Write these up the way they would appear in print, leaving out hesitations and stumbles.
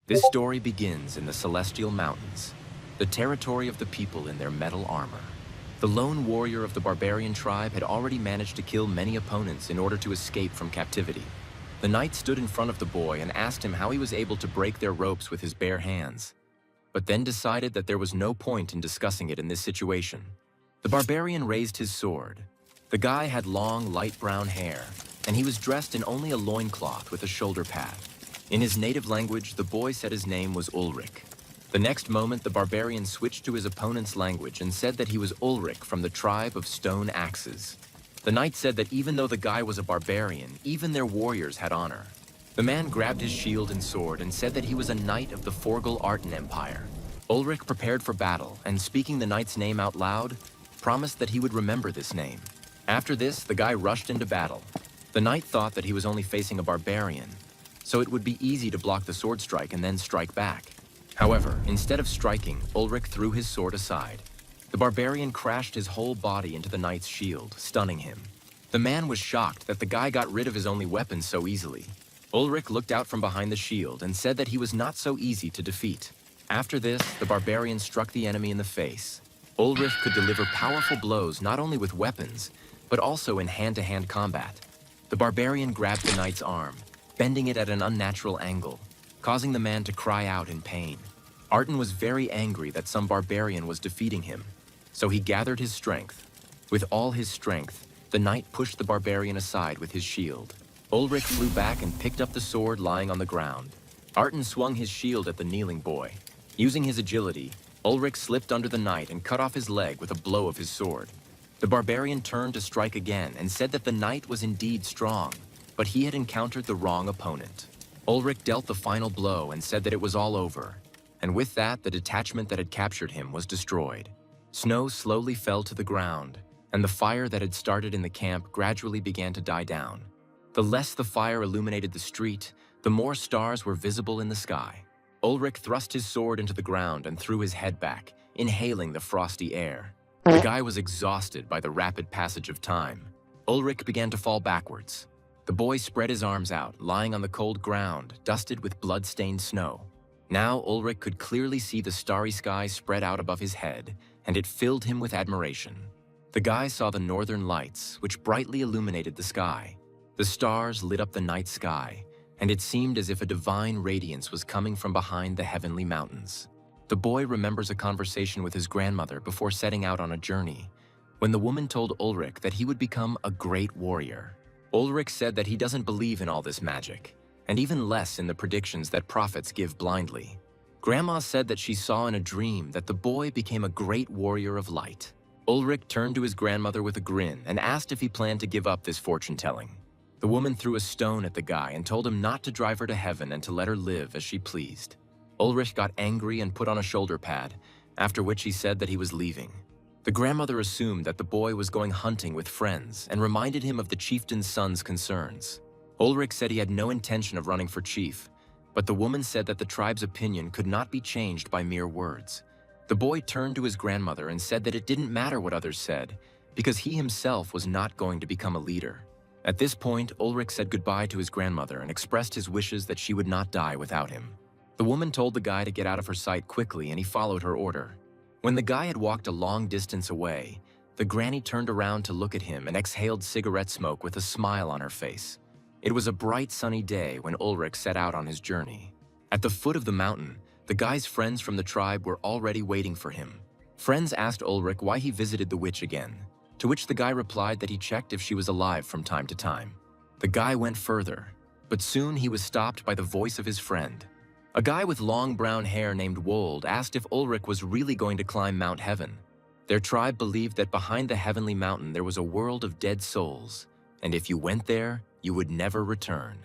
This story begins in the Celestial Mountains, the territory of the people in their metal armor. The lone warrior of the Barbarian tribe had already managed to kill many opponents in order to escape from captivity. The knight stood in front of the boy and asked him how he was able to break their ropes with his bare hands, but then decided that there was no point in discussing it in this situation. The Barbarian raised his sword. The guy had long, light brown hair, and he was dressed in only a loincloth with a shoulder pad. In his native language, the boy said his name was Ulrich. The next moment, the Barbarian switched to his opponent's language and said that he was Ulrich from the tribe of Stone Axes. The knight said that even though the guy was a barbarian, even their warriors had honor. The man grabbed his shield and sword and said that he was a knight of the Forgel Arten Empire. Ulrich prepared for battle and, speaking the knight's name out loud, promised that he would remember this name. After this, the guy rushed into battle. The knight thought that he was only facing a barbarian, so it would be easy to block the sword strike and then strike back. However, instead of striking, Ulrich threw his sword aside. The barbarian crashed his whole body into the knight's shield, stunning him. The man was shocked that the guy got rid of his only weapon so easily. Ulrich looked out from behind the shield and said that he was not so easy to defeat. After this, the barbarian struck the enemy in the face. Ulrich could deliver powerful blows not only with weapons, but also in hand-to-hand combat. The barbarian grabbed the knight's arm, bending it at an unnatural angle, causing the man to cry out in pain. Arten was very angry that some barbarian was defeating him, so he gathered his strength. With all his strength, the knight pushed the barbarian aside with his shield. Ulrich flew back and picked up the sword lying on the ground. Arten swung his shield at the kneeling boy. Using his agility, Ulrich slipped under the knight and cut off his leg with a blow of his sword. The barbarian turned to strike again and said that the knight was indeed strong, but he had encountered the wrong opponent. Ulrich dealt the final blow and said that it was all over, and with that, the detachment that had captured him was destroyed. Snow slowly fell to the ground, and the fire that had started in the camp gradually began to die down. The less the fire illuminated the street, the more stars were visible in the sky. Ulrich thrust his sword into the ground and threw his head back, inhaling the frosty air. The guy was exhausted by the rapid passage of time. Ulrich began to fall backwards. The boy spread his arms out, lying on the cold ground, dusted with blood-stained snow. Now Ulrich could clearly see the starry sky spread out above his head, and it filled him with admiration. The guy saw the northern lights, which brightly illuminated the sky. The stars lit up the night sky, and it seemed as if a divine radiance was coming from behind the heavenly mountains. The boy remembers a conversation with his grandmother before setting out on a journey, when the woman told Ulrich that he would become a great warrior. Ulrich said that he doesn't believe in all this magic, and even less in the predictions that prophets give blindly. Grandma said that she saw in a dream that the boy became a great warrior of light. Ulrich turned to his grandmother with a grin and asked if he planned to give up this fortune-telling. The woman threw a stone at the guy and told him not to drive her to heaven and to let her live as she pleased. Ulrich got angry and put on a shoulder pad, after which he said that he was leaving. The grandmother assumed that the boy was going hunting with friends and reminded him of the chieftain's son's concerns. Ulrich said he had no intention of running for chief, but the woman said that the tribe's opinion could not be changed by mere words. The boy turned to his grandmother and said that it didn't matter what others said, because he himself was not going to become a leader. At this point, Ulrich said goodbye to his grandmother and expressed his wishes that she would not die without him. The woman told the guy to get out of her sight quickly, and he followed her order. When the guy had walked a long distance away, the granny turned around to look at him and exhaled cigarette smoke with a smile on her face. It was a bright sunny day when Ulrich set out on his journey. At the foot of the mountain, the guy's friends from the tribe were already waiting for him. Friends asked Ulrich why he visited the witch again, to which the guy replied that he checked if she was alive from time to time. The guy went further, but soon he was stopped by the voice of his friend. A guy with long brown hair named Wold asked if Ulrich was really going to climb Mount Heaven. Their tribe believed that behind the heavenly mountain there was a world of dead souls, and if you went there, you would never return.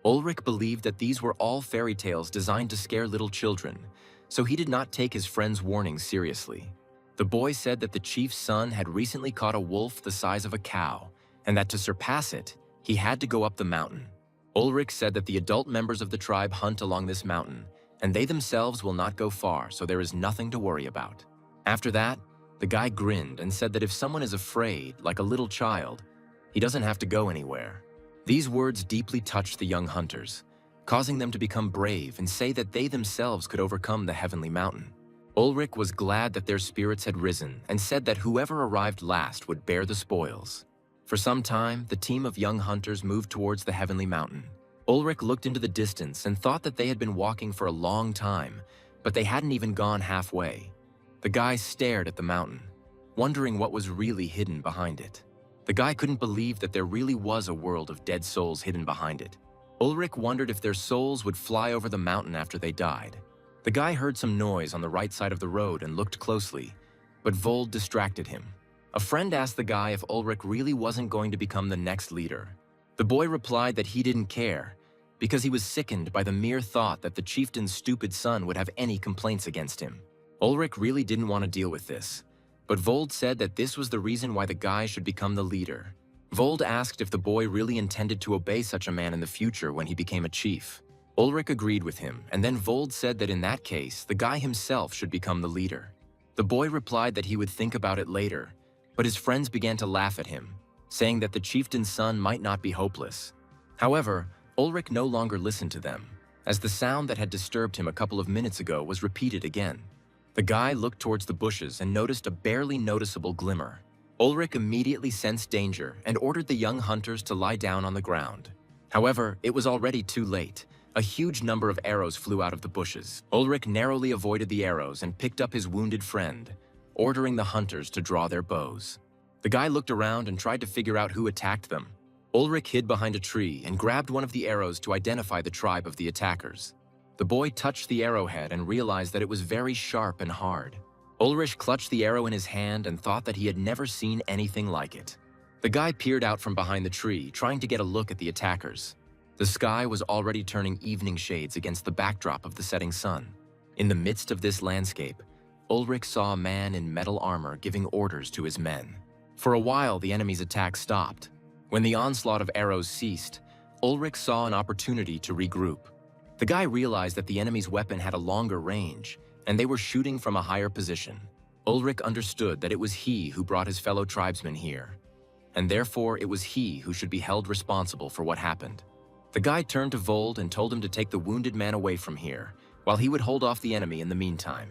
Ulrich believed that these were all fairy tales designed to scare little children, so he did not take his friend's warnings seriously. The boy said that the chief's son had recently caught a wolf the size of a cow, and that to surpass it, he had to go up the mountain. Ulrich said that the adult members of the tribe hunt along this mountain, and they themselves will not go far, so there is nothing to worry about. After that, the guy grinned and said that if someone is afraid, like a little child, he doesn't have to go anywhere. These words deeply touched the young hunters, causing them to become brave and say that they themselves could overcome the heavenly mountain. Ulrich was glad that their spirits had risen and said that whoever arrived last would bear the spoils. For some time, the team of young hunters moved towards the heavenly mountain. Ulrich looked into the distance and thought that they had been walking for a long time, but they hadn't even gone halfway. The guy stared at the mountain, wondering what was really hidden behind it. The guy couldn't believe that there really was a world of dead souls hidden behind it. Ulrich wondered if their souls would fly over the mountain after they died. The guy heard some noise on the right side of the road and looked closely, but Vold distracted him. A friend asked the guy if Ulrich really wasn't going to become the next leader. The boy replied that he didn't care, because he was sickened by the mere thought that the chieftain's stupid son would have any complaints against him. Ulrich really didn't want to deal with this, but Vold said that this was the reason why the guy should become the leader. Vold asked if the boy really intended to obey such a man in the future when he became a chief. Ulrich agreed with him, and then Vold said that in that case, the guy himself should become the leader. The boy replied that he would think about it later, but his friends began to laugh at him, saying that the chieftain's son might not be hopeless. However, Ulrich no longer listened to them, as the sound that had disturbed him a couple of minutes ago was repeated again. The guy looked towards the bushes and noticed a barely noticeable glimmer. Ulrich immediately sensed danger and ordered the young hunters to lie down on the ground. However, it was already too late. A huge number of arrows flew out of the bushes. Ulrich narrowly avoided the arrows and picked up his wounded friend, ordering the hunters to draw their bows. The guy looked around and tried to figure out who attacked them. Ulrich hid behind a tree and grabbed one of the arrows to identify the tribe of the attackers. The boy touched the arrowhead and realized that it was very sharp and hard. Ulrich clutched the arrow in his hand and thought that he had never seen anything like it. The guy peered out from behind the tree, trying to get a look at the attackers. The sky was already turning evening shades against the backdrop of the setting sun. In the midst of this landscape, Ulrich saw a man in metal armor giving orders to his men. For a while, the enemy's attack stopped. When the onslaught of arrows ceased, Ulrich saw an opportunity to regroup. The guy realized that the enemy's weapon had a longer range, and they were shooting from a higher position. Ulrich understood that it was he who brought his fellow tribesmen here, and therefore it was he who should be held responsible for what happened. The guy turned to Vold and told him to take the wounded man away from here, while he would hold off the enemy in the meantime.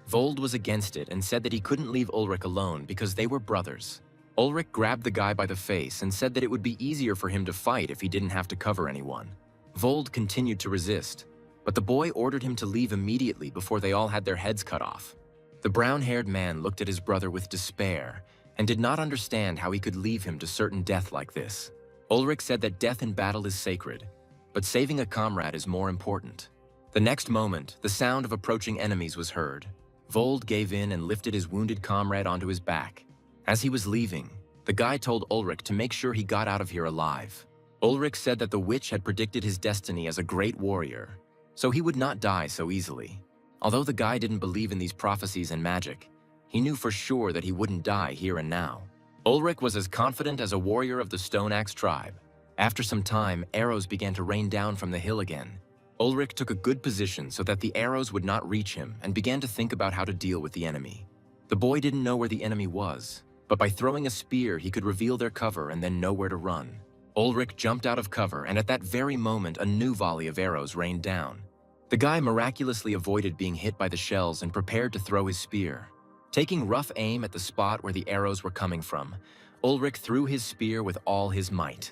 Vold was against it and said that he couldn't leave Ulrich alone because they were brothers. Ulrich grabbed the guy by the face and said that it would be easier for him to fight if he didn't have to cover anyone. Vold continued to resist, but the boy ordered him to leave immediately before they all had their heads cut off. The brown-haired man looked at his brother with despair and did not understand how he could leave him to certain death like this. Ulrich said that death in battle is sacred, but saving a comrade is more important. The next moment, the sound of approaching enemies was heard. Vold gave in and lifted his wounded comrade onto his back. As he was leaving, the guy told Ulrich to make sure he got out of here alive. Ulrich said that the witch had predicted his destiny as a great warrior, so he would not die so easily. Although the guy didn't believe in these prophecies and magic, he knew for sure that he wouldn't die here and now. Ulrich was as confident as a warrior of the Stone Axe tribe. After some time, arrows began to rain down from the hill again. Ulrich took a good position so that the arrows would not reach him and began to think about how to deal with the enemy. The boy didn't know where the enemy was, but by throwing a spear he could reveal their cover and then know where to run. Ulrich jumped out of cover, and at that very moment a new volley of arrows rained down. The guy miraculously avoided being hit by the shells and prepared to throw his spear. Taking rough aim at the spot where the arrows were coming from, Ulrich threw his spear with all his might.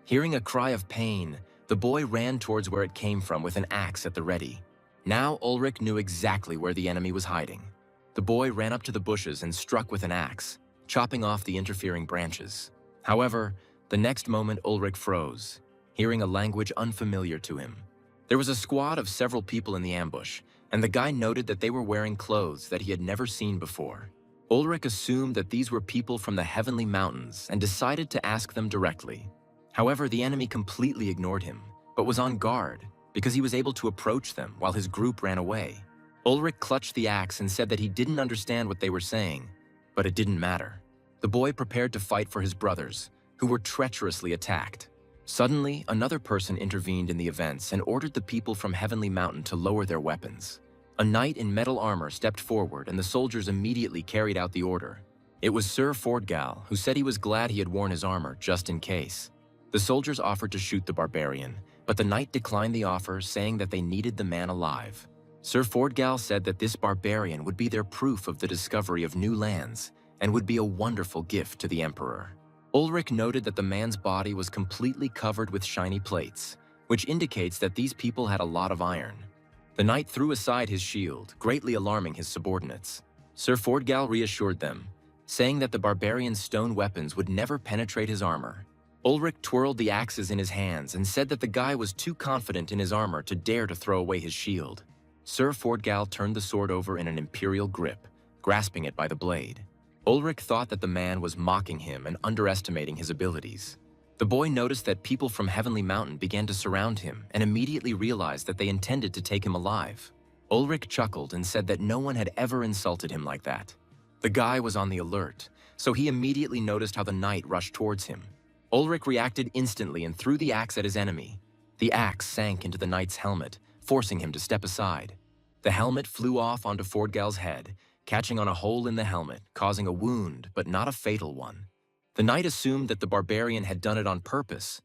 Hearing a cry of pain, the boy ran towards where it came from with an axe at the ready. Now Ulrich knew exactly where the enemy was hiding. The boy ran up to the bushes and struck with an axe, chopping off the interfering branches. However, the next moment Ulrich froze, hearing a language unfamiliar to him. There was a squad of several people in the ambush, and the guy noted that they were wearing clothes that he had never seen before. Ulrich assumed that these were people from the heavenly mountains and decided to ask them directly. However, the enemy completely ignored him, but was on guard because he was able to approach them while his group ran away. Ulrich clutched the axe and said that he didn't understand what they were saying, but it didn't matter. The boy prepared to fight for his brothers, who were treacherously attacked. Suddenly, another person intervened in the events and ordered the people from Heavenly Mountain to lower their weapons. A knight in metal armor stepped forward, and the soldiers immediately carried out the order. It was Sir Fordgal, who said he was glad he had worn his armor just in case. The soldiers offered to shoot the barbarian, but the knight declined the offer, saying that they needed the man alive. Sir Fordgal said that this barbarian would be their proof of the discovery of new lands and would be a wonderful gift to the emperor. Ulrich noted that the man's body was completely covered with shiny plates, which indicates that these people had a lot of iron. The knight threw aside his shield, greatly alarming his subordinates. Sir Fordgal reassured them, saying that the barbarian's stone weapons would never penetrate his armor. Ulrich twirled the axes in his hands and said that the guy was too confident in his armor to dare to throw away his shield. Sir Fordgal turned the sword over in an imperial grip, grasping it by the blade. Ulrich thought that the man was mocking him and underestimating his abilities. The boy noticed that people from Heavenly Mountain began to surround him and immediately realized that they intended to take him alive. Ulrich chuckled and said that no one had ever insulted him like that. The guy was on the alert, so he immediately noticed how the knight rushed towards him. Ulrich reacted instantly and threw the axe at his enemy. The axe sank into the knight's helmet, forcing him to step aside. The helmet flew off onto Fordgal's head, catching on a hole in the helmet, causing a wound, but not a fatal one. The knight assumed that the barbarian had done it on purpose,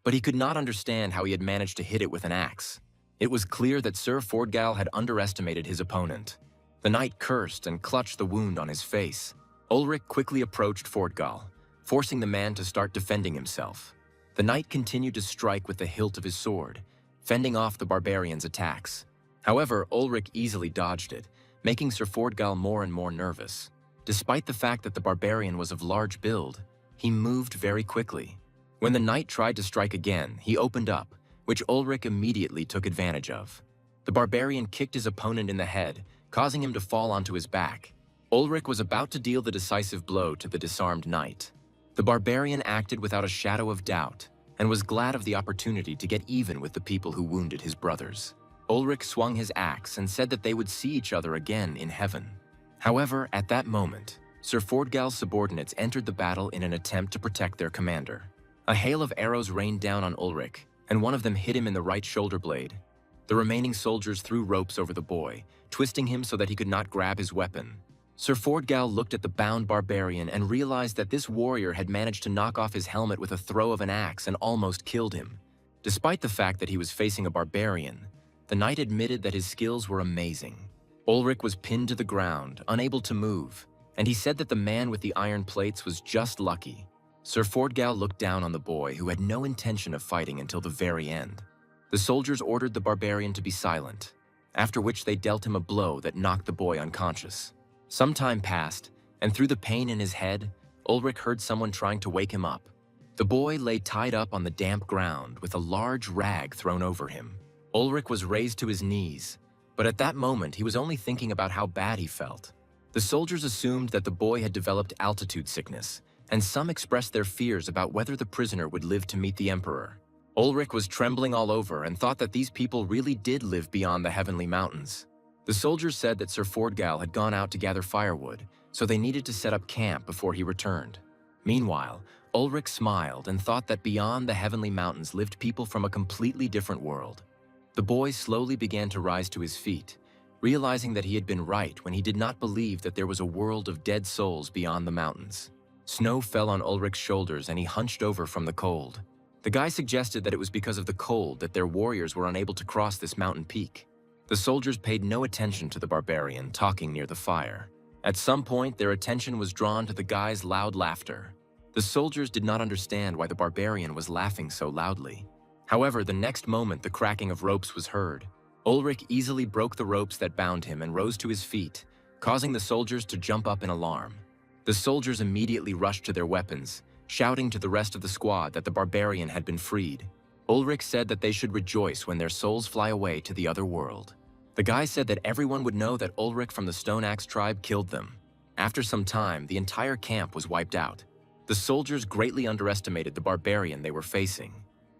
but he could not understand how he had managed to hit it with an axe. It was clear that Sir Fordgal had underestimated his opponent. The knight cursed and clutched the wound on his face. Ulrich quickly approached Fordgal, forcing the man to start defending himself. The knight continued to strike with the hilt of his sword, fending off the barbarian's attacks. However, Ulrich easily dodged it, making Sir Fordgal more and more nervous. Despite the fact that the barbarian was of large build, he moved very quickly. When the knight tried to strike again, he opened up, which Ulrich immediately took advantage of. The barbarian kicked his opponent in the head, causing him to fall onto his back. Ulrich was about to deal the decisive blow to the disarmed knight. The barbarian acted without a shadow of doubt and was glad of the opportunity to get even with the people who wounded his brothers. Ulrich swung his axe and said that they would see each other again in heaven. However, at that moment, Sir Fordgal's subordinates entered the battle in an attempt to protect their commander. A hail of arrows rained down on Ulrich, and one of them hit him in the right shoulder blade. The remaining soldiers threw ropes over the boy, twisting him so that he could not grab his weapon. Sir Fordgal looked at the bound barbarian and realized that this warrior had managed to knock off his helmet with a throw of an axe and almost killed him. Despite the fact that he was facing a barbarian, the knight admitted that his skills were amazing. Ulrich was pinned to the ground, unable to move, and he said that the man with the iron plates was just lucky. Sir Fordgal looked down on the boy, who had no intention of fighting until the very end. The soldiers ordered the barbarian to be silent, after which they dealt him a blow that knocked the boy unconscious. Some time passed, and through the pain in his head, Ulrich heard someone trying to wake him up. The boy lay tied up on the damp ground with a large rag thrown over him. Ulrich was raised to his knees, but at that moment he was only thinking about how bad he felt. The soldiers assumed that the boy had developed altitude sickness, and some expressed their fears about whether the prisoner would live to meet the emperor. Ulrich was trembling all over and thought that these people really did live beyond the Heavenly Mountains. The soldiers said that Sir Fordgal had gone out to gather firewood, so they needed to set up camp before he returned. Meanwhile, Ulrich smiled and thought that beyond the Heavenly Mountains lived people from a completely different world. The boy slowly began to rise to his feet, realizing that he had been right when he did not believe that there was a world of dead souls beyond the mountains. Snow fell on Ulrich's shoulders and he hunched over from the cold. The guy suggested that it was because of the cold that their warriors were unable to cross this mountain peak. The soldiers paid no attention to the barbarian talking near the fire. At some point, their attention was drawn to the guy's loud laughter. The soldiers did not understand why the barbarian was laughing so loudly. However, the next moment the cracking of ropes was heard. Ulrich easily broke the ropes that bound him and rose to his feet, causing the soldiers to jump up in alarm. The soldiers immediately rushed to their weapons, shouting to the rest of the squad that the barbarian had been freed. Ulrich said that they should rejoice when their souls fly away to the other world. The guy said that everyone would know that Ulrich from the Stone Axe tribe killed them. After some time, the entire camp was wiped out. The soldiers greatly underestimated the barbarian they were facing.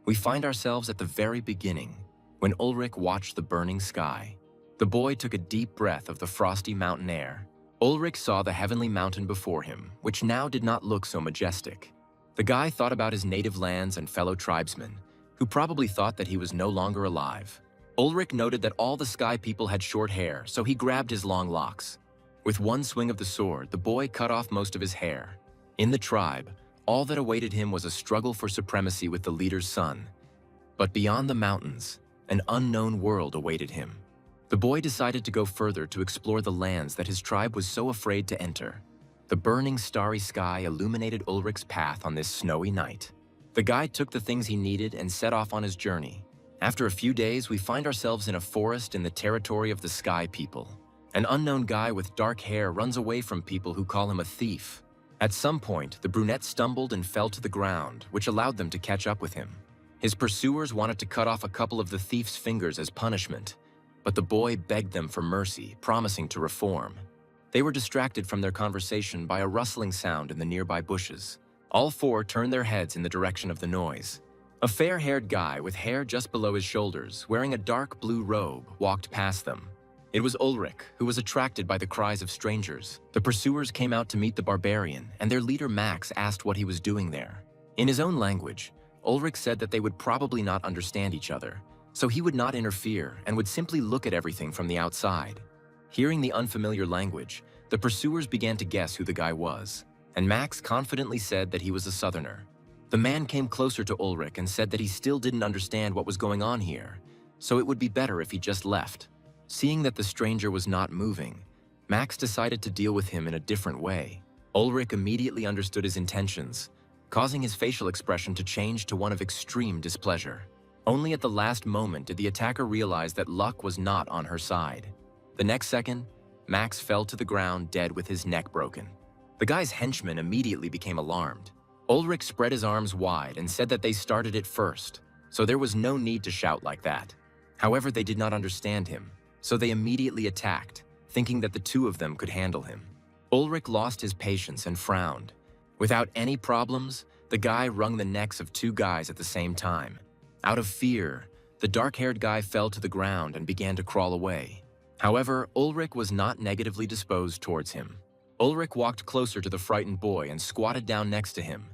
We find ourselves at the very beginning, when Ulrich watched the burning sky. The boy took a deep breath of the frosty mountain air. Ulrich saw the heavenly mountain before him, which now did not look so majestic. The guy thought about his native lands and fellow tribesmen, who probably thought that he was no longer alive. Ulrich noted that all the sky people had short hair, so he grabbed his long locks. With one swing of the sword, the boy cut off most of his hair. In the tribe, all that awaited him was a struggle for supremacy with the leader's son. But beyond the mountains, an unknown world awaited him. The boy decided to go further to explore the lands that his tribe was so afraid to enter. The burning starry sky illuminated Ulrich's path on this snowy night. The guide took the things he needed and set off on his journey. After a few days, we find ourselves in a forest in the territory of the Sky People. An unknown guy with dark hair runs away from people who call him a thief. At some point, the brunette stumbled and fell to the ground, which allowed them to catch up with him. His pursuers wanted to cut off a couple of the thief's fingers as punishment, but the boy begged them for mercy, promising to reform. They were distracted from their conversation by a rustling sound in the nearby bushes. All four turned their heads in the direction of the noise. A fair-haired guy with hair just below his shoulders, wearing a dark blue robe, walked past them. It was Ulrich, who was attracted by the cries of strangers. The pursuers came out to meet the barbarian, and their leader Max asked what he was doing there. In his own language, Ulrich said that they would probably not understand each other, so he would not interfere and would simply look at everything from the outside. Hearing the unfamiliar language, the pursuers began to guess who the guy was, and Max confidently said that he was a southerner. The man came closer to Ulrich and said that he still didn't understand what was going on here, so it would be better if he just left. Seeing that the stranger was not moving, Max decided to deal with him in a different way. Ulrich immediately understood his intentions, causing his facial expression to change to one of extreme displeasure. Only at the last moment did the attacker realize that luck was not on her side. The next second, Max fell to the ground dead with his neck broken. The guy's henchmen immediately became alarmed. Ulrich spread his arms wide and said that they started it first, so there was no need to shout like that. However, they did not understand him, so they immediately attacked, thinking that the two of them could handle him. Ulrich lost his patience and frowned. Without any problems, the guy wrung the necks of two guys at the same time. Out of fear, the dark-haired guy fell to the ground and began to crawl away. However, Ulrich was not negatively disposed towards him. Ulrich walked closer to the frightened boy and squatted down next to him.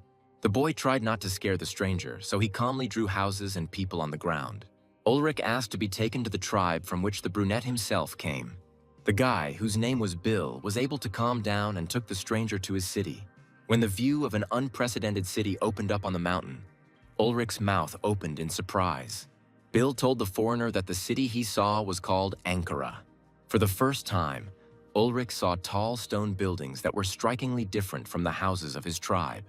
The boy tried not to scare the stranger, so he calmly drew houses and people on the ground. Ulrich asked to be taken to the tribe from which the brunette himself came. The guy, whose name was Bill, was able to calm down and took the stranger to his city. When the view of an unprecedented city opened up on the mountain, Ulrich's mouth opened in surprise. Bill told the foreigner that the city he saw was called Ankara. For the first time, Ulrich saw tall stone buildings that were strikingly different from the houses of his tribe.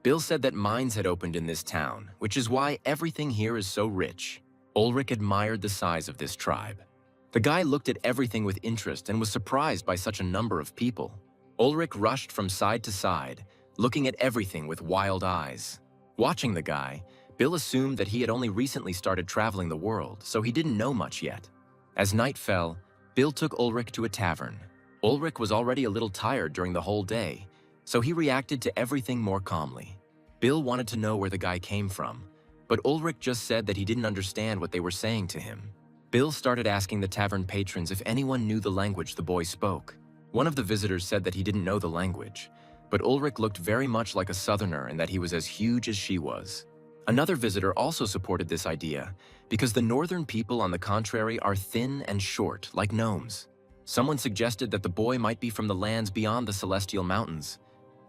Bill said that mines had opened in this town, which is why everything here is so rich. Ulrich admired the size of this tribe. The guy looked at everything with interest and was surprised by such a number of people. Ulrich rushed from side to side, looking at everything with wild eyes. Watching the guy, Bill assumed that he had only recently started traveling the world, so he didn't know much yet. As night fell, Bill took Ulrich to a tavern. Ulrich was already a little tired during the whole day, so he reacted to everything more calmly. Bill wanted to know where the guy came from, but Ulrich just said that he didn't understand what they were saying to him. Bill started asking the tavern patrons if anyone knew the language the boy spoke. One of the visitors said that he didn't know the language, but Ulrich looked very much like a southerner and that he was as huge as she was. Another visitor also supported this idea, because the northern people, on the contrary, are thin and short, like gnomes. Someone suggested that the boy might be from the lands beyond the Celestial Mountains,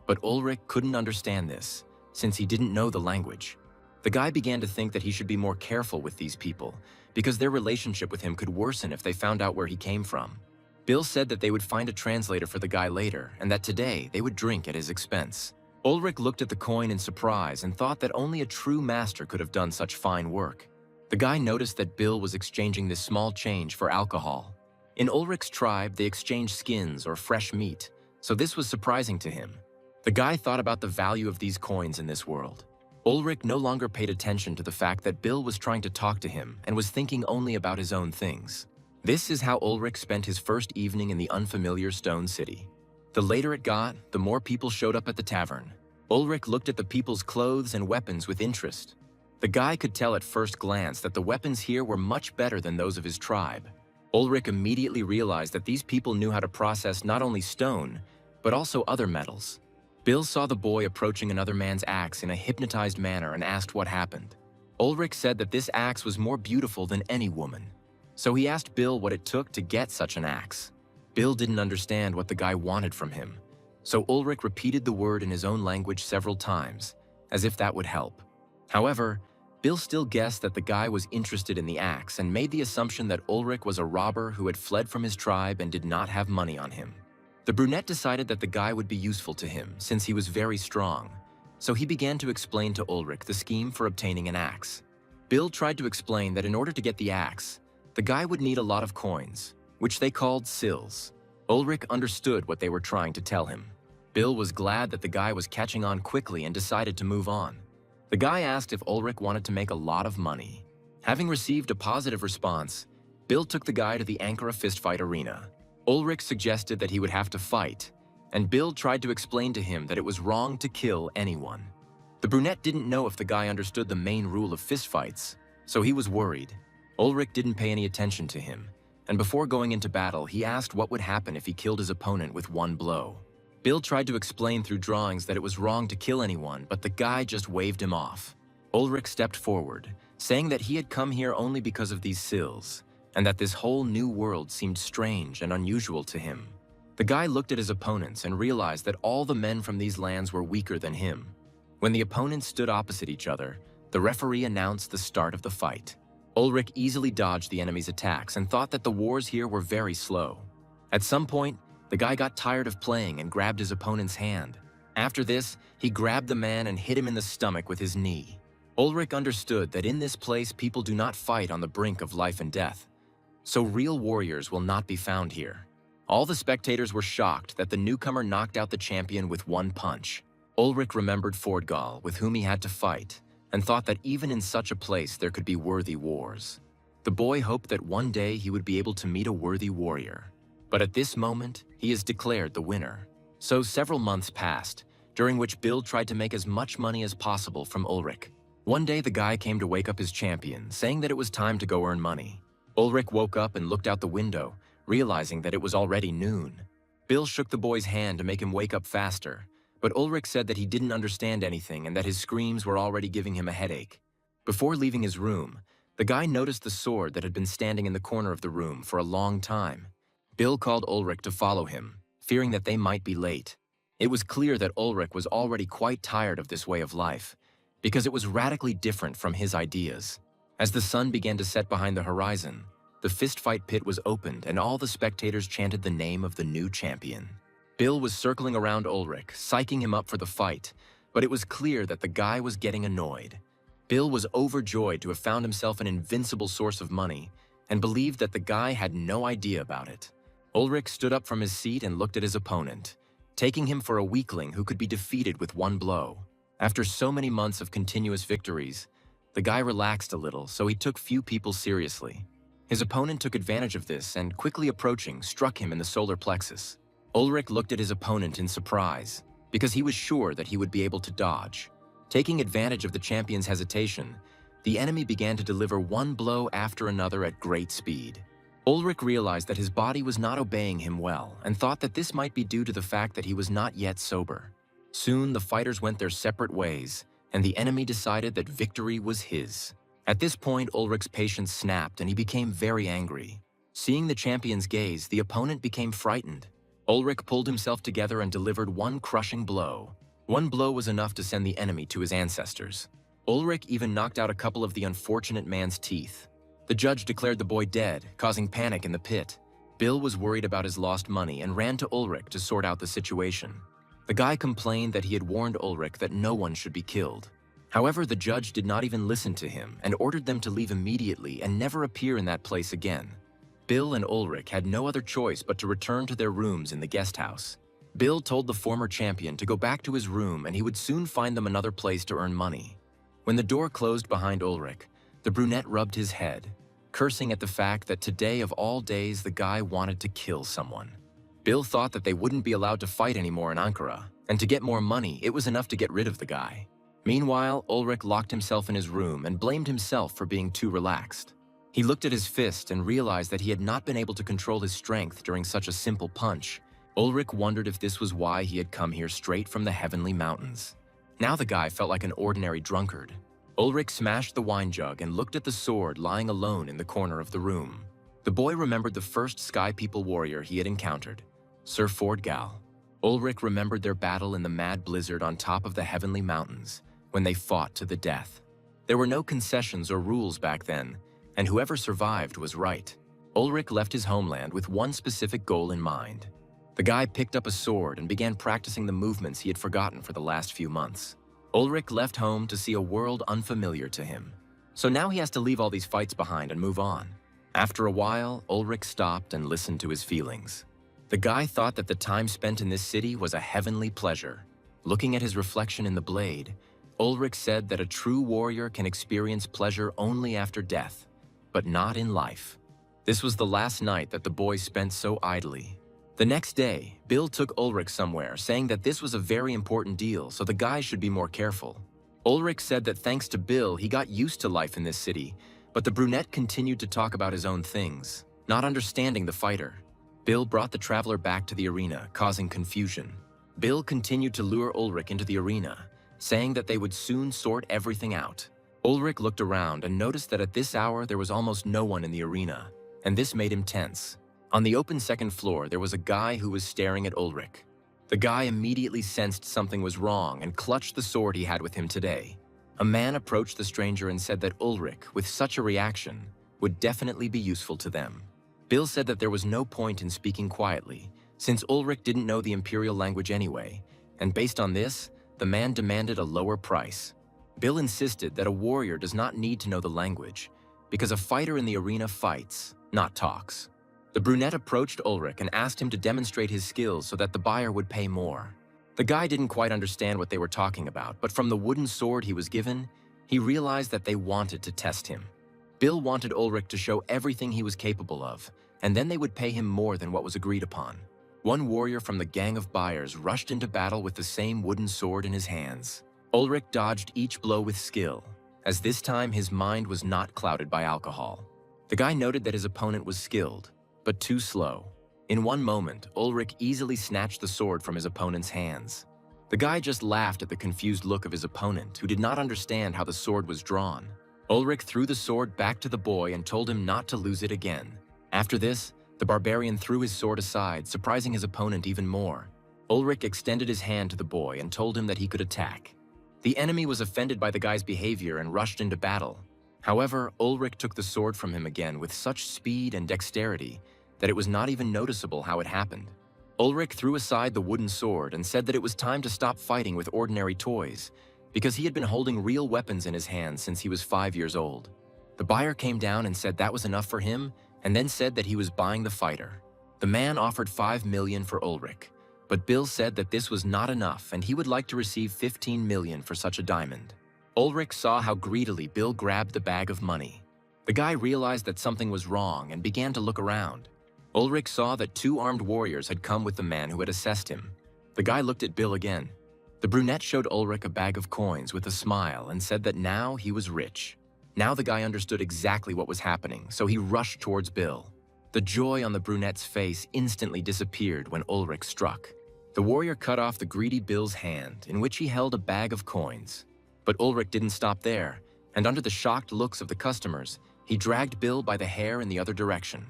but Ulrich couldn't understand this, since he didn't know the language. The guy began to think that he should be more careful with these people, because their relationship with him could worsen if they found out where he came from. Bill said that they would find a translator for the guy later, and that today they would drink at his expense. Ulrich looked at the coin in surprise and thought that only a true master could have done such fine work. The guy noticed that Bill was exchanging this small change for alcohol. In Ulrich's tribe, they exchanged skins or fresh meat, so this was surprising to him. The guy thought about the value of these coins in this world. Ulrich no longer paid attention to the fact that Bill was trying to talk to him and was thinking only about his own things. This is how Ulrich spent his first evening in the unfamiliar stone city. The later it got, the more people showed up at the tavern. Ulrich looked at the people's clothes and weapons with interest. The guy could tell at first glance that the weapons here were much better than those of his tribe. Ulrich immediately realized that these people knew how to process not only stone, but also other metals. Bill saw the boy approaching another man's axe in a hypnotized manner and asked what happened. Ulrich said that this axe was more beautiful than any woman. So he asked Bill what it took to get such an axe. Bill didn't understand what the guy wanted from him, so Ulrich repeated the word in his own language several times, as if that would help. However, Bill still guessed that the guy was interested in the axe and made the assumption that Ulrich was a robber who had fled from his tribe and did not have money on him. The brunette decided that the guy would be useful to him since he was very strong, so he began to explain to Ulrich the scheme for obtaining an axe. Bill tried to explain that in order to get the axe, the guy would need a lot of coins, which they called sills. Ulrich understood what they were trying to tell him. Bill was glad that the guy was catching on quickly and decided to move on. The guy asked if Ulrich wanted to make a lot of money. Having received a positive response, Bill took the guy to the Ankara fistfight arena. Ulrich suggested that he would have to fight, and Bill tried to explain to him that it was wrong to kill anyone. The brunette didn't know if the guy understood the main rule of fistfights, so he was worried. Ulrich didn't pay any attention to him, and before going into battle, he asked what would happen if he killed his opponent with one blow. Bill tried to explain through drawings that it was wrong to kill anyone, but the guy just waved him off. Ulrich stepped forward, saying that he had come here only because of these sills, and that this whole new world seemed strange and unusual to him. The guy looked at his opponents and realized that all the men from these lands were weaker than him. When the opponents stood opposite each other, the referee announced the start of the fight. Ulrich easily dodged the enemy's attacks and thought that the wars here were very slow. At some point, the guy got tired of playing and grabbed his opponent's hand. After this, he grabbed the man and hit him in the stomach with his knee. Ulrich understood that in this place people do not fight on the brink of life and death, so real warriors will not be found here. All the spectators were shocked that the newcomer knocked out the champion with one punch. Ulrich remembered Fordgal, with whom he had to fight, and thought that even in such a place there could be worthy wars. The boy hoped that one day he would be able to meet a worthy warrior. But at this moment, he is declared the winner. So several months passed, during which Bill tried to make as much money as possible from Ulrich. One day the guy came to wake up his champion, saying that it was time to go earn money. Ulrich woke up and looked out the window, realizing that it was already noon. Bill shook the boy's hand to make him wake up faster, but Ulrich said that he didn't understand anything and that his screams were already giving him a headache. Before leaving his room, the guy noticed the sword that had been standing in the corner of the room for a long time. Bill called Ulrich to follow him, fearing that they might be late. It was clear that Ulrich was already quite tired of this way of life, because it was radically different from his ideas. As the sun began to set behind the horizon, the fistfight pit was opened and all the spectators chanted the name of the new champion. Bill was circling around Ulrich, psyching him up for the fight, but it was clear that the guy was getting annoyed. Bill was overjoyed to have found himself an invincible source of money and believed that the guy had no idea about it. Ulrich stood up from his seat and looked at his opponent, taking him for a weakling who could be defeated with one blow. After so many months of continuous victories, the guy relaxed a little, so he took few people seriously. His opponent took advantage of this and, quickly approaching, struck him in the solar plexus. Ulrich looked at his opponent in surprise, because he was sure that he would be able to dodge. Taking advantage of the champion's hesitation, the enemy began to deliver one blow after another at great speed. Ulrich realized that his body was not obeying him well and thought that this might be due to the fact that he was not yet sober. Soon, the fighters went their separate ways, and the enemy decided that victory was his. At this point, Ulrich's patience snapped and he became very angry. Seeing the champion's gaze, the opponent became frightened. Ulrich pulled himself together and delivered one crushing blow. One blow was enough to send the enemy to his ancestors. Ulrich even knocked out a couple of the unfortunate man's teeth. The judge declared the boy dead, causing panic in the pit. Bill was worried about his lost money and ran to Ulrich to sort out the situation. The guy complained that he had warned Ulrich that no one should be killed. However, the judge did not even listen to him and ordered them to leave immediately and never appear in that place again. Bill and Ulrich had no other choice but to return to their rooms in the guest house. Bill told the former champion to go back to his room and he would soon find them another place to earn money. When the door closed behind Ulrich, the brunette rubbed his head, cursing at the fact that today of all days the guy wanted to kill someone. Bill thought that they wouldn't be allowed to fight anymore in Ankara, and to get more money, it was enough to get rid of the guy. Meanwhile, Ulrich locked himself in his room and blamed himself for being too relaxed. He looked at his fist and realized that he had not been able to control his strength during such a simple punch. Ulrich wondered if this was why he had come here straight from the heavenly mountains. Now the guy felt like an ordinary drunkard. Ulrich smashed the wine jug and looked at the sword lying alone in the corner of the room. The boy remembered the first Sky People warrior he had encountered, Sir Fordgal. Ulrich remembered their battle in the mad blizzard on top of the heavenly mountains, when they fought to the death. There were no concessions or rules back then, and whoever survived was right. Ulrich left his homeland with one specific goal in mind. The guy picked up a sword and began practicing the movements he had forgotten for the last few months. Ulrich left home to see a world unfamiliar to him. So now he has to leave all these fights behind and move on. After a while, Ulrich stopped and listened to his feelings. The guy thought that the time spent in this city was a heavenly pleasure. Looking at his reflection in the blade, Ulrich said that a true warrior can experience pleasure only after death, but not in life. This was the last night that the boy spent so idly. The next day, Bill took Ulrich somewhere, saying that this was a very important deal, so the guy should be more careful. Ulrich said that thanks to Bill, he got used to life in this city, but the brunette continued to talk about his own things, not understanding the fighter. Bill brought the traveler back to the arena, causing confusion. Bill continued to lure Ulrich into the arena, saying that they would soon sort everything out. Ulrich looked around and noticed that at this hour there was almost no one in the arena, and this made him tense. On the open second floor, there was a guy who was staring at Ulrich. The guy immediately sensed something was wrong and clutched the sword he had with him today. A man approached the stranger and said that Ulrich, with such a reaction, would definitely be useful to them. Bill said that there was no point in speaking quietly, since Ulrich didn't know the imperial language anyway, and based on this, the man demanded a lower price. Bill insisted that a warrior does not need to know the language, because a fighter in the arena fights, not talks. The brunette approached Ulrich and asked him to demonstrate his skills so that the buyer would pay more. The guy didn't quite understand what they were talking about, but from the wooden sword he was given, he realized that they wanted to test him. Bill wanted Ulrich to show everything he was capable of, and then they would pay him more than what was agreed upon. One warrior from the gang of buyers rushed into battle with the same wooden sword in his hands. Ulrich dodged each blow with skill, as this time his mind was not clouded by alcohol. The guy noted that his opponent was skilled, but too slow. In one moment, Ulrich easily snatched the sword from his opponent's hands. The guy just laughed at the confused look of his opponent, who did not understand how the sword was drawn. Ulrich threw the sword back to the boy and told him not to lose it again. After this, the barbarian threw his sword aside, surprising his opponent even more. Ulrich extended his hand to the boy and told him that he could attack. The enemy was offended by the guy's behavior and rushed into battle. However, Ulrich took the sword from him again with such speed and dexterity that it was not even noticeable how it happened. Ulrich threw aside the wooden sword and said that it was time to stop fighting with ordinary toys, because he had been holding real weapons in his hands since he was 5 years old. The buyer came down and said that was enough for him, and then said that he was buying the fighter. The man offered $5 million for Ulrich, but Bill said that this was not enough and he would like to receive $15 million for such a diamond. Ulrich saw how greedily Bill grabbed the bag of money. The guy realized that something was wrong and began to look around. Ulrich saw that 2 armed warriors had come with the man who had assessed him. The guy looked at Bill again. The brunette showed Ulrich a bag of coins with a smile and said that now he was rich. Now the guy understood exactly what was happening, so he rushed towards Bill. The joy on the brunette's face instantly disappeared when Ulrich struck. The warrior cut off the greedy Bill's hand, in which he held a bag of coins. But Ulrich didn't stop there, and under the shocked looks of the customers, he dragged Bill by the hair in the other direction.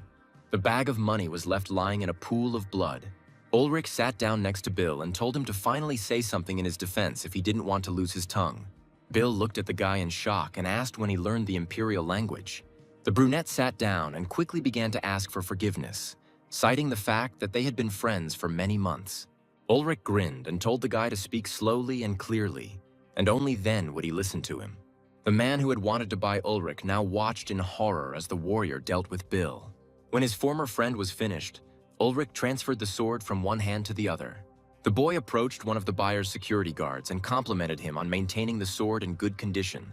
The bag of money was left lying in a pool of blood. Ulrich sat down next to Bill and told him to finally say something in his defense if he didn't want to lose his tongue. Bill looked at the guy in shock and asked when he learned the imperial language. The brunette sat down and quickly began to ask for forgiveness, citing the fact that they had been friends for many months. Ulrich grinned and told the guy to speak slowly and clearly, and only then would he listen to him. The man who had wanted to buy Ulrich now watched in horror as the warrior dealt with Bill. When his former friend was finished, Ulrich transferred the sword from one hand to the other. The boy approached one of the buyer's security guards and complimented him on maintaining the sword in good condition.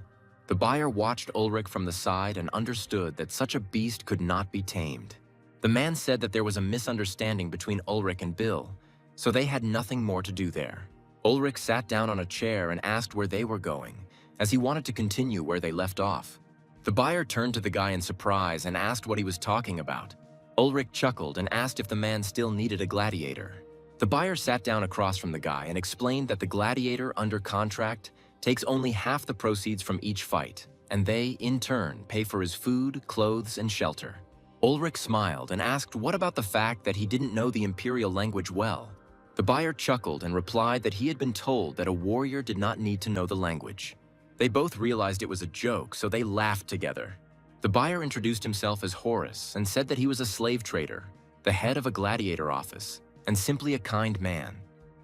The buyer watched Ulrich from the side and understood that such a beast could not be tamed. The man said that there was a misunderstanding between Ulrich and Bill, so they had nothing more to do there. Ulrich sat down on a chair and asked where they were going, as he wanted to continue where they left off. The buyer turned to the guy in surprise and asked what he was talking about. Ulrich chuckled and asked if the man still needed a gladiator. The buyer sat down across from the guy and explained that the gladiator under contract takes only half the proceeds from each fight, and they, in turn, pay for his food, clothes, and shelter. Ulrich smiled and asked what about the fact that he didn't know the imperial language well. The buyer chuckled and replied that he had been told that a warrior did not need to know the language. They both realized it was a joke, so they laughed together. The buyer introduced himself as Horace and said that he was a slave trader, the head of a gladiator office, and simply a kind man.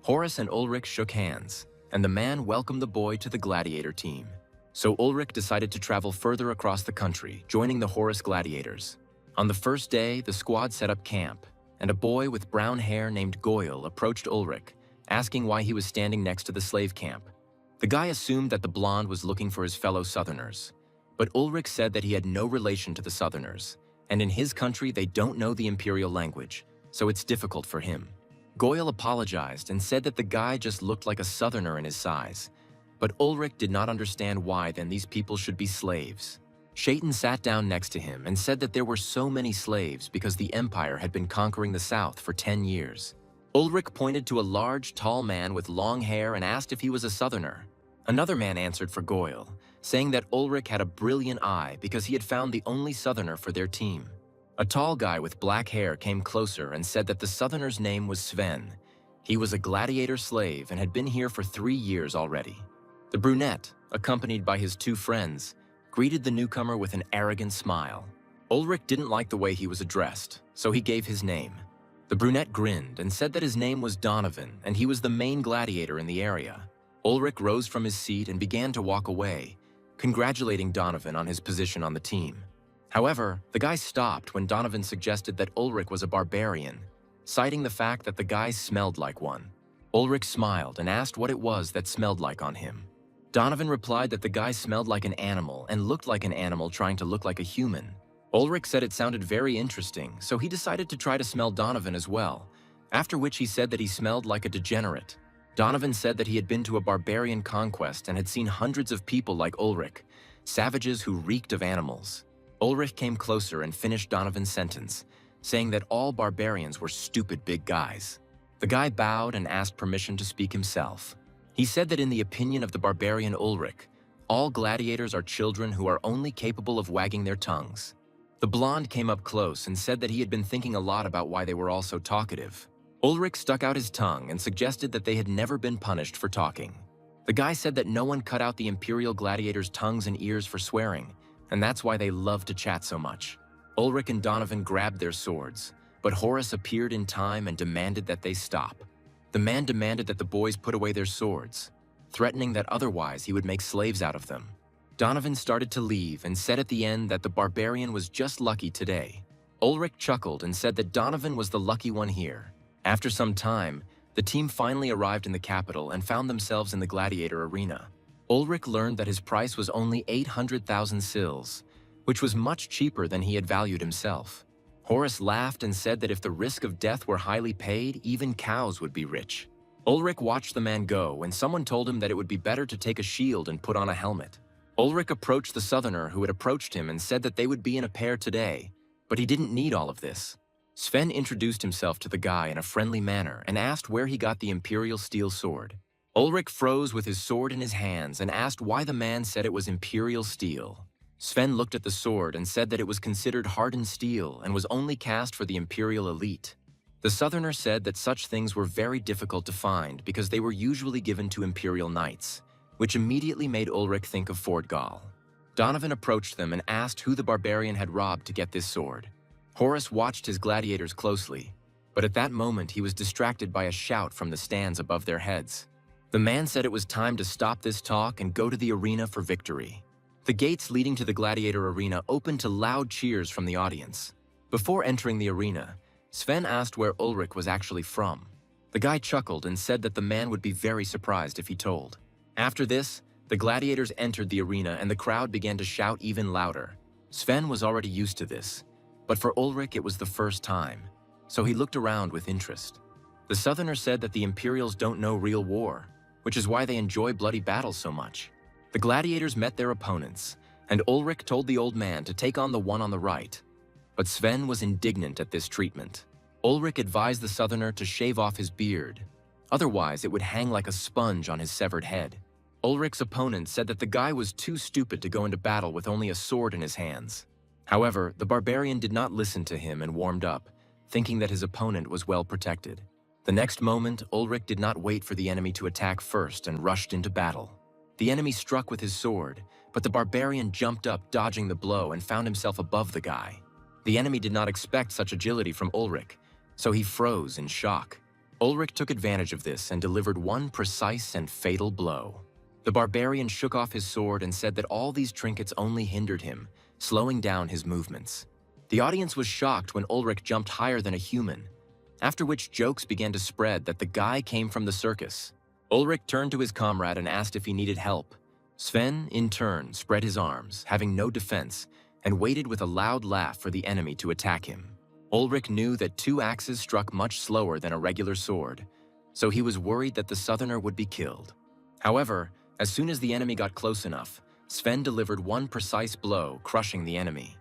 Horace and Ulrich shook hands, and the man welcomed the boy to the gladiator team. So Ulrich decided to travel further across the country, joining the Horace gladiators. On the first day, the squad set up camp, and a boy with brown hair named Goyle approached Ulrich, asking why he was standing next to the slave camp. The guy assumed that the blonde was looking for his fellow Southerners, but Ulrich said that he had no relation to the Southerners, and in his country they don't know the imperial language, so it's difficult for him. Goyle apologized and said that the guy just looked like a Southerner in his size, but Ulrich did not understand why then these people should be slaves. Shaitan sat down next to him and said that there were so many slaves because the Empire had been conquering the South for 10 years. Ulrich pointed to a large, tall man with long hair and asked if he was a Southerner. Another man answered for Goyle, saying that Ulrich had a brilliant eye because he had found the only Southerner for their team. A tall guy with black hair came closer and said that the Southerner's name was Sven. He was a gladiator slave and had been here for 3 years already. The brunette, accompanied by his 2 friends, greeted the newcomer with an arrogant smile. Ulrich didn't like the way he was addressed, so he gave his name. The brunette grinned and said that his name was Donovan and he was the main gladiator in the area. Ulrich rose from his seat and began to walk away, congratulating Donovan on his position on the team. However, the guy stopped when Donovan suggested that Ulrich was a barbarian, citing the fact that the guy smelled like one. Ulrich smiled and asked what it was that smelled like on him. Donovan replied that the guy smelled like an animal and looked like an animal trying to look like a human. Ulrich said it sounded very interesting, so he decided to try to smell Donovan as well, after which he said that he smelled like a degenerate. Donovan said that he had been to a barbarian conquest and had seen hundreds of people like Ulrich, savages who reeked of animals. Ulrich came closer and finished Donovan's sentence, saying that all barbarians were stupid big guys. The guy bowed and asked permission to speak himself. He said that in the opinion of the barbarian Ulrich, all gladiators are children who are only capable of wagging their tongues. The blonde came up close and said that he had been thinking a lot about why they were all so talkative. Ulrich stuck out his tongue and suggested that they had never been punished for talking. The guy said that no one cut out the imperial gladiators' tongues and ears for swearing, and that's why they love to chat so much. Ulrich and Donovan grabbed their swords, but Horace appeared in time and demanded that they stop. The man demanded that the boys put away their swords, threatening that otherwise he would make slaves out of them. Donovan started to leave and said at the end that the barbarian was just lucky today. Ulrich chuckled and said that Donovan was the lucky one here. After some time, the team finally arrived in the capital and found themselves in the gladiator arena. Ulrich learned that his price was only 800,000 sils, which was much cheaper than he had valued himself. Horace laughed and said that if the risk of death were highly paid, even cows would be rich. Ulrich watched the man go when someone told him that it would be better to take a shield and put on a helmet. Ulrich approached the Southerner who had approached him and said that they would be in a pair today, but he didn't need all of this. Sven introduced himself to the guy in a friendly manner and asked where he got the imperial steel sword. Ulrich froze with his sword in his hands and asked why the man said it was imperial steel. Sven looked at the sword and said that it was considered hardened steel and was only cast for the imperial elite. The Southerner said that such things were very difficult to find because they were usually given to imperial knights, which immediately made Ulrich think of Ford Gall. Donovan approached them and asked who the barbarian had robbed to get this sword. Horace watched his gladiators closely, but at that moment he was distracted by a shout from the stands above their heads. The man said it was time to stop this talk and go to the arena for victory. The gates leading to the gladiator arena opened to loud cheers from the audience. Before entering the arena, Sven asked where Ulrich was actually from. The guy chuckled and said that the man would be very surprised if he told. After this, the gladiators entered the arena and the crowd began to shout even louder. Sven was already used to this, but for Ulrich it was the first time, so he looked around with interest. The Southerner said that the Imperials don't know real war, which is why they enjoy bloody battles so much. The gladiators met their opponents, and Ulrich told the old man to take on the one on the right. But Sven was indignant at this treatment. Ulrich advised the Southerner to shave off his beard. Otherwise, it would hang like a sponge on his severed head. Ulrich's opponent said that the guy was too stupid to go into battle with only a sword in his hands. However, the barbarian did not listen to him and warmed up, thinking that his opponent was well protected. The next moment, Ulrich did not wait for the enemy to attack first and rushed into battle. The enemy struck with his sword, but the barbarian jumped up, dodging the blow, and found himself above the guy. The enemy did not expect such agility from Ulrich, so he froze in shock. Ulrich took advantage of this and delivered one precise and fatal blow. The barbarian shook off his sword and said that all these trinkets only hindered him, slowing down his movements. The audience was shocked when Ulrich jumped higher than a human, after which jokes began to spread that the guy came from the circus. Ulrich turned to his comrade and asked if he needed help. Sven, in turn, spread his arms, having no defense, and waited with a loud laugh for the enemy to attack him. Ulrich knew that 2 axes struck much slower than a regular sword, so he was worried that the southerner would be killed. However, as soon as the enemy got close enough, Sven delivered one precise blow, crushing the enemy.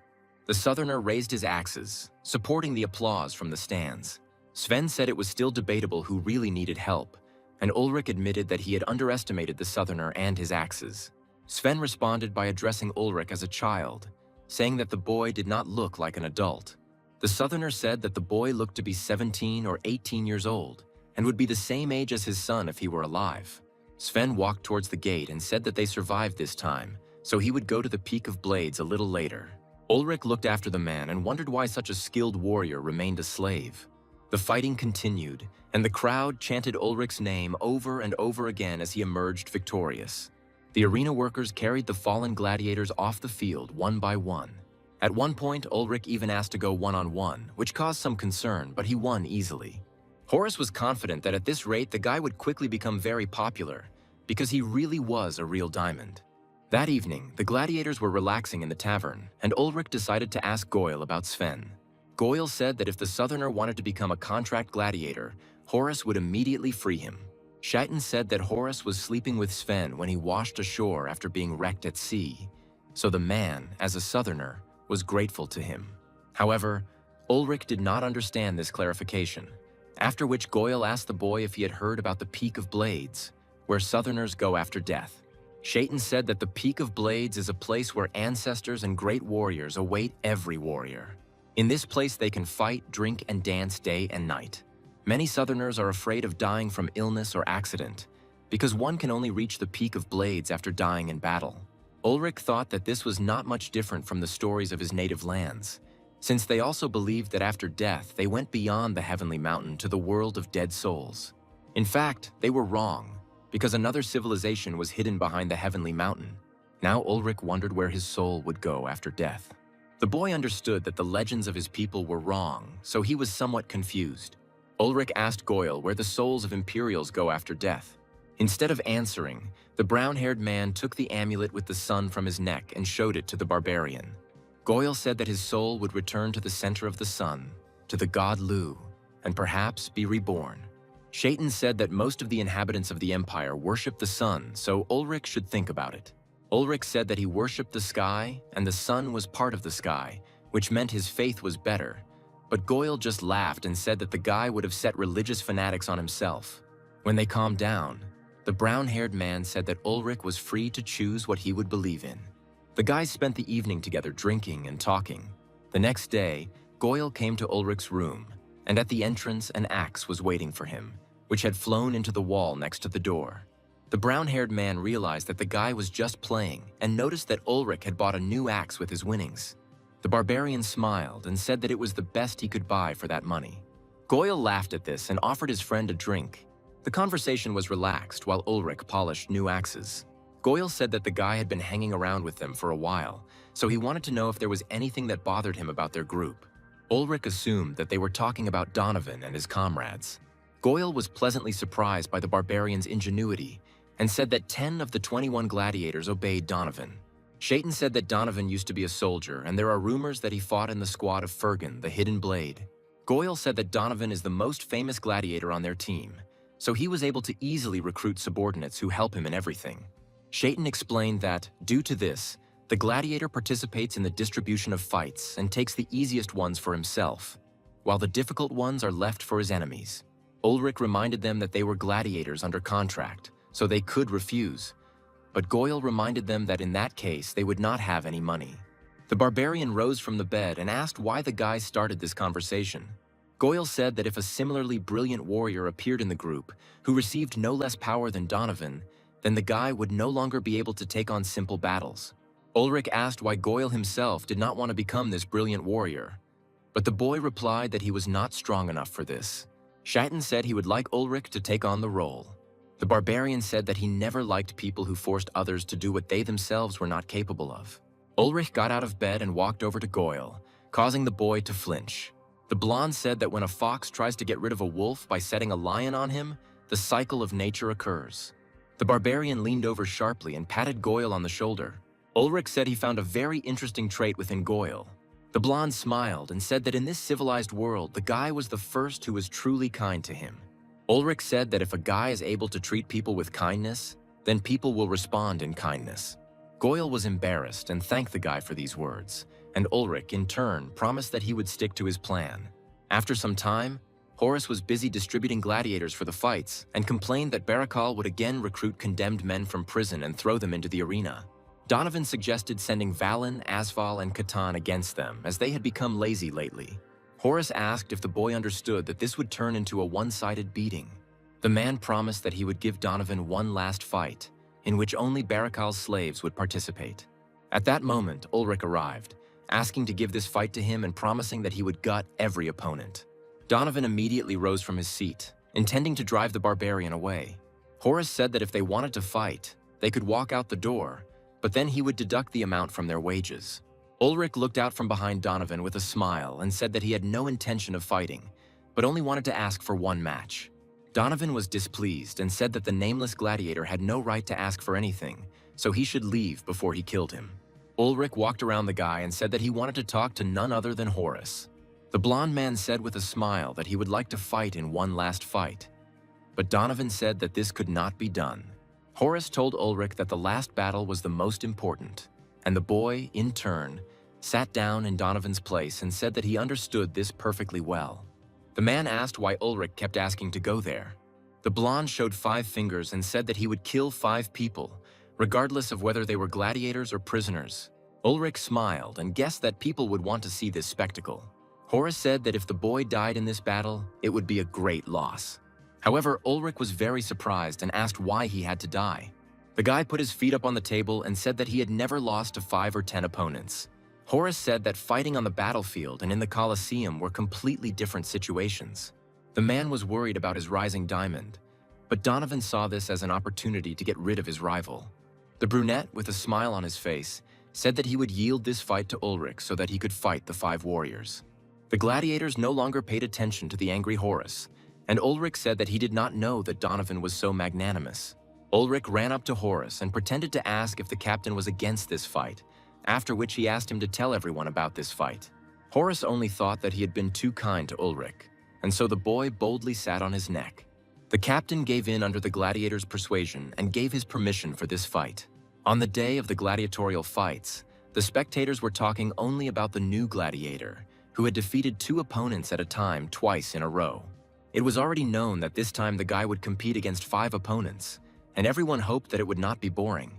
The southerner raised his axes, supporting the applause from the stands. Sven said it was still debatable who really needed help, and Ulrich admitted that he had underestimated the southerner and his axes. Sven responded by addressing Ulrich as a child, saying that the boy did not look like an adult. The southerner said that the boy looked to be 17 or 18 years old and would be the same age as his son if he were alive. Sven walked towards the gate and said that they survived this time, so he would go to the Peak of Blades a little later. Ulrich looked after the man and wondered why such a skilled warrior remained a slave. The fighting continued, and the crowd chanted Ulrich's name over and over again as he emerged victorious. The arena workers carried the fallen gladiators off the field one by one. At one point, Ulrich even asked to go one-on-one, which caused some concern, but he won easily. Horace was confident that at this rate the guy would quickly become very popular, because he really was a real diamond. That evening, the gladiators were relaxing in the tavern, and Ulrich decided to ask Goyle about Sven. Goyle said that if the southerner wanted to become a contract gladiator, Horace would immediately free him. Shaitan said that Horace was sleeping with Sven when he washed ashore after being wrecked at sea, so the man, as a southerner, was grateful to him. However, Ulrich did not understand this clarification, after which Goyle asked the boy if he had heard about the Peak of Blades, where southerners go after death. Shaitan said that the Peak of Blades is a place where ancestors and great warriors await every warrior. In this place they can fight, drink, and dance day and night. Many southerners are afraid of dying from illness or accident, because one can only reach the Peak of Blades after dying in battle. Ulrich thought that this was not much different from the stories of his native lands, since they also believed that after death they went beyond the heavenly mountain to the world of dead souls. In fact, they were wrong, because another civilization was hidden behind the heavenly mountain. Now Ulrich wondered where his soul would go after death. The boy understood that the legends of his people were wrong, so he was somewhat confused. Ulrich asked Goyle where the souls of Imperials go after death. Instead of answering, the brown-haired man took the amulet with the sun from his neck and showed it to the barbarian. Goyle said that his soul would return to the center of the sun, to the god Lu, and perhaps be reborn. Shaitan said that most of the inhabitants of the empire worshipped the sun, so Ulrich should think about it. Ulrich said that he worshipped the sky, and the sun was part of the sky, which meant his faith was better. But Goyle just laughed and said that the guy would have set religious fanatics on himself. When they calmed down, the brown-haired man said that Ulrich was free to choose what he would believe in. The guys spent the evening together drinking and talking. The next day, Goyle came to Ulrich's room, and at the entrance an axe was waiting for him, which had flown into the wall next to the door. The brown-haired man realized that the guy was just playing and noticed that Ulrich had bought a new axe with his winnings. The barbarian smiled and said that it was the best he could buy for that money. Goyle laughed at this and offered his friend a drink. The conversation was relaxed while Ulrich polished new axes. Goyle said that the guy had been hanging around with them for a while, so he wanted to know if there was anything that bothered him about their group. Ulrich assumed that they were talking about Donovan and his comrades. Goyle was pleasantly surprised by the barbarian's ingenuity and said that 10 of the 21 gladiators obeyed Donovan. Shaitan said that Donovan used to be a soldier, and there are rumors that he fought in the squad of Fergan, the Hidden Blade. Goyle said that Donovan is the most famous gladiator on their team, so he was able to easily recruit subordinates who help him in everything. Shaitan explained that, due to this, the gladiator participates in the distribution of fights and takes the easiest ones for himself, while the difficult ones are left for his enemies. Ulrich reminded them that they were gladiators under contract, so they could refuse. But Goyle reminded them that in that case, they would not have any money. The barbarian rose from the bed and asked why the guys started this conversation. Goyle said that if a similarly brilliant warrior appeared in the group, who received no less power than Donovan, then the guy would no longer be able to take on simple battles. Ulrich asked why Goyle himself did not want to become this brilliant warrior, but the boy replied that he was not strong enough for this. Schatten said he would like Ulrich to take on the role. The barbarian said that he never liked people who forced others to do what they themselves were not capable of. Ulrich got out of bed and walked over to Goyle, causing the boy to flinch. The blonde said that when a fox tries to get rid of a wolf by setting a lion on him, the cycle of nature occurs. The barbarian leaned over sharply and patted Goyle on the shoulder. Ulrich said he found a very interesting trait within Goyle. The blonde smiled and said that in this civilized world, the guy was the first who was truly kind to him. Ulrich said that if a guy is able to treat people with kindness, then people will respond in kindness. Goyle was embarrassed and thanked the guy for these words, and Ulrich, in turn, promised that he would stick to his plan. After some time, Horace was busy distributing gladiators for the fights and complained that Barakal would again recruit condemned men from prison and throw them into the arena. Donovan suggested sending Valen, Asval, and Catan against them, as they had become lazy lately. Horace asked if the boy understood that this would turn into a one-sided beating. The man promised that he would give Donovan one last fight, in which only Barakal's slaves would participate. At that moment, Ulrich arrived, asking to give this fight to him and promising that he would gut every opponent. Donovan immediately rose from his seat, intending to drive the barbarian away. Horace said that if they wanted to fight, they could walk out the door, but then he would deduct the amount from their wages. Ulrich looked out from behind Donovan with a smile and said that he had no intention of fighting, but only wanted to ask for one match. Donovan was displeased and said that the nameless gladiator had no right to ask for anything, so he should leave before he killed him. Ulrich walked around the guy and said that he wanted to talk to none other than Horace. The blond man said with a smile that he would like to fight in one last fight, but Donovan said that this could not be done. Horace told Ulrich that the last battle was the most important, and the boy, in turn, sat down in Donovan's place and said that he understood this perfectly well. The man asked why Ulrich kept asking to go there. The blonde showed 5 fingers and said that he would kill 5 people, regardless of whether they were gladiators or prisoners. Ulrich smiled and guessed that people would want to see this spectacle. Horace said that if the boy died in this battle, it would be a great loss. However, Ulrich was very surprised and asked why he had to die. The guy put his feet up on the table and said that he had never lost to 5 or 10 opponents. Horace said that fighting on the battlefield and in the Colosseum were completely different situations. The man was worried about his rising diamond, but Donovan saw this as an opportunity to get rid of his rival. The brunette, with a smile on his face, said that he would yield this fight to Ulrich so that he could fight the 5 warriors. The gladiators no longer paid attention to the angry Horace, and Ulrich said that he did not know that Donovan was so magnanimous. Ulrich ran up to Horace and pretended to ask if the captain was against this fight, after which he asked him to tell everyone about this fight. Horace only thought that he had been too kind to Ulrich, and so the boy boldly sat on his neck. The captain gave in under the gladiators' persuasion and gave his permission for this fight. On the day of the gladiatorial fights, the spectators were talking only about the new gladiator, who had defeated 2 opponents at a time twice in a row. It was already known that this time the guy would compete against 5 opponents, and everyone hoped that it would not be boring.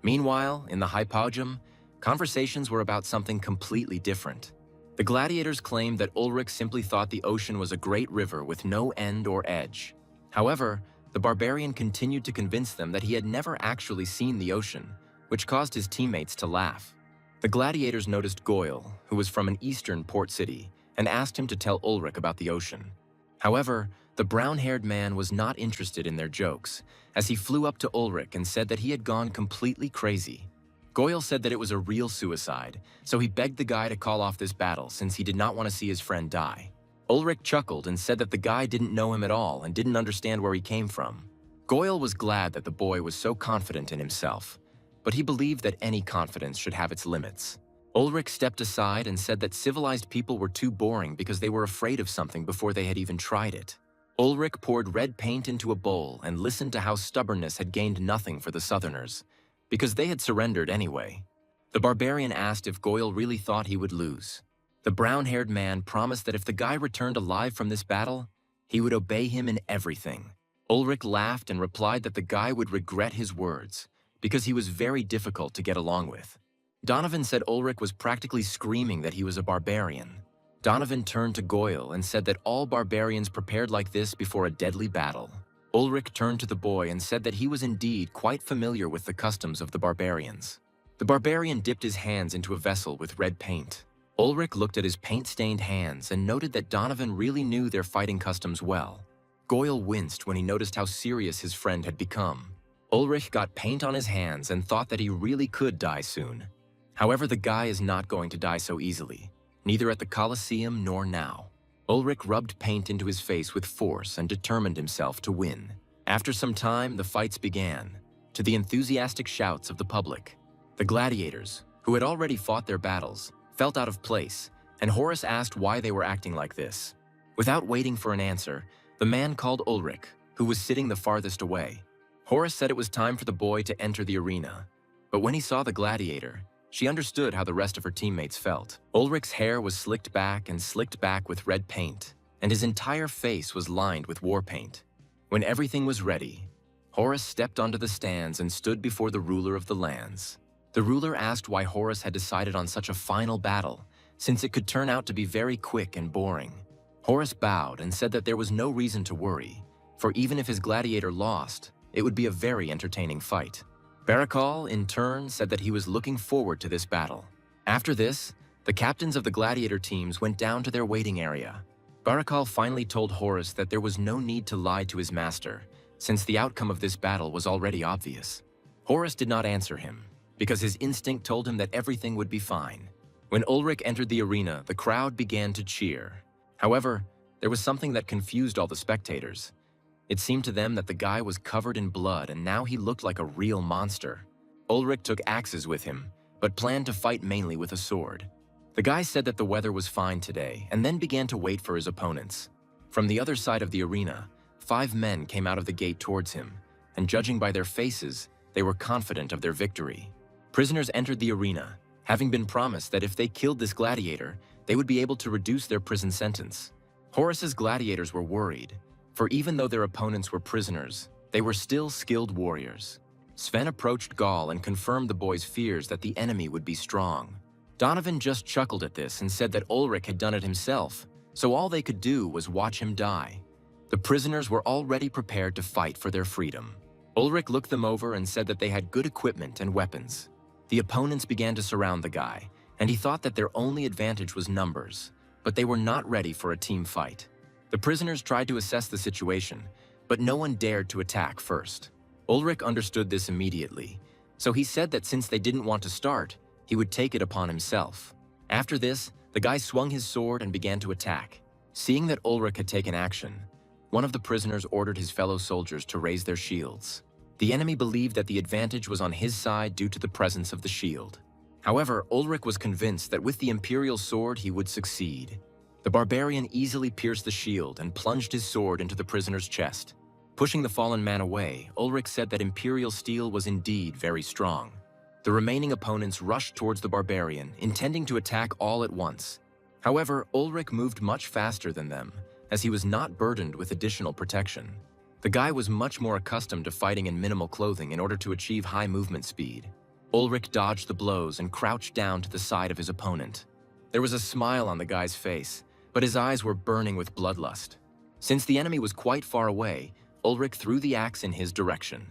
Meanwhile, in the Hypodium, conversations were about something completely different. The gladiators claimed that Ulrich simply thought the ocean was a great river with no end or edge. However, the barbarian continued to convince them that he had never actually seen the ocean, which caused his teammates to laugh. The gladiators noticed Goyle, who was from an eastern port city, and asked him to tell Ulrich about the ocean. However, the brown-haired man was not interested in their jokes, as he flew up to Ulrich and said that he had gone completely crazy. Goyle said that it was a real suicide, so he begged the guy to call off this battle since he did not want to see his friend die. Ulrich chuckled and said that the guy didn't know him at all and didn't understand where he came from. Goyle was glad that the boy was so confident in himself, but he believed that any confidence should have its limits. Ulrich stepped aside and said that civilized people were too boring because they were afraid of something before they had even tried it. Ulrich poured red paint into a bowl and listened to how stubbornness had gained nothing for the Southerners, because they had surrendered anyway. The barbarian asked if Goyle really thought he would lose. The brown-haired man promised that if the guy returned alive from this battle, he would obey him in everything. Ulrich laughed and replied that the guy would regret his words, because he was very difficult to get along with. Donovan said Ulrich was practically screaming that he was a barbarian. Donovan turned to Goyle and said that all barbarians prepared like this before a deadly battle. Ulrich turned to the boy and said that he was indeed quite familiar with the customs of the barbarians. The barbarian dipped his hands into a vessel with red paint. Ulrich looked at his paint-stained hands and noted that Donovan really knew their fighting customs well. Goyle winced when he noticed how serious his friend had become. Ulrich got paint on his hands and thought that he really could die soon. However, the guy is not going to die so easily, neither at the Colosseum nor now. Ulrich rubbed paint into his face with force and determined himself to win. After some time, the fights began, to the enthusiastic shouts of the public. The gladiators, who had already fought their battles, felt out of place, and Horace asked why they were acting like this. Without waiting for an answer, the man called Ulrich, who was sitting the farthest away. Horace said it was time for the boy to enter the arena, but when he saw the gladiator, she understood how the rest of her teammates felt. Ulrich's hair was slicked back with red paint, and his entire face was lined with war paint. When everything was ready, Horace stepped onto the stands and stood before the ruler of the lands. The ruler asked why Horace had decided on such a final battle, since it could turn out to be very quick and boring. Horace bowed and said that there was no reason to worry, for even if his gladiator lost, it would be a very entertaining fight. Barakal, in turn, said that he was looking forward to this battle. After this, the captains of the gladiator teams went down to their waiting area. Barakal finally told Horace that there was no need to lie to his master, since the outcome of this battle was already obvious. Horace did not answer him, because his instinct told him that everything would be fine. When Ulrich entered the arena, the crowd began to cheer. However, there was something that confused all the spectators. It seemed to them that the guy was covered in blood and now he looked like a real monster. Ulrich took axes with him, but planned to fight mainly with a sword. The guy said that the weather was fine today and then began to wait for his opponents. From the other side of the arena, 5 men came out of the gate towards him, and judging by their faces, they were confident of their victory. Prisoners entered the arena, having been promised that if they killed this gladiator, they would be able to reduce their prison sentence. Horace's gladiators were worried, for even though their opponents were prisoners, they were still skilled warriors. Sven approached Gaul and confirmed the boy's fears that the enemy would be strong. Donovan just chuckled at this and said that Ulrich had done it himself, so all they could do was watch him die. The prisoners were already prepared to fight for their freedom. Ulrich looked them over and said that they had good equipment and weapons. The opponents began to surround the guy, and he thought that their only advantage was numbers, but they were not ready for a team fight. The prisoners tried to assess the situation, but no one dared to attack first. Ulrich understood this immediately, so he said that since they didn't want to start, he would take it upon himself. After this, the guy swung his sword and began to attack. Seeing that Ulrich had taken action, one of the prisoners ordered his fellow soldiers to raise their shields. The enemy believed that the advantage was on his side due to the presence of the shield. However, Ulrich was convinced that with the imperial sword he would succeed. The barbarian easily pierced the shield and plunged his sword into the prisoner's chest. Pushing the fallen man away, Ulrich said that imperial steel was indeed very strong. The remaining opponents rushed towards the barbarian, intending to attack all at once. However, Ulrich moved much faster than them, as he was not burdened with additional protection. The guy was much more accustomed to fighting in minimal clothing in order to achieve high movement speed. Ulrich dodged the blows and crouched down to the side of his opponent. There was a smile on the guy's face, but his eyes were burning with bloodlust. Since the enemy was quite far away, Ulrich threw the axe in his direction.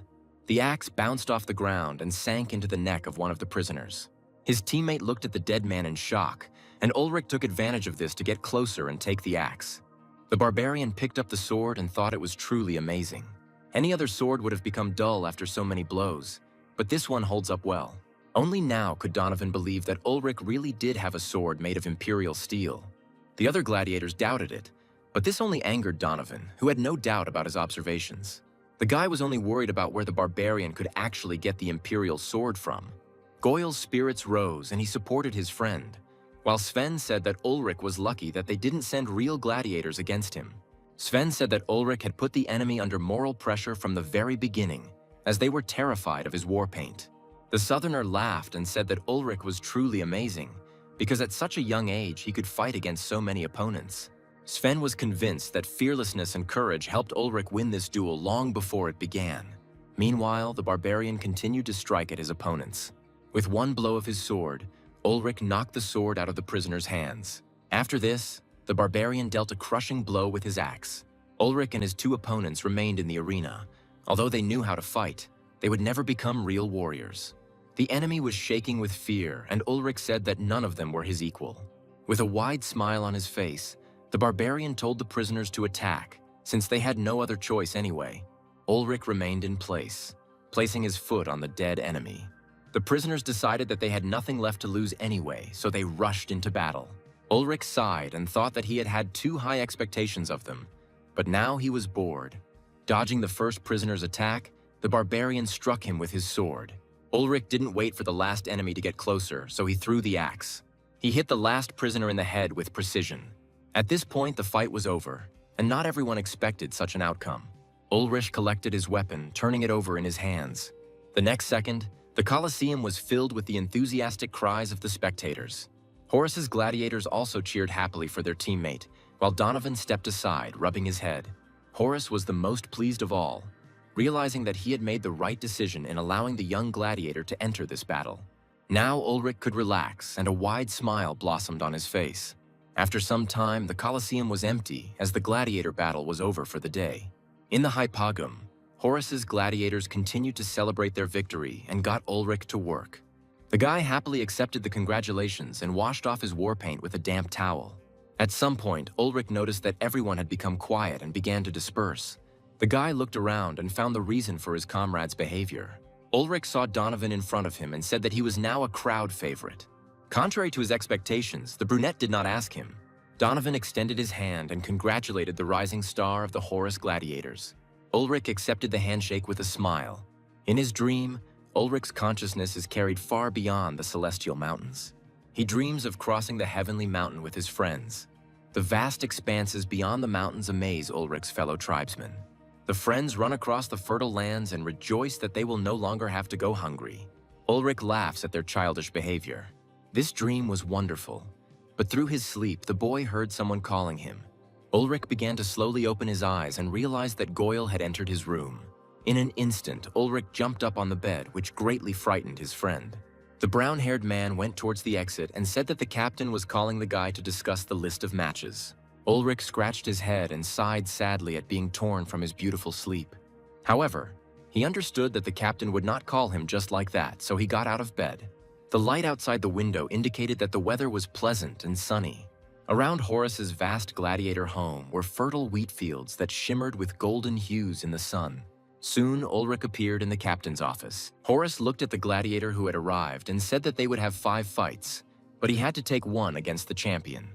The axe bounced off the ground and sank into the neck of one of the prisoners. His teammate looked at the dead man in shock, and Ulrich took advantage of this to get closer and take the axe. The barbarian picked up the sword and thought it was truly amazing. Any other sword would have become dull after so many blows, but this one holds up well. Only now could Donovan believe that Ulrich really did have a sword made of imperial steel. The other gladiators doubted it, but this only angered Donovan, who had no doubt about his observations. The guy was only worried about where the barbarian could actually get the imperial sword from. Goyle's spirits rose and he supported his friend, while Sven said that Ulrich was lucky that they didn't send real gladiators against him. Sven said that Ulrich had put the enemy under moral pressure from the very beginning, as they were terrified of his war paint. The Southerner laughed and said that Ulrich was truly amazing, because at such a young age he could fight against so many opponents. Sven was convinced that fearlessness and courage helped Ulrich win this duel long before it began. Meanwhile, the barbarian continued to strike at his opponents. With one blow of his sword, Ulrich knocked the sword out of the prisoner's hands. After this, the barbarian dealt a crushing blow with his axe. Ulrich and his two opponents remained in the arena. Although they knew how to fight, they would never become real warriors. The enemy was shaking with fear, and Ulrich said that none of them were his equal. With a wide smile on his face, the barbarian told the prisoners to attack, since they had no other choice anyway. Ulrich remained in place, placing his foot on the dead enemy. The prisoners decided that they had nothing left to lose anyway, so they rushed into battle. Ulrich sighed and thought that he had had too high expectations of them, but now he was bored. Dodging the first prisoner's attack, the barbarian struck him with his sword. Ulrich didn't wait for the last enemy to get closer, so he threw the axe. He hit the last prisoner in the head with precision. At this point, the fight was over, and not everyone expected such an outcome. Ulrich collected his weapon, turning it over in his hands. The next second, the Colosseum was filled with the enthusiastic cries of the spectators. Horace's gladiators also cheered happily for their teammate, while Donovan stepped aside, rubbing his head. Horace was the most pleased of all, realizing that he had made the right decision in allowing the young gladiator to enter this battle. Now Ulrich could relax, and a wide smile blossomed on his face. After some time, the Colosseum was empty as the gladiator battle was over for the day. In the Hypogum, Horace's gladiators continued to celebrate their victory and got Ulrich to work. The guy happily accepted the congratulations and washed off his war paint with a damp towel. At some point, Ulrich noticed that everyone had become quiet and began to disperse. The guy looked around and found the reason for his comrade's behavior. Ulrich saw Donovan in front of him and said that he was now a crowd favorite. Contrary to his expectations, the brunette did not ask him. Donovan extended his hand and congratulated the rising star of the Horus gladiators. Ulrich accepted the handshake with a smile. In his dream, Ulrich's consciousness is carried far beyond the celestial mountains. He dreams of crossing the heavenly mountain with his friends. The vast expanses beyond the mountains amaze Ulrich's fellow tribesmen. The friends run across the fertile lands and rejoice that they will no longer have to go hungry. Ulrich laughs at their childish behavior. This dream was wonderful, but through his sleep, the boy heard someone calling him. Ulrich began to slowly open his eyes and realized that Goyle had entered his room. In an instant, Ulrich jumped up on the bed, which greatly frightened his friend. The brown-haired man went towards the exit and said that the captain was calling the guy to discuss the list of matches. Ulrich scratched his head and sighed sadly at being torn from his beautiful sleep. However, he understood that the captain would not call him just like that, so he got out of bed. The light outside the window indicated that the weather was pleasant and sunny. Around Horace's vast gladiator home were fertile wheat fields that shimmered with golden hues in the sun. Soon, Ulrich appeared in the captain's office. Horace looked at the gladiator who had arrived and said that they would have 5 fights, but he had to take one against the champion.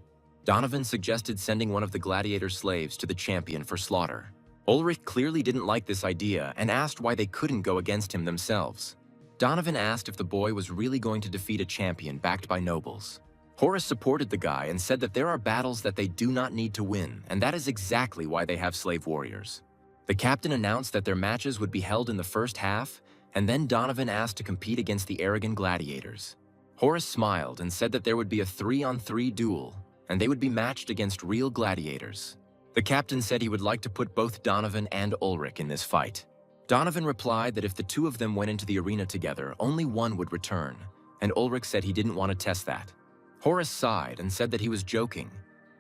Donovan suggested sending one of the gladiator slaves to the champion for slaughter. Ulrich clearly didn't like this idea and asked why they couldn't go against him themselves. Donovan asked if the boy was really going to defeat a champion backed by nobles. Horace supported the guy and said that there are battles that they do not need to win, and that is exactly why they have slave warriors. The captain announced that their matches would be held in the first half, and then Donovan asked to compete against the Aragon gladiators. Horace smiled and said that there would be a 3-on-3 duel, and they would be matched against real gladiators. The captain said he would like to put both Donovan and Ulrich in this fight. Donovan replied that if the two of them went into the arena together, only one would return, and Ulrich said he didn't want to test that. Horace sighed and said that he was joking,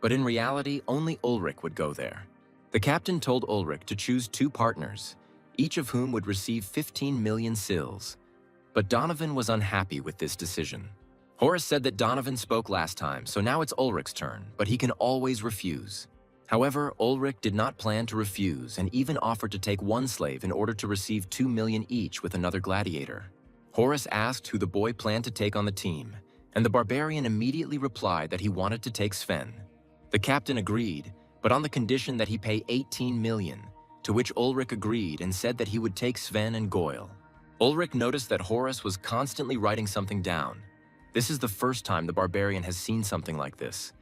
but in reality, only Ulrich would go there. The captain told Ulrich to choose 2 partners, each of whom would receive 15 million sills. But Donovan was unhappy with this decision. Horace said that Donovan spoke last time, so now it's Ulrich's turn, but he can always refuse. However, Ulrich did not plan to refuse and even offered to take 1 slave in order to receive 2 million each with another gladiator. Horace asked who the boy planned to take on the team, and the barbarian immediately replied that he wanted to take Sven. The captain agreed, but on the condition that he pay 18 million, to which Ulrich agreed and said that he would take Sven and Goyle. Ulrich noticed that Horace was constantly writing something down. This is the first time the barbarian has seen something like this,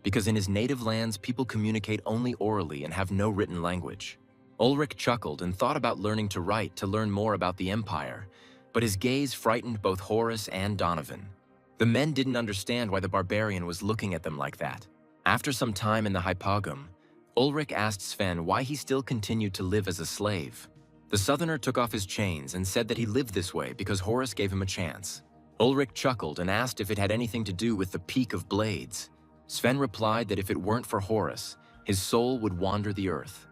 because in his native lands people communicate only orally and have no written language. Ulrich chuckled and thought about learning to write to learn more about the empire, but his gaze frightened both Horace and Donovan. The men didn't understand why the barbarian was looking at them like that. After some time in the Hypogum, Ulrich asked Sven why he still continued to live as a slave. The southerner took off his chains and said that he lived this way because Horace gave him a chance. Ulrich chuckled and asked if it had anything to do with the peak of blades. Sven replied that if it weren't for Horace, his soul would wander the earth.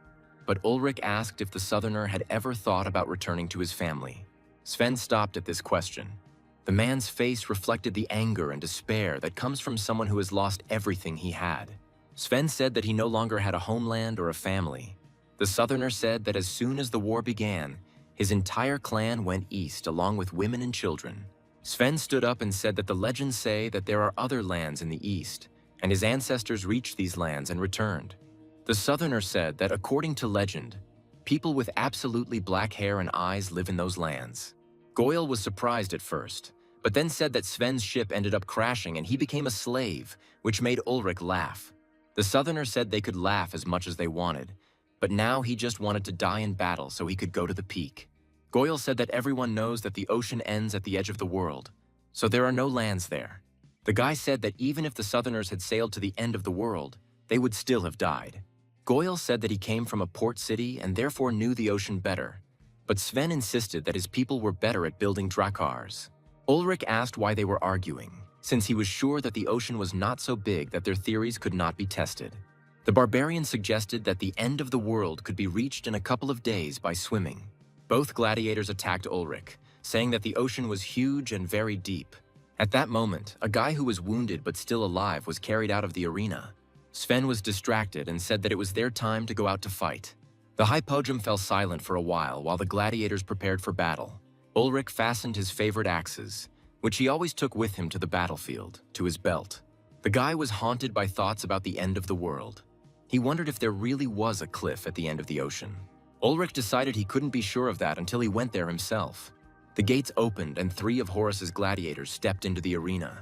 but Ulrich asked if the Southerner had ever thought about returning to his family. Sven stopped at this question. The man's face reflected the anger and despair that comes from someone who has lost everything he had. Sven said that he no longer had a homeland or a family. The Southerner said that as soon as the war began, his entire clan went east along with women and children. Sven stood up and said that the legends say that there are other lands in the east, and his ancestors reached these lands and returned. The Southerner said that according to legend, people with absolutely black hair and eyes live in those lands. Goyle was surprised at first, but then said that Sven's ship ended up crashing and he became a slave, which made Ulrich laugh. The Southerner said they could laugh as much as they wanted, but now he just wanted to die in battle so he could go to the peak. Goyle said that everyone knows that the ocean ends at the edge of the world, so there are no lands there. The guy said that even if the Southerners had sailed to the end of the world, they would still have died. Goyle said that he came from a port city and therefore knew the ocean better, but Sven insisted that his people were better at building dracars. Ulrich asked why they were arguing, since he was sure that the ocean was not so big that their theories could not be tested. The Barbarian suggested that the end of the world could be reached in a couple of days by swimming. Both gladiators attacked Ulrich, saying that the ocean was huge and very deep. At that moment, a guy who was wounded but still alive was carried out of the arena. Sven was distracted and said that it was their time to go out to fight. The Hypodrome fell silent for a while the gladiators prepared for battle. Ulrich fastened his favorite axes, which he always took with him to the battlefield, to his belt. The guy was haunted by thoughts about the end of the world. He wondered if there really was a cliff at the end of the ocean. Ulrich decided he couldn't be sure of that until he went there himself. The gates opened and 3 of Horus's gladiators stepped into the arena.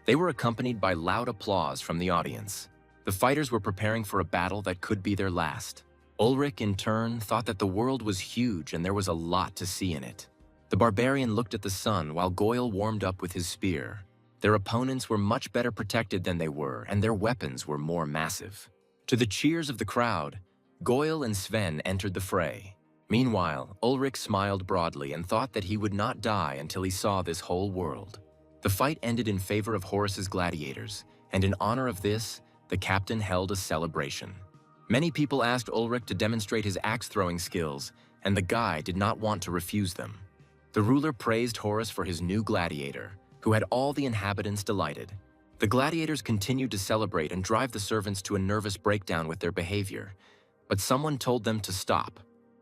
They were accompanied by loud applause from the audience. The fighters were preparing for a battle that could be their last. Ulrich, in turn, thought that the world was huge and there was a lot to see in it. The Barbarian looked at the sun while Goyle warmed up with his spear. Their opponents were much better protected than they were, and their weapons were more massive. To the cheers of the crowd, Goyle and Sven entered the fray. Meanwhile, Ulrich smiled broadly and thought that he would not die until he saw this whole world. The fight ended in favor of Horus's gladiators, and in honor of this, the captain held a celebration. Many people asked Ulrich to demonstrate his axe-throwing skills, and the guy did not want to refuse them. The ruler praised Horus for his new gladiator, who had all the inhabitants delighted. The gladiators continued to celebrate and drive the servants to a nervous breakdown with their behavior, but someone told them to stop.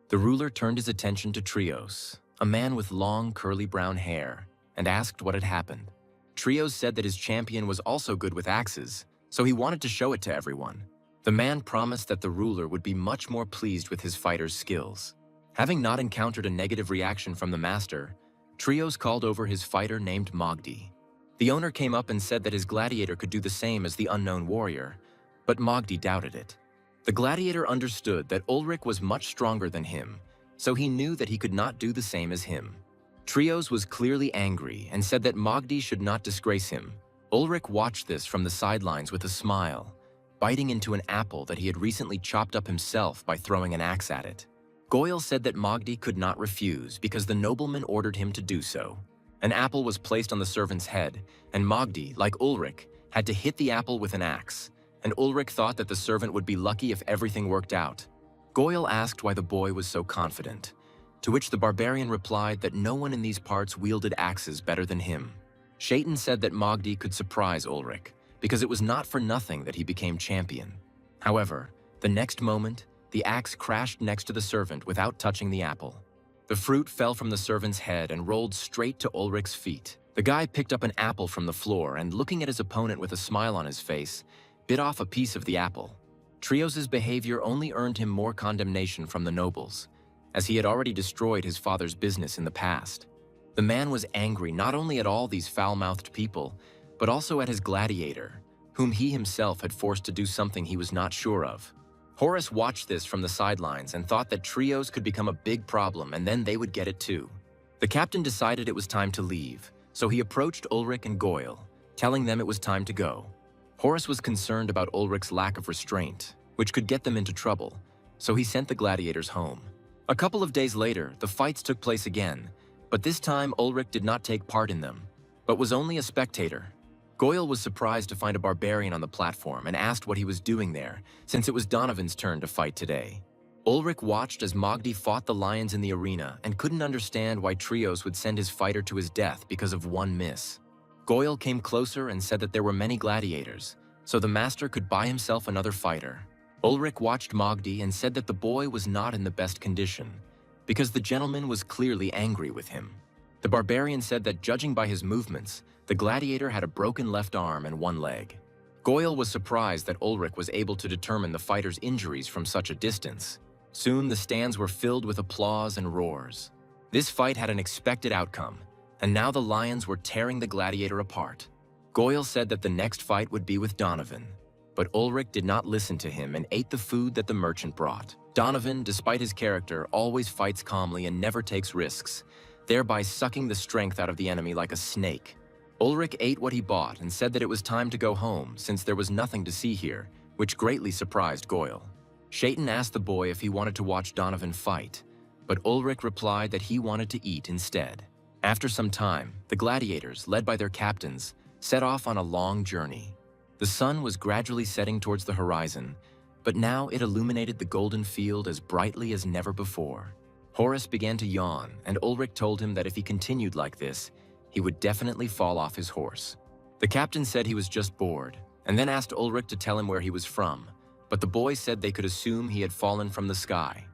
The ruler turned his attention to Trios, a man with long, curly brown hair, and asked what had happened. Trios said that his champion was also good with axes, so he wanted to show it to everyone. The man promised that the ruler would be much more pleased with his fighter's skills. Having not encountered a negative reaction from the master, Trios called over his fighter named Mogdi. The owner came up and said that his gladiator could do the same as the unknown warrior, but Mogdi doubted it. The gladiator understood that Ulrich was much stronger than him, so he knew that he could not do the same as him. Trios was clearly angry and said that Mogdi should not disgrace him. Ulrich watched this from the sidelines with a smile, biting into an apple that he had recently chopped up himself by throwing an axe at it. Goyle said that Mogdi could not refuse because the nobleman ordered him to do so. An apple was placed on the servant's head, and Mogdi, like Ulrich, had to hit the apple with an axe, and Ulrich thought that the servant would be lucky if everything worked out. Goyle asked why the boy was so confident, to which the Barbarian replied that no one in these parts wielded axes better than him. Shaitan said that Mogdi could surprise Ulrich, because it was not for nothing that he became champion. However, the next moment, the axe crashed next to the servant without touching the apple. The fruit fell from the servant's head and rolled straight to Ulrich's feet. The guy picked up an apple from the floor and, looking at his opponent with a smile on his face, bit off a piece of the apple. Trios' behavior only earned him more condemnation from the nobles, as he had already destroyed his father's business in the past. The man was angry not only at all these foul-mouthed people, but also at his gladiator, whom he himself had forced to do something he was not sure of. Horus watched this from the sidelines and thought that Trios could become a big problem and then they would get it too. The captain decided it was time to leave, so he approached Ulrich and Goyle, telling them it was time to go. Horus was concerned about Ulrich's lack of restraint, which could get them into trouble, so he sent the gladiators home. A couple of days later, the fights took place again, but this time Ulrich did not take part in them, but was only a spectator. Goyle was surprised to find a barbarian on the platform and asked what he was doing there, since it was Donovan's turn to fight today. Ulrich watched as Mogdi fought the lions in the arena and couldn't understand why Trios would send his fighter to his death because of one miss. Goyle came closer and said that there were many gladiators, so the master could buy himself another fighter. Ulrich watched Mogdi and said that the boy was not in the best condition, because the gentleman was clearly angry with him. The barbarian said that judging by his movements, the gladiator had a broken left arm and one leg. Goyle was surprised that Ulrich was able to determine the fighter's injuries from such a distance. Soon the stands were filled with applause and roars. This fight had an expected outcome, and now the lions were tearing the gladiator apart. Goyle said that the next fight would be with Donovan, but Ulrich did not listen to him and ate the food that the merchant brought. Donovan, despite his character, always fights calmly and never takes risks, thereby sucking the strength out of the enemy like a snake. Ulrich ate what he bought and said that it was time to go home since there was nothing to see here, which greatly surprised Goyle. Shaitan asked the boy if he wanted to watch Donovan fight, but Ulrich replied that he wanted to eat instead. After some time, the gladiators, led by their captains, set off on a long journey. The sun was gradually setting towards the horizon, but now it illuminated the golden field as brightly as never before. Horus began to yawn, and Ulrich told him that if he continued like this, he would definitely fall off his horse. The captain said he was just bored, and then asked Ulrich to tell him where he was from, but the boy said they could assume he had fallen from the sky.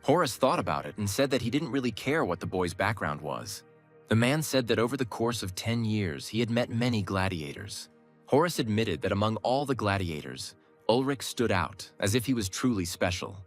Horus thought about it and said that he didn't really care what the boy's background was. The man said that over the course of 10 years, he had met many gladiators. Horus admitted that among all the gladiators, Ulrich stood out, as if he was truly special.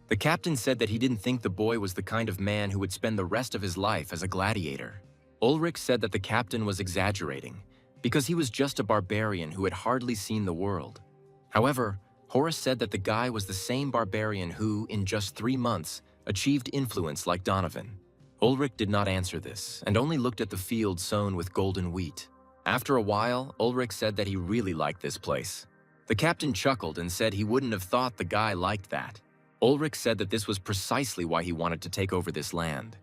The captain said that he didn't think the boy was the kind of man who would spend the rest of his life as a gladiator. Ulrich said that the captain was exaggerating, because he was just a barbarian who had hardly seen the world. However, Horus said that the guy was the same barbarian who, in just 3 months, achieved influence like Donovan. Ulrich did not answer this, and only looked at the field sown with golden wheat. After a while, Ulrich said that he really liked this place. The captain chuckled and said he wouldn't have thought the guy liked that. Ulrich said that this was precisely why he wanted to take over this land.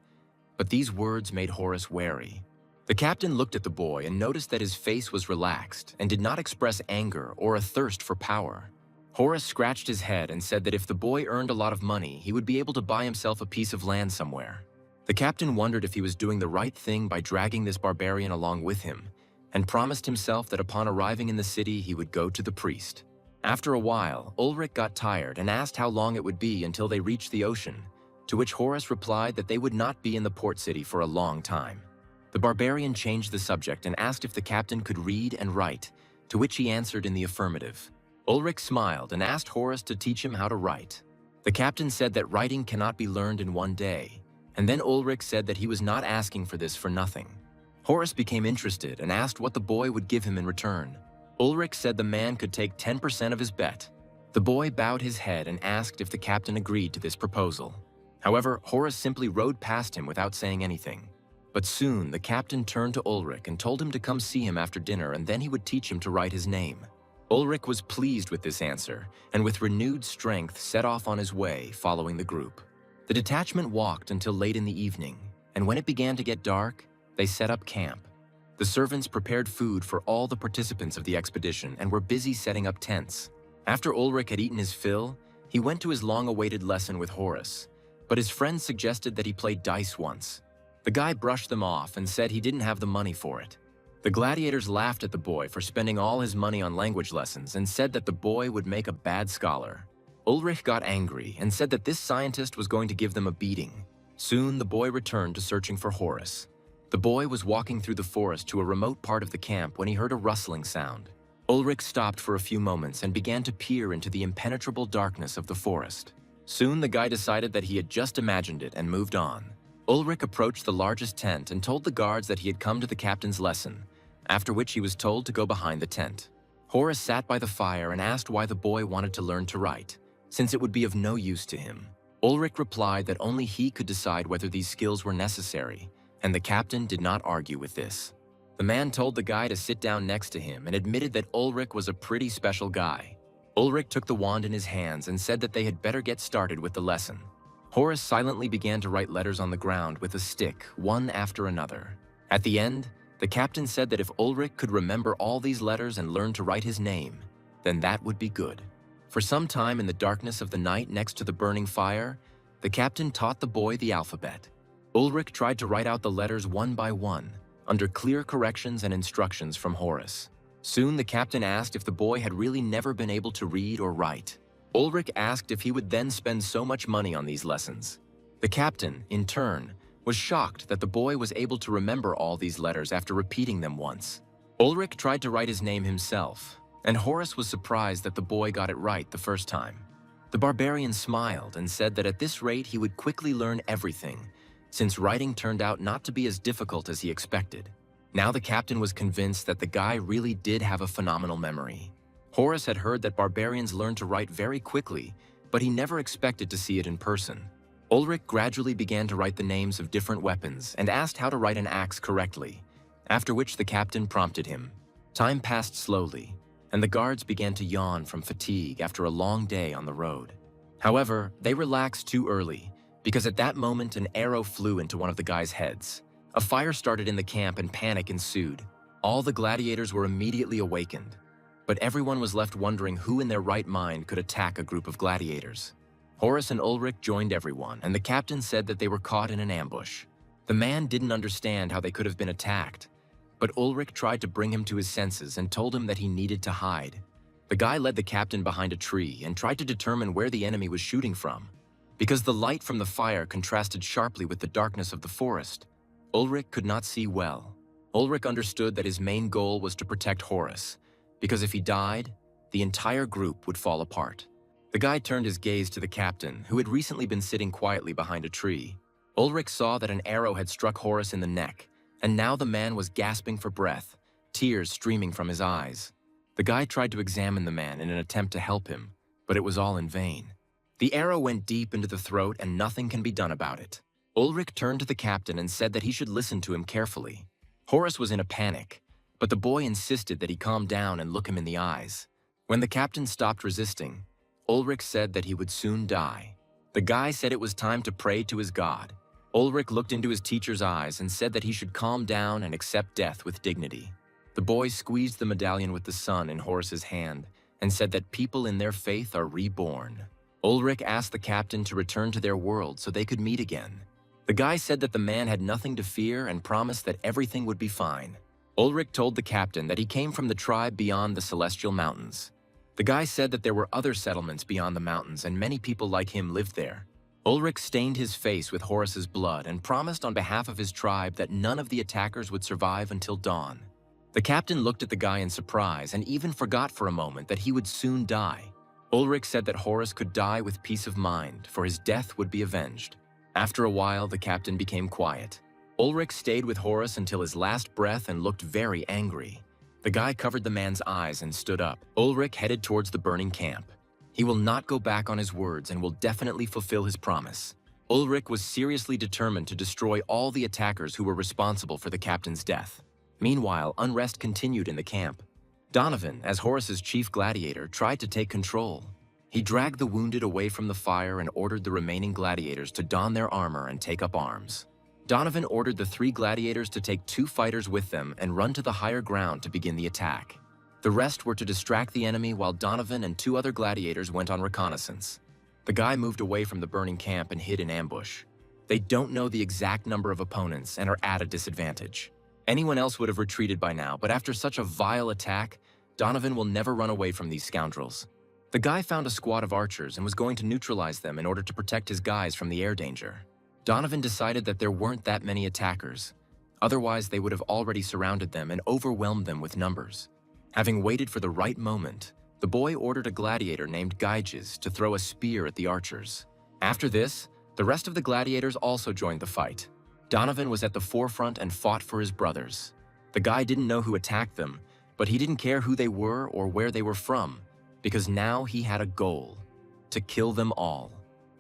But these words made Horus wary. The captain looked at the boy and noticed that his face was relaxed and did not express anger or a thirst for power. Horus scratched his head and said that if the boy earned a lot of money, he would be able to buy himself a piece of land somewhere. The captain wondered if he was doing the right thing by dragging this barbarian along with him, and promised himself that upon arriving in the city, he would go to the priest. After a while, Ulrich got tired and asked how long it would be until they reached the ocean, to which Horus replied that they would not be in the port city for a long time. The barbarian changed the subject and asked if the captain could read and write, to which he answered in the affirmative. Ulrich smiled and asked Horus to teach him how to write. The captain said that writing cannot be learned in one day, and then Ulrich said that he was not asking for this for nothing. Horus became interested and asked what the boy would give him in return. Ulrich said the man could take 10% of his bet. The boy bowed his head and asked if the captain agreed to this proposal. However, Horus simply rode past him without saying anything. But soon, the captain turned to Ulrich and told him to come see him after dinner, and then he would teach him to write his name. Ulrich was pleased with this answer, and with renewed strength set off on his way, following the group. The detachment walked until late in the evening, and when it began to get dark, they set up camp. The servants prepared food for all the participants of the expedition and were busy setting up tents. After Ulrich had eaten his fill, he went to his long-awaited lesson with Horus, but his friends suggested that he play dice once. The guy brushed them off and said he didn't have the money for it. The gladiators laughed at the boy for spending all his money on language lessons and said that the boy would make a bad scholar. Ulrich got angry and said that this scientist was going to give them a beating. Soon the boy returned to searching for Horus. The boy was walking through the forest to a remote part of the camp when he heard a rustling sound. Ulrich stopped for a few moments and began to peer into the impenetrable darkness of the forest. Soon the guy decided that he had just imagined it and moved on. Ulrich approached the largest tent and told the guards that he had come to the captain's lesson, after which he was told to go behind the tent. Horus sat by the fire and asked why the boy wanted to learn to write, since it would be of no use to him. Ulrich replied that only he could decide whether these skills were necessary, and the captain did not argue with this. The man told the guy to sit down next to him and admitted that Ulrich was a pretty special guy. Ulrich took the wand in his hands and said that they had better get started with the lesson. Horus silently began to write letters on the ground with a stick, one after another. At the end, the captain said that if Ulrich could remember all these letters and learn to write his name, then that would be good. For some time in the darkness of the night next to the burning fire, The captain taught the boy the alphabet. Ulrich tried to write out the letters one by one, under clear corrections and instructions from Horace. Soon the captain asked if the boy had really never been able to read or write. Ulrich asked if he would then spend so much money on these lessons. The captain, in turn, was shocked that the boy was able to remember all these letters after repeating them once. Ulrich tried to write his name himself, and Horace was surprised that the boy got it right the first time. The barbarian smiled and said that at this rate he would quickly learn everything, since writing turned out not to be as difficult as he expected. Now the captain was convinced that the guy really did have a phenomenal memory. Horace had heard that barbarians learned to write very quickly, but he never expected to see it in person. Ulrich gradually began to write the names of different weapons and asked how to write an axe correctly, after which the captain prompted him. Time passed slowly, and the guards began to yawn from fatigue after a long day on the road. However, they relaxed too early, because at that moment an arrow flew into one of the guys' heads. A fire started in the camp and panic ensued. All the gladiators were immediately awakened, but everyone was left wondering who in their right mind could attack a group of gladiators. Horace and Ulrich joined everyone, and the captain said that they were caught in an ambush. The man didn't understand how they could have been attacked, but Ulrich tried to bring him to his senses and told him that he needed to hide. The guy led the captain behind a tree and tried to determine where the enemy was shooting from. Because the light from the fire contrasted sharply with the darkness of the forest, Ulrich could not see well. Ulrich understood that his main goal was to protect Horace, because if he died, the entire group would fall apart. The guy turned his gaze to the captain, who had recently been sitting quietly behind a tree. Ulrich saw that an arrow had struck Horace in the neck, and now the man was gasping for breath, tears streaming from his eyes. The guy tried to examine the man in an attempt to help him, but it was all in vain. The arrow went deep into the throat and nothing can be done about it. Ulrich turned to the captain and said that he should listen to him carefully. Horace was in a panic, but the boy insisted that he calm down and look him in the eyes. When the captain stopped resisting, Ulrich said that he would soon die. The guy said it was time to pray to his god. Ulrich looked into his teacher's eyes and said that he should calm down and accept death with dignity. The boy squeezed the medallion with the sun in Horace's hand and said that people in their faith are reborn. Ulrich asked the captain to return to their world so they could meet again. The guy said that the man had nothing to fear and promised that everything would be fine. Ulrich told the captain that he came from the tribe beyond the Celestial Mountains. The guy said that there were other settlements beyond the mountains and many people like him lived there. Ulrich stained his face with Horace's blood and promised on behalf of his tribe that none of the attackers would survive until dawn. The captain looked at the guy in surprise and even forgot for a moment that he would soon die. Ulrich said that Horace could die with peace of mind, for his death would be avenged. After a while, the captain became quiet. Ulrich stayed with Horace until his last breath and looked very angry. The guy covered the man's eyes and stood up. Ulrich headed towards the burning camp. He will not go back on his words and will definitely fulfill his promise. Ulrich was seriously determined to destroy all the attackers who were responsible for the captain's death. Meanwhile, unrest continued in the camp. Donovan, as Horace's chief gladiator, tried to take control. He dragged the wounded away from the fire and ordered the remaining gladiators to don their armor and take up arms. Donovan ordered the 3 gladiators to take 2 fighters with them and run to the higher ground to begin the attack. The rest were to distract the enemy while Donovan and 2 other gladiators went on reconnaissance. The guy moved away from the burning camp and hid in ambush. They don't know the exact number of opponents and are at a disadvantage. Anyone else would have retreated by now, but after such a vile attack, Donovan will never run away from these scoundrels. The guy found a squad of archers and was going to neutralize them in order to protect his guys from the air danger. Donovan decided that there weren't that many attackers. Otherwise, they would have already surrounded them and overwhelmed them with numbers. Having waited for the right moment, the boy ordered a gladiator named Gyges to throw a spear at the archers. After this, the rest of the gladiators also joined the fight. Donovan was at the forefront and fought for his brothers. The guy didn't know who attacked them, but he didn't care who they were or where they were from, because now he had a goal: to kill them all.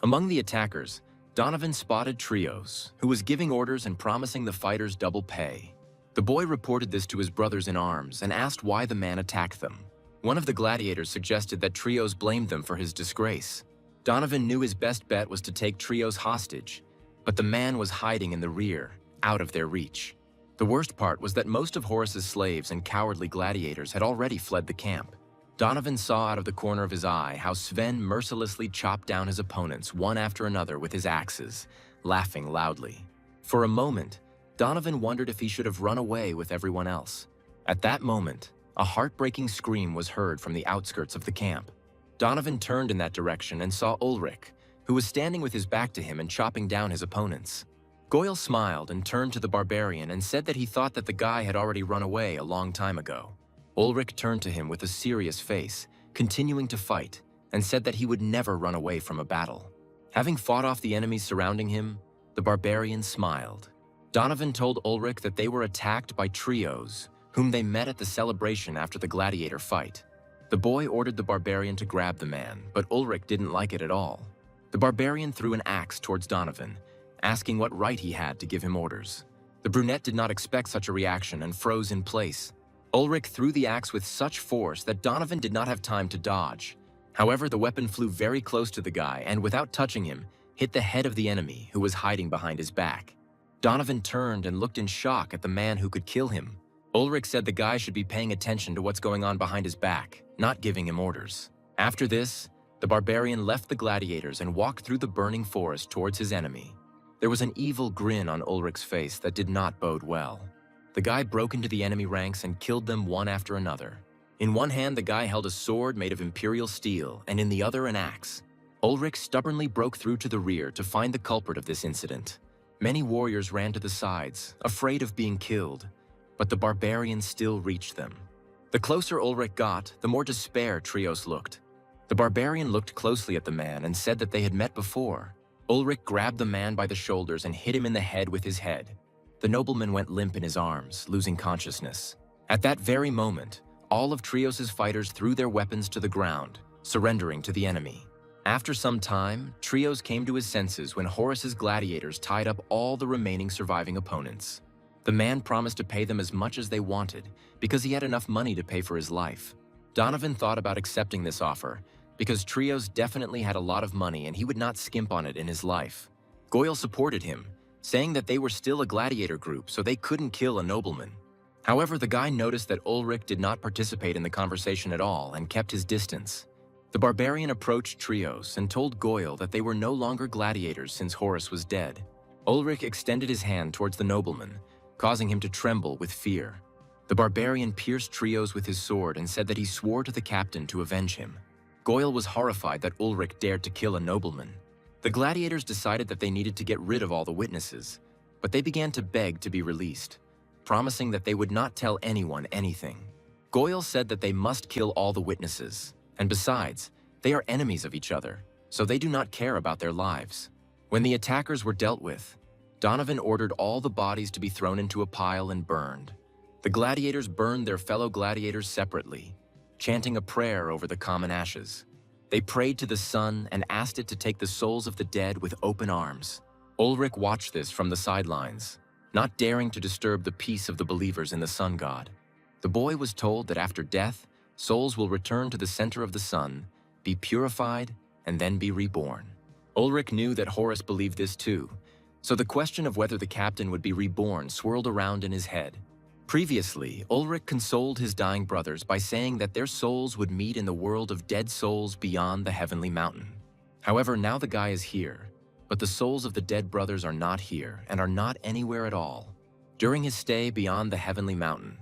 Among the attackers, Donovan spotted Trios, who was giving orders and promising the fighters double pay. The boy reported this to his brothers in arms and asked why the man attacked them. One of the gladiators suggested that Trios blamed them for his disgrace. Donovan knew his best bet was to take Trios hostage, but the man was hiding in the rear, out of their reach. The worst part was that most of Horace's slaves and cowardly gladiators had already fled the camp. Donovan saw out of the corner of his eye how Sven mercilessly chopped down his opponents one after another with his axes, laughing loudly. For a moment, Donovan wondered if he should have run away with everyone else. At that moment, a heartbreaking scream was heard from the outskirts of the camp. Donovan turned in that direction and saw Ulrich, who was standing with his back to him and chopping down his opponents. Goyle smiled and turned to the barbarian and said that he thought that the guy had already run away a long time ago. Ulrich turned to him with a serious face, continuing to fight, and said that he would never run away from a battle. Having fought off the enemies surrounding him, the barbarian smiled. Donovan told Ulrich that they were attacked by trios, whom they met at the celebration after the gladiator fight. The boy ordered the barbarian to grab the man, but Ulrich didn't like it at all. The barbarian threw an axe towards Donovan, asking what right he had to give him orders. The brunette did not expect such a reaction and froze in place. Ulrich threw the axe with such force that Donovan did not have time to dodge. However, the weapon flew very close to the guy and, without touching him, hit the head of the enemy who was hiding behind his back. Donovan turned and looked in shock at the man who could kill him. Ulrich said the guy should be paying attention to what's going on behind his back, not giving him orders. After this, the barbarian left the gladiators and walked through the burning forest towards his enemy. There was an evil grin on Ulrich's face that did not bode well. The guy broke into the enemy ranks and killed them one after another. In one hand, the guy held a sword made of imperial steel, and in the other, an axe. Ulrich stubbornly broke through to the rear to find the culprit of this incident. Many warriors ran to the sides, afraid of being killed, but the barbarian still reached them. The closer Ulrich got, the more despair Trios looked. The barbarian looked closely at the man and said that they had met before. Ulrich grabbed the man by the shoulders and hit him in the head with his head. The nobleman went limp in his arms, losing consciousness. At that very moment, all of Trios' fighters threw their weapons to the ground, surrendering to the enemy. After some time, Trios came to his senses when Horus's gladiators tied up all the remaining surviving opponents. The man promised to pay them as much as they wanted because he had enough money to pay for his life. Donovan thought about accepting this offer because Trios definitely had a lot of money and he would not skimp on it in his life. Goyle supported him, saying that they were still a gladiator group so they couldn't kill a nobleman. However, the guy noticed that Ulrich did not participate in the conversation at all and kept his distance. The barbarian approached Trios and told Goyle that they were no longer gladiators since Horus was dead. Ulrich extended his hand towards the nobleman, causing him to tremble with fear. The barbarian pierced Trios with his sword and said that he swore to the captain to avenge him. Goyle was horrified that Ulrich dared to kill a nobleman. The gladiators decided that they needed to get rid of all the witnesses, but they began to beg to be released, promising that they would not tell anyone anything. Goyle said that they must kill all the witnesses, and besides, they are enemies of each other, so they do not care about their lives. When the attackers were dealt with, Donovan ordered all the bodies to be thrown into a pile and burned. The gladiators burned their fellow gladiators separately, chanting a prayer over the common ashes. They prayed to the sun and asked it to take the souls of the dead with open arms. Ulrich watched this from the sidelines, not daring to disturb the peace of the believers in the sun god. The boy was told that after death, souls will return to the center of the sun, be purified, and then be reborn. Ulrich knew that Horus believed this too, so the question of whether the captain would be reborn swirled around in his head. Previously, Ulrich consoled his dying brothers by saying that their souls would meet in the world of dead souls beyond the heavenly mountain. However, now the guy is here, but the souls of the dead brothers are not here and are not anywhere at all. During his stay beyond the heavenly mountain,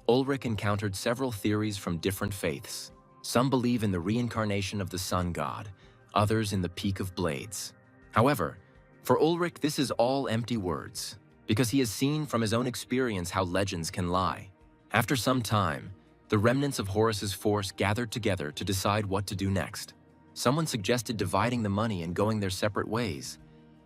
Ulrich encountered several theories from different faiths. Some believe in the reincarnation of the sun god, others in the peak of blades. However, for Ulrich, this is all empty words, because he has seen from his own experience how legends can lie. After some time, the remnants of Horus's force gathered together to decide what to do next. Someone suggested dividing the money and going their separate ways,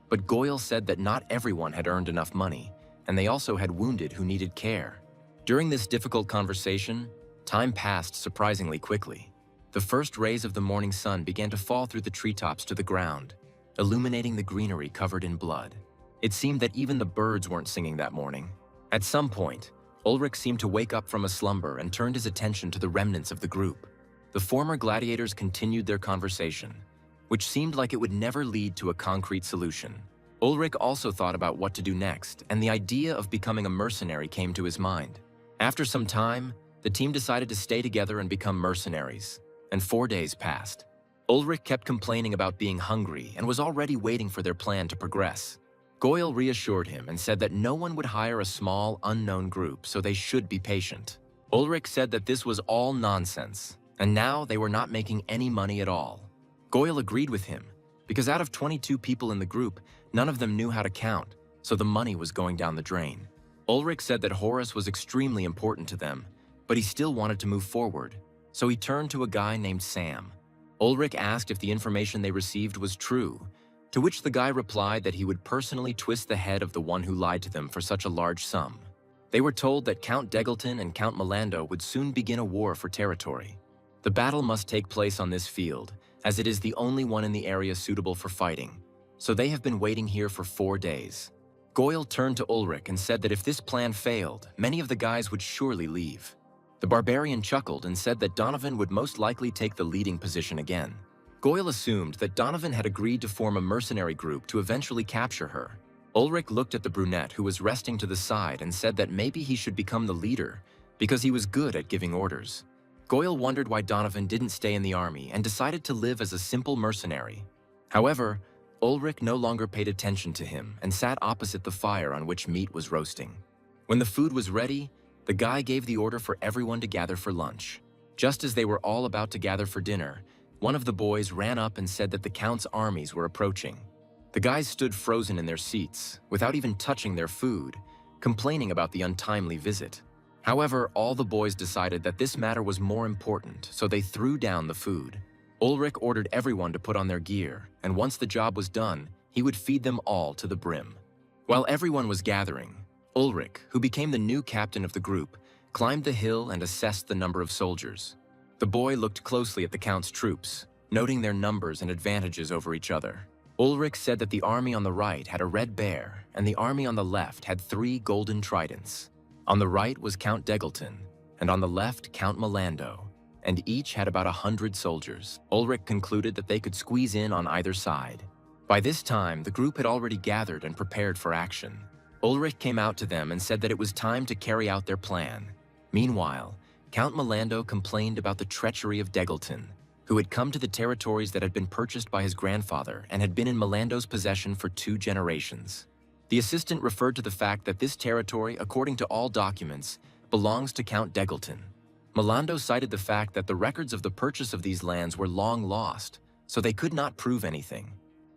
but Goyle said that not everyone had earned enough money, and they also had wounded who needed care. During this difficult conversation, time passed surprisingly quickly. The first rays of the morning sun began to fall through the treetops to the ground, illuminating the greenery covered in blood. It seemed that even the birds weren't singing that morning. At some point, Ulrich seemed to wake up from a slumber and turned his attention to the remnants of the group. The former gladiators continued their conversation, which seemed like it would never lead to a concrete solution. Ulrich also thought about what to do next, and the idea of becoming a mercenary came to his mind. After some time, the team decided to stay together and become mercenaries, and 4 days passed. Ulrich kept complaining about being hungry and was already waiting for their plan to progress. Goyle reassured him and said that no one would hire a small, unknown group, so they should be patient. Ulrich said that this was all nonsense, and now they were not making any money at all. Goyle agreed with him, because out of 22 people in the group, none of them knew how to count, so the money was going down the drain. Ulrich said that Horus was extremely important to them, but he still wanted to move forward, so he turned to a guy named Sam. Ulrich asked if the information they received was true, to which the guy replied that he would personally twist the head of the one who lied to them for such a large sum. They were told that Count Degelton and Count Melando would soon begin a war for territory. The battle must take place on this field, as it is the only one in the area suitable for fighting, so they have been waiting here for 4 days. Goyle turned to Ulrich and said that if this plan failed, many of the guys would surely leave. The Barbarian chuckled and said that Donovan would most likely take the leading position again. Goyle assumed that Donovan had agreed to form a mercenary group to eventually capture her. Ulrich looked at the brunette who was resting to the side and said that maybe he should become the leader because he was good at giving orders. Goyle wondered why Donovan didn't stay in the army and decided to live as a simple mercenary. However, Ulrich no longer paid attention to him and sat opposite the fire on which meat was roasting. When the food was ready, the guy gave the order for everyone to gather for lunch. Just as they were all about to gather for dinner, one of the boys ran up and said that the Count's armies were approaching. The guys stood frozen in their seats, without even touching their food, complaining about the untimely visit. However, all the boys decided that this matter was more important, so they threw down the food. Ulrich ordered everyone to put on their gear, and once the job was done, he would feed them all to the brim. While everyone was gathering, Ulrich, who became the new captain of the group, climbed the hill and assessed the number of soldiers. The boy looked closely at the Count's troops, noting their numbers and advantages over each other. Ulrich said that the army on the right had a red bear, and the army on the left had 3 golden tridents. On the right was Count Degelton, and on the left Count Melando, and each had about 100 soldiers. Ulrich concluded that they could squeeze in on either side. By this time, the group had already gathered and prepared for action. Ulrich came out to them and said that it was time to carry out their plan. Meanwhile, Count Melando complained about the treachery of Degelton, who had come to the territories that had been purchased by his grandfather and had been in Melando's possession for 2 generations. The assistant referred to the fact that this territory, according to all documents, belongs to Count Degelton. Melando cited the fact that the records of the purchase of these lands were long lost, so they could not prove anything.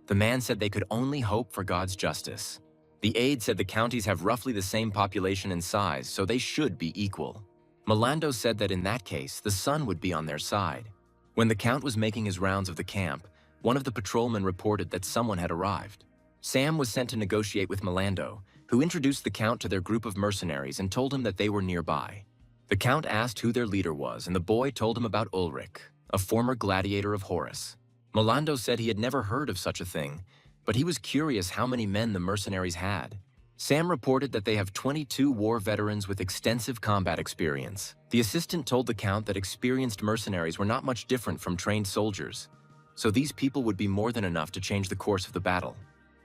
The man said they could only hope for God's justice. The aide said the counties have roughly the same population and size, so they should be equal. Melando said that in that case, the sun would be on their side. When the Count was making his rounds of the camp, one of the patrolmen reported that someone had arrived. Sam was sent to negotiate with Melando, who introduced the Count to their group of mercenaries and told him that they were nearby. The Count asked who their leader was, and the boy told him about Ulrich, a former gladiator of Horus. Melando said he had never heard of such a thing, but he was curious how many men the mercenaries had. Sam reported that they have 22 war veterans with extensive combat experience. The assistant told the Count that experienced mercenaries were not much different from trained soldiers, so these people would be more than enough to change the course of the battle.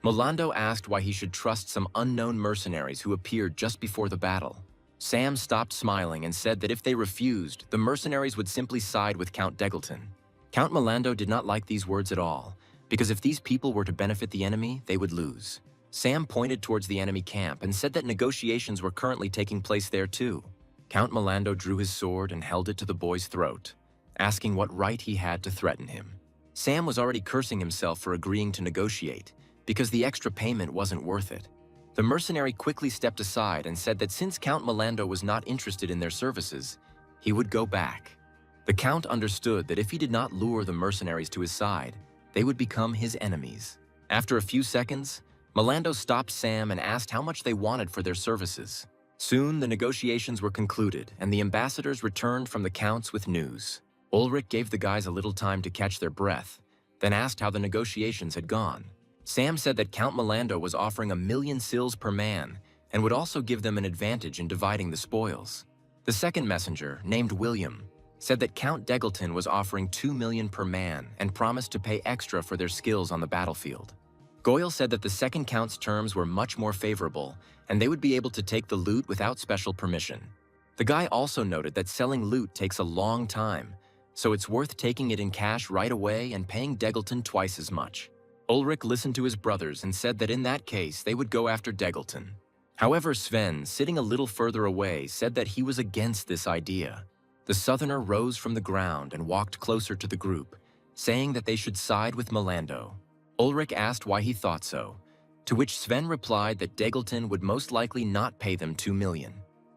Melando asked why he should trust some unknown mercenaries who appeared just before the battle. Sam stopped smiling and said that if they refused, the mercenaries would simply side with Count Degelton. Count Melando did not like these words at all, because if these people were to benefit the enemy, they would lose. Sam pointed towards the enemy camp and said that negotiations were currently taking place there too. Count Melando drew his sword and held it to the boy's throat, asking what right he had to threaten him. Sam was already cursing himself for agreeing to negotiate, because the extra payment wasn't worth it. The mercenary quickly stepped aside and said that since Count Melando was not interested in their services, he would go back. The Count understood that if he did not lure the mercenaries to his side, they would become his enemies. After a few seconds, Melando stopped Sam and asked how much they wanted for their services. Soon, the negotiations were concluded, and the ambassadors returned from the Counts with news. Ulrich gave the guys a little time to catch their breath, then asked how the negotiations had gone. Sam said that Count Melando was offering 1,000,000 sills per man and would also give them an advantage in dividing the spoils. The second messenger, named William, said that Count Degelton was offering 2,000,000 per man and promised to pay extra for their skills on the battlefield. Goyle said that the second Count's terms were much more favorable and they would be able to take the loot without special permission. The guy also noted that selling loot takes a long time, so it's worth taking it in cash right away and paying Degelton twice as much. Ulrich listened to his brothers and said that in that case they would go after Degelton. However, Sven, sitting a little further away, said that he was against this idea. The Southerner rose from the ground and walked closer to the group, saying that they should side with Melando. Ulrich asked why he thought so, to which Sven replied that Degelton would most likely not pay them 2 million.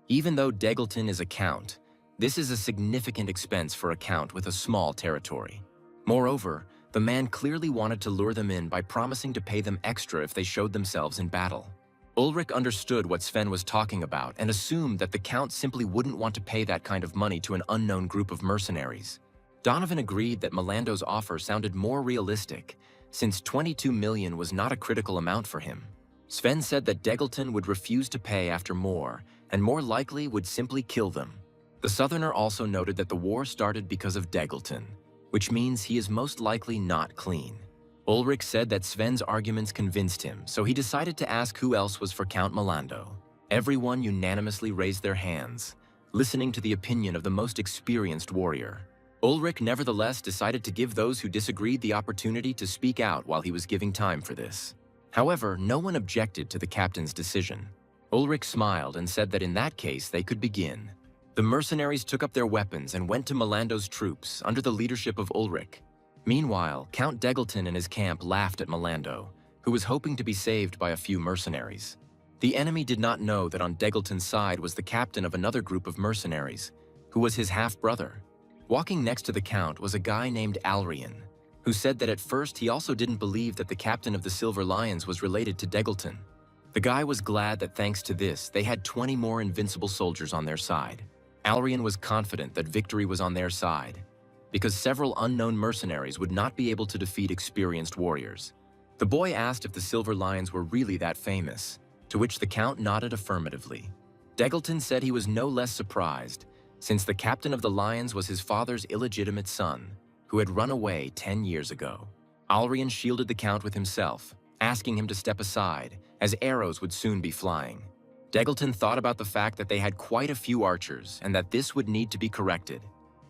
Even though Degelton is a count, this is a significant expense for a count with a small territory. Moreover, the man clearly wanted to lure them in by promising to pay them extra if they showed themselves in battle. Ulrich understood what Sven was talking about and assumed that the count simply wouldn't want to pay that kind of money to an unknown group of mercenaries. Donovan agreed that Melando's offer sounded more realistic, since 22 million was not a critical amount for him. Sven said that Degelton would refuse to pay after more, and more likely would simply kill them. The Southerner also noted that the war started because of Degelton, which means he is most likely not clean. Ulrich said that Sven's arguments convinced him, so he decided to ask who else was for Count Melando. Everyone unanimously raised their hands, listening to the opinion of the most experienced warrior. Ulrich nevertheless decided to give those who disagreed the opportunity to speak out while he was giving time for this. However, no one objected to the captain's decision. Ulrich smiled and said that in that case they could begin. The mercenaries took up their weapons and went to Melando's troops under the leadership of Ulrich. Meanwhile, Count Degelton and his camp laughed at Melando, who was hoping to be saved by a few mercenaries. The enemy did not know that on Degelton's side was the captain of another group of mercenaries, who was his half-brother. Walking next to the Count was a guy named Alrian, who said that at first he also didn't believe that the captain of the Silver Lions was related to Degelton. The guy was glad that thanks to this, they had 20 more invincible soldiers on their side. Alrian was confident that victory was on their side, because several unknown mercenaries would not be able to defeat experienced warriors. The boy asked if the Silver Lions were really that famous, to which the Count nodded affirmatively. Degelton said he was no less surprised, since the captain of the Lions was his father's illegitimate son, who had run away 10 years ago. Alrian shielded the Count with himself, asking him to step aside, as arrows would soon be flying. Degelton thought about the fact that they had quite a few archers and that this would need to be corrected.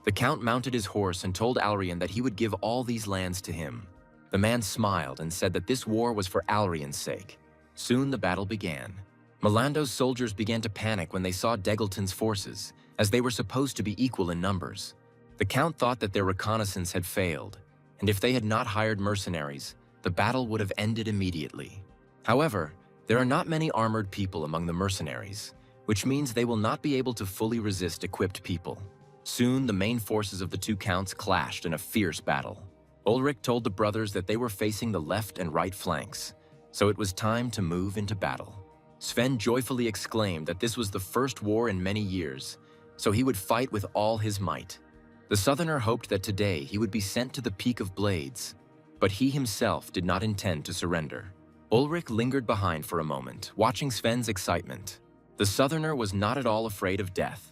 The Count mounted his horse and told Alrian that he would give all these lands to him. The man smiled and said that this war was for Alrian's sake. Soon the battle began. Melando's soldiers began to panic when they saw Degelton's forces, as they were supposed to be equal in numbers. The Count thought that their reconnaissance had failed, and if they had not hired mercenaries, the battle would have ended immediately. However, there are not many armored people among the mercenaries, which means they will not be able to fully resist equipped people. Soon, the main forces of the two counts clashed in a fierce battle. Ulrich told the brothers that they were facing the left and right flanks, so it was time to move into battle. Sven joyfully exclaimed that this was the first war in many years, so he would fight with all his might. The Southerner hoped that today he would be sent to the Peak of Blades, but he himself did not intend to surrender. Ulrich lingered behind for a moment, watching Sven's excitement. The Southerner was not at all afraid of death,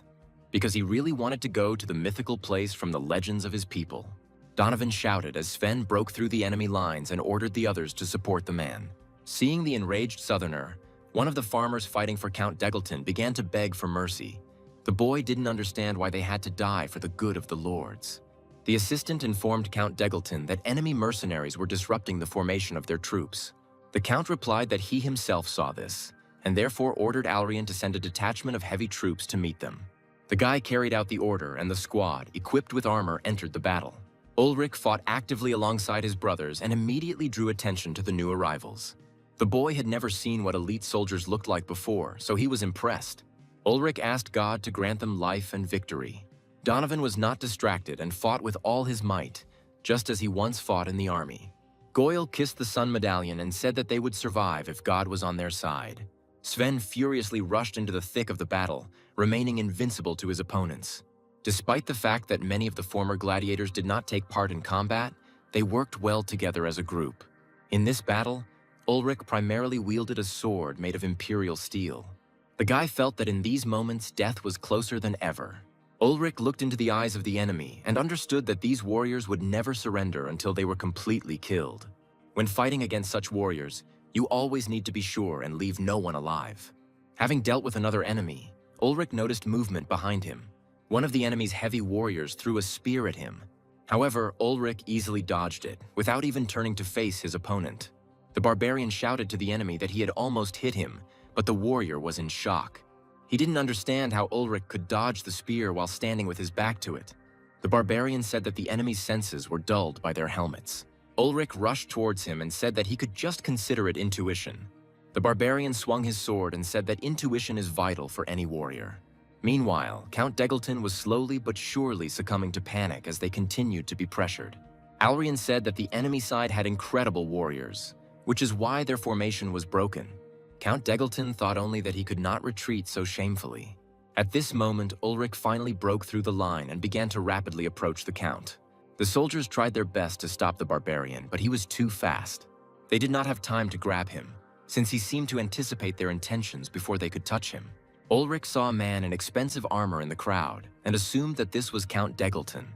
because he really wanted to go to the mythical place from the legends of his people. Donovan shouted as Sven broke through the enemy lines and ordered the others to support the man. Seeing the enraged Southerner, one of the farmers fighting for Count Degelton began to beg for mercy. The boy didn't understand why they had to die for the good of the lords. The assistant informed Count Degelton that enemy mercenaries were disrupting the formation of their troops. The Count replied that he himself saw this, and therefore ordered Alrian to send a detachment of heavy troops to meet them. The guy carried out the order, and the squad, equipped with armor, entered the battle. Ulrich fought actively alongside his brothers and immediately drew attention to the new arrivals. The boy had never seen what elite soldiers looked like before, so he was impressed. Ulrich asked God to grant them life and victory. Donovan was not distracted and fought with all his might, just as he once fought in the army. Goyle kissed the sun medallion and said that they would survive if God was on their side. Sven furiously rushed into the thick of the battle, remaining invincible to his opponents. Despite the fact that many of the former gladiators did not take part in combat, they worked well together as a group. In this battle, Ulrich primarily wielded a sword made of imperial steel. The guy felt that in these moments, death was closer than ever. Ulrich looked into the eyes of the enemy and understood that these warriors would never surrender until they were completely killed. When fighting against such warriors, you always need to be sure and leave no one alive. Having dealt with another enemy, Ulrich noticed movement behind him. One of the enemy's heavy warriors threw a spear at him. However, Ulrich easily dodged it, without even turning to face his opponent. The barbarian shouted to the enemy that he had almost hit him, but the warrior was in shock. He didn't understand how Ulrich could dodge the spear while standing with his back to it. The barbarian said that the enemy's senses were dulled by their helmets. Ulrich rushed towards him and said that he could just consider it intuition. The barbarian swung his sword and said that intuition is vital for any warrior. Meanwhile, Count Degleton was slowly but surely succumbing to panic as they continued to be pressured. Alrian said that the enemy side had incredible warriors, which is why their formation was broken. Count Degleton thought only that he could not retreat so shamefully. At this moment, Ulrich finally broke through the line and began to rapidly approach the Count. The soldiers tried their best to stop the barbarian, but he was too fast. They did not have time to grab him, since he seemed to anticipate their intentions before they could touch him. Ulrich saw a man in expensive armor in the crowd and assumed that this was Count Degleton.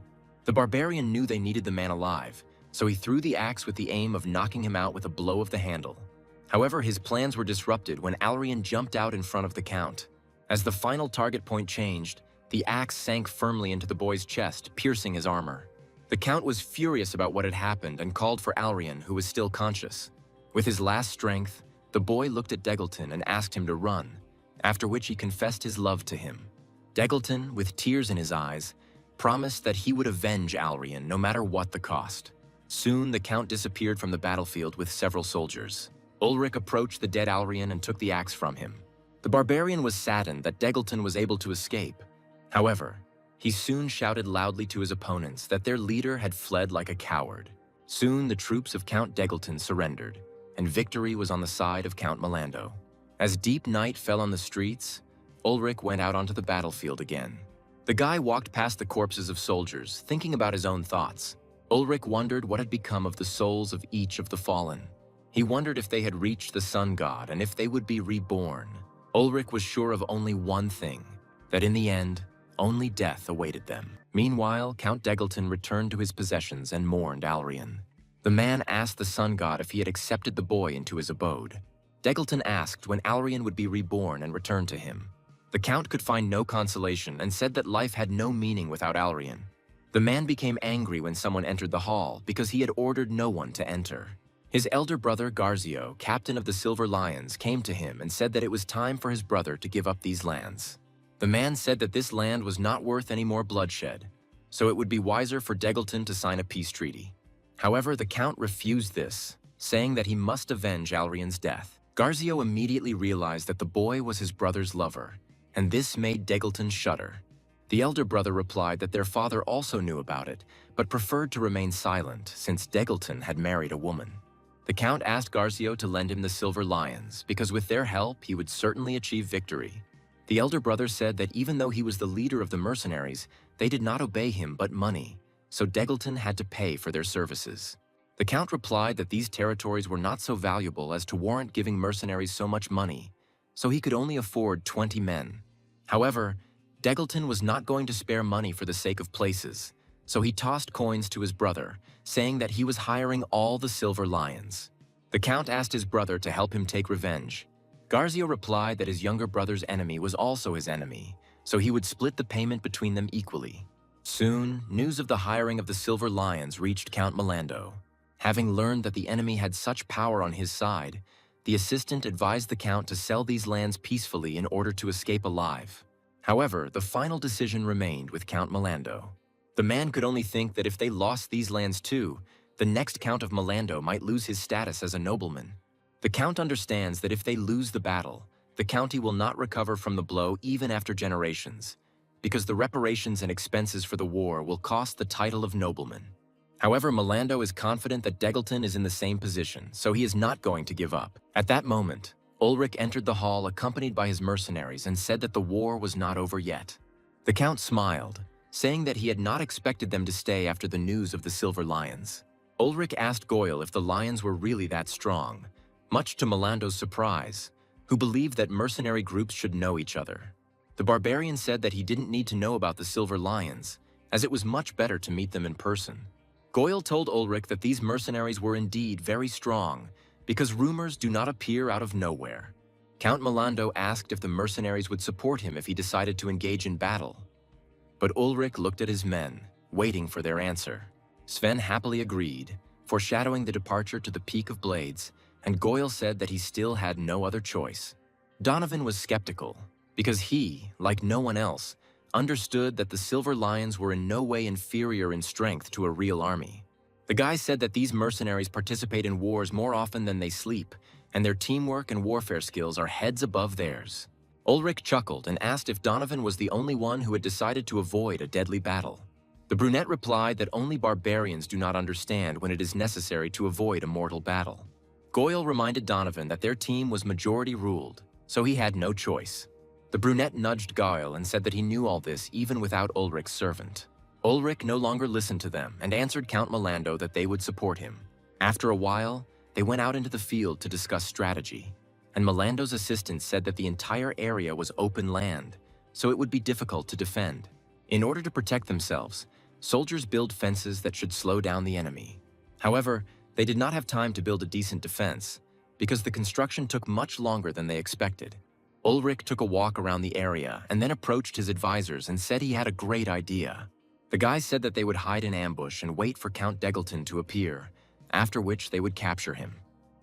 The barbarian knew they needed the man alive, so he threw the axe with the aim of knocking him out with a blow of the handle. However, his plans were disrupted when Alrian jumped out in front of the Count. As the final target point changed, the axe sank firmly into the boy's chest, piercing his armor. The Count was furious about what had happened and called for Alrian, who was still conscious. With his last strength, the boy looked at Degleton and asked him to run, after which he confessed his love to him. Degleton, with tears in his eyes, promised that he would avenge Alrian no matter what the cost. Soon, the Count disappeared from the battlefield with several soldiers. Ulrich approached the dead Alrian and took the axe from him. The barbarian was saddened that Degleton was able to escape. However, he soon shouted loudly to his opponents that their leader had fled like a coward. Soon, the troops of Count Degleton surrendered, and victory was on the side of Count Melando. As deep night fell on the streets, Ulrich went out onto the battlefield again. The guy walked past the corpses of soldiers, thinking about his own thoughts. Ulrich wondered what had become of the souls of each of the fallen. He wondered if they had reached the sun god and if they would be reborn. Ulrich was sure of only one thing, that in the end, only death awaited them. Meanwhile, Count Degleton returned to his possessions and mourned Alrian. The man asked the sun god if he had accepted the boy into his abode. Degleton asked when Alrian would be reborn and returned to him. The Count could find no consolation and said that life had no meaning without Alrian. The man became angry when someone entered the hall because he had ordered no one to enter. His elder brother Garzio, captain of the Silver Lions, came to him and said that it was time for his brother to give up these lands. The man said that this land was not worth any more bloodshed, so it would be wiser for Degleton to sign a peace treaty. However, the Count refused this, saying that he must avenge Alrian's death. Garzio immediately realized that the boy was his brother's lover, and this made Degleton shudder. The elder brother replied that their father also knew about it, but preferred to remain silent since Degleton had married a woman. The Count asked Garzio to lend him the Silver Lions, because with their help he would certainly achieve victory. The elder brother said that even though he was the leader of the mercenaries, they did not obey him but money, so Degleton had to pay for their services. The Count replied that these territories were not so valuable as to warrant giving mercenaries so much money, so he could only afford 20 men. However, Degleton was not going to spare money for the sake of places, so he tossed coins to his brother, saying that he was hiring all the Silver Lions. The Count asked his brother to help him take revenge. Garzio replied that his younger brother's enemy was also his enemy, so he would split the payment between them equally. Soon, news of the hiring of the Silver Lions reached Count Melando. Having learned that the enemy had such power on his side, the assistant advised the Count to sell these lands peacefully in order to escape alive. However, the final decision remained with Count Melando. The man could only think that if they lost these lands too, the next Count of Melando might lose his status as a nobleman. The Count understands that if they lose the battle, the county will not recover from the blow even after generations, because the reparations and expenses for the war will cost the title of nobleman. However, Melando is confident that Degleton is in the same position, so he is not going to give up. At that moment, Ulrich entered the hall accompanied by his mercenaries and said that the war was not over yet. The Count smiled, saying that he had not expected them to stay after the news of the Silver Lions. Ulrich asked Goyle if the lions were really that strong, much to Melando's surprise, who believed that mercenary groups should know each other. The barbarian said that he didn't need to know about the Silver Lions, as it was much better to meet them in person. Goyle told Ulrich that these mercenaries were indeed very strong, because rumors do not appear out of nowhere. Count Milando asked if the mercenaries would support him if he decided to engage in battle. But Ulrich looked at his men, waiting for their answer. Sven happily agreed, foreshadowing the departure to the Peak of Blades, and Goyle said that he still had no other choice. Donovan was skeptical, because he, like no one else, understood that the Silver Lions were in no way inferior in strength to a real army. The guy said that these mercenaries participate in wars more often than they sleep, and their teamwork and warfare skills are heads above theirs. Ulrich chuckled and asked if Donovan was the only one who had decided to avoid a deadly battle. The brunette replied that only barbarians do not understand when it is necessary to avoid a mortal battle. Goyle reminded Donovan that their team was majority-ruled, so he had no choice. The brunette nudged Goyle and said that he knew all this even without Ulrich's servant. Ulrich no longer listened to them and answered Count Milando that they would support him. After a while, they went out into the field to discuss strategy, and Milando's assistant said that the entire area was open land, so it would be difficult to defend. In order to protect themselves, soldiers build fences that should slow down the enemy. However, they did not have time to build a decent defense, because the construction took much longer than they expected. Ulrich took a walk around the area and then approached his advisors and said he had a great idea. The guys said that they would hide in ambush and wait for Count Degelton to appear, after which they would capture him.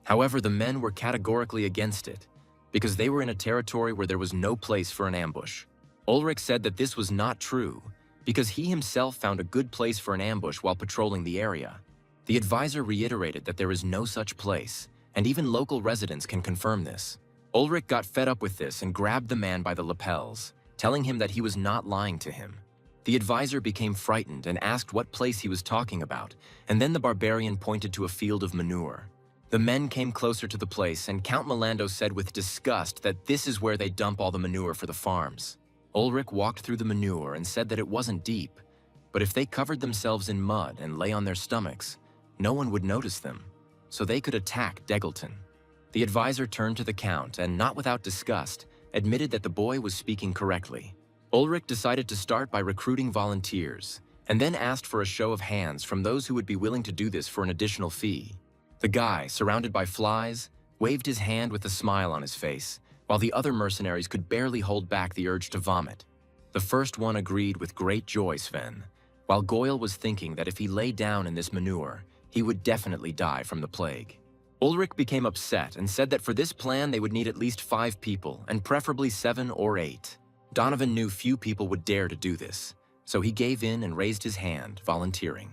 However, the men were categorically against it, because they were in a territory where there was no place for an ambush. Ulrich said that this was not true, because he himself found a good place for an ambush while patrolling the area. The advisor reiterated that there is no such place, and even local residents can confirm this. Ulrich got fed up with this and grabbed the man by the lapels, telling him that he was not lying to him. The advisor became frightened and asked what place he was talking about, and then the barbarian pointed to a field of manure. The men came closer to the place, and Count Milando said with disgust that this is where they dump all the manure for the farms. Ulrich walked through the manure and said that it wasn't deep, but if they covered themselves in mud and lay on their stomachs, no one would notice them, so they could attack Degelton. The advisor turned to the Count and, not without disgust, admitted that the boy was speaking correctly. Ulrich decided to start by recruiting volunteers, and then asked for a show of hands from those who would be willing to do this for an additional fee. The guy, surrounded by flies, waved his hand with a smile on his face, while the other mercenaries could barely hold back the urge to vomit. The first one agreed with great joy, Sven, while Goyle was thinking that if he lay down in this manure, he would definitely die from the plague. Ulrich became upset and said that for this plan they would need at least 5 people, and preferably 7 or 8. Donovan knew few people would dare to do this, so he gave in and raised his hand, volunteering.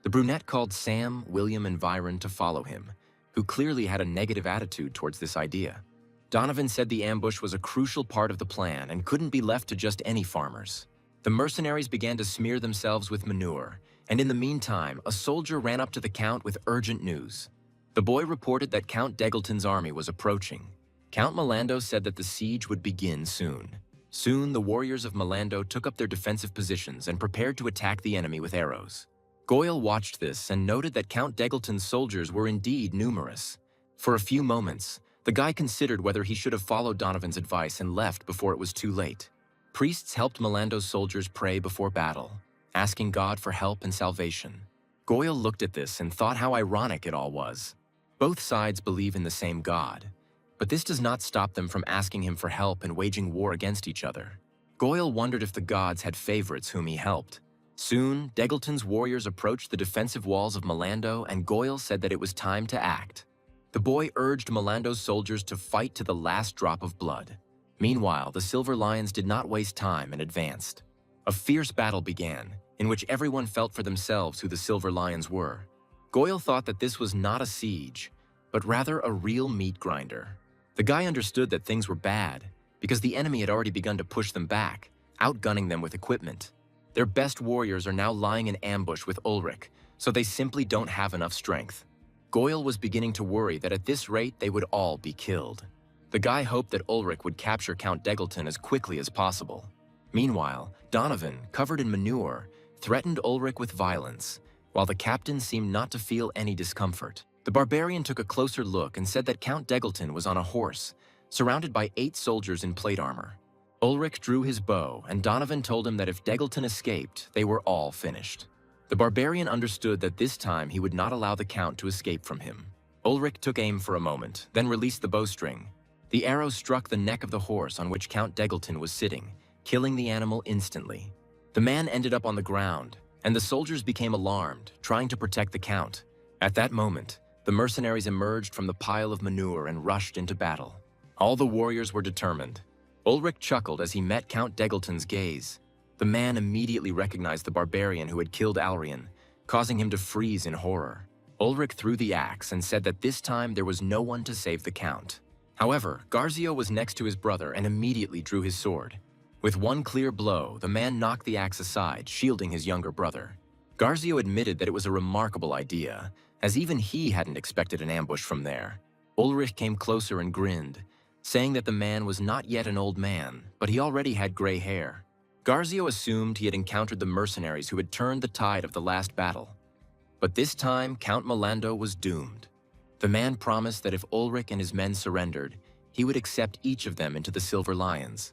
The brunette called Sam, William, and Byron to follow him, who clearly had a negative attitude towards this idea. Donovan said the ambush was a crucial part of the plan and couldn't be left to just any farmers. The mercenaries began to smear themselves with manure, and in the meantime, a soldier ran up to the Count with urgent news. The boy reported that Count Degelton's army was approaching. Count Milando said that the siege would begin soon. Soon, the warriors of Milando took up their defensive positions and prepared to attack the enemy with arrows. Goyle watched this and noted that Count Degelton's soldiers were indeed numerous. For a few moments, the guy considered whether he should have followed Donovan's advice and left before it was too late. Priests helped Milando's soldiers pray before battle, asking God for help and salvation. Goyle looked at this and thought how ironic it all was. Both sides believe in the same God, but this does not stop them from asking him for help and waging war against each other. Goyle wondered if the gods had favorites whom he helped. Soon, Degelton's warriors approached the defensive walls of Milando, and Goyle said that it was time to act. The boy urged Milando's soldiers to fight to the last drop of blood. Meanwhile, the Silver Lions did not waste time and advanced. A fierce battle began, in which everyone felt for themselves who the Silver Lions were. Goyle thought that this was not a siege, but rather a real meat grinder. The guy understood that things were bad, because the enemy had already begun to push them back, outgunning them with equipment. Their best warriors are now lying in ambush with Ulrich, so they simply don't have enough strength. Goyle was beginning to worry that at this rate they would all be killed. The guy hoped that Ulrich would capture Count Degelton as quickly as possible. Meanwhile, Donovan, covered in manure, threatened Ulrich with violence, while the captain seemed not to feel any discomfort. The barbarian took a closer look and said that Count Degelton was on a horse, surrounded by 8 soldiers in plate armor. Ulrich drew his bow, and Donovan told him that if Degelton escaped, they were all finished. The barbarian understood that this time he would not allow the Count to escape from him. Ulrich took aim for a moment, then released the bowstring. The arrow struck the neck of the horse on which Count Degelton was sitting, killing the animal instantly. The man ended up on the ground, and the soldiers became alarmed, trying to protect the Count. At that moment, the mercenaries emerged from the pile of manure and rushed into battle. All the warriors were determined. Ulrich chuckled as he met Count Degelton's gaze. The man immediately recognized the barbarian who had killed Alrian, causing him to freeze in horror. Ulrich threw the axe and said that this time there was no one to save the Count. However, Garzio was next to his brother and immediately drew his sword. With one clear blow, the man knocked the axe aside, shielding his younger brother. Garzio admitted that it was a remarkable idea, as even he hadn't expected an ambush from there. Ulrich came closer and grinned, saying that the man was not yet an old man, but he already had gray hair. Garzio assumed he had encountered the mercenaries who had turned the tide of the last battle. But this time, Count Milando was doomed. The man promised that if Ulrich and his men surrendered, he would accept each of them into the Silver Lions.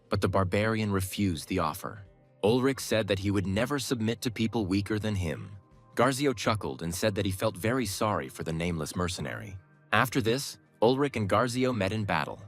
But the barbarian refused the offer. Ulrich said that he would never submit to people weaker than him. Garzio chuckled and said that he felt very sorry for the nameless mercenary. After this, Ulrich and Garzio met in battle.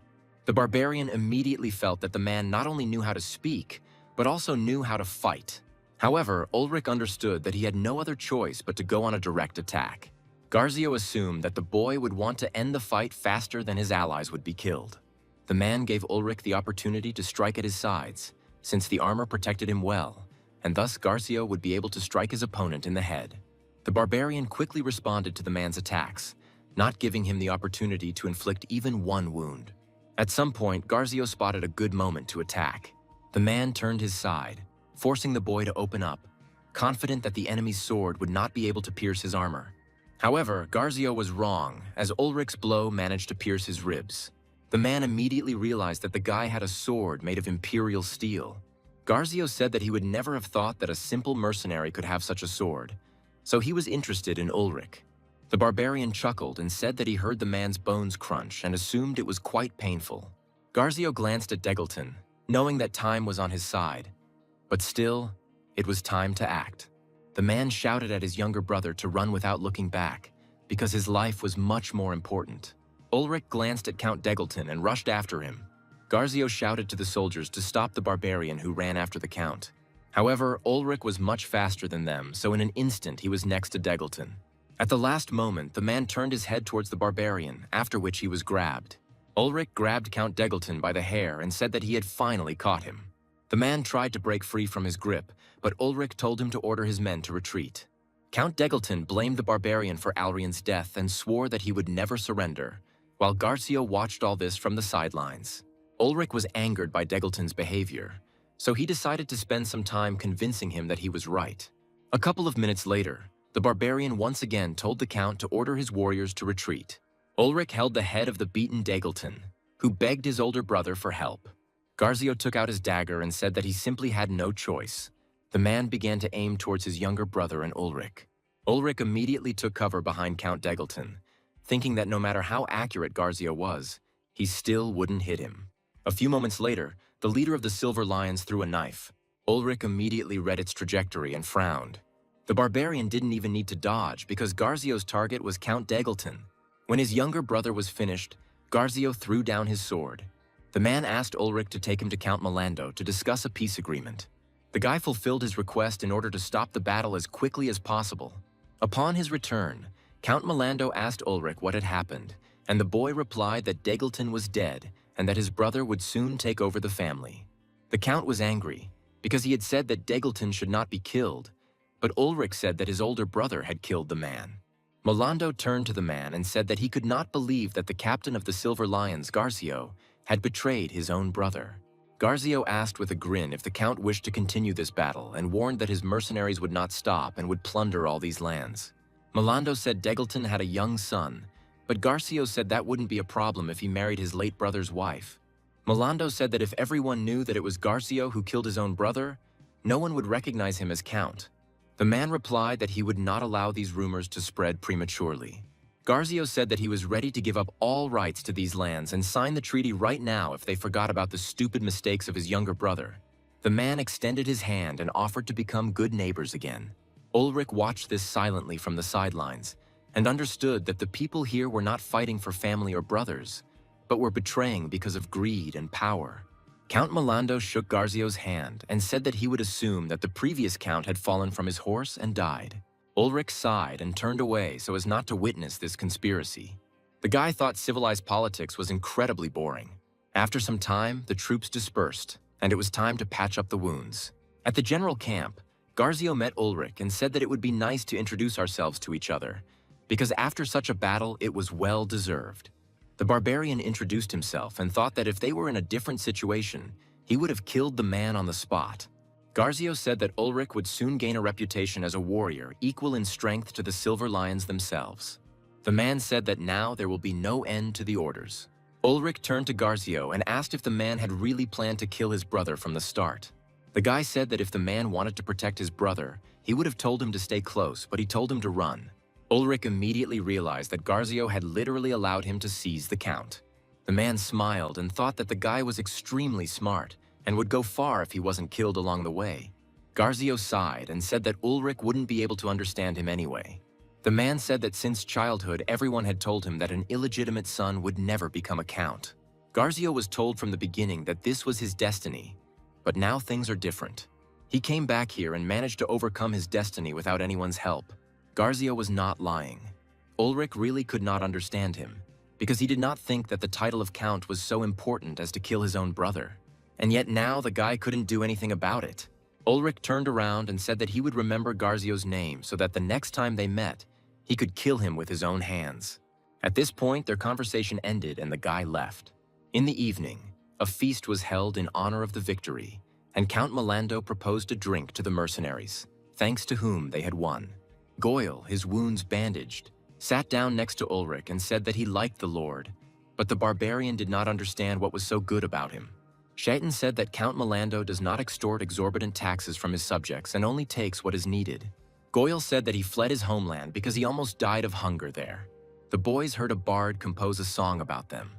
The barbarian immediately felt that the man not only knew how to speak, but also knew how to fight. However, Ulrich understood that he had no other choice but to go on a direct attack. Garzio assumed that the boy would want to end the fight faster than his allies would be killed. The man gave Ulrich the opportunity to strike at his sides, since the armor protected him well, and thus Garzio would be able to strike his opponent in the head. The barbarian quickly responded to the man's attacks, not giving him the opportunity to inflict even one wound. At some point, Garzio spotted a good moment to attack. The man turned his side, forcing the boy to open up, confident that the enemy's sword would not be able to pierce his armor. However, Garzio was wrong, as Ulrich's blow managed to pierce his ribs. The man immediately realized that the guy had a sword made of imperial steel. Garzio said that he would never have thought that a simple mercenary could have such a sword, so he was interested in Ulrich. The barbarian chuckled and said that he heard the man's bones crunch and assumed it was quite painful. Garzio glanced at Degelton, knowing that time was on his side. But still, it was time to act. The man shouted at his younger brother to run without looking back, because his life was much more important. Ulrich glanced at Count Degelton and rushed after him. Garzio shouted to the soldiers to stop the barbarian who ran after the Count. However, Ulrich was much faster than them, so in an instant he was next to Degelton. At the last moment, the man turned his head towards the barbarian, after which he was grabbed. Ulrich grabbed Count Degelton by the hair and said that he had finally caught him. The man tried to break free from his grip, but Ulrich told him to order his men to retreat. Count Degelton blamed the barbarian for Alrian's death and swore that he would never surrender, while Garzio watched all this from the sidelines. Ulrich was angered by Degelton's behavior, so he decided to spend some time convincing him that he was right. A couple of minutes later, the barbarian once again told the Count to order his warriors to retreat. Ulrich held the head of the beaten Degelton, who begged his older brother for help. Garzio took out his dagger and said that he simply had no choice. The man began to aim towards his younger brother and Ulrich. Ulrich immediately took cover behind Count Degelton, thinking that no matter how accurate Garzio was, he still wouldn't hit him. A few moments later, the leader of the Silver Lions threw a knife. Ulrich immediately read its trajectory and frowned. The barbarian didn't even need to dodge because Garzio's target was Count Degelton. When his younger brother was finished, Garzio threw down his sword. The man asked Ulrich to take him to Count Milando to discuss a peace agreement. The guy fulfilled his request in order to stop the battle as quickly as possible. Upon his return, Count Milando asked Ulrich what had happened, and the boy replied that Degelton was dead and that his brother would soon take over the family. The Count was angry because he had said that Degelton should not be killed, but Ulrich said that his older brother had killed the man. Milando turned to the man and said that he could not believe that the captain of the Silver Lions, Garzio, had betrayed his own brother. Garzio asked with a grin if the Count wished to continue this battle and warned that his mercenaries would not stop and would plunder all these lands. Milando said Degelton had a young son, but Garzio said that wouldn't be a problem if he married his late brother's wife. Milando said that if everyone knew that it was Garzio who killed his own brother, no one would recognize him as Count. The man replied that he would not allow these rumors to spread prematurely. Garzio said that he was ready to give up all rights to these lands and sign the treaty right now if they forgot about the stupid mistakes of his younger brother. The man extended his hand and offered to become good neighbors again. Ulrich watched this silently from the sidelines and understood that the people here were not fighting for family or brothers, but were betraying because of greed and power. Count Milando shook Garzio's hand and said that he would assume that the previous count had fallen from his horse and died. Ulrich sighed and turned away so as not to witness this conspiracy. The guy thought civilized politics was incredibly boring. After some time, the troops dispersed, and it was time to patch up the wounds. At the general camp, Garzio met Ulrich and said that it would be nice to introduce ourselves to each other, because after such a battle, it was well deserved. The barbarian introduced himself and thought that if they were in a different situation, he would have killed the man on the spot. Garzio said that Ulrich would soon gain a reputation as a warrior equal in strength to the Silver Lions themselves. The man said that now there will be no end to the orders. Ulrich turned to Garzio and asked if the man had really planned to kill his brother from the start. The guy said that if the man wanted to protect his brother, he would have told him to stay close, but he told him to run. Ulrich immediately realized that Garzio had literally allowed him to seize the count. The man smiled and thought that the guy was extremely smart and would go far if he wasn't killed along the way. Garzio sighed and said that Ulrich wouldn't be able to understand him anyway. The man said that since childhood, everyone had told him that an illegitimate son would never become a count. Garzio was told from the beginning that this was his destiny, but now things are different. He came back here and managed to overcome his destiny without anyone's help. Garzio was not lying. Ulrich really could not understand him, because he did not think that the title of count was so important as to kill his own brother. And yet now the guy couldn't do anything about it. Ulrich turned around and said that he would remember Garzio's name so that the next time they met, he could kill him with his own hands. At this point, their conversation ended and the guy left. In the evening, a feast was held in honor of the victory, and Count Milando proposed a drink to the mercenaries, thanks to whom they had won. Goyle, his wounds bandaged, sat down next to Ulrich and said that he liked the lord, but the barbarian did not understand what was so good about him. Shaitan said that Count Milando does not extort exorbitant taxes from his subjects and only takes what is needed. Goyle said that he fled his homeland because he almost died of hunger there. The boys heard a bard compose a song about them,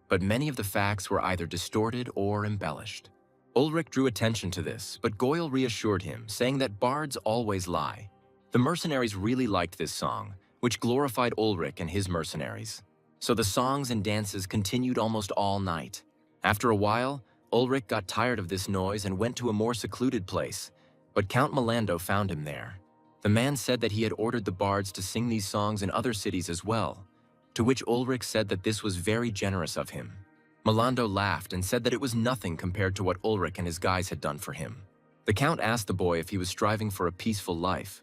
but many of the facts were either distorted or embellished. Ulrich drew attention to this, but Goyle reassured him, saying that bards always lie. The mercenaries really liked this song, which glorified Ulrich and his mercenaries. So the songs and dances continued almost all night. After a while, Ulrich got tired of this noise and went to a more secluded place, but Count Milando found him there. The man said that he had ordered the bards to sing these songs in other cities as well, to which Ulrich said that this was very generous of him. Milando laughed and said that it was nothing compared to what Ulrich and his guys had done for him. The Count asked the boy if he was striving for a peaceful life,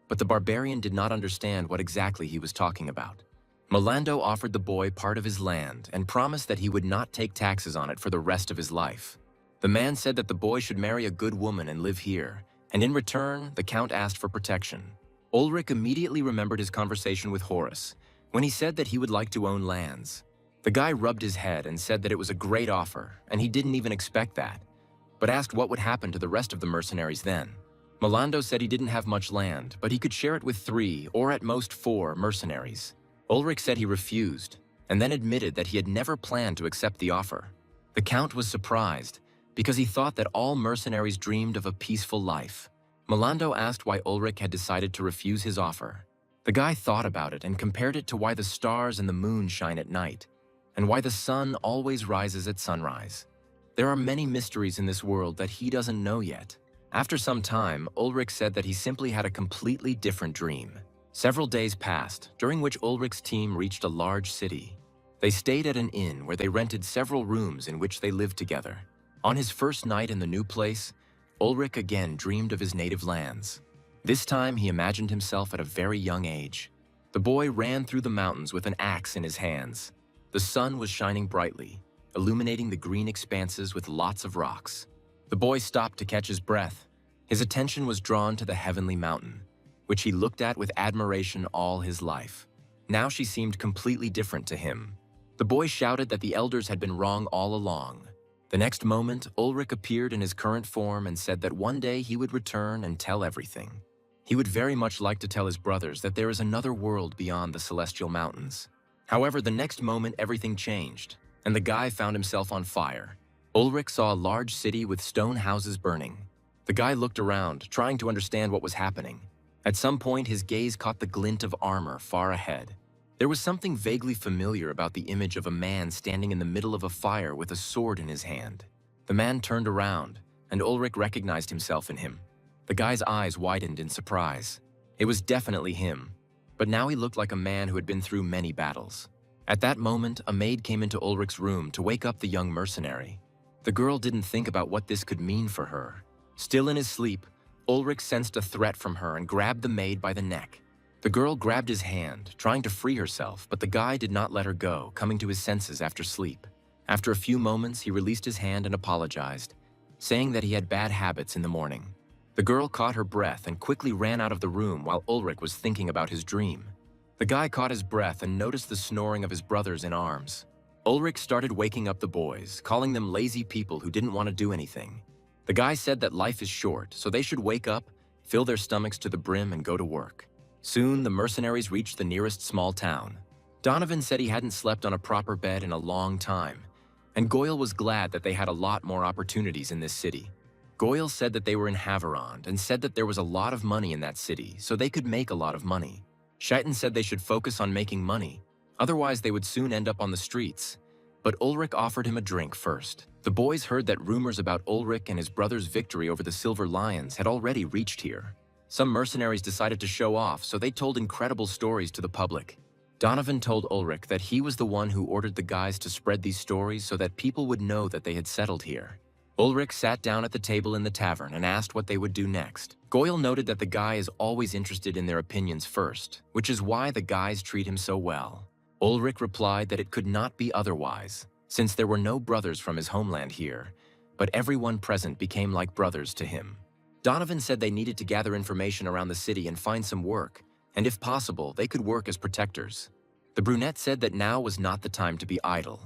but the barbarian did not understand what exactly he was talking about. Milando offered the boy part of his land and promised that he would not take taxes on it for the rest of his life. The man said that the boy should marry a good woman and live here, and in return, the Count asked for protection. Ulrich immediately remembered his conversation with Horace, when he said that he would like to own lands. The guy rubbed his head and said that it was a great offer, and he didn't even expect that, but asked what would happen to the rest of the mercenaries then. Milando said he didn't have much land, but he could share it with 3 or at most 4 mercenaries. Ulrich said he refused, and then admitted that he had never planned to accept the offer. The Count was surprised, because he thought that all mercenaries dreamed of a peaceful life. Milando asked why Ulrich had decided to refuse his offer. The guy thought about it and compared it to why the stars and the moon shine at night, and why the sun always rises at sunrise. There are many mysteries in this world that he doesn't know yet. After some time, Ulrich said that he simply had a completely different dream. Several days passed, during which Ulrich's team reached a large city. They stayed at an inn where they rented several rooms in which they lived together. On his first night in the new place, Ulrich again dreamed of his native lands. This time he imagined himself at a very young age. The boy ran through the mountains with an axe in his hands. The sun was shining brightly, illuminating the green expanses with lots of rocks. The boy stopped to catch his breath. His attention was drawn to the heavenly mountain, which he looked at with admiration all his life. Now she seemed completely different to him. The boy shouted that the elders had been wrong all along. The next moment, Ulrich appeared in his current form and said that one day he would return and tell everything. He would very much like to tell his brothers that there is another world beyond the celestial mountains. However, the next moment everything changed, and the guy found himself on fire. Ulrich saw a large city with stone houses burning. The guy looked around, trying to understand what was happening. At some point, his gaze caught the glint of armor far ahead. There was something vaguely familiar about the image of a man standing in the middle of a fire with a sword in his hand. The man turned around, and Ulrich recognized himself in him. The guy's eyes widened in surprise. It was definitely him, but now he looked like a man who had been through many battles. At that moment, a maid came into Ulrich's room to wake up the young mercenary. The girl didn't think about what this could mean for her. Still in his sleep, Ulrich sensed a threat from her and grabbed the maid by the neck. The girl grabbed his hand, trying to free herself, but the guy did not let her go, coming to his senses after sleep. After a few moments, he released his hand and apologized, saying that he had bad habits in the morning. The girl caught her breath and quickly ran out of the room while Ulrich was thinking about his dream. The guy caught his breath and noticed the snoring of his brothers in arms. Ulrich started waking up the boys, calling them lazy people who didn't want to do anything. The guy said that life is short, so they should wake up, fill their stomachs to the brim, and go to work. Soon, the mercenaries reached the nearest small town. Donovan said he hadn't slept on a proper bed in a long time, and Goyle was glad that they had a lot more opportunities in this city. Goyle said that they were in Haverond and said that there was a lot of money in that city, so they could make a lot of money. Scheiten said they should focus on making money, otherwise they would soon end up on the streets. But Ulrich offered him a drink first. The boys heard that rumors about Ulrich and his brother's victory over the Silver Lions had already reached here. Some mercenaries decided to show off, so they told incredible stories to the public. Donovan told Ulrich that he was the one who ordered the guys to spread these stories so that people would know that they had settled here. Ulrich sat down at the table in the tavern and asked what they would do next. Goyle noted that the guy is always interested in their opinions first, which is why the guys treat him so well. Ulrich replied that it could not be otherwise, since there were no brothers from his homeland here, but everyone present became like brothers to him. Donovan said they needed to gather information around the city and find some work, and if possible, they could work as protectors. The brunette said that now was not the time to be idle,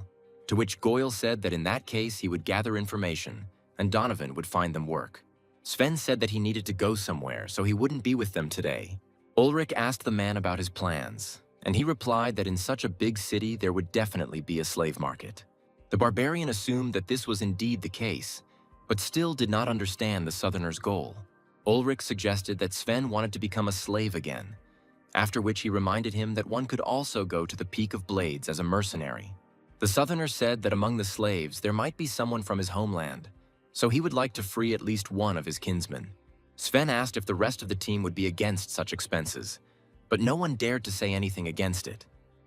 to which Goyle said that in that case he would gather information, and Donovan would find them work. Sven said that he needed to go somewhere, so he wouldn't be with them today. Ulrich asked the man about his plans, and he replied that in such a big city there would definitely be a slave market. The barbarian assumed that this was indeed the case, but still did not understand the Southerner's goal. Ulrich suggested that Sven wanted to become a slave again, after which he reminded him that one could also go to the Peak of Blades as a mercenary. The Southerner said that among the slaves there might be someone from his homeland, so he would like to free at least one of his kinsmen. Sven asked if the rest of the team would be against such expenses, but no one dared to say anything against it.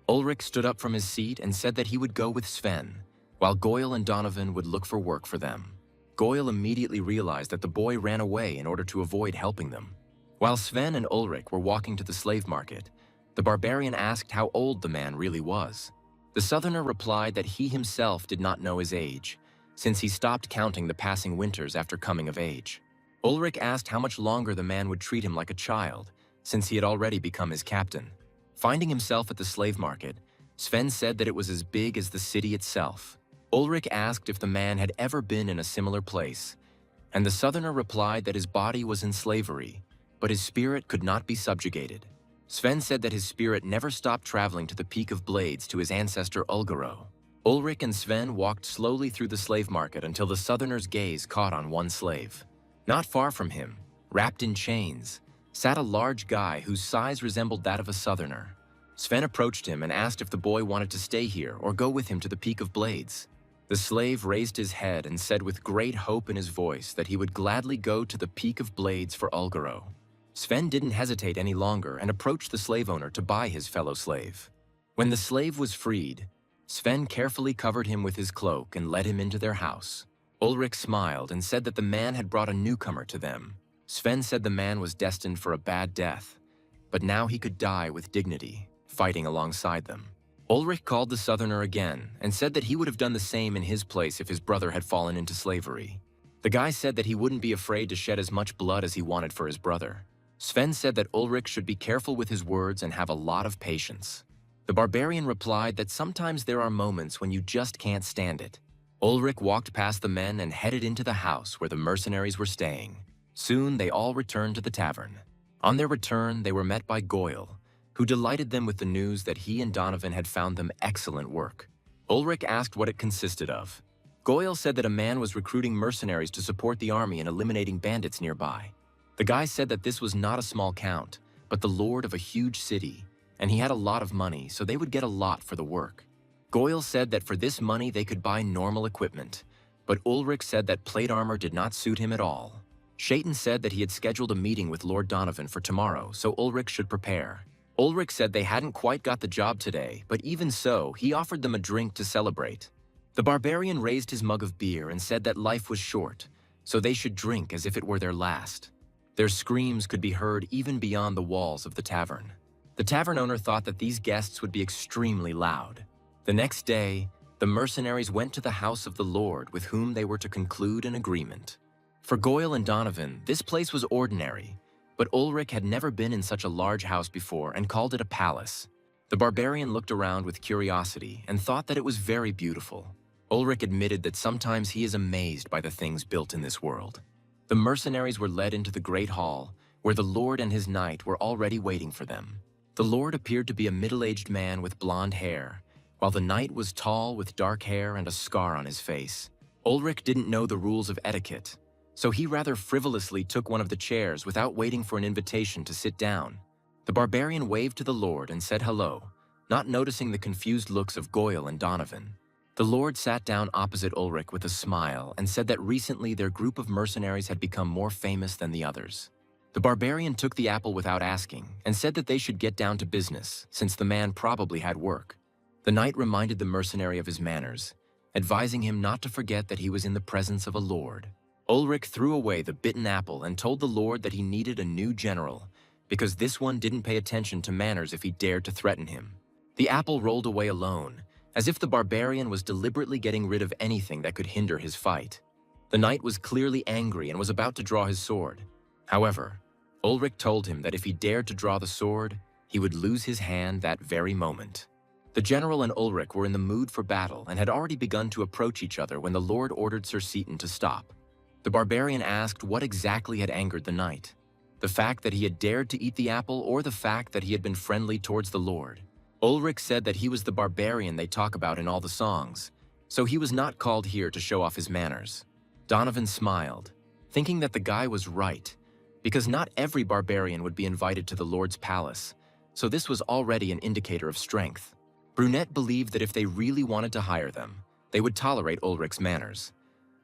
Ulrich stood up from his seat and said that he would go with Sven, while Goyle and Donovan would look for work for them. Goyle immediately realized that the boy ran away in order to avoid helping them. While Sven and Ulrich were walking to the slave market, the barbarian asked how old the man really was. The Southerner replied that he himself did not know his age, since he stopped counting the passing winters after coming of age. Ulrich asked how much longer the man would treat him like a child, since he had already become his captain. Finding himself at the slave market, Sven said that it was as big as the city itself. Ulrich asked if the man had ever been in a similar place, and the Southerner replied that his body was in slavery, but his spirit could not be subjugated. Sven said that his spirit never stopped traveling to the Peak of Blades to his ancestor Ulgaro. Ulrich and Sven walked slowly through the slave market until the Southerner's gaze caught on one slave. Not far from him, wrapped in chains, sat a large guy whose size resembled that of a Southerner. Sven approached him and asked if the boy wanted to stay here or go with him to the Peak of Blades. The slave raised his head and said with great hope in his voice that he would gladly go to the Peak of Blades for Ulgaro. Sven didn't hesitate any longer and approached the slave owner to buy his fellow slave. When the slave was freed, Sven carefully covered him with his cloak and led him into their house. Ulrich smiled and said that the man had brought a newcomer to them. Sven said the man was destined for a bad death, but now he could die with dignity, fighting alongside them. Ulrich called the Southerner again and said that he would have done the same in his place if his brother had fallen into slavery. The guy said that he wouldn't be afraid to shed as much blood as he wanted for his brother. Sven said that Ulrich should be careful with his words and have a lot of patience. The barbarian replied that sometimes there are moments when you just can't stand it. Ulrich walked past the men and headed into the house where the mercenaries were staying. Soon they all returned to the tavern. On their return, they were met by Goyle, who delighted them with the news that he and Donovan had found them excellent work. Ulrich asked what it consisted of. Goyle said that a man was recruiting mercenaries to support the army and eliminating bandits nearby. The guy said that this was not a small count, but the lord of a huge city, and he had a lot of money, so they would get a lot for the work. Goyle said that for this money they could buy normal equipment, but Ulrich said that plate armor did not suit him at all. Shaitan said that he had scheduled a meeting with Lord Donovan for tomorrow, so Ulrich should prepare. Ulrich said they hadn't quite got the job today, but even so, he offered them a drink to celebrate. The barbarian raised his mug of beer and said that life was short, so they should drink as if it were their last. Their screams could be heard even beyond the walls of the tavern. The tavern owner thought that these guests would be extremely loud. The next day, the mercenaries went to the house of the Lord with whom they were to conclude an agreement. For Goyle and Donovan, this place was ordinary, but Ulrich had never been in such a large house before and called it a palace. The barbarian looked around with curiosity and thought that it was very beautiful. Ulrich admitted that sometimes he is amazed by the things built in this world. The mercenaries were led into the great hall, where the Lord and his knight were already waiting for them. The Lord appeared to be a middle-aged man with blonde hair, while the knight was tall with dark hair and a scar on his face. Ulrich didn't know the rules of etiquette, so he rather frivolously took one of the chairs without waiting for an invitation to sit down. The barbarian waved to the Lord and said hello, not noticing the confused looks of Goyle and Donovan. The Lord sat down opposite Ulrich with a smile and said that recently their group of mercenaries had become more famous than the others. The barbarian took the apple without asking and said that they should get down to business, since the man probably had work. The knight reminded the mercenary of his manners, advising him not to forget that he was in the presence of a lord. Ulrich threw away the bitten apple and told the Lord that he needed a new general, because this one didn't pay attention to manners if he dared to threaten him. The apple rolled away alone, as if the barbarian was deliberately getting rid of anything that could hinder his fight. The knight was clearly angry and was about to draw his sword. However, Ulrich told him that if he dared to draw the sword, he would lose his hand that very moment. The general and Ulrich were in the mood for battle and had already begun to approach each other when the Lord ordered Sir Seaton to stop. The barbarian asked what exactly had angered the knight. The fact that he had dared to eat the apple, or the fact that he had been friendly towards the Lord. Ulrich said that he was the barbarian they talk about in all the songs, so he was not called here to show off his manners. Donovan smiled, thinking that the guy was right, because not every barbarian would be invited to the Lord's palace, so this was already an indicator of strength. Brunette believed that if they really wanted to hire them, they would tolerate Ulrich's manners.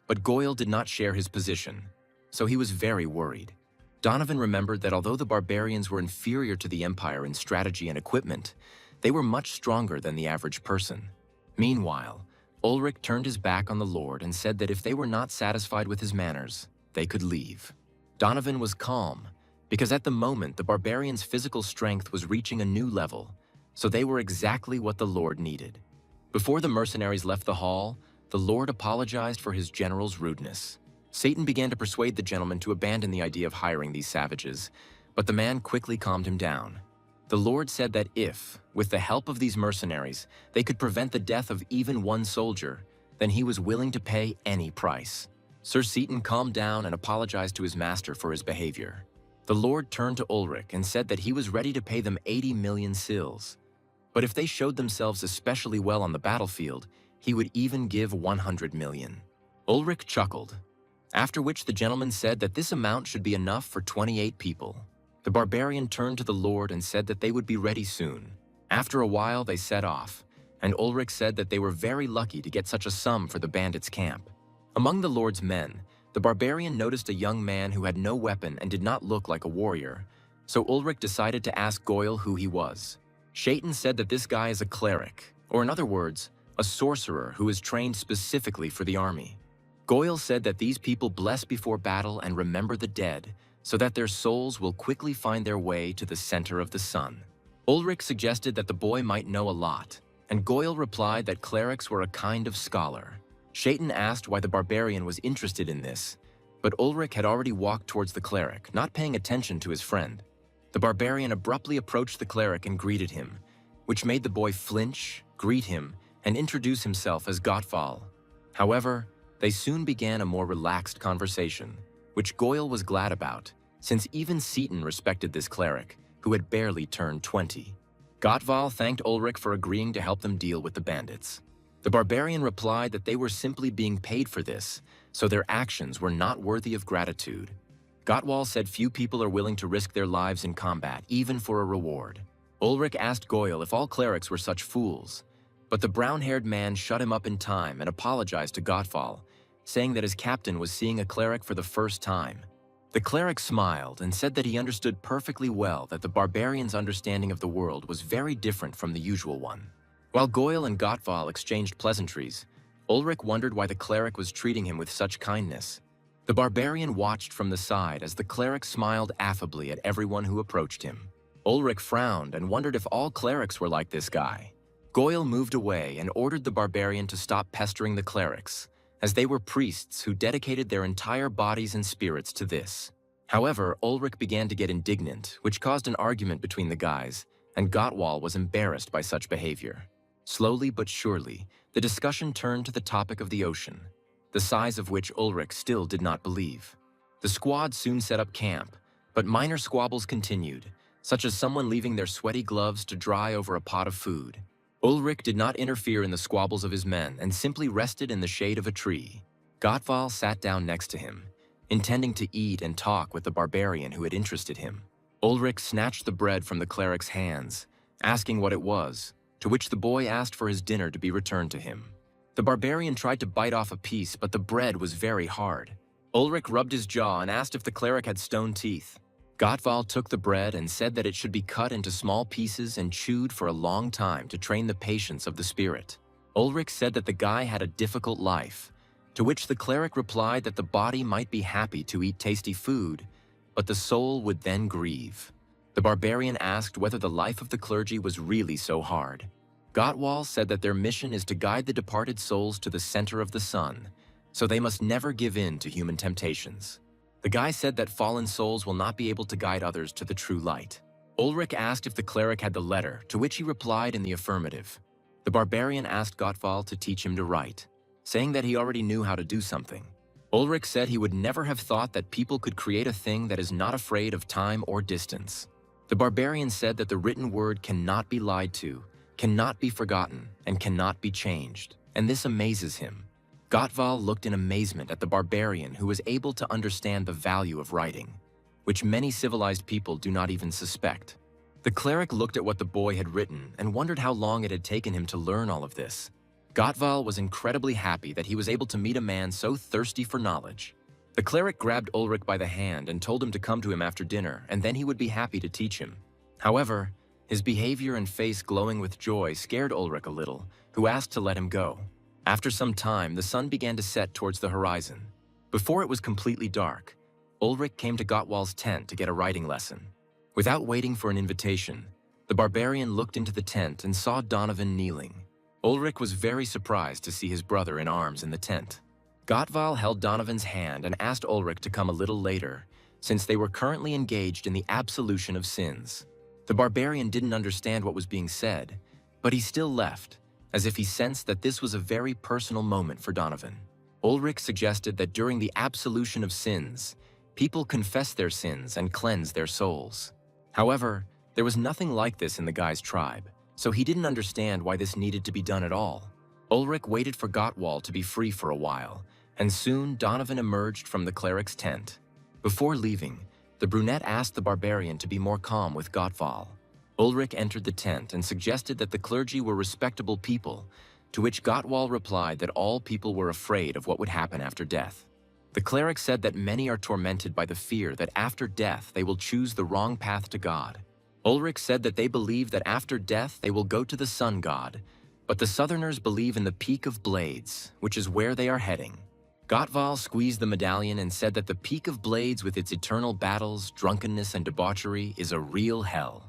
But Goyle did not share his position, so he was very worried. Donovan remembered that although the barbarians were inferior to the Empire in strategy and equipment, they were much stronger than the average person. Meanwhile, Ulrich turned his back on the Lord and said that if they were not satisfied with his manners, they could leave. Donovan was calm, because at the moment the barbarians' physical strength was reaching a new level, so they were exactly what the Lord needed. Before the mercenaries left the hall, the Lord apologized for his general's rudeness. Satan began to persuade the gentleman to abandon the idea of hiring these savages, but the man quickly calmed him down. The Lord said that if, with the help of these mercenaries, they could prevent the death of even one soldier, then he was willing to pay any price. Sir Seaton calmed down and apologized to his master for his behavior. The Lord turned to Ulrich and said that he was ready to pay them 80 million sills. But if they showed themselves especially well on the battlefield, he would even give 100 million. Ulrich chuckled, after which the gentleman said that this amount should be enough for 28 people. The barbarian turned to the Lord and said that they would be ready soon. After a while, they set off, and Ulrich said that they were very lucky to get such a sum for the bandits' camp. Among the Lord's men, the barbarian noticed a young man who had no weapon and did not look like a warrior, so Ulrich decided to ask Goyle who he was. Shaitan said that this guy is a cleric, or in other words, a sorcerer who is trained specifically for the army. Goyle said that these people bless before battle and remember the dead, so that their souls will quickly find their way to the center of the sun. Ulrich suggested that the boy might know a lot, and Goyle replied that clerics were a kind of scholar. Shaitan asked why the barbarian was interested in this, but Ulrich had already walked towards the cleric, not paying attention to his friend. The barbarian abruptly approached the cleric and greeted him, which made the boy flinch, greet him, and introduce himself as Gottval. However, they soon began a more relaxed conversation, which Goyle was glad about, since even Seaton respected this cleric, who had barely turned 20. Gottval thanked Ulrich for agreeing to help them deal with the bandits. The barbarian replied that they were simply being paid for this, so their actions were not worthy of gratitude. Gottval said few people are willing to risk their lives in combat, even for a reward. Ulrich asked Goyle if all clerics were such fools, but the brown-haired man shut him up in time and apologized to Gottval, saying that his captain was seeing a cleric for the first time. The cleric smiled and said that he understood perfectly well that the barbarian's understanding of the world was very different from the usual one. While Goyle and Gottval exchanged pleasantries, Ulrich wondered why the cleric was treating him with such kindness. The barbarian watched from the side as the cleric smiled affably at everyone who approached him. Ulrich frowned and wondered if all clerics were like this guy. Goyle moved away and ordered the barbarian to stop pestering the clerics, as they were priests who dedicated their entire bodies and spirits to this. However, Ulrich began to get indignant, which caused an argument between the guys, and Gottval was embarrassed by such behavior. Slowly but surely, the discussion turned to the topic of the ocean, the size of which Ulrich still did not believe. The squad soon set up camp, but minor squabbles continued, such as someone leaving their sweaty gloves to dry over a pot of food. Ulrich did not interfere in the squabbles of his men and simply rested in the shade of a tree. Gottval sat down next to him, intending to eat and talk with the barbarian who had interested him. Ulrich snatched the bread from the cleric's hands, asking what it was, to which the boy asked for his dinner to be returned to him. The barbarian tried to bite off a piece, but the bread was very hard. Ulrich rubbed his jaw and asked if the cleric had stone teeth. Gottval took the bread and said that it should be cut into small pieces and chewed for a long time to train the patience of the spirit. Ulrich said that the guy had a difficult life, to which the cleric replied that the body might be happy to eat tasty food, but the soul would then grieve. The barbarian asked whether the life of the clergy was really so hard. Gottval said that their mission is to guide the departed souls to the center of the sun, so they must never give in to human temptations. The guy said that fallen souls will not be able to guide others to the true light. Ulrich asked if the cleric had the letter, to which he replied in the affirmative. The barbarian asked Gottval to teach him to write, saying that he already knew how to do something. Ulrich said he would never have thought that people could create a thing that is not afraid of time or distance. The barbarian said that the written word cannot be lied to, cannot be forgotten, and cannot be changed, and this amazes him. Gottval looked in amazement at the barbarian who was able to understand the value of writing, which many civilized people do not even suspect. The cleric looked at what the boy had written and wondered how long it had taken him to learn all of this. Gottval was incredibly happy that he was able to meet a man so thirsty for knowledge. The cleric grabbed Ulrich by the hand and told him to come to him after dinner, and then he would be happy to teach him. However, his behavior and face glowing with joy scared Ulrich a little, who asked to let him go. After some time, the sun began to set towards the horizon. Before it was completely dark, Ulrich came to Gottval's tent to get a writing lesson. Without waiting for an invitation, the barbarian looked into the tent and saw Donovan kneeling. Ulrich was very surprised to see his brother in arms in the tent. Gottval held Donovan's hand and asked Ulrich to come a little later, since they were currently engaged in the absolution of sins. The barbarian didn't understand what was being said, but he still left, as if he sensed that this was a very personal moment for Donovan. Ulrich suggested that during the absolution of sins, people confess their sins and cleanse their souls. However, there was nothing like this in the guy's tribe, so he didn't understand why this needed to be done at all. Ulrich waited for Gottval to be free for a while, and soon Donovan emerged from the cleric's tent. Before leaving, the brunette asked the barbarian to be more calm with Gottval. Ulrich entered the tent and suggested that the clergy were respectable people, to which Gottval replied that all people were afraid of what would happen after death. The cleric said that many are tormented by the fear that after death they will choose the wrong path to God. Ulrich said that they believe that after death they will go to the sun god, but the southerners believe in the Peak of Blades, which is where they are heading. Gottval squeezed the medallion and said that the Peak of Blades with its eternal battles, drunkenness, and debauchery is a real hell.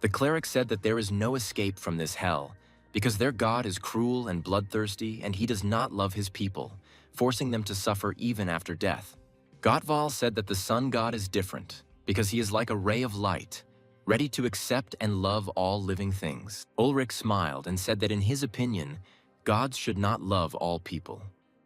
The cleric said that there is no escape from this hell, because their god is cruel and bloodthirsty and he does not love his people, forcing them to suffer even after death. Gottval said that the sun god is different, because he is like a ray of light, ready to accept and love all living things. Ulrich smiled and said that in his opinion, gods should not love all people.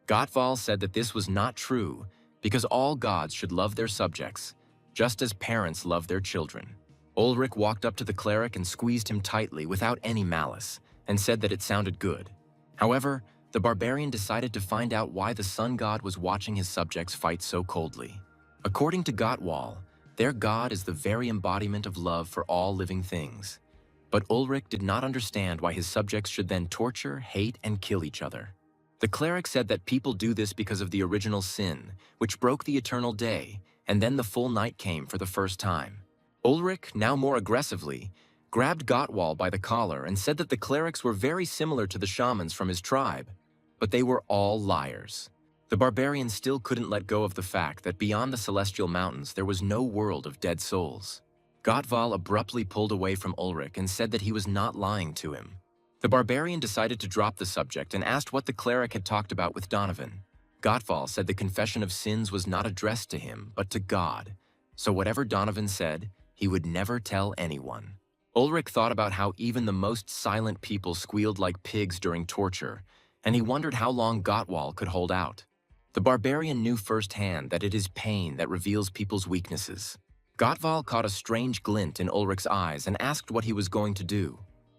Gottval said that this was not true, because all gods should love their subjects, just as parents love their children. Ulrich walked up to the cleric and squeezed him tightly without any malice, and said that it sounded good. However, the barbarian decided to find out why the sun god was watching his subjects fight so coldly. According to Gottval, their god is the very embodiment of love for all living things. But Ulrich did not understand why his subjects should then torture, hate, and kill each other. The cleric said that people do this because of the original sin, which broke the eternal day, and then the full night came for the first time. Ulrich, now more aggressively, grabbed Gottwald by the collar and said that the clerics were very similar to the shamans from his tribe, but they were all liars. The barbarian still couldn't let go of the fact that beyond the celestial mountains there was no world of dead souls. Gottwald abruptly pulled away from Ulrich and said that he was not lying to him. The barbarian decided to drop the subject and asked what the cleric had talked about with Donovan. Gottwald said the confession of sins was not addressed to him, but to God, so whatever Donovan said, he would never tell anyone. Ulrich thought about how even the most silent people squealed like pigs during torture, and he wondered how long Gottwald could hold out. The barbarian knew firsthand that it is pain that reveals people's weaknesses. Gottwald caught a strange glint in Ulrich's eyes and asked what he was going to do.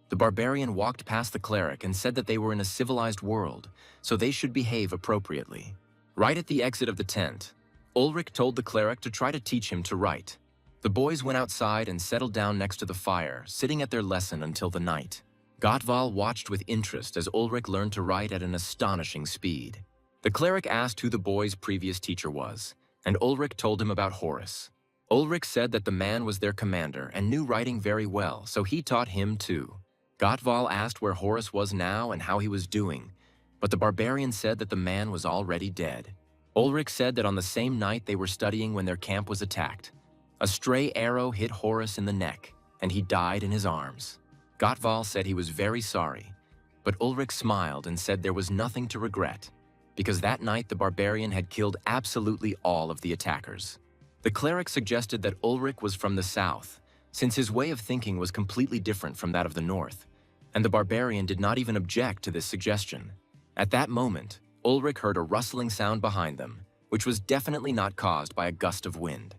The barbarian walked past the cleric and said that they were in a civilized world, so they should behave appropriately. Right at the exit of the tent, Ulrich told the cleric to try to teach him to write. The boys went outside and settled down next to the fire, sitting at their lesson until the night. Gottwald watched with interest as Ulrich learned to write at an astonishing speed. The cleric asked who the boy's previous teacher was, and Ulrich told him about Horus. Ulrich said that the man was their commander and knew writing very well, so he taught him too. Gottwald asked where Horus was now and how he was doing, but the barbarian said that the man was already dead. Ulrich said that on the same night they were studying when their camp was attacked. A stray arrow hit Horus in the neck, and he died in his arms. Gottwald said he was very sorry, but Ulrich smiled and said there was nothing to regret, because that night the barbarian had killed absolutely all of the attackers. The cleric suggested that Ulrich was from the south, since his way of thinking was completely different from that of the north, and the barbarian did not even object to this suggestion. At that moment, Ulrich heard a rustling sound behind them, which was definitely not caused by a gust of wind.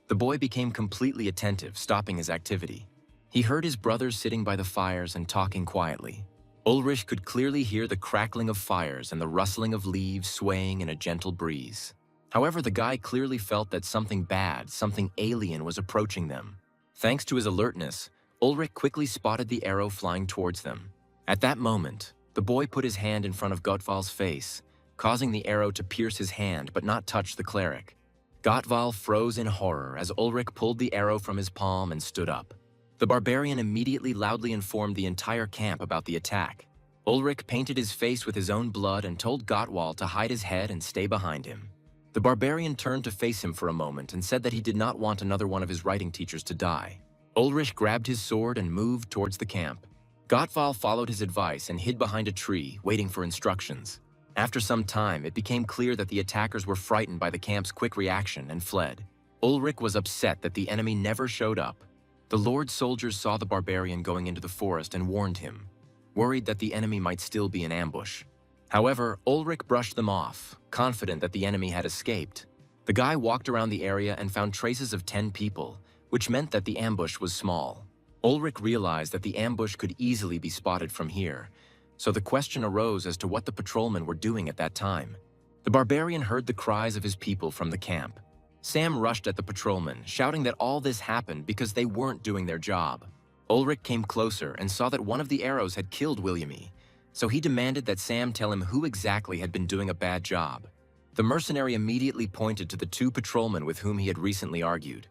The boy became completely attentive, stopping his activity. He heard his brothers sitting by the fires and talking quietly. Ulrich could clearly hear the crackling of fires and the rustling of leaves swaying in a gentle breeze. However, the guy clearly felt that something bad, something alien was approaching them. Thanks to his alertness, Ulrich quickly spotted the arrow flying towards them. At that moment, the boy put his hand in front of Gottwald's face, causing the arrow to pierce his hand but not touch the cleric. Gottwald froze in horror as Ulrich pulled the arrow from his palm and stood up. The barbarian immediately loudly informed the entire camp about the attack. Ulrich painted his face with his own blood and told Gottwald to hide his head and stay behind him. The barbarian turned to face him for a moment and said that he did not want another one of his writing teachers to die. Ulrich grabbed his sword and moved towards the camp. Gottwald followed his advice and hid behind a tree, waiting for instructions. After some time, it became clear that the attackers were frightened by the camp's quick reaction and fled. Ulrich was upset that the enemy never showed up. The Lord's soldiers saw the barbarian going into the forest and warned him, worried that the enemy might still be in ambush. However, Ulrich brushed them off, confident that the enemy had escaped. The guy walked around the area and found traces of 10 people, which meant that the ambush was small. Ulrich realized that the ambush could easily be spotted from here, so the question arose as to what the patrolmen were doing at that time. The barbarian heard the cries of his people from the camp. Sam rushed at the patrolmen, shouting that all this happened because they weren't doing their job. Ulrich came closer and saw that one of the arrows had killed Williamy, so he demanded that Sam tell him who exactly had been doing a bad job. The mercenary immediately pointed to the 2 patrolmen with whom he had recently argued.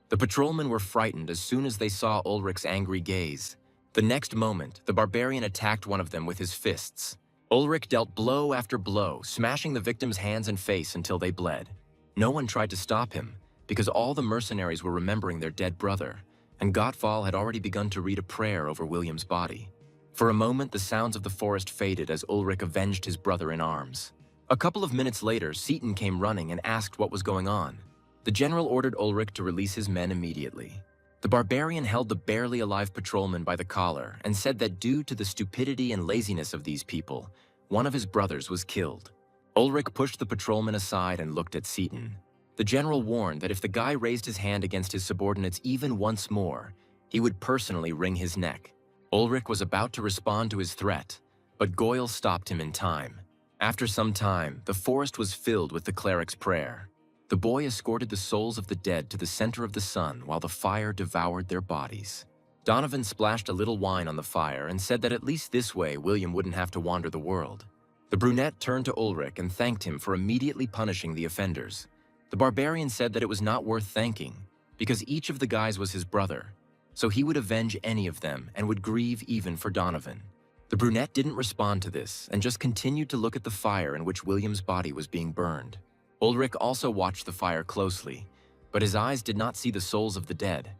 The patrolmen were frightened as soon as they saw Ulrich's angry gaze. The next moment, the barbarian attacked one of them with his fists. Ulrich dealt blow after blow, smashing the victim's hands and face until they bled. No one tried to stop him, because all the mercenaries were remembering their dead brother, and Gottwald had already begun to read a prayer over William's body. For a moment, the sounds of the forest faded as Ulrich avenged his brother in arms. A couple of minutes later, Seaton came running and asked what was going on. The general ordered Ulrich to release his men immediately. The barbarian held the barely alive patrolman by the collar and said that due to the stupidity and laziness of these people, one of his brothers was killed. Ulrich pushed the patrolman aside and looked at Seaton. The general warned that if the guy raised his hand against his subordinates even once more, he would personally wring his neck. Ulrich was about to respond to his threat, but Goyle stopped him in time. After some time, the forest was filled with the cleric's prayer. The boy escorted the souls of the dead to the center of the sun while the fire devoured their bodies. Donovan splashed a little wine on the fire and said that at least this way William wouldn't have to wander the world. The brunette turned to Ulrich and thanked him for immediately punishing the offenders. The barbarian said that it was not worth thanking, because each of the guys was his brother, so he would avenge any of them and would grieve even for Donovan. The brunette didn't respond to this and just continued to look at the fire in which William's body was being burned. Ulrich also watched the fire closely, but his eyes did not see the souls of the dead.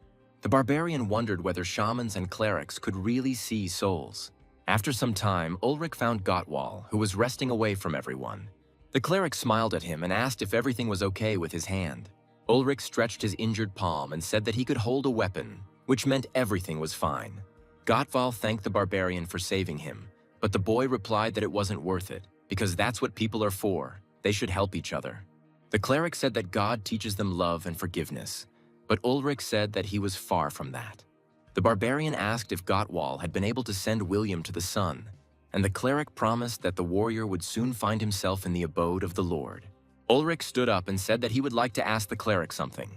The barbarian wondered whether shamans and clerics could really see souls. After some time, Ulrich found Gottwal, who was resting away from everyone. The cleric smiled at him and asked if everything was okay with his hand. Ulrich stretched his injured palm and said that he could hold a weapon, which meant everything was fine. Gottwal thanked the barbarian for saving him, but the boy replied that it wasn't worth it, because that's what people are for. They should help each other. The cleric said that God teaches them love and forgiveness, but Ulrich said that he was far from that. The barbarian asked if Gottwal had been able to send William to the sun, and the cleric promised that the warrior would soon find himself in the abode of the Lord. Ulrich stood up and said that he would like to ask the cleric something.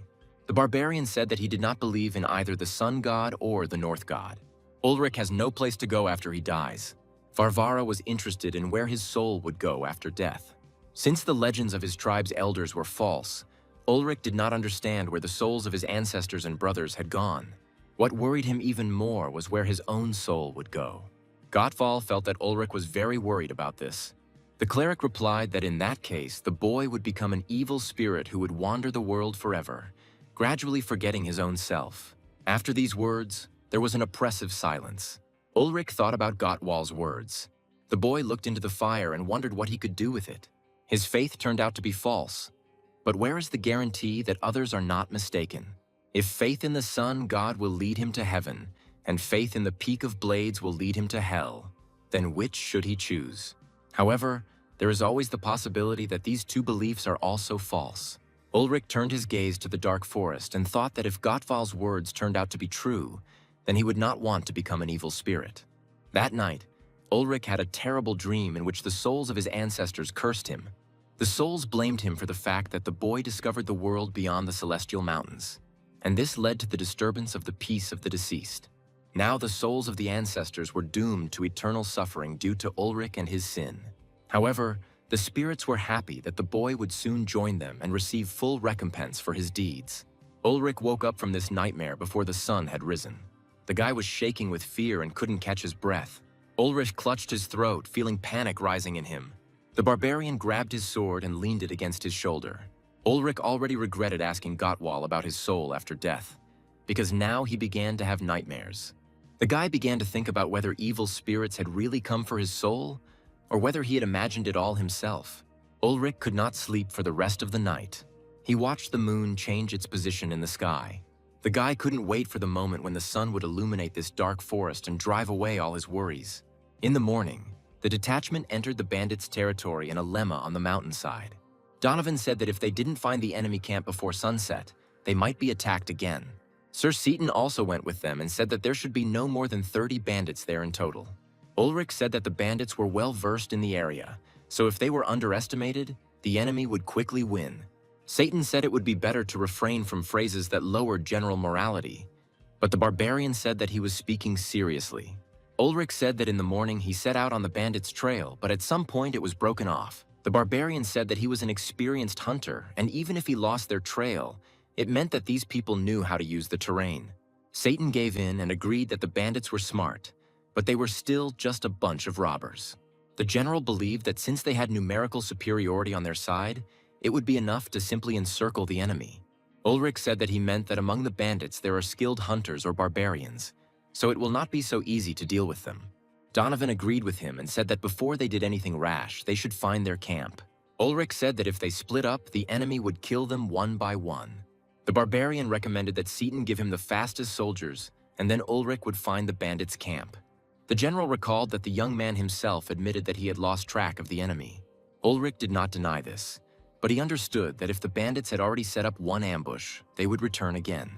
The barbarian said that he did not believe in either the sun god or the north god. Ulrich has no place to go after he dies. Varvara was interested in where his soul would go after death. Since the legends of his tribe's elders were false, Ulrich did not understand where the souls of his ancestors and brothers had gone. What worried him even more was where his own soul would go. Gottwal felt that Ulrich was very worried about this. The cleric replied that in that case, the boy would become an evil spirit who would wander the world forever, gradually forgetting his own self. After these words, there was an oppressive silence. Ulrich thought about Gottwal's words. The boy looked into the fire and wondered what he could do with it. His faith turned out to be false. But where is the guarantee that others are not mistaken? If faith in the sun god will lead him to heaven, and faith in the peak of blades will lead him to hell, then which should he choose? However, there is always the possibility that these two beliefs are also false. Ulrich turned his gaze to the dark forest and thought that if Gottwal's words turned out to be true, then he would not want to become an evil spirit. That night, Ulrich had a terrible dream in which the souls of his ancestors cursed him. The souls blamed him for the fact that the boy discovered the world beyond the celestial mountains, and this led to the disturbance of the peace of the deceased. Now the souls of the ancestors were doomed to eternal suffering due to Ulrich and his sin. However, the spirits were happy that the boy would soon join them and receive full recompense for his deeds. Ulrich woke up from this nightmare before the sun had risen. The guy was shaking with fear and couldn't catch his breath. Ulrich clutched his throat, feeling panic rising in him. The barbarian grabbed his sword and leaned it against his shoulder. Ulrich already regretted asking Gottwal about his soul after death, because now he began to have nightmares. The guy began to think about whether evil spirits had really come for his soul, or whether he had imagined it all himself. Ulrich could not sleep for the rest of the night. He watched the moon change its position in the sky. The guy couldn't wait for the moment when the sun would illuminate this dark forest and drive away all his worries. In the morning, the detachment entered the bandits' territory in a lemma on the mountainside. Donovan said that if they didn't find the enemy camp before sunset, they might be attacked again. Sir Seaton also went with them and said that there should be no more than 30 bandits there in total. Ulrich said that the bandits were well versed in the area, so if they were underestimated, the enemy would quickly win. Satan said it would be better to refrain from phrases that lowered general morality, but the barbarian said that he was speaking seriously. Ulrich said that in the morning he set out on the bandits' trail, but at some point it was broken off. The barbarian said that he was an experienced hunter, and even if he lost their trail, it meant that these people knew how to use the terrain. Satan gave in and agreed that the bandits were smart, but they were still just a bunch of robbers. The general believed that since they had numerical superiority on their side, it would be enough to simply encircle the enemy. Ulrich said that he meant that among the bandits there are skilled hunters or barbarians, so it will not be so easy to deal with them. Donovan agreed with him and said that before they did anything rash, they should find their camp. Ulrich said that if they split up, the enemy would kill them one by one. The barbarian recommended that Seaton give him the fastest soldiers, and then Ulrich would find the bandits' camp. The general recalled that the young man himself admitted that he had lost track of the enemy. Ulrich did not deny this, but he understood that if the bandits had already set up one ambush, they would return again.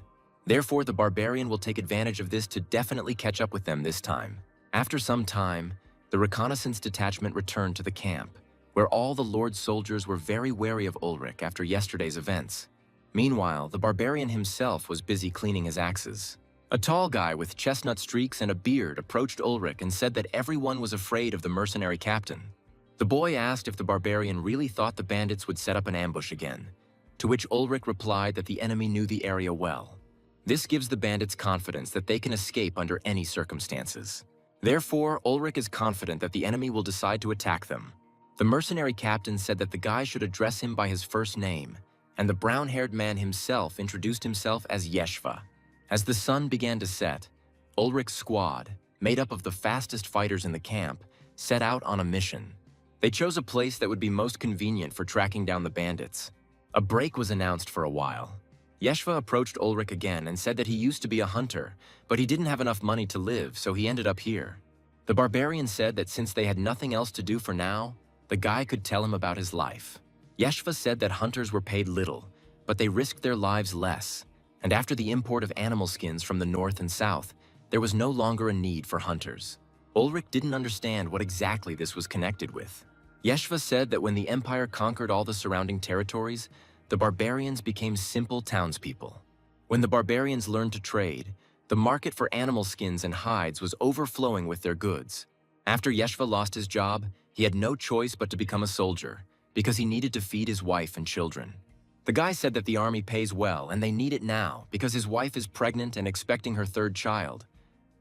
Therefore, the barbarian will take advantage of this to definitely catch up with them this time. After some time, the reconnaissance detachment returned to the camp, where all the Lord's soldiers were very wary of Ulrich after yesterday's events. Meanwhile, the barbarian himself was busy cleaning his axes. A tall guy with chestnut streaks and a beard approached Ulrich and said that everyone was afraid of the mercenary captain. The boy asked if the barbarian really thought the bandits would set up an ambush again, to which Ulrich replied that the enemy knew the area well. This gives the bandits confidence that they can escape under any circumstances. Therefore, Ulrich is confident that the enemy will decide to attack them. The mercenary captain said that the guy should address him by his first name, and the brown-haired man himself introduced himself as Yeshva. As the sun began to set, Ulrich's squad, made up of the fastest fighters in the camp, set out on a mission. They chose a place that would be most convenient for tracking down the bandits. A break was announced for a while. Yeshva approached Ulrich again and said that he used to be a hunter, but he didn't have enough money to live, so he ended up here. The barbarian said that since they had nothing else to do for now, the guy could tell him about his life. Yeshva said that hunters were paid little, but they risked their lives less, and after the import of animal skins from the north and south, there was no longer a need for hunters. Ulrich didn't understand what exactly this was connected with. Yeshva said that when the empire conquered all the surrounding territories, the barbarians became simple townspeople. When the barbarians learned to trade, the market for animal skins and hides was overflowing with their goods. After Yeshva lost his job, he had no choice but to become a soldier, because he needed to feed his wife and children. The guy said that the army pays well and they need it now because his wife is pregnant and expecting her third child.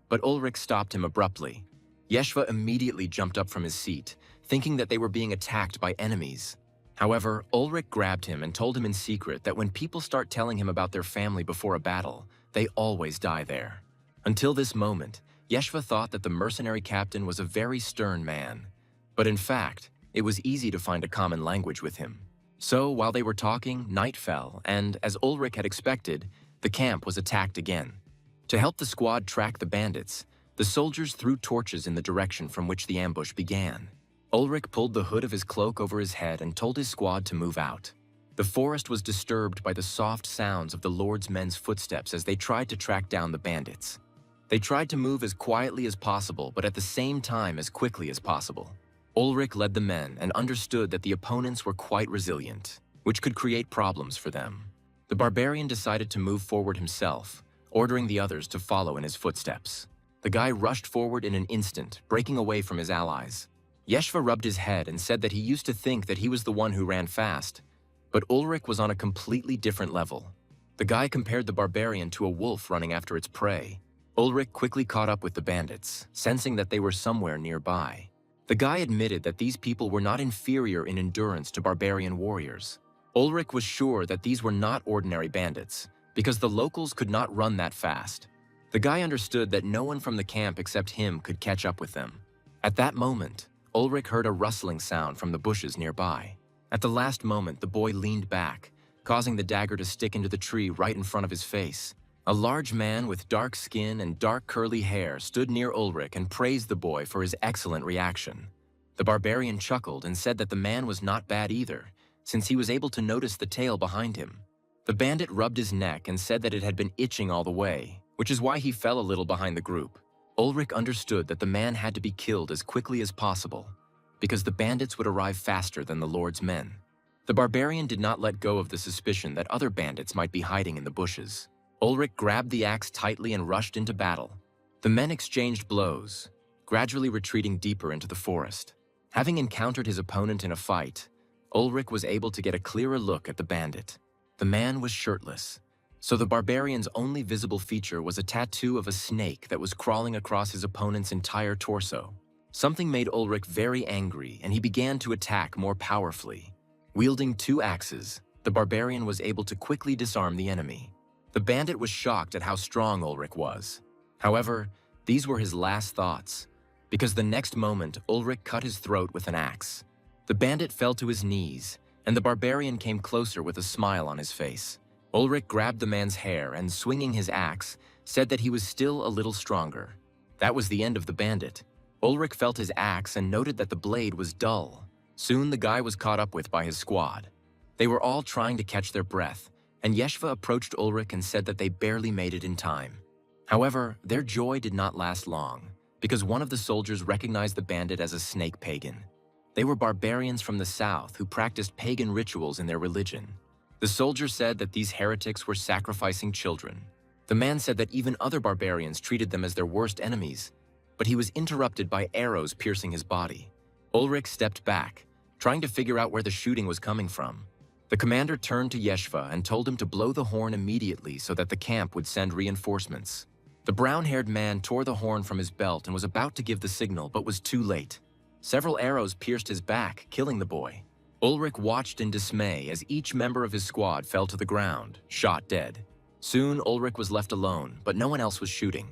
But Ulrich stopped him abruptly. Yeshva immediately jumped up from his seat, thinking that they were being attacked by enemies. However, Ulrich grabbed him and told him in secret that when people start telling him about their family before a battle, they always die there. Until this moment, Yeshva thought that the mercenary captain was a very stern man. But in fact, it was easy to find a common language with him. So, while they were talking, night fell, and, as Ulrich had expected, the camp was attacked again. To help the squad track the bandits, the soldiers threw torches in the direction from which the ambush began. Ulrich pulled the hood of his cloak over his head and told his squad to move out. The forest was disturbed by the soft sounds of the Lord's men's footsteps as they tried to track down the bandits. They tried to move as quietly as possible, but at the same time as quickly as possible. Ulrich led the men and understood that the opponents were quite resilient, which could create problems for them. The barbarian decided to move forward himself, ordering the others to follow in his footsteps. The guy rushed forward in an instant, breaking away from his allies. Yeshva rubbed his head and said that he used to think that he was the one who ran fast, but Ulrich was on a completely different level. The guy compared the barbarian to a wolf running after its prey. Ulrich quickly caught up with the bandits, sensing that they were somewhere nearby. The guy admitted that these people were not inferior in endurance to barbarian warriors. Ulrich was sure that these were not ordinary bandits, because the locals could not run that fast. The guy understood that no one from the camp except him could catch up with them. At that moment, Ulrich heard a rustling sound from the bushes nearby. At the last moment, the boy leaned back, causing the dagger to stick into the tree right in front of his face. A large man with dark skin and dark curly hair stood near Ulrich and praised the boy for his excellent reaction. The barbarian chuckled and said that the man was not bad either, since he was able to notice the tail behind him. The bandit rubbed his neck and said that it had been itching all the way, which is why he fell a little behind the group. Ulrich understood that the man had to be killed as quickly as possible, because the bandits would arrive faster than the Lord's men. The barbarian did not let go of the suspicion that other bandits might be hiding in the bushes. Ulrich grabbed the axe tightly and rushed into battle. The men exchanged blows, gradually retreating deeper into the forest. Having encountered his opponent in a fight, Ulrich was able to get a clearer look at the bandit. The man was shirtless, so the barbarian's only visible feature was a tattoo of a snake that was crawling across his opponent's entire torso. Something made Ulrich very angry, and he began to attack more powerfully. Wielding two axes, the barbarian was able to quickly disarm the enemy. The bandit was shocked at how strong Ulrich was. However, these were his last thoughts, because the next moment Ulrich cut his throat with an axe. The bandit fell to his knees, and the barbarian came closer with a smile on his face. Ulrich grabbed the man's hair and, swinging his axe, said that he was still a little stronger. That was the end of the bandit. Ulrich felt his axe and noted that the blade was dull. Soon the guy was caught up with by his squad. They were all trying to catch their breath, and Yeshva approached Ulrich and said that they barely made it in time. However, their joy did not last long, because one of the soldiers recognized the bandit as a snake pagan. They were barbarians from the south who practiced pagan rituals in their religion. The soldier said that these heretics were sacrificing children. The man said that even other barbarians treated them as their worst enemies, but he was interrupted by arrows piercing his body. Ulrich stepped back, trying to figure out where the shooting was coming from. The commander turned to Yeshva and told him to blow the horn immediately so that the camp would send reinforcements. The brown-haired man tore the horn from his belt and was about to give the signal, but was too late. Several arrows pierced his back, killing the boy. Ulrich watched in dismay as each member of his squad fell to the ground, shot dead. Soon, Ulrich was left alone, but no one else was shooting.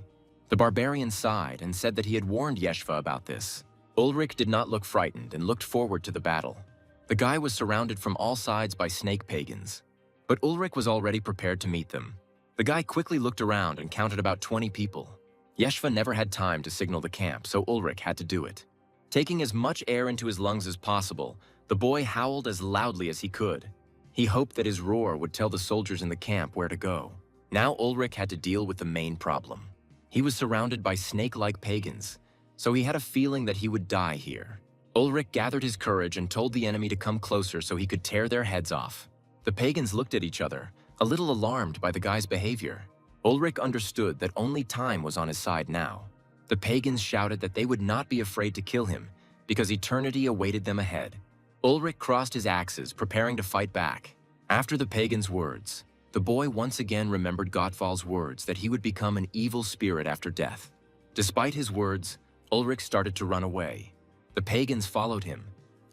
The barbarian sighed and said that he had warned Yeshva about this. Ulrich did not look frightened and looked forward to the battle. The guy was surrounded from all sides by snake pagans, but Ulrich was already prepared to meet them. The guy quickly looked around and counted about 20 people. Yeshva never had time to signal the camp, so Ulrich had to do it. Taking as much air into his lungs as possible, the boy howled as loudly as he could. He hoped that his roar would tell the soldiers in the camp where to go. Now Ulrich had to deal with the main problem. He was surrounded by snake-like pagans, so he had a feeling that he would die here. Ulrich gathered his courage and told the enemy to come closer so he could tear their heads off. The pagans looked at each other, a little alarmed by the guy's behavior. Ulrich understood that only time was on his side now. The pagans shouted that they would not be afraid to kill him because eternity awaited them ahead. Ulrich crossed his axes, preparing to fight back. After the pagans' words, the boy once again remembered Gottfall's words that he would become an evil spirit after death. Despite his words, Ulrich started to run away. The pagans followed him,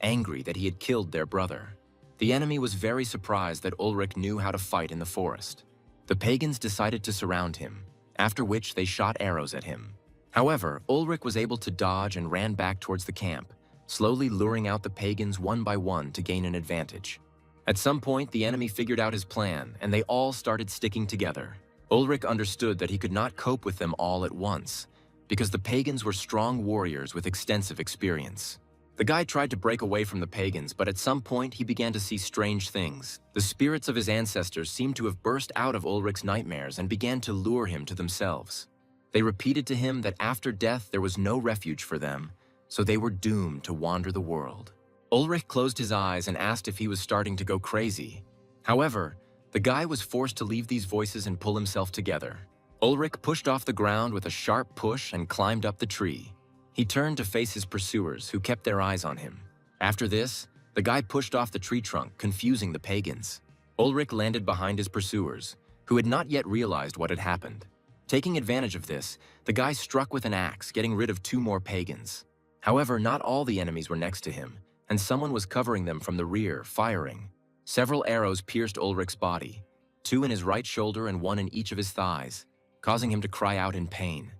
angry that he had killed their brother. The enemy was very surprised that Ulrich knew how to fight in the forest. The pagans decided to surround him, after which they shot arrows at him. However, Ulrich was able to dodge and ran back towards the camp, slowly luring out the pagans one by one to gain an advantage. At some point, the enemy figured out his plan, and they all started sticking together. Ulrich understood that he could not cope with them all at once, because the pagans were strong warriors with extensive experience. The guy tried to break away from the pagans, but at some point he began to see strange things. The spirits of his ancestors seemed to have burst out of Ulrich's nightmares and began to lure him to themselves. They repeated to him that after death there was no refuge for them, so they were doomed to wander the world. Ulrich closed his eyes and asked if he was starting to go crazy. However, the guy was forced to leave these voices and pull himself together. Ulrich pushed off the ground with a sharp push and climbed up the tree. He turned to face his pursuers, who kept their eyes on him. After this, the guy pushed off the tree trunk, confusing the pagans. Ulrich landed behind his pursuers, who had not yet realized what had happened. Taking advantage of this, the guy struck with an axe, getting rid of 2 more pagans. However, not all the enemies were next to him, and someone was covering them from the rear, firing. Several arrows pierced Ulrich's body, 2 in his right shoulder and 1 in each of his thighs, causing him to cry out in pain.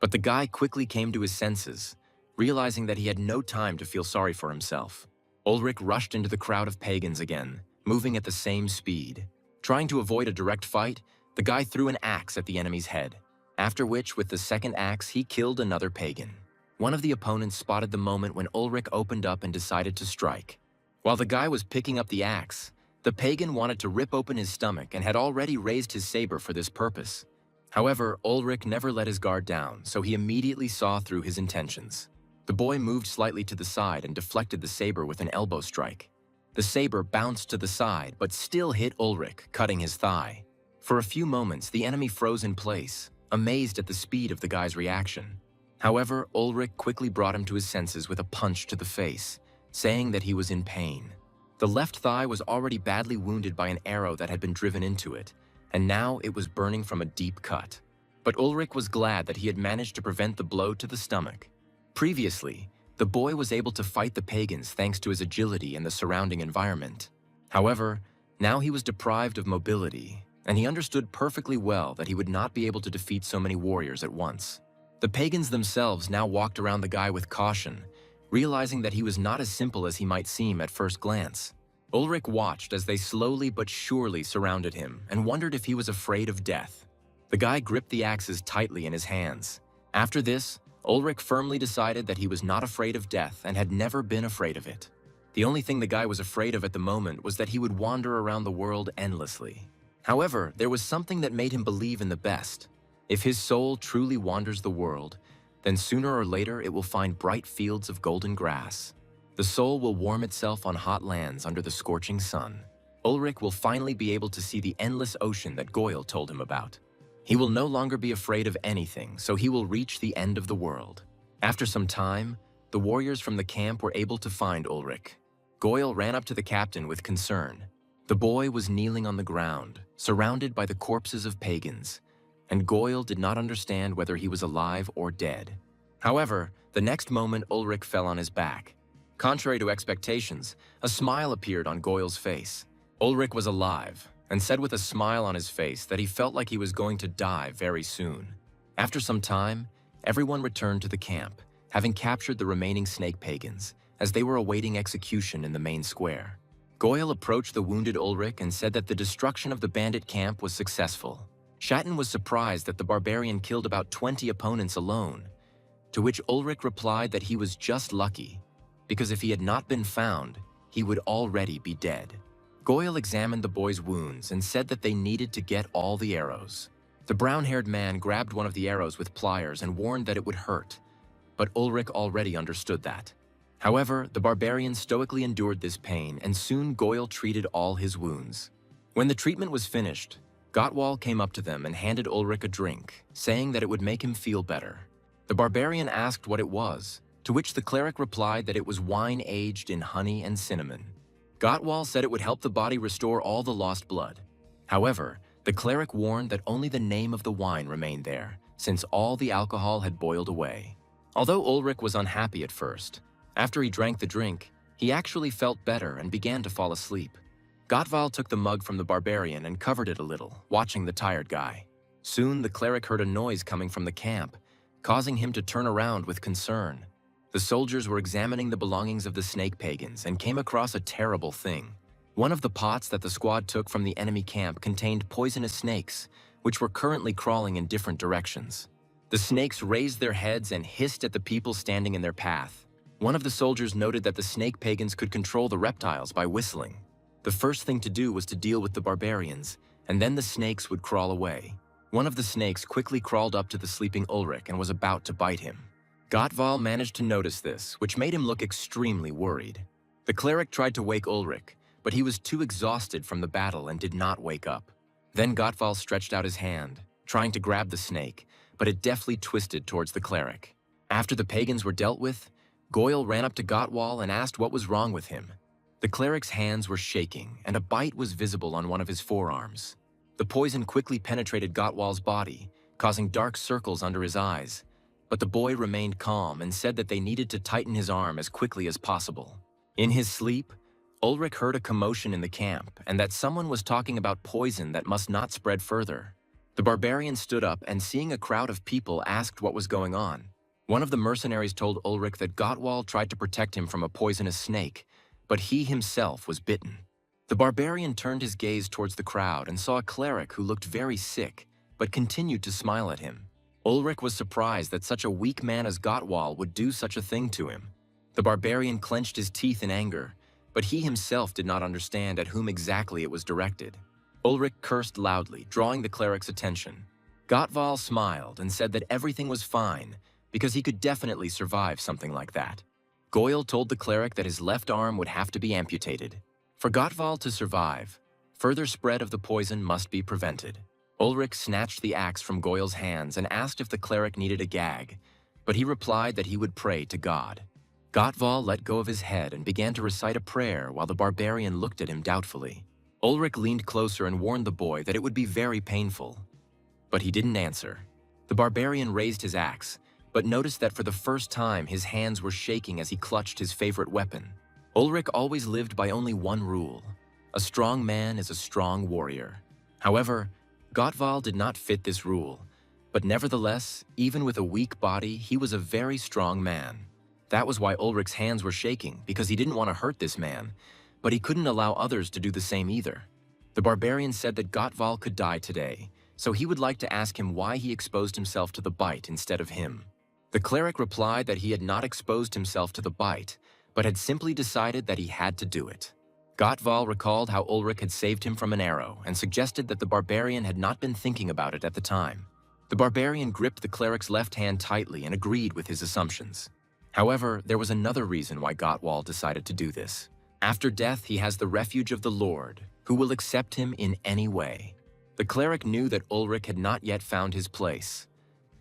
But the guy quickly came to his senses, realizing that he had no time to feel sorry for himself. Ulrich rushed into the crowd of pagans again, moving at the same speed. Trying to avoid a direct fight, the guy threw an axe at the enemy's head, after which, with the second axe, he killed another pagan. One of the opponents spotted the moment when Ulrich opened up and decided to strike. While the guy was picking up the axe, the pagan wanted to rip open his stomach and had already raised his saber for this purpose. However, Ulrich never let his guard down, so he immediately saw through his intentions. The boy moved slightly to the side and deflected the saber with an elbow strike. The saber bounced to the side, but still hit Ulrich, cutting his thigh. For a few moments, the enemy froze in place, amazed at the speed of the guy's reaction. However, Ulrich quickly brought him to his senses with a punch to the face, saying that he was in pain. The left thigh was already badly wounded by an arrow that had been driven into it, and now it was burning from a deep cut. But Ulrich was glad that he had managed to prevent the blow to the stomach. Previously, the boy was able to fight the pagans thanks to his agility and the surrounding environment. However, now he was deprived of mobility, and he understood perfectly well that he would not be able to defeat so many warriors at once. The pagans themselves now walked around the guy with caution, realizing that he was not as simple as he might seem at first glance. Ulrich watched as they slowly but surely surrounded him and wondered if he was afraid of death. The guy gripped the axes tightly in his hands. After this, Ulrich firmly decided that he was not afraid of death and had never been afraid of it. The only thing the guy was afraid of at the moment was that he would wander around the world endlessly. However, there was something that made him believe in the best. If his soul truly wanders the world, then sooner or later it will find bright fields of golden grass. The soul will warm itself on hot lands under the scorching sun. Ulrich will finally be able to see the endless ocean that Goyle told him about. He will no longer be afraid of anything, so he will reach the end of the world. After some time, the warriors from the camp were able to find Ulrich. Goyle ran up to the captain with concern. The boy was kneeling on the ground, surrounded by the corpses of pagans, and Goyle did not understand whether he was alive or dead. However, the next moment Ulrich fell on his back. Contrary to expectations, a smile appeared on Goyle's face. Ulrich was alive, and said with a smile on his face that he felt like he was going to die very soon. After some time, everyone returned to the camp, having captured the remaining snake pagans, as they were awaiting execution in the main square. Goyle approached the wounded Ulrich and said that the destruction of the bandit camp was successful. Shatton was surprised that the barbarian killed about 20 opponents alone, to which Ulrich replied that he was just lucky, because if he had not been found, he would already be dead. Goyle examined the boy's wounds and said that they needed to get all the arrows. The brown-haired man grabbed one of the arrows with pliers and warned that it would hurt, but Ulrich already understood that. However, the barbarian stoically endured this pain, and soon Goyle treated all his wounds. When the treatment was finished, Gottwald came up to them and handed Ulrich a drink, saying that it would make him feel better. The barbarian asked what it was, to which the cleric replied that it was wine aged in honey and cinnamon. Gottwald said it would help the body restore all the lost blood. However, the cleric warned that only the name of the wine remained there, since all the alcohol had boiled away. Although Ulrich was unhappy at first, after he drank the drink, he actually felt better and began to fall asleep. Gottwald took the mug from the barbarian and covered it a little, watching the tired guy. Soon the cleric heard a noise coming from the camp, causing him to turn around with concern. The soldiers were examining the belongings of the snake pagans and came across a terrible thing. One of the pots that the squad took from the enemy camp contained poisonous snakes, which were currently crawling in different directions. The snakes raised their heads and hissed at the people standing in their path. One of the soldiers noted that the snake pagans could control the reptiles by whistling. The first thing to do was to deal with the barbarians, and then the snakes would crawl away. One of the snakes quickly crawled up to the sleeping Ulrich and was about to bite him. Gottwald managed to notice this, which made him look extremely worried. The cleric tried to wake Ulrich, but he was too exhausted from the battle and did not wake up. Then Gottwald stretched out his hand, trying to grab the snake, but it deftly twisted towards the cleric. After the pagans were dealt with, Goyle ran up to Gottwald and asked what was wrong with him. The cleric's hands were shaking, and a bite was visible on one of his forearms. The poison quickly penetrated Gottwald's body, causing dark circles under his eyes, but the boy remained calm and said that they needed to tighten his arm as quickly as possible. In his sleep, Ulrich heard a commotion in the camp and that someone was talking about poison that must not spread further. The barbarian stood up and, seeing a crowd of people, asked what was going on. One of the mercenaries told Ulrich that Gottwald tried to protect him from a poisonous snake, but he himself was bitten. The barbarian turned his gaze towards the crowd and saw a cleric who looked very sick, but continued to smile at him. Ulrich was surprised that such a weak man as Gottwald would do such a thing to him. The barbarian clenched his teeth in anger, but he himself did not understand at whom exactly it was directed. Ulrich cursed loudly, drawing the cleric's attention. Gottwald smiled and said that everything was fine, because he could definitely survive something like that. Goyle told the cleric that his left arm would have to be amputated. For Gottwald to survive, further spread of the poison must be prevented. Ulrich snatched the axe from Goyle's hands and asked if the cleric needed a gag, but he replied that he would pray to God. Gottwald let go of his head and began to recite a prayer while the barbarian looked at him doubtfully. Ulrich leaned closer and warned the boy that it would be very painful, but he didn't answer. The barbarian raised his axe, but noticed that for the first time his hands were shaking as he clutched his favorite weapon. Ulrich always lived by only one rule: a strong man is a strong warrior. However, Gottwald did not fit this rule, but nevertheless, even with a weak body, he was a very strong man. That was why Ulrich's hands were shaking, because he didn't want to hurt this man, but he couldn't allow others to do the same either. The barbarian said that Gottwald could die today, so he would like to ask him why he exposed himself to the bite instead of him. The cleric replied that he had not exposed himself to the bite, but had simply decided that he had to do it. Gottwald recalled how Ulrich had saved him from an arrow and suggested that the barbarian had not been thinking about it at the time. The barbarian gripped the cleric's left hand tightly and agreed with his assumptions. However, there was another reason why Gottwald decided to do this. After death, he has the refuge of the Lord, who will accept him in any way. The cleric knew that Ulrich had not yet found his place,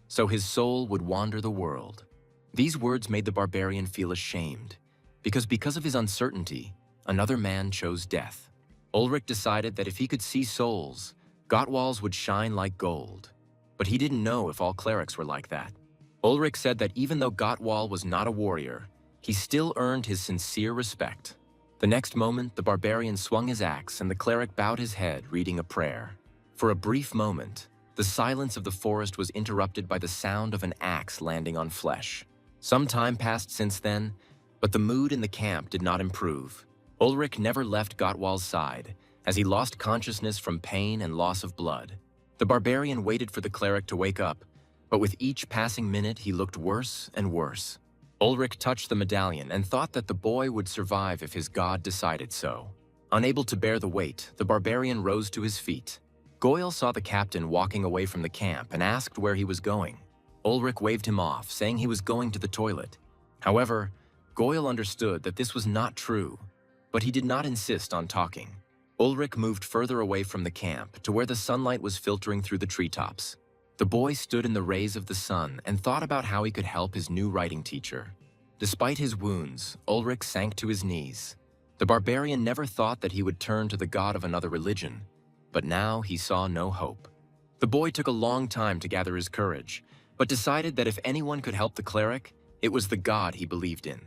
so his soul would wander the world. These words made the barbarian feel ashamed, because of his uncertainty, another man chose death. Ulrich decided that if he could see souls, Gottwal's would shine like gold. But he didn't know if all clerics were like that. Ulrich said that even though Gottwal was not a warrior, he still earned his sincere respect. The next moment, the barbarian swung his axe and the cleric bowed his head, reading a prayer. For a brief moment, the silence of the forest was interrupted by the sound of an axe landing on flesh. Some time passed since then, but the mood in the camp did not improve. Ulrich never left Gottwal's side, as he lost consciousness from pain and loss of blood. The barbarian waited for the cleric to wake up, but with each passing minute he looked worse and worse. Ulrich touched the medallion and thought that the boy would survive if his god decided so. Unable to bear the weight, the barbarian rose to his feet. Goyle saw the captain walking away from the camp and asked where he was going. Ulrich waved him off, saying he was going to the toilet. However, Goyle understood that this was not true, but he did not insist on talking. Ulrich moved further away from the camp to where the sunlight was filtering through the treetops. The boy stood in the rays of the sun and thought about how he could help his new writing teacher. Despite his wounds, Ulrich sank to his knees. The barbarian never thought that he would turn to the god of another religion, but now he saw no hope. The boy took a long time to gather his courage, but decided that if anyone could help the cleric, it was the god he believed in.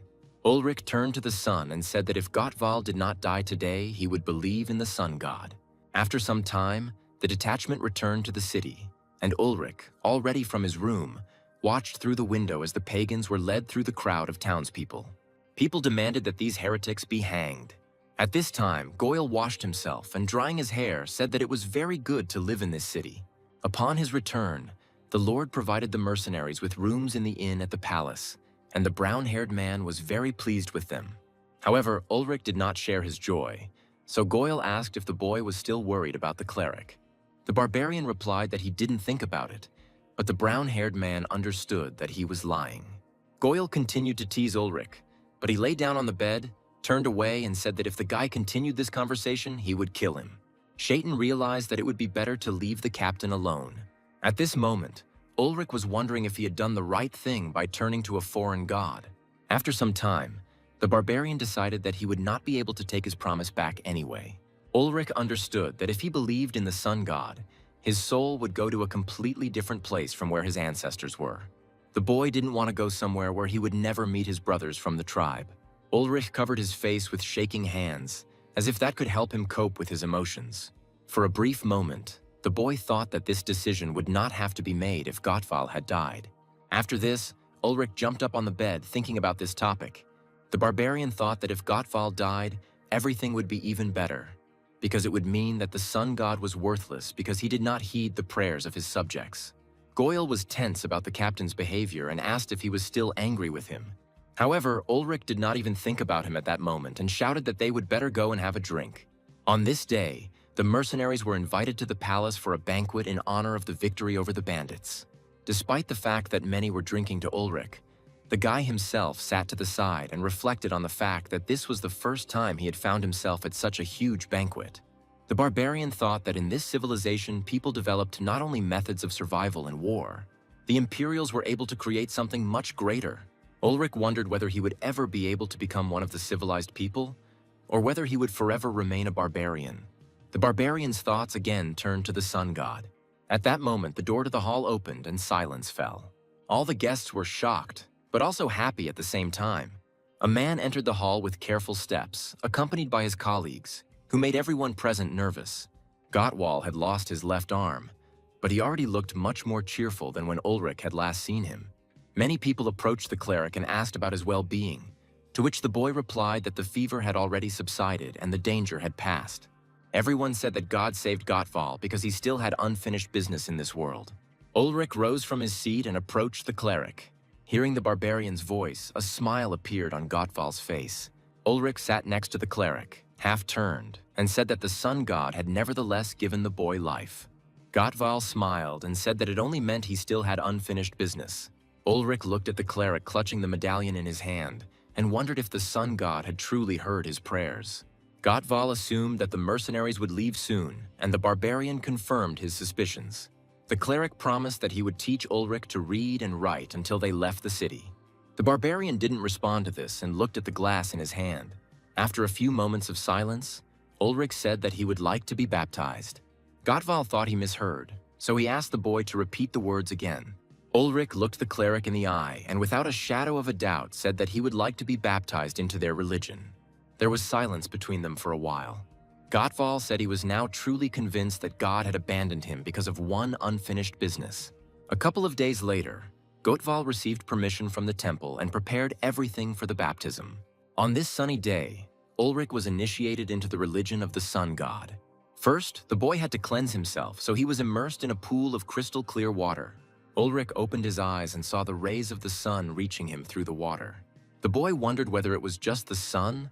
Ulrich turned to the sun and said that if Gottwal did not die today, he would believe in the sun god. After some time, the detachment returned to the city, and Ulrich, already from his room, watched through the window as the pagans were led through the crowd of townspeople. People demanded that these heretics be hanged. At this time, Goyle washed himself and, drying his hair, said that it was very good to live in this city. Upon his return, the Lord provided the mercenaries with rooms in the inn at the palace, and the brown-haired man was very pleased with them. However, Ulrich did not share his joy, so Goyle asked if the boy was still worried about the cleric. The barbarian replied that he didn't think about it, but the brown-haired man understood that he was lying. Goyle continued to tease Ulrich, but he lay down on the bed, turned away, and said that if the guy continued this conversation, he would kill him. Shaitan realized that it would be better to leave the captain alone. At this moment, Ulrich was wondering if he had done the right thing by turning to a foreign god. After some time, the barbarian decided that he would not be able to take his promise back anyway. Ulrich understood that if he believed in the sun god, his soul would go to a completely different place from where his ancestors were. The boy didn't want to go somewhere where he would never meet his brothers from the tribe. Ulrich covered his face with shaking hands, as if that could help him cope with his emotions. For a brief moment, the boy thought that this decision would not have to be made if Gottwal had died. After this, Ulrich jumped up on the bed thinking about this topic. The barbarian thought that if Gottwal died, everything would be even better, because it would mean that the sun god was worthless because he did not heed the prayers of his subjects. Goyle was tense about the captain's behavior and asked if he was still angry with him. However, Ulrich did not even think about him at that moment and shouted that they would better go and have a drink. On this day, the mercenaries were invited to the palace for a banquet in honor of the victory over the bandits. Despite the fact that many were drinking to Ulrich, the guy himself sat to the side and reflected on the fact that this was the first time he had found himself at such a huge banquet. The barbarian thought that in this civilization, people developed not only methods of survival and war, the Imperials were able to create something much greater. Ulrich wondered whether he would ever be able to become one of the civilized people, or whether he would forever remain a barbarian. The barbarian's thoughts again turned to the sun god. At that moment, the door to the hall opened and silence fell. All the guests were shocked, but also happy at the same time. A man entered the hall with careful steps, accompanied by his colleagues, who made everyone present nervous. Gottwal had lost his left arm, but he already looked much more cheerful than when Ulrich had last seen him. Many people approached the cleric and asked about his well-being, to which the boy replied that the fever had already subsided and the danger had passed. Everyone said that God saved Gottwal because he still had unfinished business in this world. Ulrich rose from his seat and approached the cleric. Hearing the barbarian's voice, a smile appeared on Gottwal's face. Ulrich sat next to the cleric, half-turned, and said that the sun god had nevertheless given the boy life. Gottwal smiled and said that it only meant he still had unfinished business. Ulrich looked at the cleric clutching the medallion in his hand and wondered if the sun god had truly heard his prayers. Gottval assumed that the mercenaries would leave soon, and the barbarian confirmed his suspicions. The cleric promised that he would teach Ulrich to read and write until they left the city. The barbarian didn't respond to this and looked at the glass in his hand. After a few moments of silence, Ulrich said that he would like to be baptized. Gottval thought he misheard, so he asked the boy to repeat the words again. Ulrich looked the cleric in the eye and without a shadow of a doubt said that he would like to be baptized into their religion. There was silence between them for a while. Gottval said he was now truly convinced that God had abandoned him because of one unfinished business. A couple of days later, Gottval received permission from the temple and prepared everything for the baptism. On this sunny day, Ulrich was initiated into the religion of the sun god. First, the boy had to cleanse himself, so he was immersed in a pool of crystal clear water. Ulrich opened his eyes and saw the rays of the sun reaching him through the water. The boy wondered whether it was just the sun,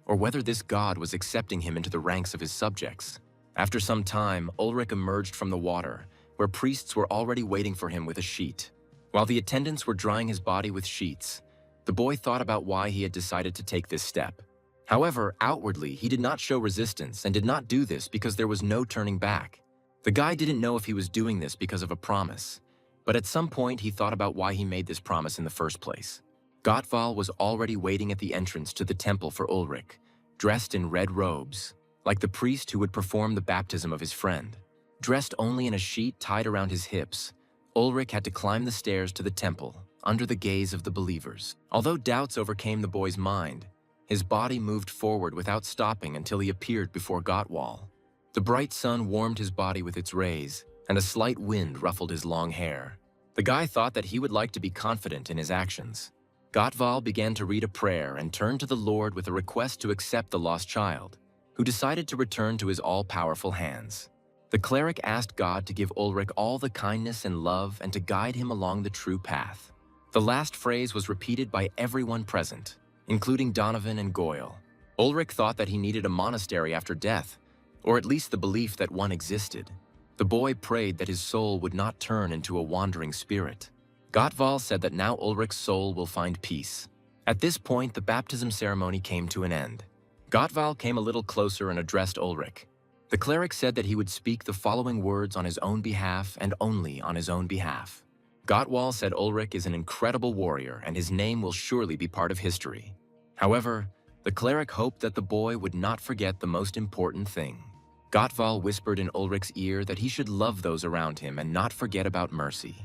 or whether this god was accepting him into the ranks of his subjects. After some time, Ulrich emerged from the water, where priests were already waiting for him with a sheet. While the attendants were drying his body with sheets, the boy thought about why he had decided to take this step. However, outwardly, he did not show resistance and did not do this because there was no turning back. The guy didn't know if he was doing this because of a promise, but at some point he thought about why he made this promise in the first place. Gottval was already waiting at the entrance to the temple for Ulrich, dressed in red robes, like the priest who would perform the baptism of his friend. Dressed only in a sheet tied around his hips, Ulrich had to climb the stairs to the temple, under the gaze of the believers. Although doubts overcame the boy's mind, his body moved forward without stopping until he appeared before Gottval. The bright sun warmed his body with its rays, and a slight wind ruffled his long hair. The guy thought that he would like to be confident in his actions. Gottval began to read a prayer and turned to the Lord with a request to accept the lost child, who decided to return to his all-powerful hands. The cleric asked God to give Ulrich all the kindness and love and to guide him along the true path. The last phrase was repeated by everyone present, including Donovan and Goyle. Ulrich thought that he needed a monastery after death, or at least the belief that one existed. The boy prayed that his soul would not turn into a wandering spirit. Gottval said that now Ulrich's soul will find peace. At this point, the baptism ceremony came to an end. Gottval came a little closer and addressed Ulrich. The cleric said that he would speak the following words on his own behalf and only on his own behalf. Gottval said Ulrich is an incredible warrior and his name will surely be part of history. However, the cleric hoped that the boy would not forget the most important thing. Gottval whispered in Ulrich's ear that he should love those around him and not forget about mercy.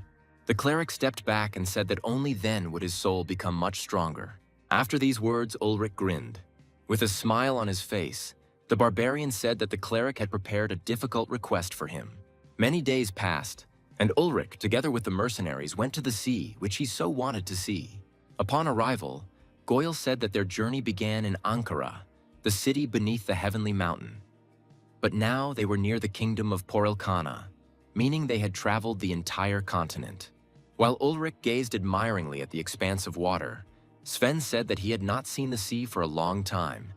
The cleric stepped back and said that only then would his soul become much stronger. After these words, Ulrich grinned. With a smile on his face, the barbarian said that the cleric had prepared a difficult request for him. Many days passed, and Ulrich, together with the mercenaries, went to the sea, which he so wanted to see. Upon arrival, Goyle said that their journey began in Ankara, the city beneath the heavenly mountain. But now they were near the kingdom of Porilkana, meaning they had traveled the entire continent. While Ulrich gazed admiringly at the expanse of water, Sven said that he had not seen the sea for a long time,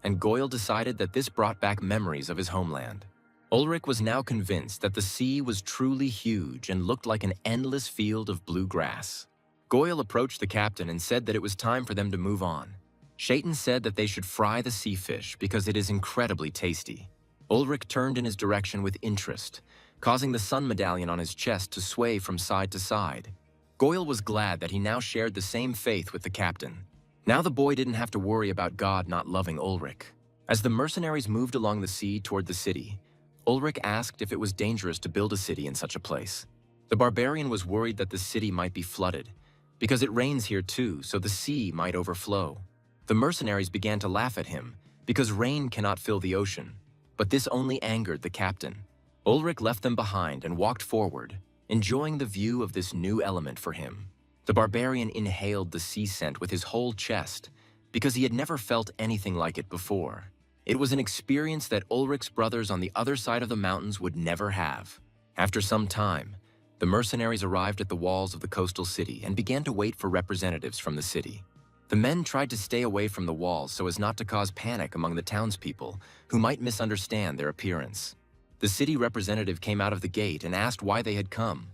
and Goyle decided that this brought back memories of his homeland. Ulrich was now convinced that the sea was truly huge and looked like an endless field of blue grass. Goyle approached the captain and said that it was time for them to move on. Shaitan said that they should fry the sea fish because it is incredibly tasty. Ulrich turned in his direction with interest, causing the sun medallion on his chest to sway from side to side. Goyle was glad that he now shared the same faith with the captain. Now the boy didn't have to worry about God not loving Ulrich. As the mercenaries moved along the sea toward the city, Ulrich asked if it was dangerous to build a city in such a place. The barbarian was worried that the city might be flooded, because it rains here too, so the sea might overflow. The mercenaries began to laugh at him, because rain cannot fill the ocean, but this only angered the captain. Ulrich left them behind and walked forward, enjoying the view of this new element for him. The barbarian inhaled the sea scent with his whole chest, because he had never felt anything like it before. It was an experience that Ulrich's brothers on the other side of the mountains would never have. After some time, the mercenaries arrived at the walls of the coastal city and began to wait for representatives from the city. The men tried to stay away from the walls so as not to cause panic among the townspeople, who might misunderstand their appearance. The city representative came out of the gate and asked why they had come,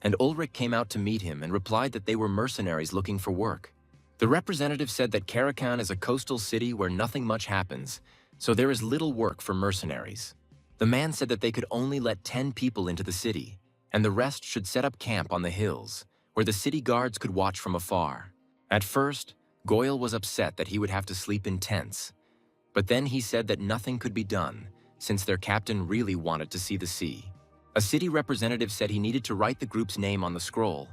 and Ulrich came out to meet him and replied that they were mercenaries looking for work. The representative said that Karakan is a coastal city where nothing much happens, so there is little work for mercenaries. The man said that they could only let 10 people into the city, and the rest should set up camp on the hills, where the city guards could watch from afar. At first, Goyle was upset that he would have to sleep in tents, but then he said that nothing could be done, since their captain really wanted to see the sea. A city representative said he needed to write the group's name on the scroll,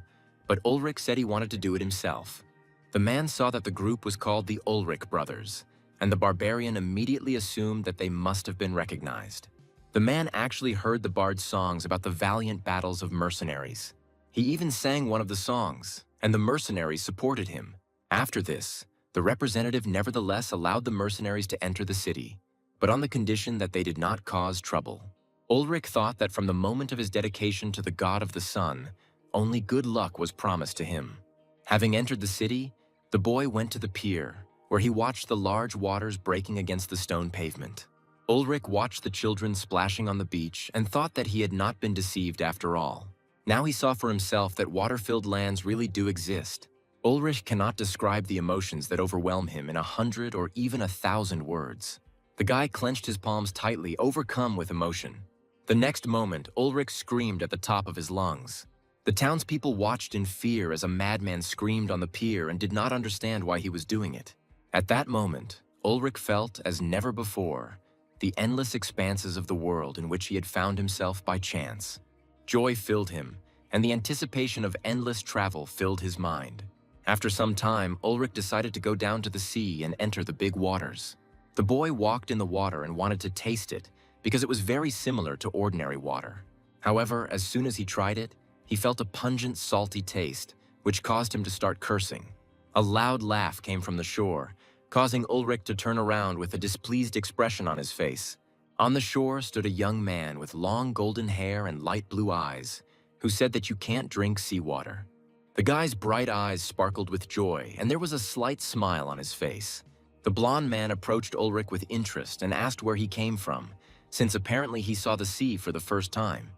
but Ulrich said he wanted to do it himself. The man saw that the group was called the Ulrich brothers, and the barbarian immediately assumed that they must have been recognized. The man actually heard the bard's songs about the valiant battles of mercenaries. He even sang one of the songs, and the mercenaries supported him. After this, the representative nevertheless allowed the mercenaries to enter the city, but on the condition that they did not cause trouble. Ulrich thought that from the moment of his dedication to the god of the sun, only good luck was promised to him. Having entered the city, the boy went to the pier, where he watched the large waters breaking against the stone pavement. Ulrich watched the children splashing on the beach and thought that he had not been deceived after all. Now he saw for himself that water-filled lands really do exist. Ulrich cannot describe the emotions that overwhelm him in 100 or even 1,000 words. The guy clenched his palms tightly, overcome with emotion. The next moment, Ulrich screamed at the top of his lungs. The townspeople watched in fear as a madman screamed on the pier and did not understand why he was doing it. At that moment, Ulrich felt, as never before, the endless expanses of the world in which he had found himself by chance. Joy filled him, and the anticipation of endless travel filled his mind. After some time, Ulrich decided to go down to the sea and enter the big waters. The boy walked in the water and wanted to taste it because it was very similar to ordinary water. However, as soon as he tried it, he felt a pungent, salty taste, which caused him to start cursing. A loud laugh came from the shore, causing Ulrich to turn around with a displeased expression on his face. On the shore stood a young man with long golden hair and light blue eyes, who said that you can't drink seawater. The guy's bright eyes sparkled with joy, and there was a slight smile on his face. The blond man approached Ulrich with interest and asked where he came from, since apparently he saw the sea for the first time.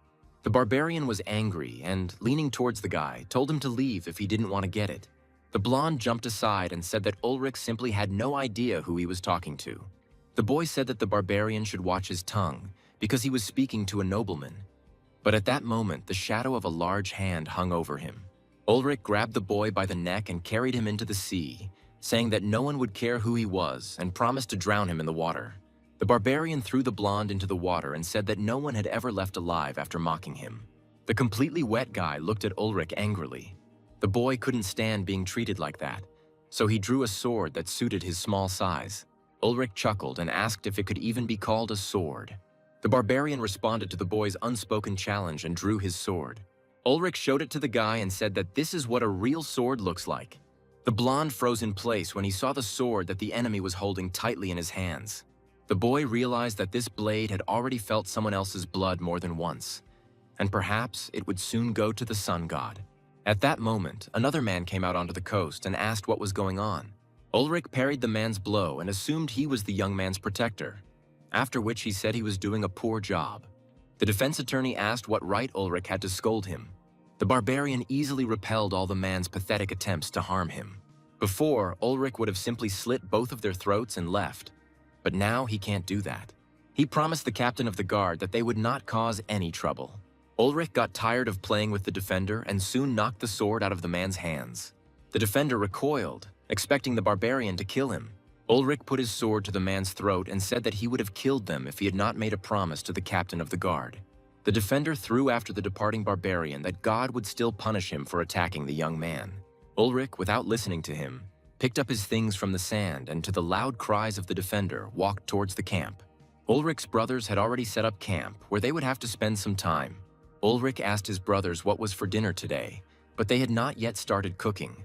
The barbarian was angry and, leaning towards the guy, told him to leave if he didn't want to get it. The blonde jumped aside and said that Ulrich simply had no idea who he was talking to. The boy said that the barbarian should watch his tongue because he was speaking to a nobleman. But at that moment, the shadow of a large hand hung over him. Ulrich grabbed the boy by the neck and carried him into the sea, saying that no one would care who he was and promised to drown him in the water. The barbarian threw the blonde into the water and said that no one had ever left alive after mocking him. The completely wet guy looked at Ulrich angrily. The boy couldn't stand being treated like that, so he drew a sword that suited his small size. Ulrich chuckled and asked if it could even be called a sword. The barbarian responded to the boy's unspoken challenge and drew his sword. Ulrich showed it to the guy and said that this is what a real sword looks like. The blonde froze in place when he saw the sword that the enemy was holding tightly in his hands. The boy realized that this blade had already felt someone else's blood more than once, and perhaps it would soon go to the sun god. At that moment, another man came out onto the coast and asked what was going on. Ulrich parried the man's blow and assumed he was the young man's protector, after which he said he was doing a poor job. The defense attorney asked what right Ulrich had to scold him. The barbarian easily repelled all the man's pathetic attempts to harm him. Before, Ulrich would have simply slit both of their throats and left, but now he can't do that. He promised the captain of the guard that they would not cause any trouble. Ulrich got tired of playing with the defender and soon knocked the sword out of the man's hands. The defender recoiled, expecting the barbarian to kill him. Ulrich put his sword to the man's throat and said that he would have killed them if he had not made a promise to the captain of the guard. The defender threw after the departing barbarian that God would still punish him for attacking the young man. Ulrich, without listening to him, picked up his things from the sand and, to the loud cries of the defender, walked towards the camp. Ulrich's brothers had already set up camp, where they would have to spend some time. Ulrich asked his brothers what was for dinner today, but they had not yet started cooking,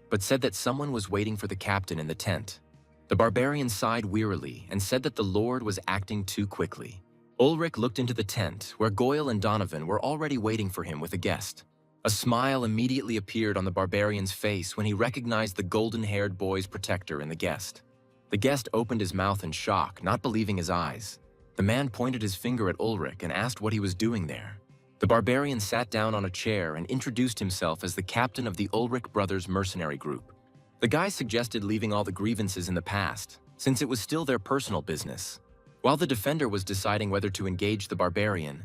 but said that someone was waiting for the captain in the tent. The barbarian sighed wearily and said that the Lord was acting too quickly. Ulrich looked into the tent, where Goyle and Donovan were already waiting for him with a guest. A smile immediately appeared on the barbarian's face when he recognized the golden-haired boy's protector in the guest. The guest opened his mouth in shock, not believing his eyes. The man pointed his finger at Ulrich and asked what he was doing there. The barbarian sat down on a chair and introduced himself as the captain of the Ulrich brothers' mercenary group. The guy suggested leaving all the grievances in the past, since it was still their personal business. While the defender was deciding whether to engage the barbarian,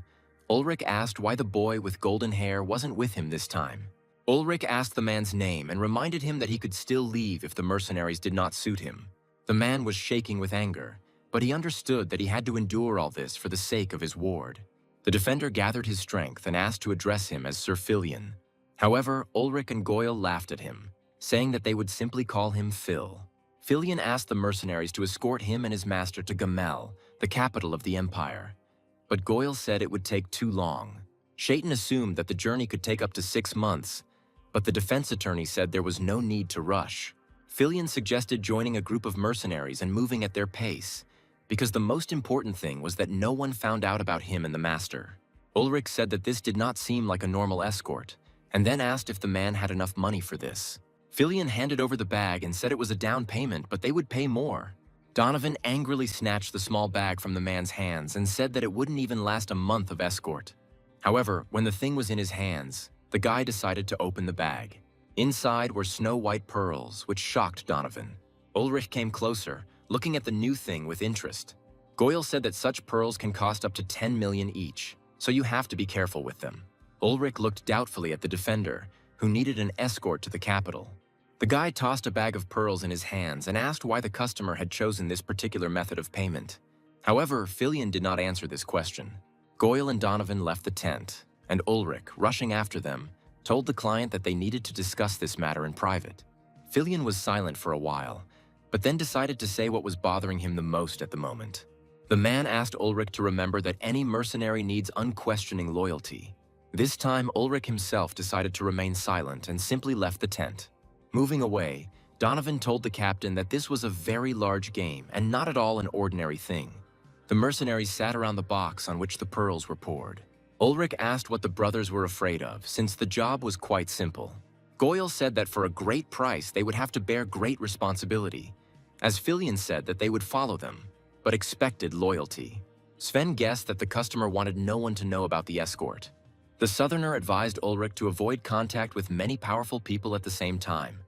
Ulrich asked why the boy with golden hair wasn't with him this time. Ulrich asked the man's name and reminded him that he could still leave if the mercenaries did not suit him. The man was shaking with anger, but he understood that he had to endure all this for the sake of his ward. The defender gathered his strength and asked to address him as Sir Filion. However, Ulrich and Goyle laughed at him, saying that they would simply call him Phil. Filion asked the mercenaries to escort him and his master to Gamel, the capital of the empire. But Goyle said it would take too long. Shaitan assumed that the journey could take up to 6 months, but the defense attorney said there was no need to rush. Filion suggested joining a group of mercenaries and moving at their pace, because the most important thing was that no one found out about him and the master. Ulrich said that this did not seem like a normal escort, and then asked if the man had enough money for this. Filion handed over the bag and said it was a down payment, but they would pay more. Donovan angrily snatched the small bag from the man's hands and said that it wouldn't even last a month of escort. However, when the thing was in his hands, the guy decided to open the bag. Inside were snow-white pearls, which shocked Donovan. Ulrich came closer, looking at the new thing with interest. Goyle said that such pearls can cost up to 10 million each, so you have to be careful with them. Ulrich looked doubtfully at the defender, who needed an escort to the capital. The guy tossed a bag of pearls in his hands and asked why the customer had chosen this particular method of payment. However, Filion did not answer this question. Goyle and Donovan left the tent, and Ulrich, rushing after them, told the client that they needed to discuss this matter in private. Filion was silent for a while, but then decided to say what was bothering him the most at the moment. The man asked Ulrich to remember that any mercenary needs unquestioning loyalty. This time, Ulrich himself decided to remain silent and simply left the tent. Moving away, Donovan told the captain that this was a very large game and not at all an ordinary thing. The mercenaries sat around the box on which the pearls were poured. Ulrich asked what the brothers were afraid of, since the job was quite simple. Goyle said that for a great price they would have to bear great responsibility, as Filion said that they would follow them, but expected loyalty. Sven guessed that the customer wanted no one to know about the escort. The Southerner advised Ulrich to avoid contact with many powerful people at the same time.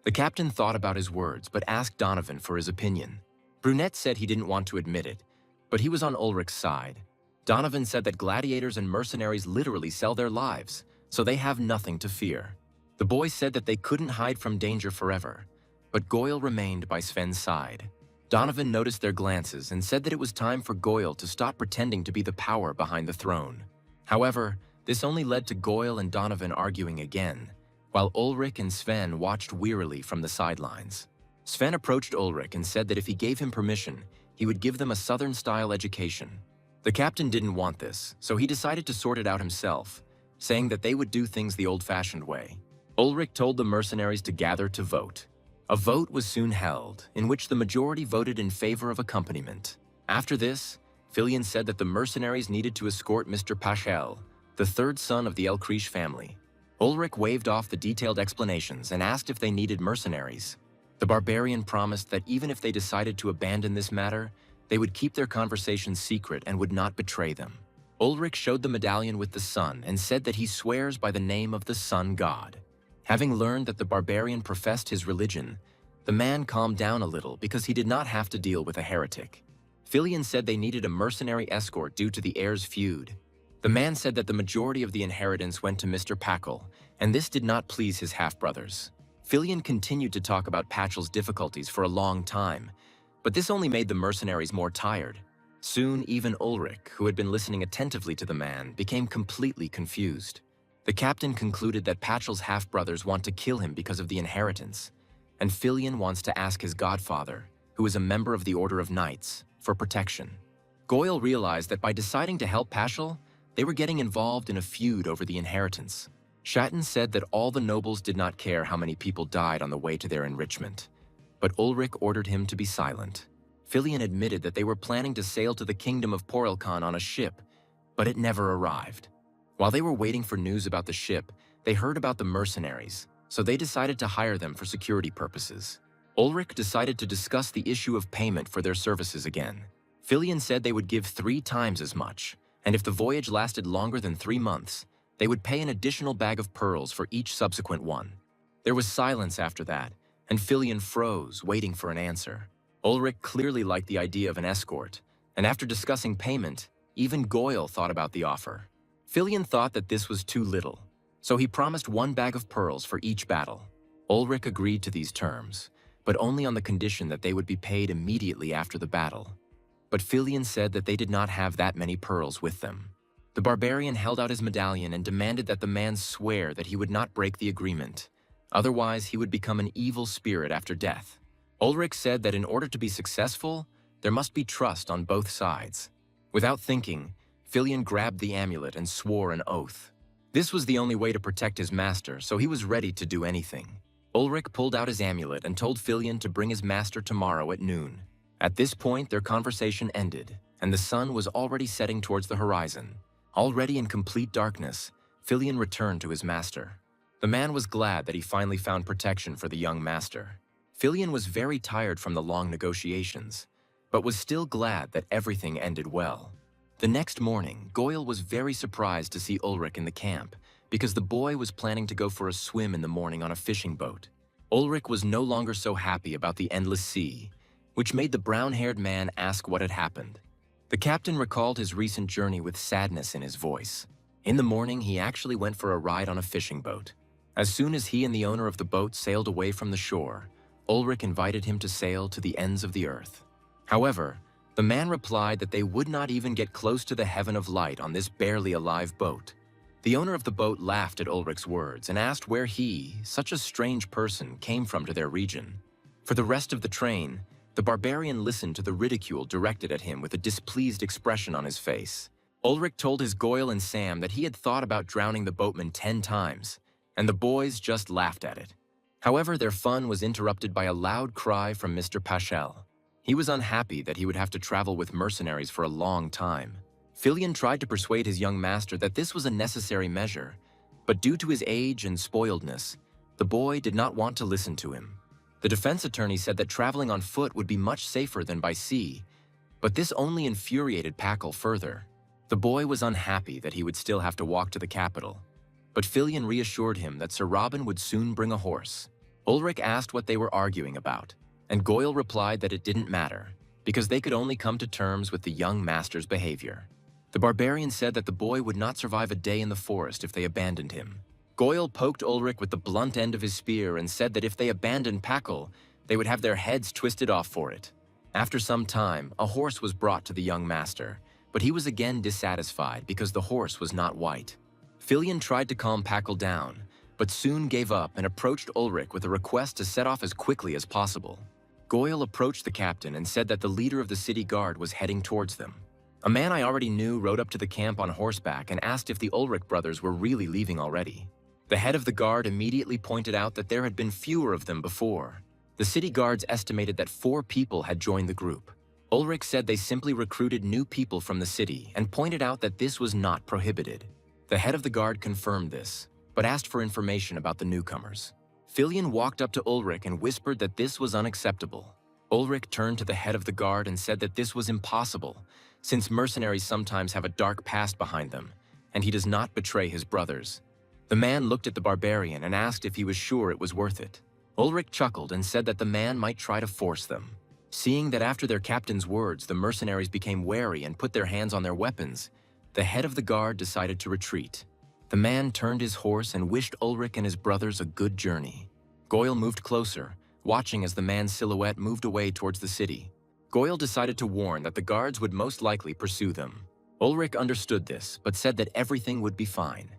The captain thought about his words, but asked Donovan for his opinion. Brunette said he didn't want to admit it, but he was on Ulrich's side. Donovan said that gladiators and mercenaries literally sell their lives, so they have nothing to fear. The boys said that they couldn't hide from danger forever, but Goyle remained by Sven's side. Donovan noticed their glances and said that it was time for Goyle to stop pretending to be the power behind the throne. However, this only led to Goyle and Donovan arguing again, while Ulrich and Sven watched wearily from the sidelines. Sven approached Ulrich and said that if he gave him permission, he would give them a Southern-style education. The captain didn't want this, so he decided to sort it out himself, saying that they would do things the old-fashioned way. Ulrich told the mercenaries to gather to vote. A vote was soon held, in which the majority voted in favor of accompaniment. After this, Filion said that the mercenaries needed to escort Mr. Pachel, the third son of the Elkrish family. Ulrich waved off the detailed explanations and asked if they needed mercenaries. The barbarian promised that even if they decided to abandon this matter, they would keep their conversations secret and would not betray them. Ulrich showed the medallion with the sun and said that he swears by the name of the sun god. Having learned that the barbarian professed his religion, the man calmed down a little because he did not have to deal with a heretic. Filion said they needed a mercenary escort due to the heirs' feud. The man said that the majority of the inheritance went to Mr. Pachel, and this did not please his half-brothers. Filion continued to talk about Pachel's difficulties for a long time, but this only made the mercenaries more tired. Soon, even Ulrich, who had been listening attentively to the man, became completely confused. The captain concluded that Pachel's half-brothers want to kill him because of the inheritance, and Filion wants to ask his godfather, who is a member of the Order of Knights, for protection. Goyle realized that by deciding to help Pachel, they were getting involved in a feud over the inheritance. Schatten said that all the nobles did not care how many people died on the way to their enrichment, but Ulrich ordered him to be silent. Filion admitted that they were planning to sail to the kingdom of Porelkan on a ship, but it never arrived. While they were waiting for news about the ship, they heard about the mercenaries, so they decided to hire them for security purposes. Ulrich decided to discuss the issue of payment for their services again. Filion said they would give 3 times as much, and if the voyage lasted longer than 3 months, they would pay an additional bag of pearls for each subsequent one. There was silence after that, and Filion froze, waiting for an answer. Ulrich clearly liked the idea of an escort, And after discussing payment, even Goyle thought about the offer. Filion thought that this was too little, so he promised 1 bag of pearls for each battle. Ulrich agreed to these terms, but only on the condition that they would be paid immediately after the battle. But Filion said that they did not have that many pearls with them. The barbarian held out his medallion and demanded that the man swear that he would not break the agreement. Otherwise, he would become an evil spirit after death. Ulrich said that in order to be successful, there must be trust on both sides. Without thinking, Filion grabbed the amulet and swore an oath. This was the only way to protect his master, so he was ready to do anything. Ulrich pulled out his amulet and told Filion to bring his master tomorrow at noon. At this point, their conversation ended, and the sun was already setting towards the horizon. Already in complete darkness, Filion returned to his master. The man was glad that he finally found protection for the young master. Filion was very tired from the long negotiations, but was still glad that everything ended well. The next morning, Goyle was very surprised to see Ulrich in the camp, because the boy was planning to go for a swim in the morning on a fishing boat. Ulrich was no longer so happy about the endless sea, which made the brown-haired man ask what had happened. The captain recalled his recent journey with sadness in his voice. In the morning, he actually went for a ride on a fishing boat. As soon as he and the owner of the boat sailed away from the shore, Ulrich invited him to sail to the ends of the earth. However, the man replied that they would not even get close to the heaven of light on this barely alive boat. The owner of the boat laughed at Ulrich's words and asked where he, such a strange person, came from to their region. For the rest of the train, the barbarian listened to the ridicule directed at him with a displeased expression on his face. Ulrich told his Goyle and Sam that he had thought about drowning the boatman 10 times, and the boys just laughed at it. However, their fun was interrupted by a loud cry from Mr. Paschal. He was unhappy that he would have to travel with mercenaries for a long time. Filion tried to persuade his young master that this was a necessary measure, but due to his age and spoiledness, the boy did not want to listen to him. The defense attorney said that traveling on foot would be much safer than by sea, but this only infuriated Paschal further. The boy was unhappy that he would still have to walk to the capital, but Filion reassured him that Sir Robin would soon bring a horse. Ulrich asked what they were arguing about, and Goyle replied that it didn't matter, because they could only come to terms with the young master's behavior. The barbarian said that the boy would not survive a day in the forest if they abandoned him. Goyle poked Ulrich with the blunt end of his spear and said that if they abandoned Paschal, they would have their heads twisted off for it. After some time, a horse was brought to the young master, but he was again dissatisfied because the horse was not white. Filion tried to calm Paschal down, but soon gave up and approached Ulrich with a request to set off as quickly as possible. Goyle approached the captain and said that the leader of the city guard was heading towards them. A man I already knew rode up to the camp on horseback and asked if the Ulrich brothers were really leaving already. The head of the guard immediately pointed out that there had been fewer of them before. The city guards estimated that 4 people had joined the group. Ulrich said they simply recruited new people from the city and pointed out that this was not prohibited. The head of the guard confirmed this, but asked for information about the newcomers. Filion walked up to Ulrich and whispered that this was unacceptable. Ulrich turned to the head of the guard and said that this was impossible, since mercenaries sometimes have a dark past behind them, and he does not betray his brothers. The man looked at the barbarian and asked if he was sure it was worth it. Ulrich chuckled and said that the man might try to force them. Seeing that after their captain's words, the mercenaries became wary and put their hands on their weapons, the head of the guard decided to retreat. The man turned his horse and wished Ulrich and his brothers a good journey. Goyle moved closer, watching as the man's silhouette moved away towards the city. Goyle decided to warn that the guards would most likely pursue them. Ulrich understood this, but said that everything would be fine.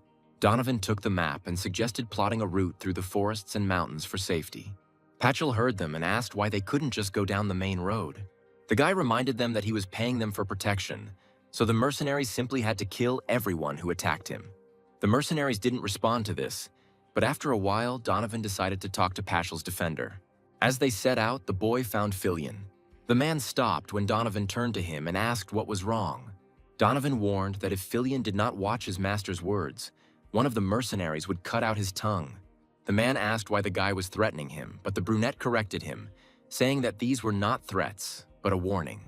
Donovan took the map and suggested plotting a route through the forests and mountains for safety. Paschal heard them and asked why they couldn't just go down the main road. The guy reminded them that he was paying them for protection, so the mercenaries simply had to kill everyone who attacked him. The mercenaries didn't respond to this, but after a while, Donovan decided to talk to Paschal's defender. As they set out, the boy found Filion. The man stopped when Donovan turned to him and asked what was wrong. Donovan warned that if Filion did not watch his master's words, one of the mercenaries would cut out his tongue. The man asked why the guy was threatening him, but the brunette corrected him, saying that these were not threats, but a warning.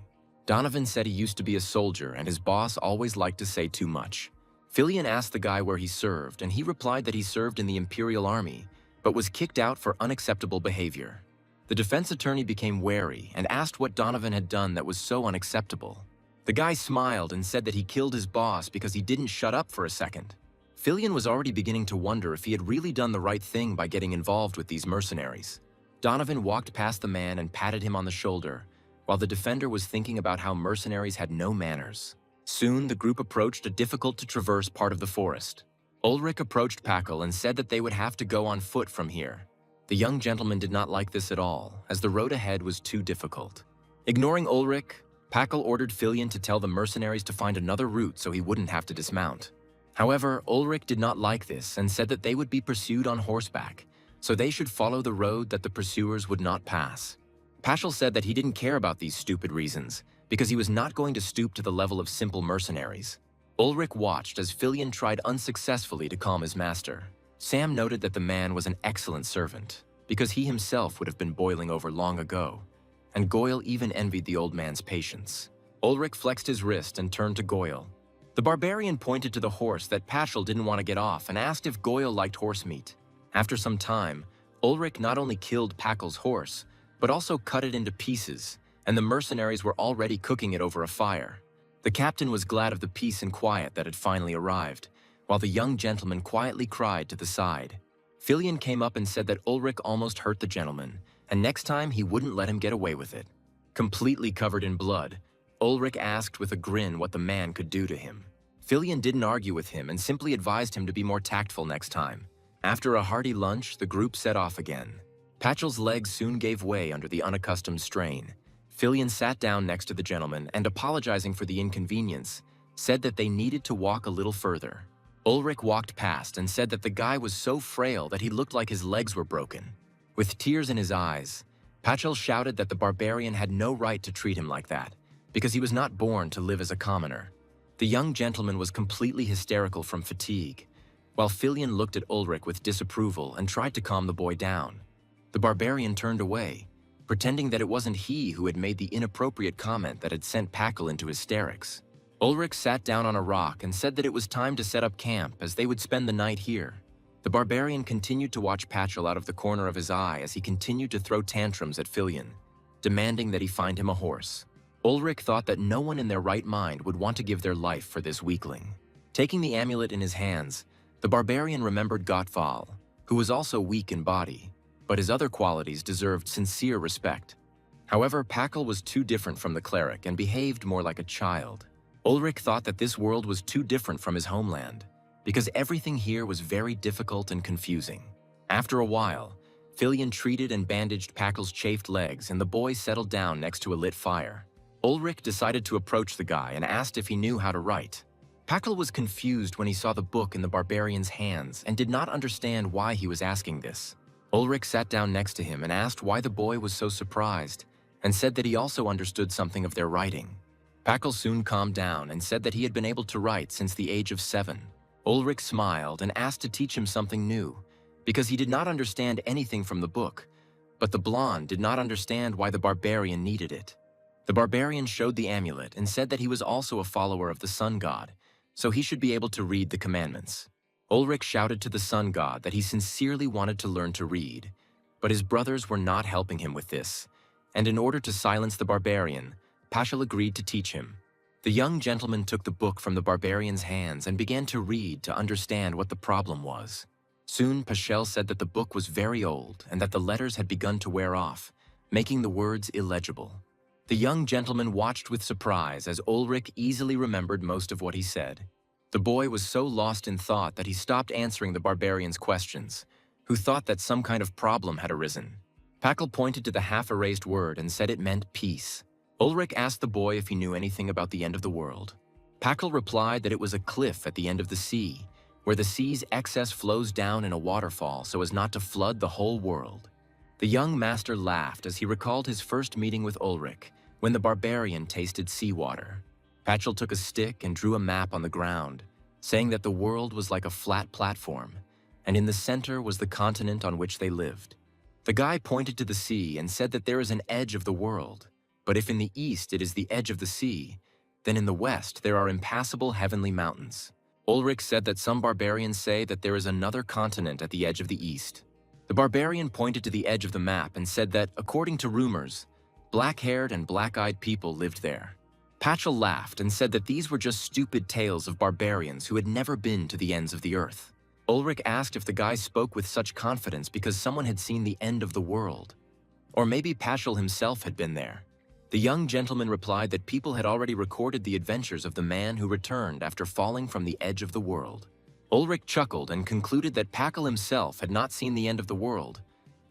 Donovan said he used to be a soldier and his boss always liked to say too much. Filion asked the guy where he served, and he replied that he served in the Imperial Army, but was kicked out for unacceptable behavior. The defense attorney became wary and asked what Donovan had done that was so unacceptable. The guy smiled and said that he killed his boss because he didn't shut up for a second. Fillion was already beginning to wonder if he had really done the right thing by getting involved with these mercenaries. Donovan walked past the man and patted him on the shoulder, while the defender was thinking about how mercenaries had no manners. Soon, the group approached a difficult-to-traverse part of the forest. Ulrich approached Packle and said that they would have to go on foot from here. The young gentleman did not like this at all, as the road ahead was too difficult. Ignoring Ulrich, Packle ordered Fillion to tell the mercenaries to find another route so he wouldn't have to dismount. However, Ulrich did not like this and said that they would be pursued on horseback, so they should follow the road that the pursuers would not pass. Paschal said that he didn't care about these stupid reasons, because he was not going to stoop to the level of simple mercenaries. Ulrich watched as Fillion tried unsuccessfully to calm his master. Sam noted that the man was an excellent servant, because he himself would have been boiling over long ago, and Goyle even envied the old man's patience. Ulrich flexed his wrist and turned to Goyle. The barbarian pointed to the horse that Paschal didn't want to get off and asked if Goyle liked horse meat. After some time, Ulrich not only killed Packle's horse, but also cut it into pieces, and the mercenaries were already cooking it over a fire. The captain was glad of the peace and quiet that had finally arrived, while the young gentleman quietly cried to the side. Fillion came up and said that Ulrich almost hurt the gentleman, and next time he wouldn't let him get away with it. Completely covered in blood, Ulrich asked with a grin what the man could do to him. Fillion didn't argue with him and simply advised him to be more tactful next time. After a hearty lunch, the group set off again. Patchel's legs soon gave way under the unaccustomed strain. Fillion sat down next to the gentleman and, apologizing for the inconvenience, said that they needed to walk a little further. Ulrich walked past and said that the guy was so frail that he looked like his legs were broken. With tears in his eyes, Patchel shouted that the barbarian had no right to treat him like that, because he was not born to live as a commoner. The young gentleman was completely hysterical from fatigue, while Fillion looked at Ulrich with disapproval and tried to calm the boy down. The barbarian turned away, pretending that it wasn't he who had made the inappropriate comment that had sent Packle into hysterics. Ulrich sat down on a rock and said that it was time to set up camp as they would spend the night here. The barbarian continued to watch Patchel out of the corner of his eye as he continued to throw tantrums at Fillion, demanding that he find him a horse. Ulrich thought that no one in their right mind would want to give their life for this weakling. Taking the amulet in his hands, the barbarian remembered Gottfall, who was also weak in body, but his other qualities deserved sincere respect. However, Packle was too different from the cleric and behaved more like a child. Ulrich thought that this world was too different from his homeland, because everything here was very difficult and confusing. After a while, Fillion treated and bandaged Packle's chafed legs and the boy settled down next to a lit fire. Ulrich decided to approach the guy and asked if he knew how to write. Packle was confused when he saw the book in the barbarian's hands and did not understand why he was asking this. Ulrich sat down next to him and asked why the boy was so surprised, and said that he also understood something of their writing. Packle soon calmed down and said that he had been able to write since the age of 7. Ulrich smiled and asked to teach him something new, because he did not understand anything from the book, but the blonde did not understand why the barbarian needed it. The barbarian showed the amulet and said that he was also a follower of the sun god, so he should be able to read the commandments. Ulrich shouted to the sun god that he sincerely wanted to learn to read, but his brothers were not helping him with this, and in order to silence the barbarian, Paschal agreed to teach him. The young gentleman took the book from the barbarian's hands and began to read to understand what the problem was. Soon, Paschal said that the book was very old and that the letters had begun to wear off, making the words illegible. The young gentleman watched with surprise as Ulrich easily remembered most of what he said. The boy was so lost in thought that he stopped answering the barbarian's questions, who thought that some kind of problem had arisen. Packle pointed to the half-erased word and said it meant peace. Ulrich asked the boy if he knew anything about the end of the world. Packle replied that it was a cliff at the end of the sea, where the sea's excess flows down in a waterfall so as not to flood the whole world. The young master laughed as he recalled his first meeting with Ulrich, when the barbarian tasted seawater. Paschal took a stick and drew a map on the ground, saying that the world was like a flat platform, and in the center was the continent on which they lived. The guy pointed to the sea and said that there is an edge of the world, but if in the east it is the edge of the sea, then in the west there are impassable heavenly mountains. Ulrich said that some barbarians say that there is another continent at the edge of the east. The barbarian pointed to the edge of the map and said that, according to rumors, black-haired and black-eyed people lived there. Patchell laughed and said that these were just stupid tales of barbarians who had never been to the ends of the earth. Ulrich asked if the guy spoke with such confidence because someone had seen the end of the world. Or maybe Patchell himself had been there. The young gentleman replied that people had already recorded the adventures of the man who returned after falling from the edge of the world. Ulrich chuckled and concluded that Patchell himself had not seen the end of the world,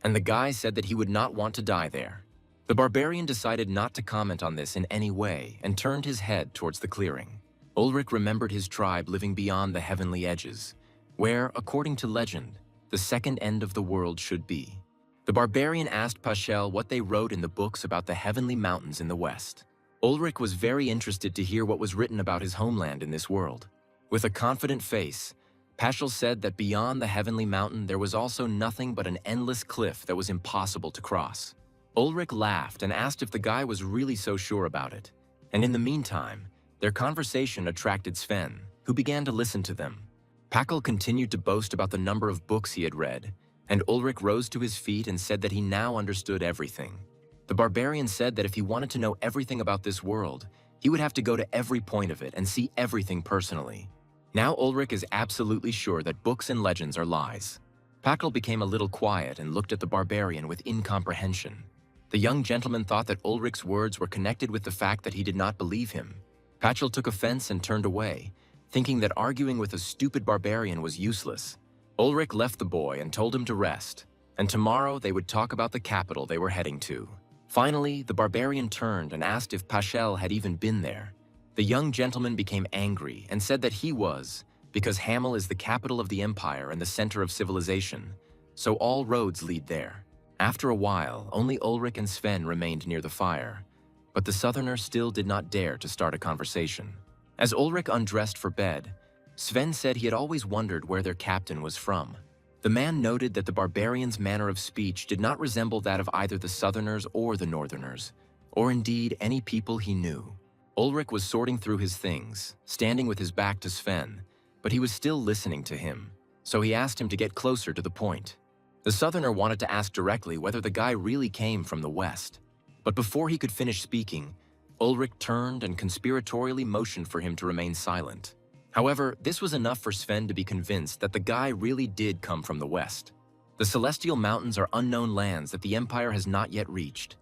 and the guy said that he would not want to die there. The barbarian decided not to comment on this in any way and turned his head towards the clearing. Ulrich remembered his tribe living beyond the heavenly edges, where, according to legend, the second end of the world should be. The barbarian asked Patchell what they wrote in the books about the heavenly mountains in the west. Ulrich was very interested to hear what was written about his homeland in this world. With a confident face, Patchell said that beyond the heavenly mountain there was also nothing but an endless cliff that was impossible to cross. Ulrich laughed and asked if the guy was really so sure about it. And in the meantime, their conversation attracted Sven, who began to listen to them. Patchell continued to boast about the number of books he had read, and Ulrich rose to his feet and said that he now understood everything. The barbarian said that if he wanted to know everything about this world, he would have to go to every point of it and see everything personally. Now Ulrich is absolutely sure that books and legends are lies. Patchell became a little quiet and looked at the barbarian with incomprehension. The young gentleman thought that Ulrich's words were connected with the fact that he did not believe him. Patchell took offense and turned away, thinking that arguing with a stupid barbarian was useless. Ulrich left the boy and told him to rest, and tomorrow they would talk about the capital they were heading to. Finally, the barbarian turned and asked if Patchell had even been there. The young gentleman became angry and said that he was, because Hamel is the capital of the empire and the center of civilization, so all roads lead there. After a while, only Ulrich and Sven remained near the fire, but the southerner still did not dare to start a conversation. As Ulrich undressed for bed, Sven said he had always wondered where their captain was from. The man noted that the barbarian's manner of speech did not resemble that of either the southerners or the northerners, or indeed any people he knew. Ulrich was sorting through his things, standing with his back to Sven, but he was still listening to him, so he asked him to get closer to the point. The southerner wanted to ask directly whether the guy really came from the west, but before he could finish speaking, Ulrich turned and conspiratorially motioned for him to remain silent. However, this was enough for Sven to be convinced that the guy really did come from the west. The Celestial Mountains are unknown lands that the Empire has not yet reached,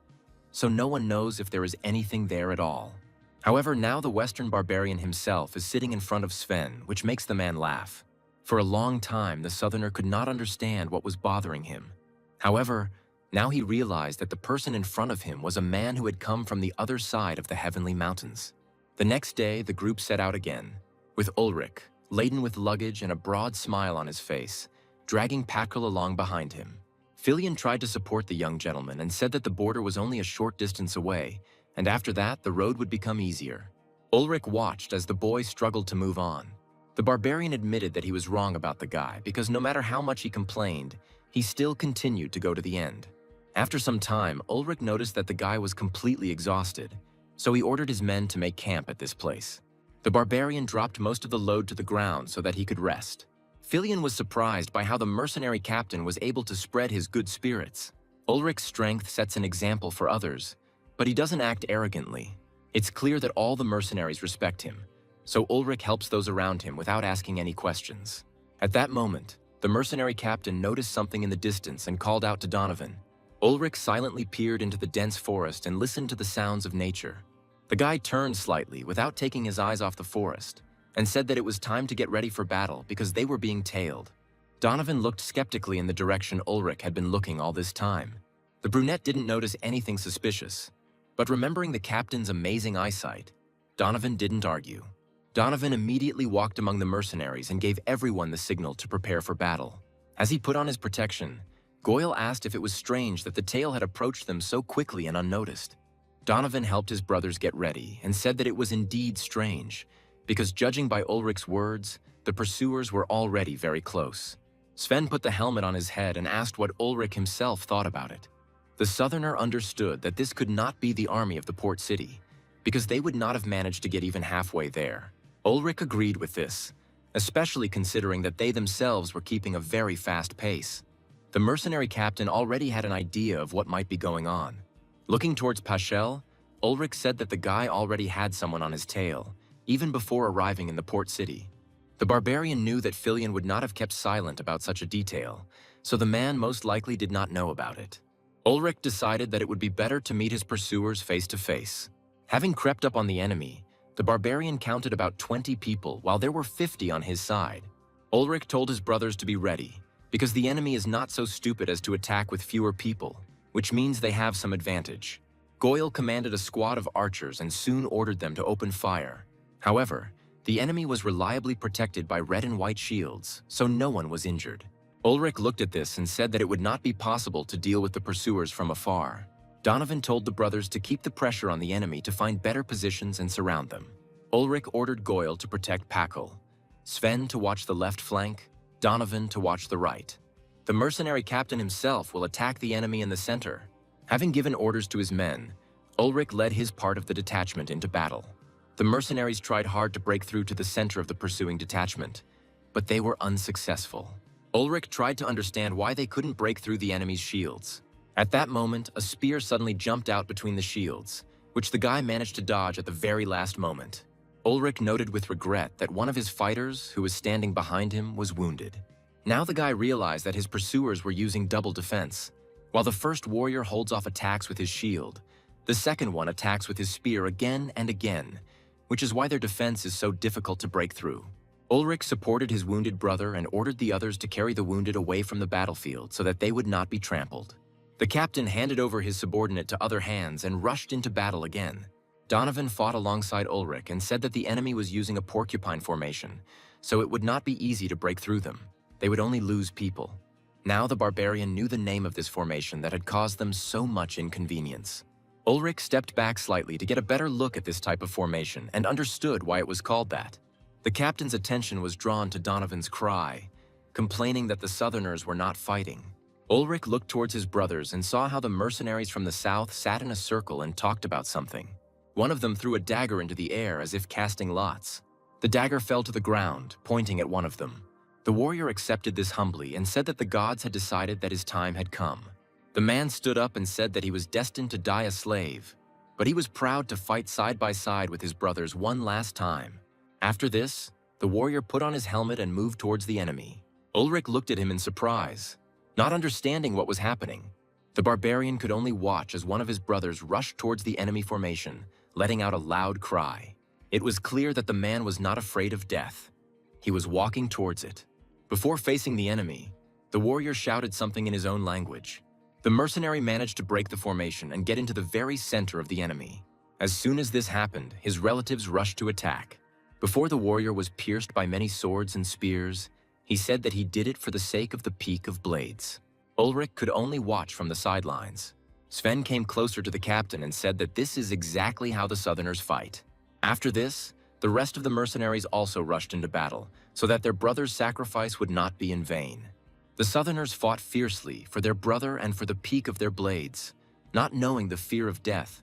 so no one knows if there is anything there at all. However, now the Western barbarian himself is sitting in front of Sven, which makes the man laugh. For a long time, the southerner could not understand what was bothering him. However, now he realized that the person in front of him was a man who had come from the other side of the heavenly mountains. The next day, the group set out again, with Ulrich, laden with luggage and a broad smile on his face, dragging Patchell along behind him. Filion tried to support the young gentleman and said that the border was only a short distance away, and after that, the road would become easier. Ulrich watched as the boy struggled to move on. The barbarian admitted that he was wrong about the guy because no matter how much he complained, he still continued to go to the end. After some time, Ulrich noticed that the guy was completely exhausted, so he ordered his men to make camp at this place. The barbarian dropped most of the load to the ground so that he could rest. Filion was surprised by how the mercenary captain was able to spread his good spirits. Ulrich's strength sets an example for others, but he doesn't act arrogantly. It's clear that all the mercenaries respect him, so Ulrich helps those around him without asking any questions. At that moment, the mercenary captain noticed something in the distance and called out to Donovan. Ulrich silently peered into the dense forest and listened to the sounds of nature. The guy turned slightly without taking his eyes off the forest and said that it was time to get ready for battle because they were being tailed. Donovan looked skeptically in the direction Ulrich had been looking all this time. The brunette didn't notice anything suspicious, but remembering the captain's amazing eyesight, Donovan didn't argue. Donovan immediately walked among the mercenaries and gave everyone the signal to prepare for battle. As he put on his protection, Goyle asked if it was strange that the tail had approached them so quickly and unnoticed. Donovan helped his brothers get ready and said that it was indeed strange, because judging by Ulrich's words, the pursuers were already very close. Sven put the helmet on his head and asked what Ulrich himself thought about it. The southerner understood that this could not be the army of the port city, because they would not have managed to get even halfway there. Ulrich agreed with this, especially considering that they themselves were keeping a very fast pace. The mercenary captain already had an idea of what might be going on. Looking towards Patchell, Ulrich said that the guy already had someone on his tail, even before arriving in the port city. The barbarian knew that Filion would not have kept silent about such a detail, so the man most likely did not know about it. Ulrich decided that it would be better to meet his pursuers face to face. Having crept up on the enemy, the barbarian counted about 20 people while there were 50 on his side. Ulrich told his brothers to be ready, because the enemy is not so stupid as to attack with fewer people, which means they have some advantage. Goyle commanded a squad of archers and soon ordered them to open fire. However, the enemy was reliably protected by red and white shields, so no one was injured. Ulrich looked at this and said that it would not be possible to deal with the pursuers from afar. Donovan told the brothers to keep the pressure on the enemy to find better positions and surround them. Ulrich ordered Goyle to protect Pakul, Sven to watch the left flank, Donovan to watch the right. The mercenary captain himself will attack the enemy in the center. Having given orders to his men, Ulrich led his part of the detachment into battle. The mercenaries tried hard to break through to the center of the pursuing detachment, but they were unsuccessful. Ulrich tried to understand why they couldn't break through the enemy's shields. At that moment, a spear suddenly jumped out between the shields, which the guy managed to dodge at the very last moment. Ulrich noted with regret that one of his fighters, who was standing behind him, was wounded. Now the guy realized that his pursuers were using double defense. While the first warrior holds off attacks with his shield, the second one attacks with his spear again and again, which is why their defense is so difficult to break through. Ulrich supported his wounded brother and ordered the others to carry the wounded away from the battlefield so that they would not be trampled. The captain handed over his subordinate to other hands and rushed into battle again. Donovan fought alongside Ulrich and said that the enemy was using a porcupine formation, so it would not be easy to break through them. They would only lose people. Now the barbarian knew the name of this formation that had caused them so much inconvenience. Ulrich stepped back slightly to get a better look at this type of formation and understood why it was called that. The captain's attention was drawn to Donovan's cry, complaining that the Southerners were not fighting. Ulrich looked towards his brothers and saw how the mercenaries from the south sat in a circle and talked about something. One of them threw a dagger into the air as if casting lots. The dagger fell to the ground, pointing at one of them. The warrior accepted this humbly and said that the gods had decided that his time had come. The man stood up and said that he was destined to die a slave, but he was proud to fight side by side with his brothers one last time. After this, the warrior put on his helmet and moved towards the enemy. Ulrich looked at him in surprise, not understanding what was happening. The barbarian could only watch as one of his brothers rushed towards the enemy formation, letting out a loud cry. It was clear that the man was not afraid of death. He was walking towards it. Before facing the enemy, the warrior shouted something in his own language. The mercenary managed to break the formation and get into the very center of the enemy. As soon as this happened, his relatives rushed to attack. Before the warrior was pierced by many swords and spears, he said that he did it for the sake of the peak of blades. Ulrich could only watch from the sidelines. Sven came closer to the captain and said that this is exactly how the Southerners fight. After this, the rest of the mercenaries also rushed into battle, so that their brother's sacrifice would not be in vain. The Southerners fought fiercely for their brother and for the peak of their blades, not knowing the fear of death,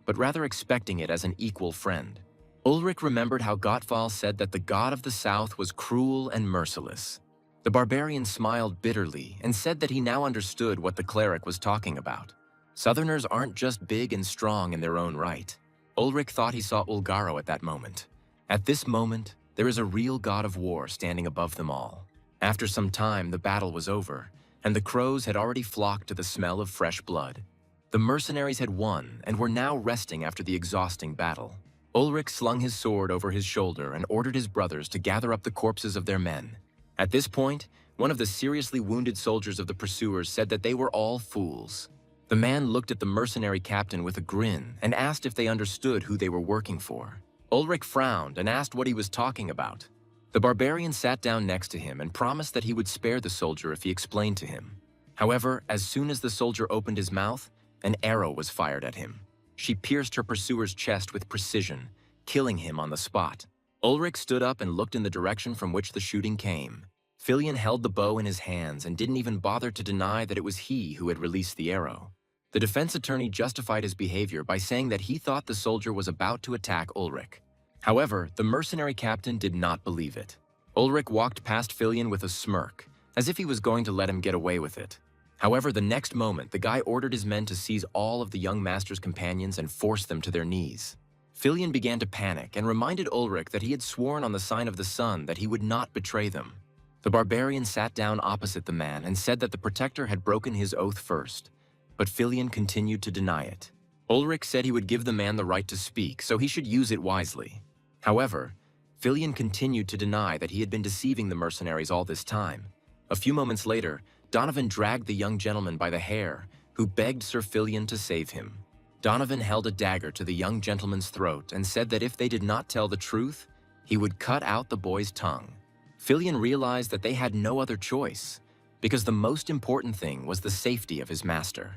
but rather expecting it as an equal friend. Ulrich remembered how Gottval said that the god of the south was cruel and merciless. The barbarian smiled bitterly and said that he now understood what the cleric was talking about. Southerners aren't just big and strong in their own right. Ulrich thought he saw Ulgaro at that moment. At this moment, there is a real god of war standing above them all. After some time, the battle was over, and the crows had already flocked to the smell of fresh blood. The mercenaries had won and were now resting after the exhausting battle. Ulrich slung his sword over his shoulder and ordered his brothers to gather up the corpses of their men. At this point, one of the seriously wounded soldiers of the pursuers said that they were all fools. The man looked at the mercenary captain with a grin and asked if they understood who they were working for. Ulrich frowned and asked what he was talking about. The barbarian sat down next to him and promised that he would spare the soldier if he explained to him. However, as soon as the soldier opened his mouth, an arrow was fired at him. She pierced her pursuer's chest with precision, killing him on the spot. Ulrich stood up and looked in the direction from which the shooting came. Filion held the bow in his hands and didn't even bother to deny that it was he who had released the arrow. The defense attorney justified his behavior by saying that he thought the soldier was about to attack Ulrich. However, the mercenary captain did not believe it. Ulrich walked past Filion with a smirk, as if he was going to let him get away with it. However, the next moment, the guy ordered his men to seize all of the young master's companions and force them to their knees. Filion began to panic and reminded Ulrich that he had sworn on the sign of the sun that he would not betray them. The barbarian sat down opposite the man and said that the protector had broken his oath first, but Filion continued to deny it. Ulrich said he would give the man the right to speak, so he should use it wisely. However, Filion continued to deny that he had been deceiving the mercenaries all this time. A few moments later, Donovan dragged the young gentleman by the hair, who begged Sir Filion to save him. Donovan held a dagger to the young gentleman's throat and said that if they did not tell the truth, he would cut out the boy's tongue. Filion realized that they had no other choice, because the most important thing was the safety of his master.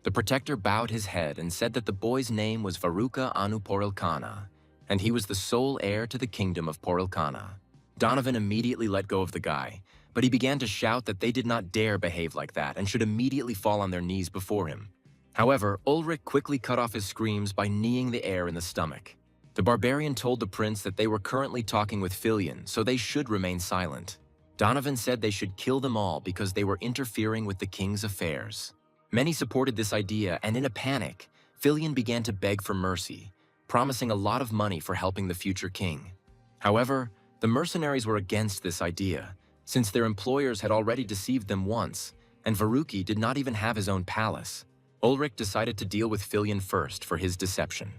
The protector bowed his head and said that the boy's name was Varuka Anu Porilkana, and he was the sole heir to the kingdom of Porilkana. Donovan immediately let go of the guy, but he began to shout that they did not dare behave like that and should immediately fall on their knees before him. However, Ulrich quickly cut off his screams by kneeing the air in the stomach. The barbarian told the prince that they were currently talking with Filion, so they should remain silent. Donovan said they should kill them all because they were interfering with the king's affairs. Many supported this idea, and in a panic, Filion began to beg for mercy, promising a lot of money for helping the future king. However, the mercenaries were against this idea, since their employers had already deceived them once, and Varuki did not even have his own palace. Ulrich decided to deal with Filion first for his deception.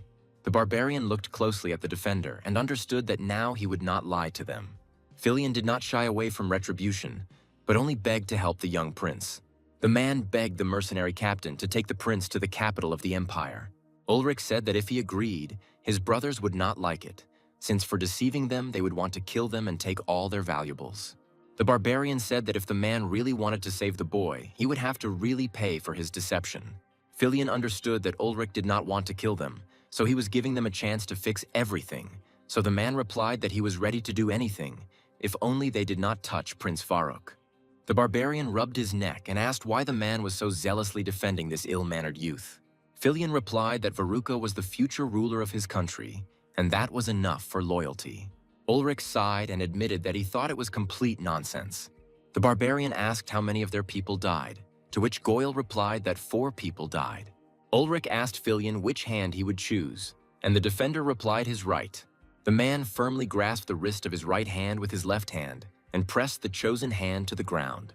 The barbarian looked closely at the defender and understood that now he would not lie to them. Filion did not shy away from retribution, but only begged to help the young prince. The man begged the mercenary captain to take the prince to the capital of the empire. Ulrich said that if he agreed, his brothers would not like it, since for deceiving them they would want to kill them and take all their valuables. The barbarian said that if the man really wanted to save the boy, he would have to really pay for his deception. Filion understood that Ulrich did not want to kill them, so he was giving them a chance to fix everything, so the man replied that he was ready to do anything, if only they did not touch Prince Varuk. The barbarian rubbed his neck and asked why the man was so zealously defending this ill-mannered youth. Filion replied that Varuka was the future ruler of his country, and that was enough for loyalty. Ulrich sighed and admitted that he thought it was complete nonsense. The barbarian asked how many of their people died, to which Goyle replied that 4 people died. Ulrich asked Filion which hand he would choose, and the defender replied his right. The man firmly grasped the wrist of his right hand with his left hand and pressed the chosen hand to the ground.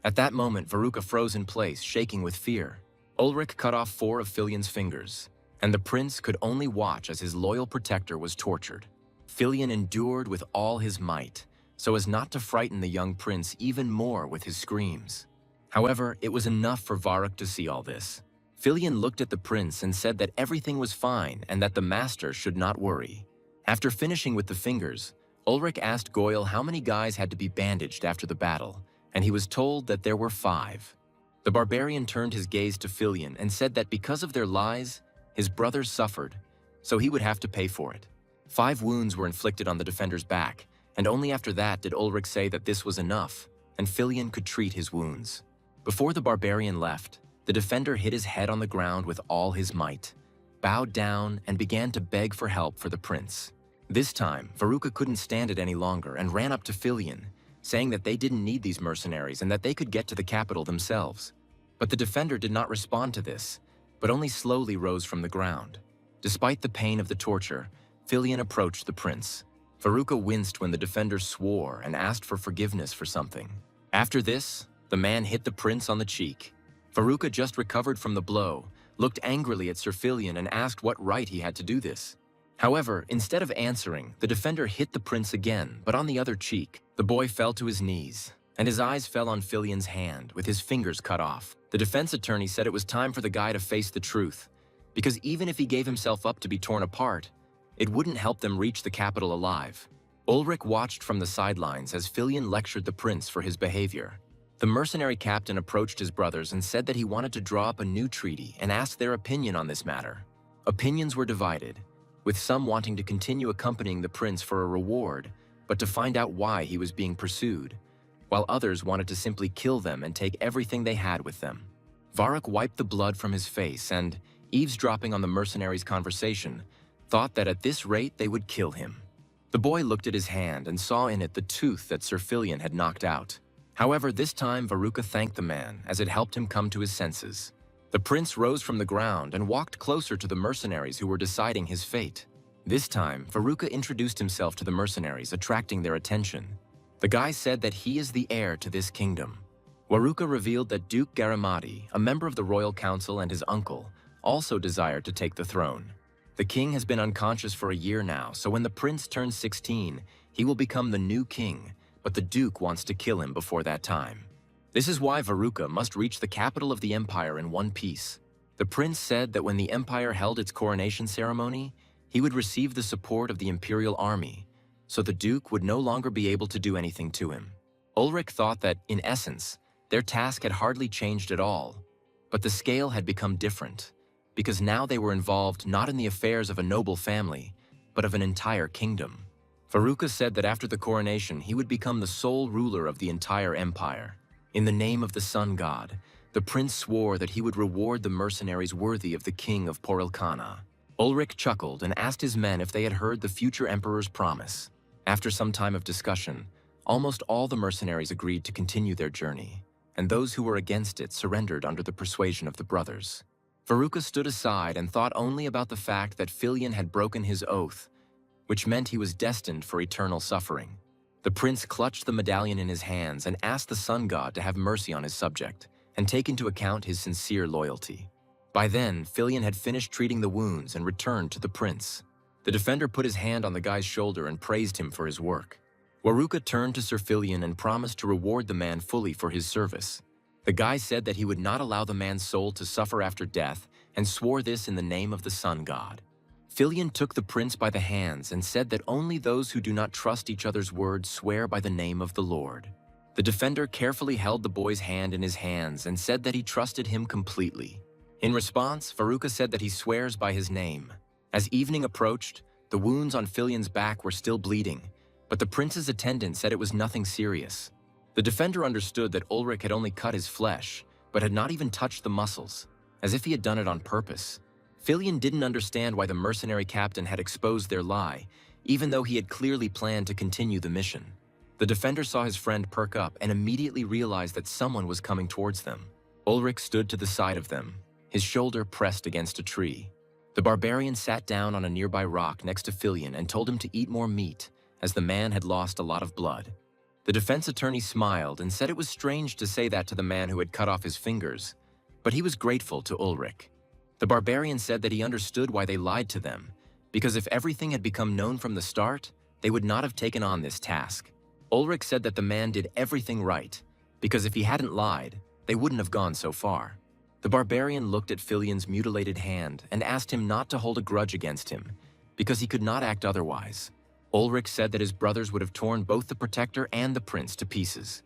At that moment, Varuka froze in place, shaking with fear. Ulrich cut off 4 of Filion's fingers, and the prince could only watch as his loyal protector was tortured. Filion endured with all his might, so as not to frighten the young prince even more with his screams. However, it was enough for Varuk to see all this. Filion looked at the prince and said that everything was fine and that the master should not worry. After finishing with the fingers, Ulrich asked Goyle how many guys had to be bandaged after the battle, and he was told that there were 5. The barbarian turned his gaze to Filion and said that because of their lies, his brothers suffered, so he would have to pay for it. 5 wounds were inflicted on the defender's back, and only after that did Ulrich say that this was enough, and Filion could treat his wounds. Before the barbarian left, the defender hit his head on the ground with all his might, bowed down, and began to beg for help for the prince. This time, Varuka couldn't stand it any longer and ran up to Filion, saying that they didn't need these mercenaries and that they could get to the capital themselves. But the defender did not respond to this, but only slowly rose from the ground. Despite the pain of the torture, Filion approached the prince. Varuka winced when the defender swore and asked for forgiveness for something. After this, the man hit the prince on the cheek. Varuka just recovered from the blow, looked angrily at Sir Filion and asked what right he had to do this. However, instead of answering, the defender hit the prince again, but on the other cheek. The boy fell to his knees, and his eyes fell on Filion's hand, with his fingers cut off. The defense attorney said it was time for the guy to face the truth, because even if he gave himself up to be torn apart, it wouldn't help them reach the capital alive. Ulrich watched from the sidelines as Filion lectured the prince for his behavior. The mercenary captain approached his brothers and said that he wanted to draw up a new treaty and asked their opinion on this matter. Opinions were divided, with some wanting to continue accompanying the prince for a reward, but to find out why he was being pursued, while others wanted to simply kill them and take everything they had with them. Varuk wiped the blood from his face and, eavesdropping on the mercenaries' conversation, thought that at this rate they would kill him. The boy looked at his hand and saw in it the tooth that Sir Filion had knocked out. However, this time Veruca thanked the man as it helped him come to his senses. The prince rose from the ground and walked closer to the mercenaries who were deciding his fate. This time, Veruca introduced himself to the mercenaries, attracting their attention. The guy said that he is the heir to this kingdom. Veruca revealed that Duke Garamati, a member of the royal council and his uncle, also desired to take the throne. The king has been unconscious for a year now, so when the prince turns 16, he will become the new king, but the duke wants to kill him before that time. This is why Veruca must reach the capital of the empire in one piece. The prince said that when the empire held its coronation ceremony, he would receive the support of the imperial army, so the duke would no longer be able to do anything to him. Ulrich thought that, in essence, their task had hardly changed at all, but the scale had become different, because now they were involved not in the affairs of a noble family, but of an entire kingdom. Veruca said that after the coronation, he would become the sole ruler of the entire empire. In the name of the sun god, the prince swore that he would reward the mercenaries worthy of the king of Porilkana. Ulrich chuckled and asked his men if they had heard the future emperor's promise. After some time of discussion, almost all the mercenaries agreed to continue their journey, and those who were against it surrendered under the persuasion of the brothers. Veruca stood aside and thought only about the fact that Filion had broken his oath, which meant he was destined for eternal suffering. The prince clutched the medallion in his hands and asked the sun god to have mercy on his subject and take into account his sincere loyalty. By then, Filion had finished treating the wounds and returned to the prince. The defender put his hand on the guy's shoulder and praised him for his work. Veruca turned to Sir Filion and promised to reward the man fully for his service. The guy said that he would not allow the man's soul to suffer after death and swore this in the name of the sun god. Filion took the prince by the hands and said that only those who do not trust each other's words swear by the name of the Lord. The defender carefully held the boy's hand in his hands and said that he trusted him completely. In response, Veruca said that he swears by his name. As evening approached, the wounds on Filion's back were still bleeding, but the prince's attendant said it was nothing serious. The defender understood that Ulrich had only cut his flesh, but had not even touched the muscles, as if he had done it on purpose. Filion didn't understand why the mercenary captain had exposed their lie, even though he had clearly planned to continue the mission. The defender saw his friend perk up and immediately realized that someone was coming towards them. Ulrich stood to the side of them, his shoulder pressed against a tree. The barbarian sat down on a nearby rock next to Filion and told him to eat more meat, as the man had lost a lot of blood. The defense attorney smiled and said it was strange to say that to the man who had cut off his fingers, but he was grateful to Ulrich. The barbarian said that he understood why they lied to them, because if everything had become known from the start, they would not have taken on this task. Ulrich said that the man did everything right, because if he hadn't lied, they wouldn't have gone so far. The barbarian looked at Filion's mutilated hand and asked him not to hold a grudge against him, because he could not act otherwise. Ulrich said that his brothers would have torn both the protector and the prince to pieces,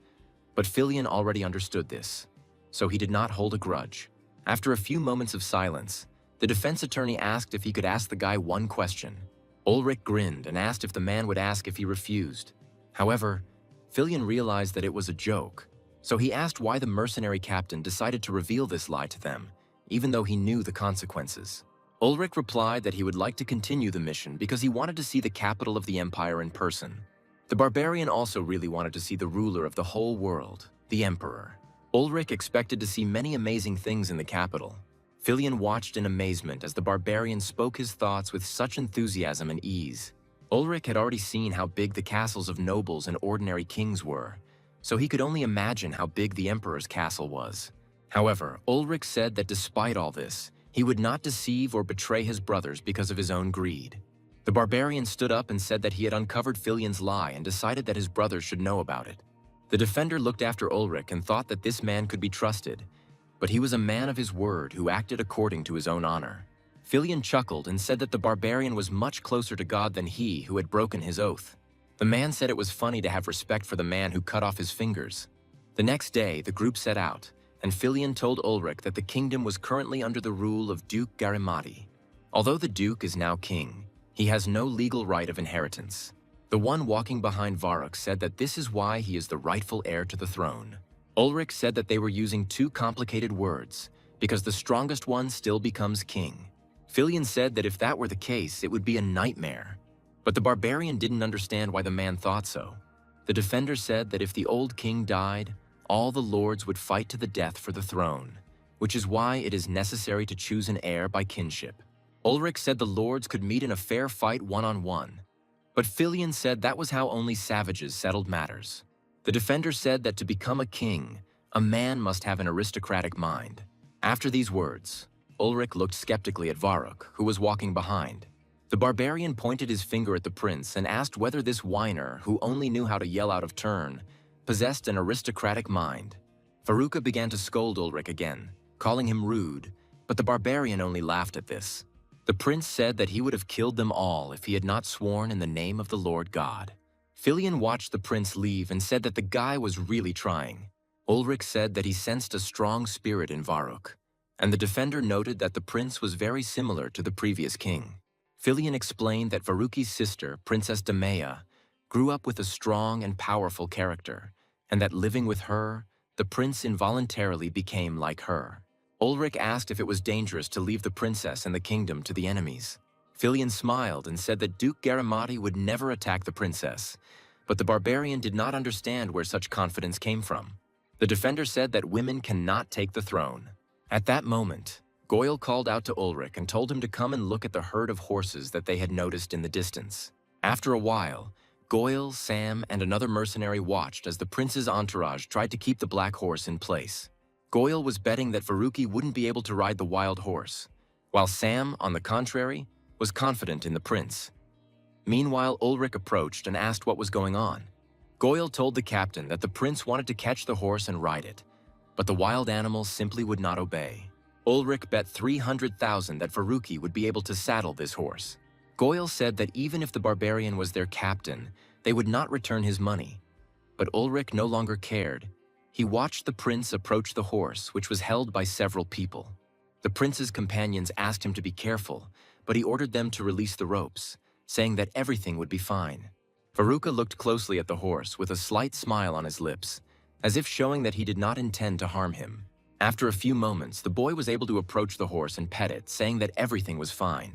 but Filion already understood this, so he did not hold a grudge. After a few moments of silence, the defense attorney asked if he could ask the guy one question. Ulrich grinned and asked if the man would ask if he refused. However, Filion realized that it was a joke, so he asked why the mercenary captain decided to reveal this lie to them, even though he knew the consequences. Ulrich replied that he would like to continue the mission because he wanted to see the capital of the empire in person. The barbarian also really wanted to see the ruler of the whole world, the emperor. Ulrich expected to see many amazing things in the capital. Filion watched in amazement as the barbarian spoke his thoughts with such enthusiasm and ease. Ulrich had already seen how big the castles of nobles and ordinary kings were, so he could only imagine how big the emperor's castle was. However, Ulrich said that despite all this, he would not deceive or betray his brothers because of his own greed. The barbarian stood up and said that he had uncovered Filion's lie and decided that his brothers should know about it. The defender looked after Ulrich and thought that this man could be trusted, but he was a man of his word who acted according to his own honor. Filion chuckled and said that the barbarian was much closer to God than he who had broken his oath. The man said it was funny to have respect for the man who cut off his fingers. The next day, the group set out, and Filion told Ulrich that the kingdom was currently under the rule of Duke Garimati. Although the duke is now king, he has no legal right of inheritance. The one walking behind Varuk said that this is why he is the rightful heir to the throne. Ulrich said that they were using two complicated words, because the strongest one still becomes king. Filion said that if that were the case, it would be a nightmare. But the barbarian didn't understand why the man thought so. The defender said that if the old king died, all the lords would fight to the death for the throne, which is why it is necessary to choose an heir by kinship. Ulrich said the lords could meet in a fair fight one-on-one, but Filion said that was how only savages settled matters. The defender said that to become a king, a man must have an aristocratic mind. After these words, Ulrich looked skeptically at Varuk, who was walking behind. The barbarian pointed his finger at the prince and asked whether this whiner, who only knew how to yell out of turn, possessed an aristocratic mind. Varuka began to scold Ulrich again, calling him rude, but the barbarian only laughed at this. The prince said that he would have killed them all if he had not sworn in the name of the Lord God. Filion watched the prince leave and said that the guy was really trying. Ulrich said that he sensed a strong spirit in Varuk, and the defender noted that the prince was very similar to the previous king. Filion explained that Varuki's sister, Princess Demea, grew up with a strong and powerful character, and that living with her, the prince involuntarily became like her. Ulrich asked if it was dangerous to leave the princess and the kingdom to the enemies. Filion smiled and said that Duke Garamati would never attack the princess, but the barbarian did not understand where such confidence came from. The defender said that women cannot take the throne. At that moment, Goyle called out to Ulrich and told him to come and look at the herd of horses that they had noticed in the distance. After a while, Goyle, Sam, and another mercenary watched as the prince's entourage tried to keep the black horse in place. Goyle was betting that Varuki wouldn't be able to ride the wild horse, while Sam, on the contrary, was confident in the prince. Meanwhile, Ulrich approached and asked what was going on. Goyle told the captain that the prince wanted to catch the horse and ride it, but the wild animal simply would not obey. Ulrich bet 300,000 that Varuki would be able to saddle this horse. Goyle said that even if the barbarian was their captain, they would not return his money. But Ulrich no longer cared. He watched the prince approach the horse, which was held by several people. The prince's companions asked him to be careful, but he ordered them to release the ropes, saying that everything would be fine. Varuka looked closely at the horse with a slight smile on his lips, as if showing that he did not intend to harm him. After a few moments, the boy was able to approach the horse and pet it, saying that everything was fine.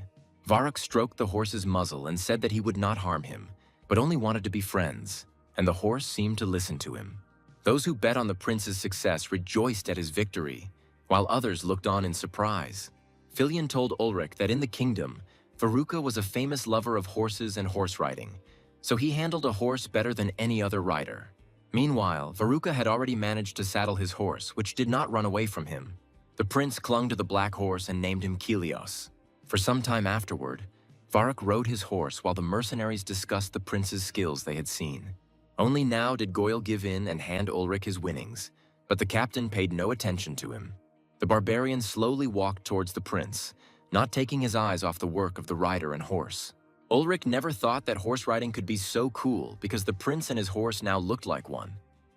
Varuk stroked the horse's muzzle and said that he would not harm him, but only wanted to be friends, and the horse seemed to listen to him. Those who bet on the prince's success rejoiced at his victory, while others looked on in surprise. Filion told Ulrich that in the kingdom, Varuka was a famous lover of horses and horse riding, so he handled a horse better than any other rider. Meanwhile, Varuka had already managed to saddle his horse, which did not run away from him. The prince clung to the black horse and named him Kilios. For some time afterward, Varuk rode his horse while the mercenaries discussed the prince's skills they had seen. Only now did Goyle give in and hand Ulrich his winnings, but the captain paid no attention to him. The barbarian slowly walked towards the prince, not taking his eyes off the work of the rider and horse. Ulrich never thought that horse riding could be so cool because the prince and his horse now looked like one.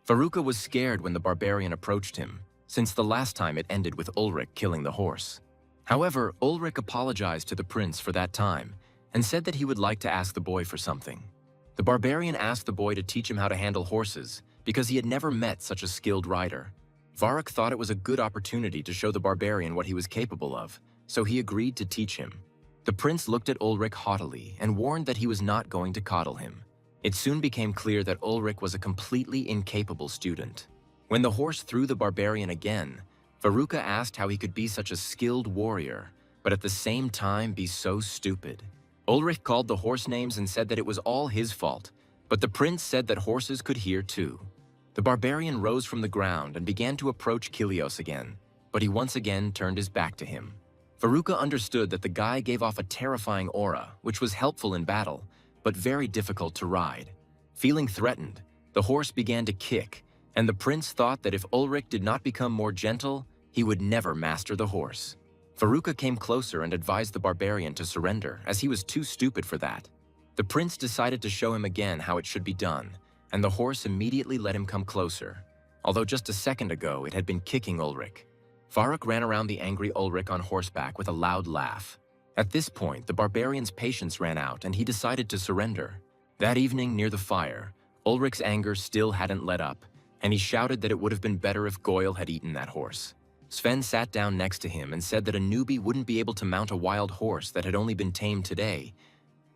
Varuka was scared when the barbarian approached him, since the last time it ended with Ulrich killing the horse. However, Ulrich apologized to the prince for that time and said that he would like to ask the boy for something. The barbarian asked the boy to teach him how to handle horses because he had never met such a skilled rider. Varuk thought it was a good opportunity to show the barbarian what he was capable of, so he agreed to teach him. The prince looked at Ulrich haughtily and warned that he was not going to coddle him. It soon became clear that Ulrich was a completely incapable student. When the horse threw the barbarian again, Varuka asked how he could be such a skilled warrior, but at the same time be so stupid. Ulrich called the horse names and said that it was all his fault, but the prince said that horses could hear too. The barbarian rose from the ground and began to approach Kilios again, but he once again turned his back to him. Varuka understood that the guy gave off a terrifying aura, which was helpful in battle, but very difficult to ride. Feeling threatened, the horse began to kick, and the prince thought that if Ulrich did not become more gentle, he would never master the horse. Varuka came closer and advised the barbarian to surrender, as he was too stupid for that. The prince decided to show him again how it should be done, and the horse immediately let him come closer, although just a second ago it had been kicking Ulrich. Varuk ran around the angry Ulrich on horseback with a loud laugh. At this point, the barbarian's patience ran out and he decided to surrender. That evening, near the fire, Ulrich's anger still hadn't let up, and he shouted that it would have been better if Goyle had eaten that horse. Sven sat down next to him and said that a newbie wouldn't be able to mount a wild horse that had only been tamed today,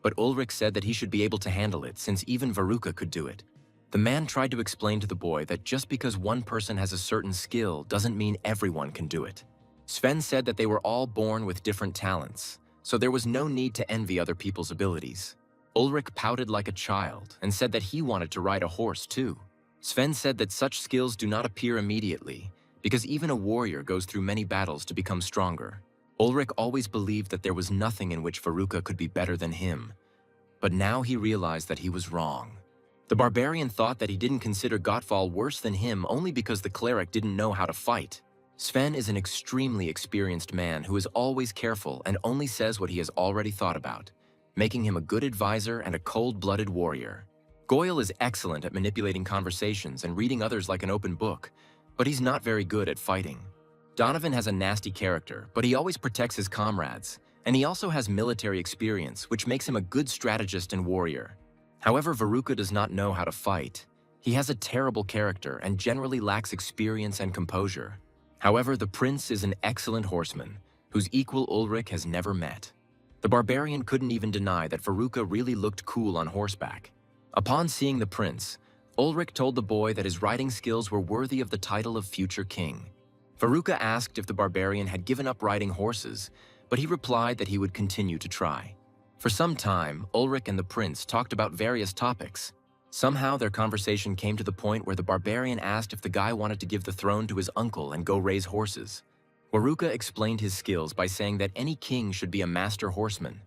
but Ulrich said that he should be able to handle it since even Varuka could do it. The man tried to explain to the boy that just because one person has a certain skill doesn't mean everyone can do it. Sven said that they were all born with different talents, so there was no need to envy other people's abilities. Ulrich pouted like a child and said that he wanted to ride a horse too. Sven said that such skills do not appear immediately, because even a warrior goes through many battles to become stronger. Ulrich always believed that there was nothing in which Veruca could be better than him, but now he realized that he was wrong. The barbarian thought that he didn't consider Gottval worse than him only because the cleric didn't know how to fight. Sven is an extremely experienced man who is always careful and only says what he has already thought about, making him a good advisor and a cold-blooded warrior. Goyle is excellent at manipulating conversations and reading others like an open book, but he's not very good at fighting. Donovan has a nasty character, but he always protects his comrades, and he also has military experience, which makes him a good strategist and warrior. However, Veruca does not know how to fight. He has a terrible character and generally lacks experience and composure. However, the prince is an excellent horseman, whose equal Ulrich has never met. The barbarian couldn't even deny that Veruca really looked cool on horseback. Upon seeing the prince, Ulrich told the boy that his riding skills were worthy of the title of future king. Veruca asked if the barbarian had given up riding horses, but he replied that he would continue to try. For some time, Ulrich and the prince talked about various topics. Somehow their conversation came to the point where the barbarian asked if the guy wanted to give the throne to his uncle and go raise horses. Veruca explained his skills by saying that any king should be a master horseman,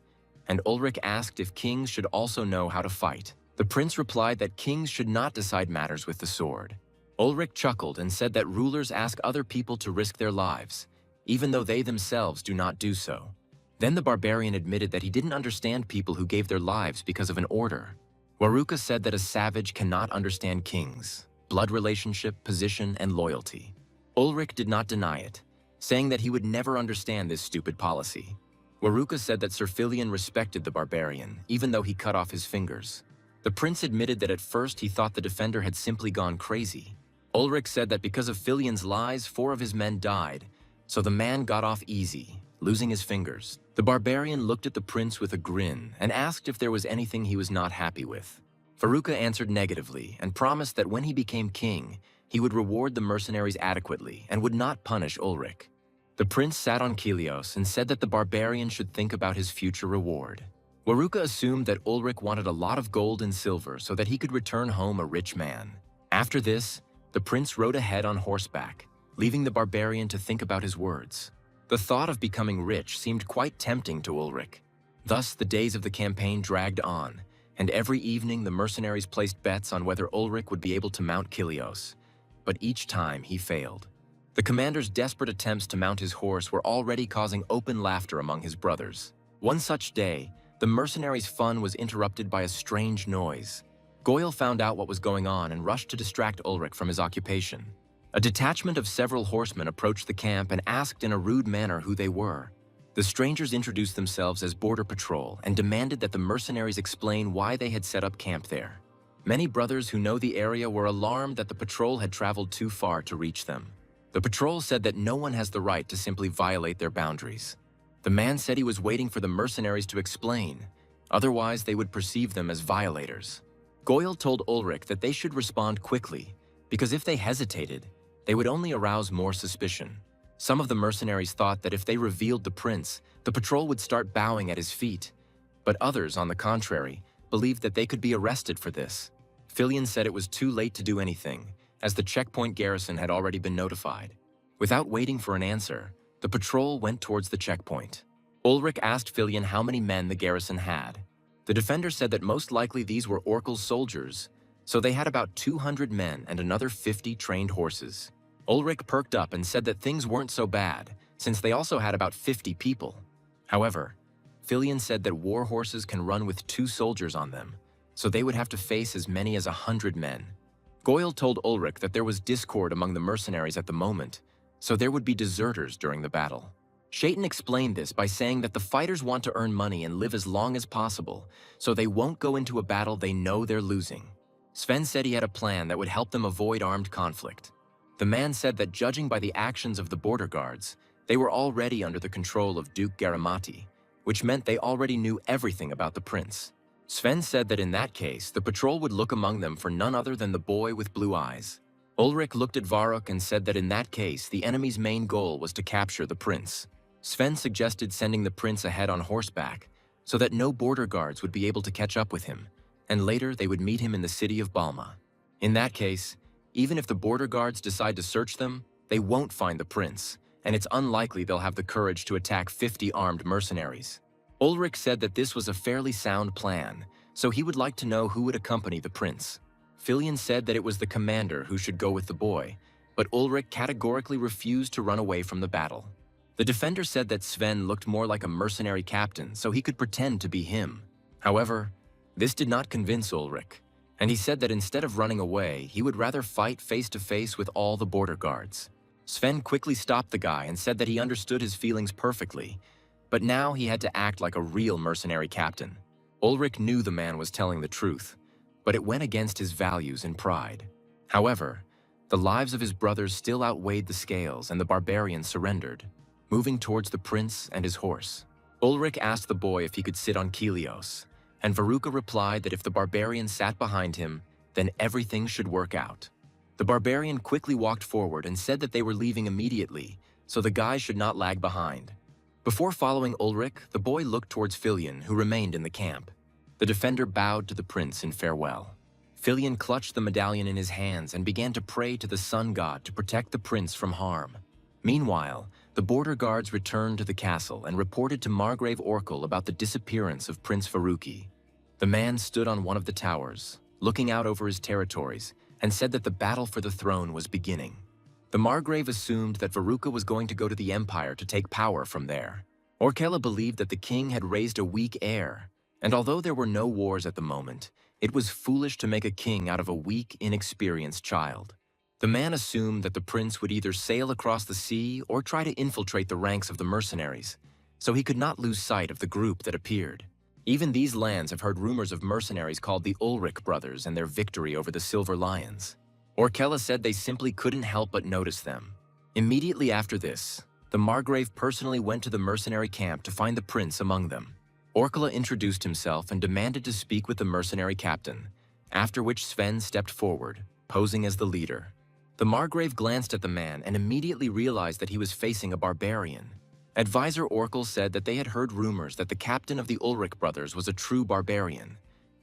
and Ulrich asked if kings should also know how to fight. The prince replied that kings should not decide matters with the sword. Ulrich chuckled and said that rulers ask other people to risk their lives, even though they themselves do not do so. Then the barbarian admitted that he didn't understand people who gave their lives because of an order. Veruca said that a savage cannot understand kings, blood relationship, position, and loyalty. Ulrich did not deny it, saying that he would never understand this stupid policy. Veruca said that Sir Filion respected the barbarian, even though he cut off his fingers. The prince admitted that at first he thought the defender had simply gone crazy. Ulrich said that because of Filion's lies, 4 of his men died, so the man got off easy, losing his fingers. The barbarian looked at the prince with a grin and asked if there was anything he was not happy with. Veruca answered negatively and promised that when he became king, he would reward the mercenaries adequately and would not punish Ulrich. The prince sat on Kilios and said that the barbarian should think about his future reward. Veruca assumed that Ulrich wanted a lot of gold and silver so that he could return home a rich man. After this, the prince rode ahead on horseback, leaving the barbarian to think about his words. The thought of becoming rich seemed quite tempting to Ulrich. Thus, the days of the campaign dragged on, and every evening the mercenaries placed bets on whether Ulrich would be able to mount Kilios. But each time he failed. The commander's desperate attempts to mount his horse were already causing open laughter among his brothers. One such day, the mercenaries' fun was interrupted by a strange noise. Goyle found out what was going on and rushed to distract Ulrich from his occupation. A detachment of several horsemen approached the camp and asked in a rude manner who they were. The strangers introduced themselves as border patrol and demanded that the mercenaries explain why they had set up camp there. Many brothers who know the area were alarmed that the patrol had traveled too far to reach them. The patrol said that no one has the right to simply violate their boundaries. The man said he was waiting for the mercenaries to explain, otherwise they would perceive them as violators. Goyle told Ulrich that they should respond quickly, because if they hesitated, they would only arouse more suspicion. Some of the mercenaries thought that if they revealed the prince, the patrol would start bowing at his feet, but others, on the contrary, believed that they could be arrested for this. Filion said it was too late to do anything, as the checkpoint garrison had already been notified. Without waiting for an answer, the patrol went towards the checkpoint. Ulrich asked Filion how many men the garrison had. The defender said that most likely these were Orkel's soldiers, so they had about 200 men and another 50 trained horses. Ulrich perked up and said that things weren't so bad, since they also had about 50 people. However, Filion said that war horses can run with 2 soldiers on them, so they would have to face as many as 100 men. Goyle told Ulrich that there was discord among the mercenaries at the moment, so there would be deserters during the battle. Shaitan explained this by saying that the fighters want to earn money and live as long as possible, so they won't go into a battle they know they're losing. Sven said he had a plan that would help them avoid armed conflict. The man said that judging by the actions of the border guards, they were already under the control of Duke Garamati, which meant they already knew everything about the prince. Sven said that in that case, the patrol would look among them for none other than the boy with blue eyes. Ulrich looked at Varuk and said that in that case, the enemy's main goal was to capture the prince. Sven suggested sending the prince ahead on horseback so that no border guards would be able to catch up with him, and later they would meet him in the city of Balma. In that case, even if the border guards decide to search them, they won't find the prince, and it's unlikely they'll have the courage to attack 50 armed mercenaries. Ulrich said that this was a fairly sound plan, so he would like to know who would accompany the prince. Filion said that it was the commander who should go with the boy, but Ulrich categorically refused to run away from the battle. The defender said that Sven looked more like a mercenary captain, so he could pretend to be him. However, this did not convince Ulrich, and he said that instead of running away, he would rather fight face-to-face with all the border guards. Sven quickly stopped the guy and said that he understood his feelings perfectly, but now he had to act like a real mercenary captain. Ulrich knew the man was telling the truth, but it went against his values and pride. However, the lives of his brothers still outweighed the scales, and the barbarian surrendered, moving towards the prince and his horse. Ulrich asked the boy if he could sit on Kilios, and Veruca replied that if the barbarian sat behind him, then everything should work out. The barbarian quickly walked forward and said that they were leaving immediately, so the guys should not lag behind. Before following Ulrich, the boy looked towards Filion, who remained in the camp. The defender bowed to the prince in farewell. Filion clutched the medallion in his hands and began to pray to the sun god to protect the prince from harm. Meanwhile, the border guards returned to the castle and reported to Margrave Orkel about the disappearance of Prince Faruqi. The man stood on one of the towers, looking out over his territories, and said that the battle for the throne was beginning. The Margrave assumed that Veruca was going to go to the Empire to take power from there. Orkella believed that the king had raised a weak heir, and although there were no wars at the moment, it was foolish to make a king out of a weak, inexperienced child. The man assumed that the prince would either sail across the sea or try to infiltrate the ranks of the mercenaries, so he could not lose sight of the group that appeared. Even these lands have heard rumors of mercenaries called the Ulrich brothers and their victory over the Silver Lions. Orkella said they simply couldn't help but notice them. Immediately after this, the Margrave personally went to the mercenary camp to find the prince among them. Orkella introduced himself and demanded to speak with the mercenary captain, after which Sven stepped forward, posing as the leader. The Margrave glanced at the man and immediately realized that he was facing a barbarian. Advisor Orkel said that they had heard rumors that the captain of the Ulrich brothers was a true barbarian,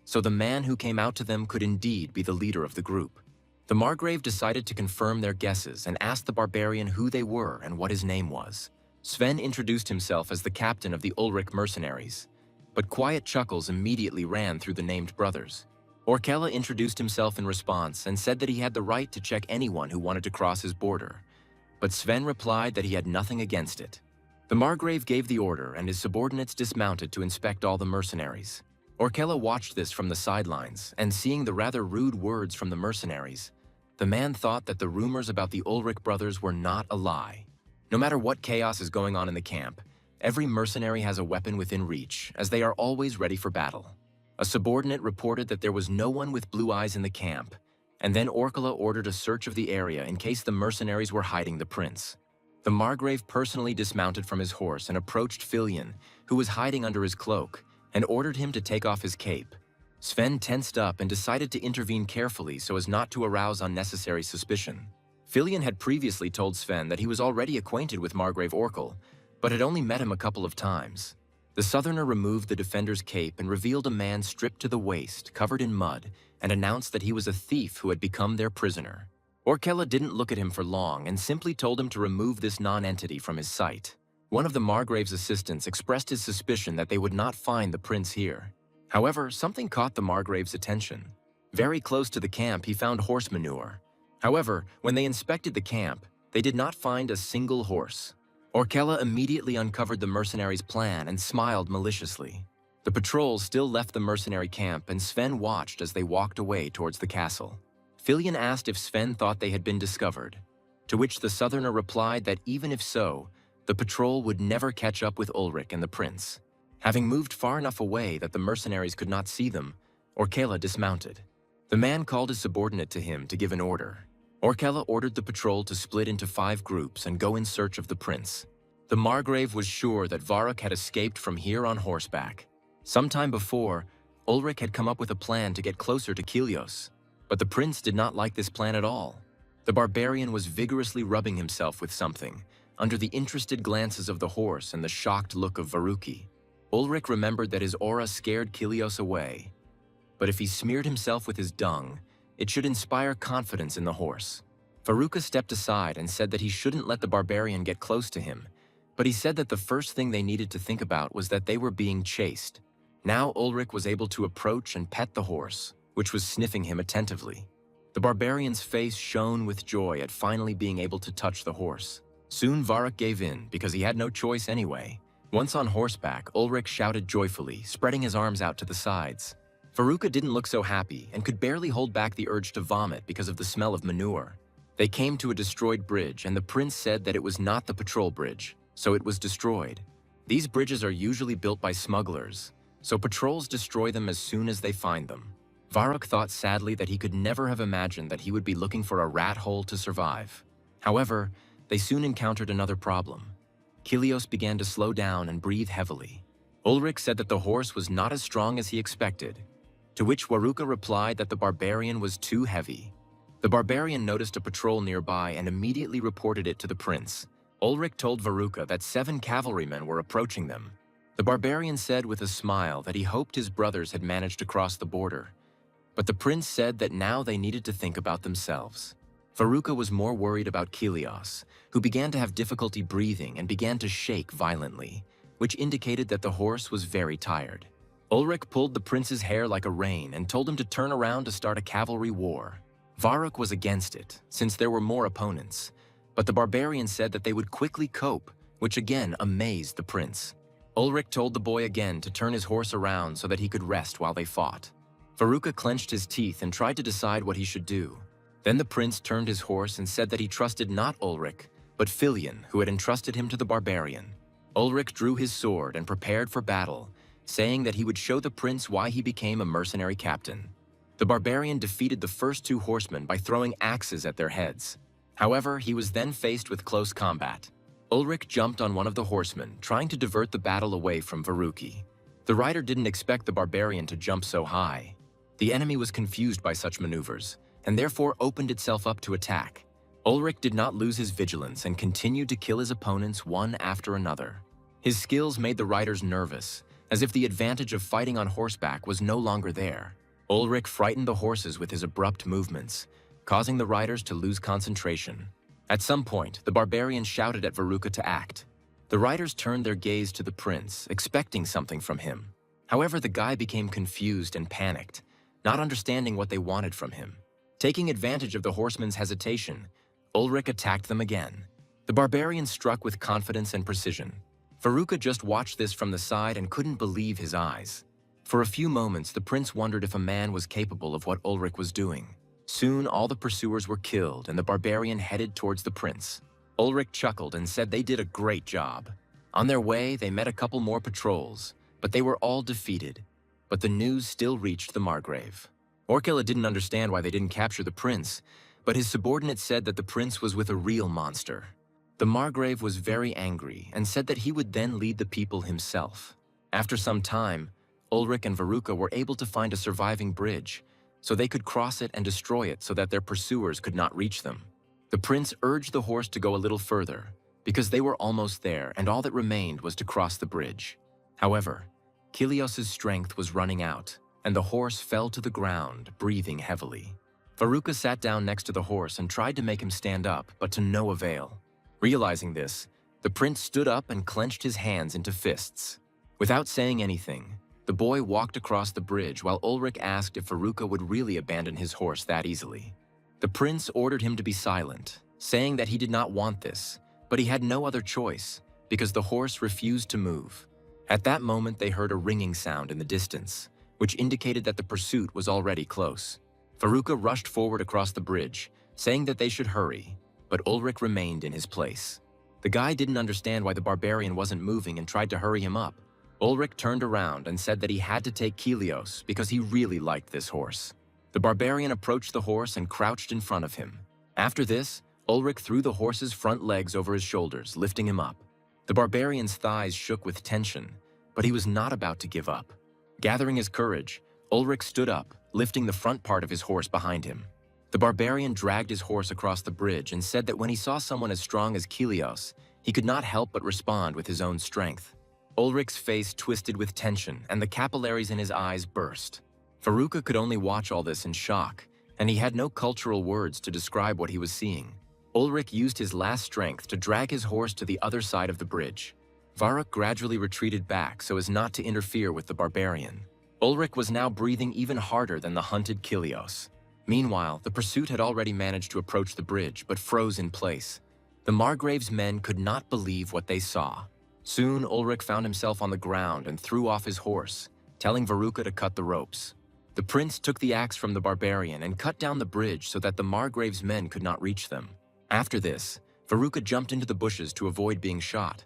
so the man who came out to them could indeed be the leader of the group. The Margrave decided to confirm their guesses and asked the barbarian who they were and what his name was. Sven introduced himself as the captain of the Ulrich mercenaries, but quiet chuckles immediately ran through the named brothers. Orkella introduced himself in response and said that he had the right to check anyone who wanted to cross his border, but Sven replied that he had nothing against it. The Margrave gave the order and his subordinates dismounted to inspect all the mercenaries. Orkella watched this from the sidelines, and seeing the rather rude words from the mercenaries, the man thought that the rumors about the Ulrich brothers were not a lie. No matter what chaos is going on in the camp, every mercenary has a weapon within reach, as they are always ready for battle. A subordinate reported that there was no one with blue eyes in the camp, and then Orkella ordered a search of the area in case the mercenaries were hiding the prince. The Margrave personally dismounted from his horse and approached Filion, who was hiding under his cloak, and ordered him to take off his cape. Sven tensed up and decided to intervene carefully so as not to arouse unnecessary suspicion. Filion had previously told Sven that he was already acquainted with Margrave Orkel, but had only met him a couple of times. The southerner removed the defender's cape and revealed a man stripped to the waist, covered in mud, and announced that he was a thief who had become their prisoner. Orkella didn't look at him for long and simply told him to remove this non-entity from his sight. One of the Margrave's assistants expressed his suspicion that they would not find the prince here. However, something caught the Margrave's attention. Very close to the camp, he found horse manure. However, when they inspected the camp, they did not find a single horse. Orkella immediately uncovered the mercenaries' plan and smiled maliciously. The patrol still left the mercenary camp, and Sven watched as they walked away towards the castle. Filion asked if Sven thought they had been discovered, to which the southerner replied that even if so, the patrol would never catch up with Ulrich and the prince. Having moved far enough away that the mercenaries could not see them, Orkella dismounted. The man called his subordinate to him to give an order. Orkella ordered the patrol to split into 5 groups and go in search of the prince. The Margrave was sure that Varuk had escaped from here on horseback. Sometime before, Ulrich had come up with a plan to get closer to Kilios. But the prince did not like this plan at all. The barbarian was vigorously rubbing himself with something, under the interested glances of the horse and the shocked look of Varuki. Ulrich remembered that his aura scared Kilios away. But if he smeared himself with his dung, it should inspire confidence in the horse. Varuka stepped aside and said that he shouldn't let the barbarian get close to him, but he said that the first thing they needed to think about was that they were being chased. Now Ulrich was able to approach and pet the horse, which was sniffing him attentively. The barbarian's face shone with joy at finally being able to touch the horse. Soon Varuk gave in because he had no choice anyway. Once on horseback, Ulrich shouted joyfully, spreading his arms out to the sides. Varuka didn't look so happy and could barely hold back the urge to vomit because of the smell of manure. They came to a destroyed bridge, and the prince said that it was not the patrol bridge, so it was destroyed. These bridges are usually built by smugglers, so patrols destroy them as soon as they find them. Varuk thought sadly that he could never have imagined that he would be looking for a rat hole to survive. However, they soon encountered another problem. Kilios began to slow down and breathe heavily. Ulrich said that the horse was not as strong as he expected, to which Varuka replied that the barbarian was too heavy. The barbarian noticed a patrol nearby and immediately reported it to the prince. Ulrich told Varuka that 7 cavalrymen were approaching them. The barbarian said with a smile that he hoped his brothers had managed to cross the border. But the prince said that now they needed to think about themselves. Varuka was more worried about Kilios, who began to have difficulty breathing and began to shake violently, which indicated that the horse was very tired. Ulrich pulled the prince's hair like a rein and told him to turn around to start a cavalry war. Varuk was against it, since there were more opponents, but the barbarian said that they would quickly cope, which again amazed the prince. Ulrich told the boy again to turn his horse around so that he could rest while they fought. Varuka clenched his teeth and tried to decide what he should do. Then the prince turned his horse and said that he trusted not Ulrich, but Filion, who had entrusted him to the barbarian. Ulrich drew his sword and prepared for battle, saying that he would show the prince why he became a mercenary captain. The barbarian defeated the first 2 horsemen by throwing axes at their heads. However, he was then faced with close combat. Ulrich jumped on one of the horsemen, trying to divert the battle away from Varuki. The rider didn't expect the barbarian to jump so high. The enemy was confused by such maneuvers, and therefore opened itself up to attack. Ulrich did not lose his vigilance and continued to kill his opponents one after another. His skills made the riders nervous, as if the advantage of fighting on horseback was no longer there. Ulrich frightened the horses with his abrupt movements, causing the riders to lose concentration. At some point, the barbarian shouted at Varuka to act. The riders turned their gaze to the prince, expecting something from him. However, the guy became confused and panicked, not understanding what they wanted from him. Taking advantage of the horsemen's hesitation, Ulrich attacked them again. The barbarian struck with confidence and precision. Varuka just watched this from the side and couldn't believe his eyes. For a few moments, the prince wondered if a man was capable of what Ulrich was doing. Soon, all the pursuers were killed and the barbarian headed towards the prince. Ulrich chuckled and said they did a great job. On their way, they met a couple more patrols, but they were all defeated. But the news still reached the Margrave. Orkilla didn't understand why they didn't capture the prince, but his subordinate said that the prince was with a real monster. The Margrave was very angry and said that he would then lead the people himself. After some time, Ulrich and Varuka were able to find a surviving bridge, so they could cross it and destroy it so that their pursuers could not reach them. The prince urged the horse to go a little further, because they were almost there and all that remained was to cross the bridge. However, Kilios' strength was running out, and the horse fell to the ground, breathing heavily. Varuka sat down next to the horse and tried to make him stand up, but to no avail. Realizing this, the prince stood up and clenched his hands into fists. Without saying anything, the boy walked across the bridge while Ulrich asked if Varuka would really abandon his horse that easily. The prince ordered him to be silent, saying that he did not want this, but he had no other choice, because the horse refused to move. At that moment, they heard a ringing sound in the distance, which indicated that the pursuit was already close. Varuka rushed forward across the bridge, saying that they should hurry, but Ulrich remained in his place. The guy didn't understand why the barbarian wasn't moving and tried to hurry him up. Ulrich turned around and said that he had to take Kilios because he really liked this horse. The barbarian approached the horse and crouched in front of him. After this, Ulrich threw the horse's front legs over his shoulders, lifting him up. The barbarian's thighs shook with tension, but he was not about to give up. Gathering his courage, Ulrich stood up, lifting the front part of his horse behind him. The barbarian dragged his horse across the bridge and said that when he saw someone as strong as Kilios, he could not help but respond with his own strength. Ulrich's face twisted with tension, and the capillaries in his eyes burst. Veruca could only watch all this in shock, and he had no cultural words to describe what he was seeing. Ulrich used his last strength to drag his horse to the other side of the bridge. Varuk gradually retreated back so as not to interfere with the barbarian. Ulrich was now breathing even harder than the hunted Kilios. Meanwhile, the pursuit had already managed to approach the bridge, but froze in place. The Margrave's men could not believe what they saw. Soon, Ulrich found himself on the ground and threw off his horse, telling Veruca to cut the ropes. The prince took the axe from the barbarian and cut down the bridge so that the Margrave's men could not reach them. After this, Veruca jumped into the bushes to avoid being shot,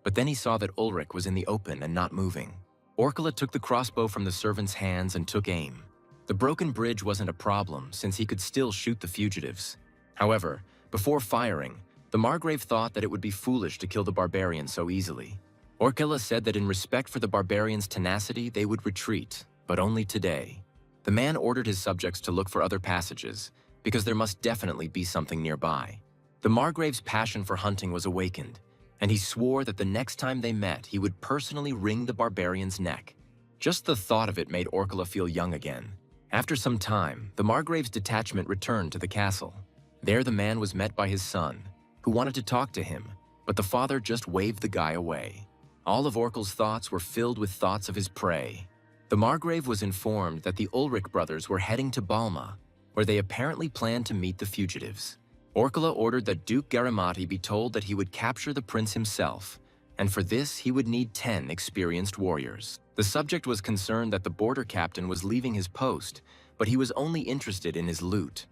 but then he saw that Ulrich was in the open and not moving. Orkala took the crossbow from the servant's hands and took aim. The broken bridge wasn't a problem since he could still shoot the fugitives. However, before firing, the Margrave thought that it would be foolish to kill the barbarian so easily. Orkala said that in respect for the barbarian's tenacity, they would retreat, but only today. The man ordered his subjects to look for other passages, because there must definitely be something nearby. The Margrave's passion for hunting was awakened, and he swore that the next time they met, he would personally wring the barbarian's neck. Just the thought of it made Orkala feel young again. After some time, the Margrave's detachment returned to the castle. There the man was met by his son, who wanted to talk to him, but the father just waved the guy away. All of Orkal's thoughts were filled with thoughts of his prey. The Margrave was informed that the Ulrich brothers were heading to Balma, where they apparently planned to meet the fugitives. Orkala ordered that Duke Garamati be told that he would capture the prince himself, and for this he would need 10 experienced warriors. The subject was concerned that the border captain was leaving his post, but he was only interested in his loot.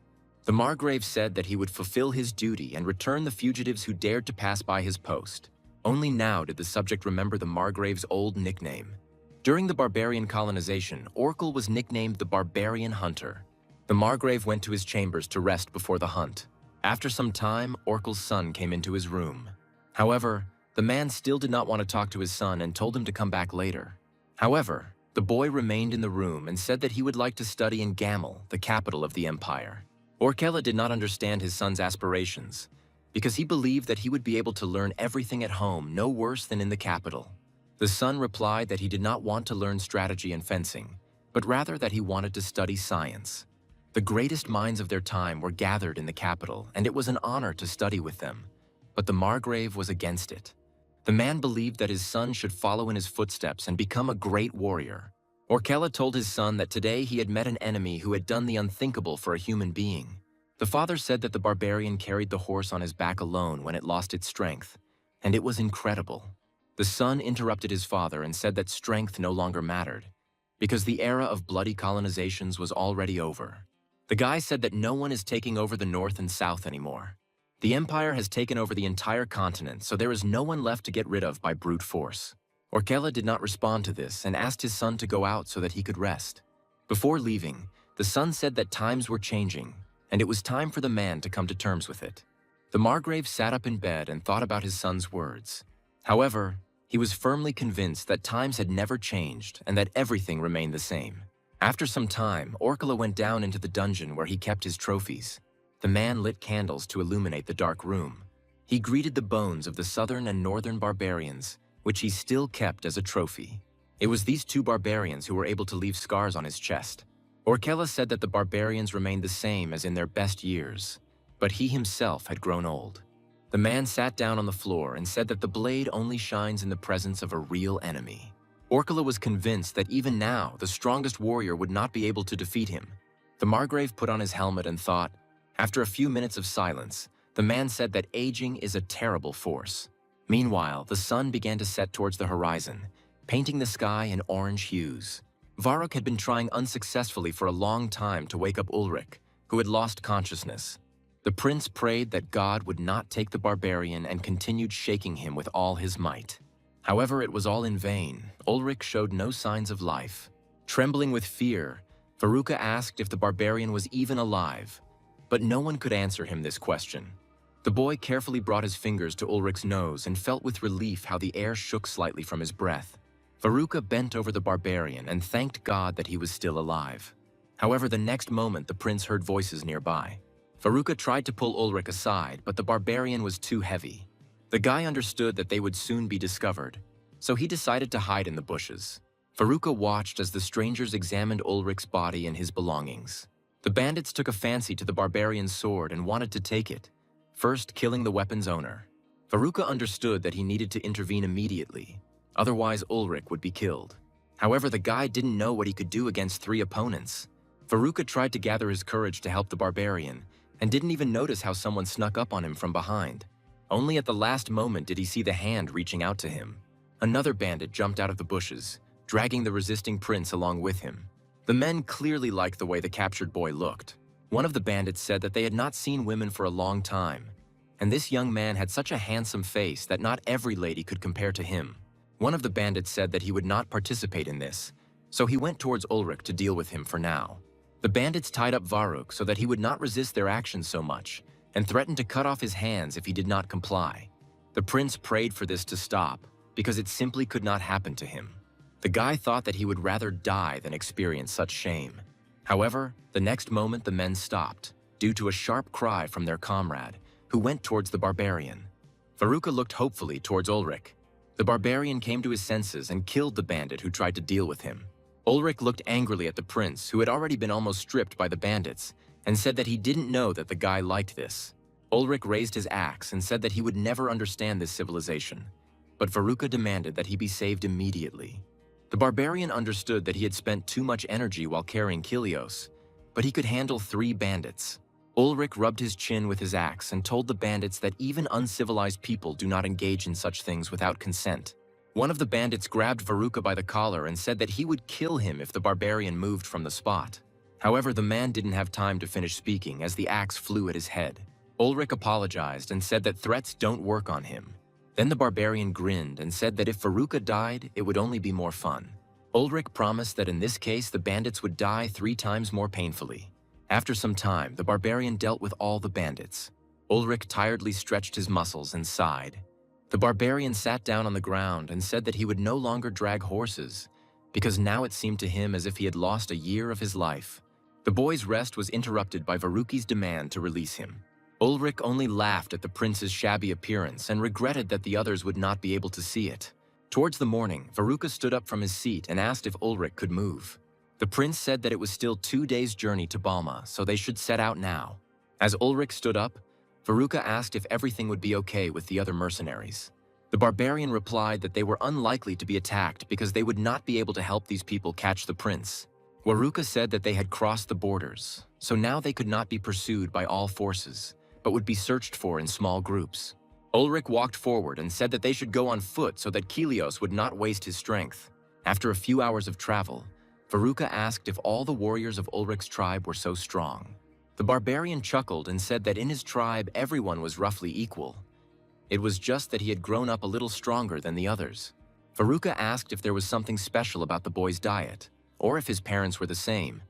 The Margrave said that he would fulfill his duty and return the fugitives who dared to pass by his post. Only now did the subject remember the Margrave's old nickname. During the barbarian colonization, Orkal was nicknamed the Barbarian Hunter. The Margrave went to his chambers to rest before the hunt. After some time, Orkal's son came into his room. However, the man still did not want to talk to his son and told him to come back later. However, the boy remained in the room and said that he would like to study in Gamel, the capital of the empire. Orkala did not understand his son's aspirations, because he believed that he would be able to learn everything at home no worse than in the capital. The son replied that he did not want to learn strategy and fencing, but rather that he wanted to study science. The greatest minds of their time were gathered in the capital, and it was an honor to study with them. But the Margrave was against it. The man believed that his son should follow in his footsteps and become a great warrior. Orkala told his son that today he had met an enemy who had done the unthinkable for a human being. The father said that the barbarian carried the horse on his back alone when it lost its strength, and it was incredible. The son interrupted his father and said that strength no longer mattered, because the era of bloody colonizations was already over. The guy said that no one is taking over the north and south anymore. The empire has taken over the entire continent, so there is no one left to get rid of by brute force. Orkala did not respond to this and asked his son to go out so that he could rest. Before leaving, the son said that times were changing, and it was time for the man to come to terms with it. The Margrave sat up in bed and thought about his son's words. However, he was firmly convinced that times had never changed and that everything remained the same. After some time, Orkala went down into the dungeon where he kept his trophies. The man lit candles to illuminate the dark room. He greeted the bones of the southern and northern barbarians, which he still kept as a trophy. It was these two barbarians who were able to leave scars on his chest. Orkala said that the barbarians remained the same as in their best years, but he himself had grown old. The man sat down on the floor and said that the blade only shines in the presence of a real enemy. Orkala was convinced that even now, the strongest warrior would not be able to defeat him. The Margrave put on his helmet and thought. After a few minutes of silence, the man said that aging is a terrible force. Meanwhile, the sun began to set towards the horizon, painting the sky in orange hues. Varuk had been trying unsuccessfully for a long time to wake up Ulrich, who had lost consciousness. The prince prayed that God would not take the barbarian and continued shaking him with all his might. However, it was all in vain. Ulrich showed no signs of life. Trembling with fear, Veruca asked if the barbarian was even alive, but no one could answer him this question. The boy carefully brought his fingers to Ulrich's nose and felt with relief how the air shook slightly from his breath. Veruca bent over the barbarian and thanked God that he was still alive. However, the next moment the prince heard voices nearby. Veruca tried to pull Ulrich aside, but the barbarian was too heavy. The guy understood that they would soon be discovered, so he decided to hide in the bushes. Veruca watched as the strangers examined Ulrich's body and his belongings. The bandits took a fancy to the barbarian's sword and wanted to take it, first killing the weapon's owner. Veruca understood that he needed to intervene immediately, otherwise Ulrich would be killed. However, the guy didn't know what he could do against 3 opponents. Veruca tried to gather his courage to help the barbarian, and didn't even notice how someone snuck up on him from behind. Only at the last moment did he see the hand reaching out to him. Another bandit jumped out of the bushes, dragging the resisting prince along with him. The men clearly liked the way the captured boy looked. One of the bandits said that they had not seen women for a long time, and this young man had such a handsome face that not every lady could compare to him. One of the bandits said that he would not participate in this, so he went towards Ulrich to deal with him for now. The bandits tied up Varuk so that he would not resist their actions so much, and threatened to cut off his hands if he did not comply. The prince prayed for this to stop, because it simply could not happen to him. The guy thought that he would rather die than experience such shame. However, the next moment the men stopped, due to a sharp cry from their comrade, who went towards the barbarian. Veruca looked hopefully towards Ulrich. The barbarian came to his senses and killed the bandit who tried to deal with him. Ulrich looked angrily at the prince, who had already been almost stripped by the bandits, and said that he didn't know that the guy liked this. Ulrich raised his axe and said that he would never understand this civilization, but Veruca demanded that he be saved immediately. The barbarian understood that he had spent too much energy while carrying Kilios, but he could handle 3 bandits. Ulrich rubbed his chin with his axe and told the bandits that even uncivilized people do not engage in such things without consent. One of the bandits grabbed Veruca by the collar and said that he would kill him if the barbarian moved from the spot. However, the man didn't have time to finish speaking as the axe flew at his head. Ulrich apologized and said that threats don't work on him. Then the barbarian grinned and said that if Veruca died, it would only be more fun. Ulrich promised that in this case the bandits would die 3 times more painfully. After some time, the barbarian dealt with all the bandits. Ulrich tiredly stretched his muscles and sighed. The barbarian sat down on the ground and said that he would no longer drag horses, because now it seemed to him as if he had lost a year of his life. The boy's rest was interrupted by Veruki's demand to release him. Ulrich only laughed at the prince's shabby appearance and regretted that the others would not be able to see it. Towards the morning, Veruca stood up from his seat and asked if Ulrich could move. The prince said that it was still 2 days' journey to Balma, so they should set out now. As Ulrich stood up, Veruca asked if everything would be okay with the other mercenaries. The barbarian replied that they were unlikely to be attacked because they would not be able to help these people catch the prince. Veruca said that they had crossed the borders, so now they could not be pursued by all forces, but would be searched for in small groups. Ulrich walked forward and said that they should go on foot so that Kilios would not waste his strength. After a few hours of travel, Veruca asked if all the warriors of Ulrich's tribe were so strong. The barbarian chuckled and said that in his tribe everyone was roughly equal. It was just that he had grown up a little stronger than the others. Veruca asked if there was something special about the boy's diet, or if his parents were the same,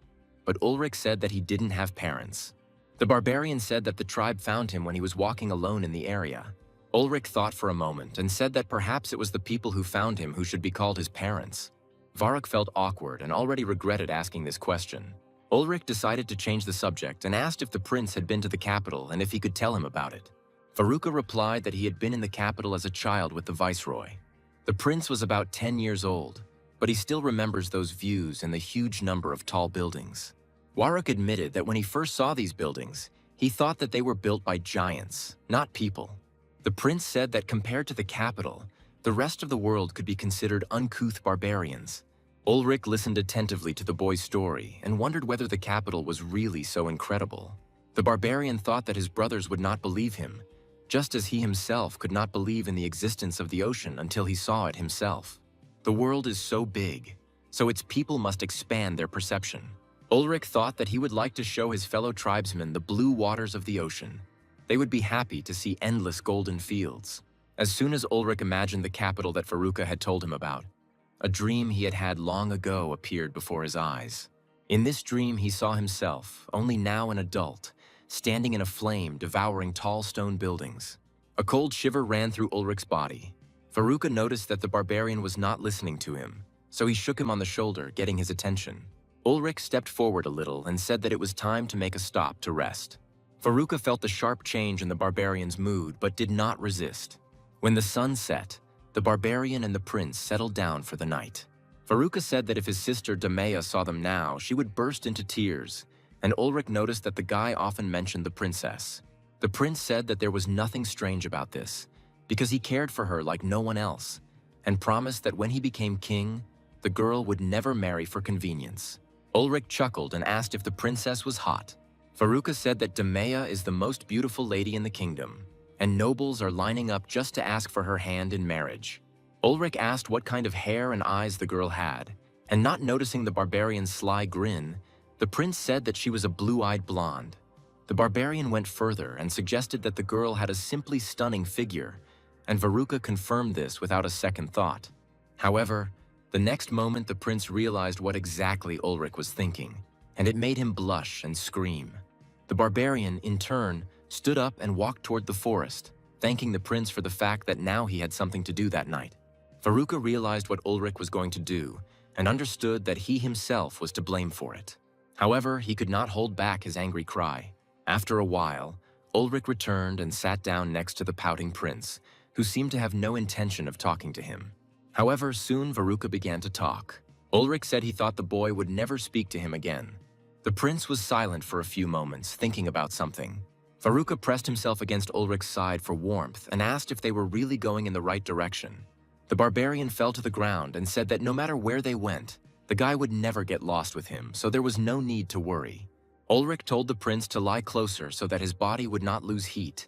but Ulrich said that he didn't have parents. The barbarian said that the tribe found him when he was walking alone in the area. Ulrich thought for a moment and said that perhaps it was the people who found him who should be called his parents. Varuk felt awkward and already regretted asking this question. Ulrich decided to change the subject and asked if the prince had been to the capital and if he could tell him about it. Veruca replied that he had been in the capital as a child with the viceroy. The prince was about 10 years old, but he still remembers those views and the huge number of tall buildings. Varuk admitted that when he first saw these buildings, he thought that they were built by giants, not people. The prince said that compared to the capital, the rest of the world could be considered uncouth barbarians. Ulrich listened attentively to the boy's story and wondered whether the capital was really so incredible. The barbarian thought that his brothers would not believe him, just as he himself could not believe in the existence of the ocean until he saw it himself. The world is so big, so its people must expand their perception. Ulrich thought that he would like to show his fellow tribesmen the blue waters of the ocean. They would be happy to see endless golden fields. As soon as Ulrich imagined the capital that Veruca had told him about, a dream he had had long ago appeared before his eyes. In this dream, he saw himself, only now an adult, standing in a flame devouring tall stone buildings. A cold shiver ran through Ulrich's body. Veruca noticed that the barbarian was not listening to him, so he shook him on the shoulder, getting his attention. Ulrich stepped forward a little and said that it was time to make a stop to rest. Veruca felt the sharp change in the barbarian's mood but did not resist. When the sun set, the barbarian and the prince settled down for the night. Veruca said that if his sister Damea saw them now, she would burst into tears, and Ulrich noticed that the guy often mentioned the princess. The prince said that there was nothing strange about this, because he cared for her like no one else, and promised that when he became king, the girl would never marry for convenience. Ulrich chuckled and asked if the princess was hot. Veruca said that Damea is the most beautiful lady in the kingdom, and nobles are lining up just to ask for her hand in marriage. Ulrich asked what kind of hair and eyes the girl had, and not noticing the barbarian's sly grin, the prince said that she was a blue-eyed blonde. The barbarian went further and suggested that the girl had a simply stunning figure, and Veruca confirmed this without a second thought. However, the next moment the prince realized what exactly Ulrich was thinking, and it made him blush and scream. The barbarian, in turn, stood up and walked toward the forest, thanking the prince for the fact that now he had something to do that night. Veruca realized what Ulrich was going to do and understood that he himself was to blame for it. However, he could not hold back his angry cry. After a while, Ulrich returned and sat down next to the pouting prince, who seemed to have no intention of talking to him. However, soon Veruca began to talk. Ulrich said he thought the boy would never speak to him again. The prince was silent for a few moments, thinking about something. Veruca pressed himself against Ulrich's side for warmth and asked if they were really going in the right direction. The barbarian fell to the ground and said that no matter where they went, the guy would never get lost with him, so there was no need to worry. Ulrich told the prince to lie closer so that his body would not lose heat,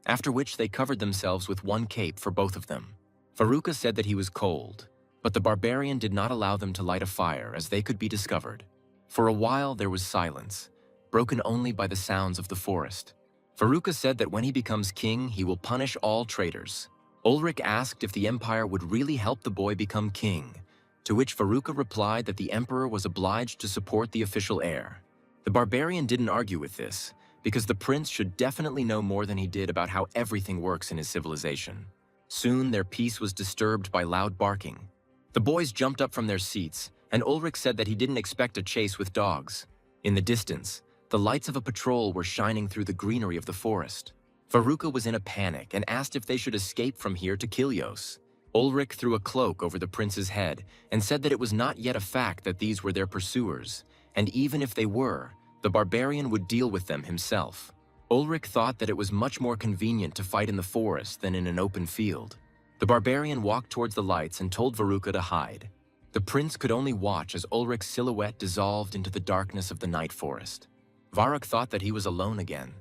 after which they covered themselves with one cape for both of them. Veruca said that he was cold, but the barbarian did not allow them to light a fire as they could be discovered. For a while there was silence, broken only by the sounds of the forest. Veruca said that when he becomes king, he will punish all traitors. Ulrich asked if the empire would really help the boy become king, to which Veruca replied that the emperor was obliged to support the official heir. The barbarian didn't argue with this, because the prince should definitely know more than he did about how everything works in his civilization. Soon their peace was disturbed by loud barking. The boys jumped up from their seats, and Ulrich said that he didn't expect a chase with dogs. In the distance, the lights of a patrol were shining through the greenery of the forest. Veruca was in a panic and asked if they should escape from here to Kilios. Ulrich threw a cloak over the prince's head and said that it was not yet a fact that these were their pursuers, and even if they were, the barbarian would deal with them himself. Ulrich thought that it was much more convenient to fight in the forest than in an open field. The barbarian walked towards the lights and told Veruca to hide. The prince could only watch as Ulrich's silhouette dissolved into the darkness of the night forest. Varuk thought that he was alone again.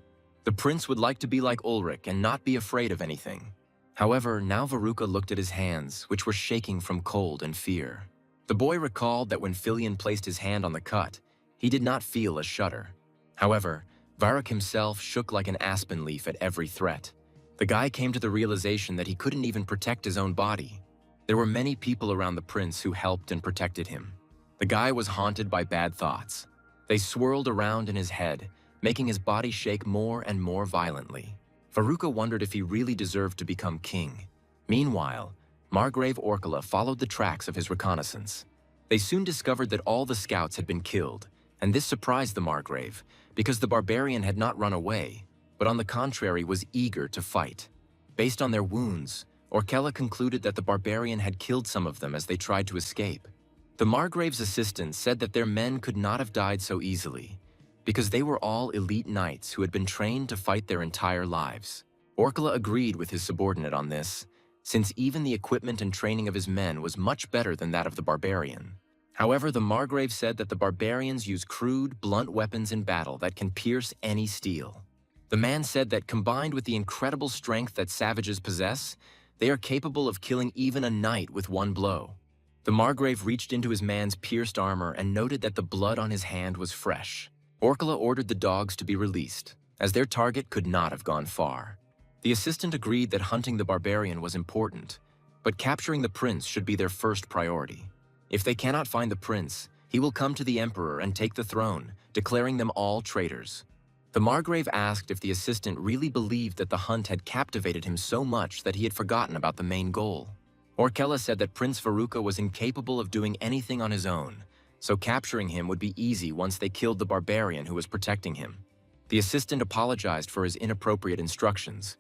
The prince would like to be like Ulrich and not be afraid of anything. However, now Veruca looked at his hands, which were shaking from cold and fear. The boy recalled that when Filion placed his hand on the cut, he did not feel a shudder. However, Varuk himself shook like an aspen leaf at every threat. The guy came to the realization that he couldn't even protect his own body. There were many people around the prince who helped and protected him. The guy was haunted by bad thoughts. They swirled around in his head, making his body shake more and more violently. Veruca wondered if he really deserved to become king. Meanwhile, Margrave Orkala followed the tracks of his reconnaissance. They soon discovered that all the scouts had been killed, and this surprised the Margrave, because the barbarian had not run away, but on the contrary was eager to fight. Based on their wounds, Orkala concluded that the barbarian had killed some of them as they tried to escape. The Margrave's assistant said that their men could not have died so easily, because they were all elite knights who had been trained to fight their entire lives. Orkala agreed with his subordinate on this, since even the equipment and training of his men was much better than that of the barbarian. However, the Margrave said that the barbarians use crude, blunt weapons in battle that can pierce any steel. The man said that combined with the incredible strength that savages possess, they are capable of killing even a knight with one blow. The Margrave reached into his man's pierced armor and noted that the blood on his hand was fresh. Orkala ordered the dogs to be released, as their target could not have gone far. The assistant agreed that hunting the barbarian was important, but capturing the prince should be their first priority. If they cannot find the prince, he will come to the emperor and take the throne, declaring them all traitors. The Margrave asked if the assistant really believed that the hunt had captivated him so much that he had forgotten about the main goal. Orkella said that Prince Veruca was incapable of doing anything on his own, so capturing him would be easy once they killed the barbarian who was protecting him. The assistant apologized for his inappropriate instructions,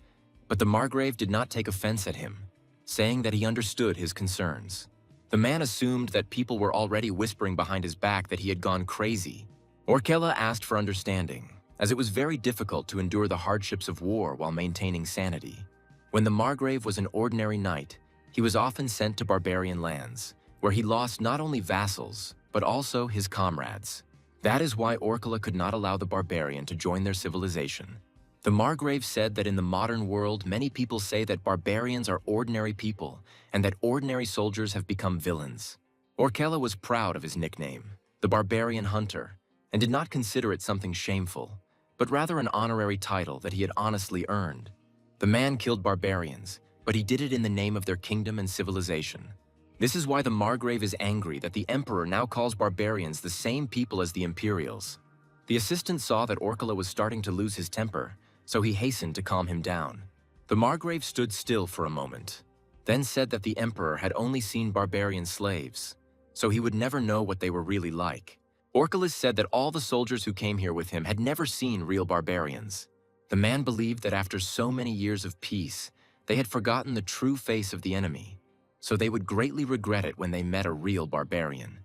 but the Margrave did not take offense at him, saying that he understood his concerns. The man assumed that people were already whispering behind his back that he had gone crazy. Orkella asked for understanding, as it was very difficult to endure the hardships of war while maintaining sanity. When the Margrave was an ordinary knight, he was often sent to barbarian lands, where he lost not only vassals, but also his comrades. That is why Orkella could not allow the barbarian to join their civilization. The Margrave said that in the modern world, many people say that barbarians are ordinary people, and that ordinary soldiers have become villains. Orkella was proud of his nickname, the Barbarian Hunter, and did not consider it something shameful, but rather an honorary title that he had honestly earned. The man killed barbarians, but he did it in the name of their kingdom and civilization. This is why the Margrave is angry that the Emperor now calls barbarians the same people as the Imperials. The assistant saw that Orkella was starting to lose his temper, so he hastened to calm him down. The Margrave stood still for a moment, then said that the Emperor had only seen barbarian slaves, so he would never know what they were really like. Orkella said that all the soldiers who came here with him had never seen real barbarians. The man believed that after so many years of peace, they had forgotten the true face of the enemy, so they would greatly regret it when they met a real barbarian.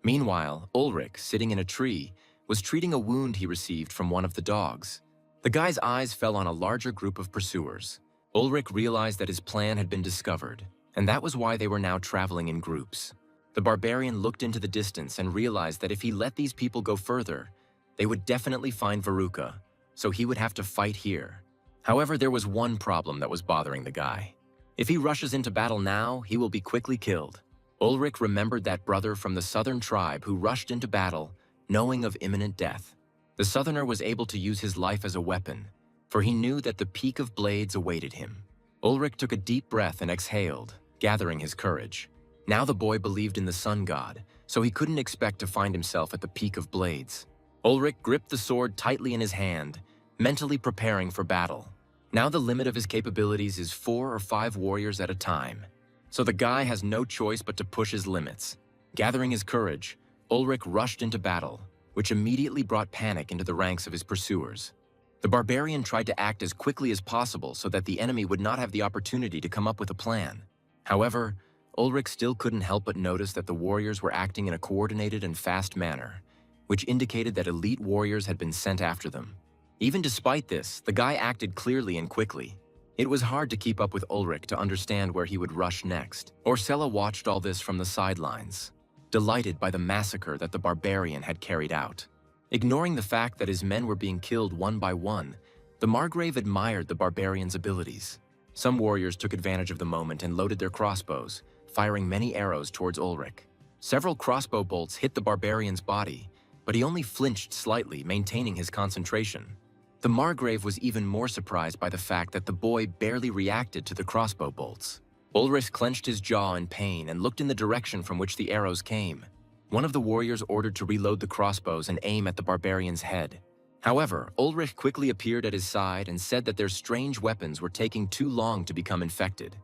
Meanwhile, Ulrich, sitting in a tree, was treating a wound he received from one of the dogs. The guy's eyes fell on a larger group of pursuers. Ulrich realized that his plan had been discovered, and that was why they were now traveling in groups. The barbarian looked into the distance and realized that if he let these people go further, they would definitely find Veruca, so he would have to fight here. However, there was one problem that was bothering the guy. If he rushes into battle now, he will be quickly killed. Ulrich remembered that brother from the southern tribe who rushed into battle, knowing of imminent death. The southerner was able to use his life as a weapon, for he knew that the peak of blades awaited him. Ulrich took a deep breath and exhaled, gathering his courage. Now the boy believed in the sun god, so he couldn't expect to find himself at the peak of blades. Ulrich gripped the sword tightly in his hand, mentally preparing for battle. Now the limit of his capabilities is 4 or 5 warriors at a time, so the guy has no choice but to push his limits. Gathering his courage, Ulrich rushed into battle, which immediately brought panic into the ranks of his pursuers. The barbarian tried to act as quickly as possible so that the enemy would not have the opportunity to come up with a plan. However, Ulrich still couldn't help but notice that the warriors were acting in a coordinated and fast manner, which indicated that elite warriors had been sent after them. Even despite this, the guy acted clearly and quickly. It was hard to keep up with Ulrich to understand where he would rush next. Orkella watched all this from the sidelines, delighted by the massacre that the barbarian had carried out. Ignoring the fact that his men were being killed one by one, the Margrave admired the barbarian's abilities. Some warriors took advantage of the moment and loaded their crossbows, firing many arrows towards Ulrich. Several crossbow bolts hit the barbarian's body, but he only flinched slightly, maintaining his concentration. The Margrave was even more surprised by the fact that the boy barely reacted to the crossbow bolts. Ulrich clenched his jaw in pain and looked in the direction from which the arrows came. One of the warriors ordered to reload the crossbows and aim at the barbarian's head. However, Ulrich quickly appeared at his side and said that their strange weapons were taking too long to become infected.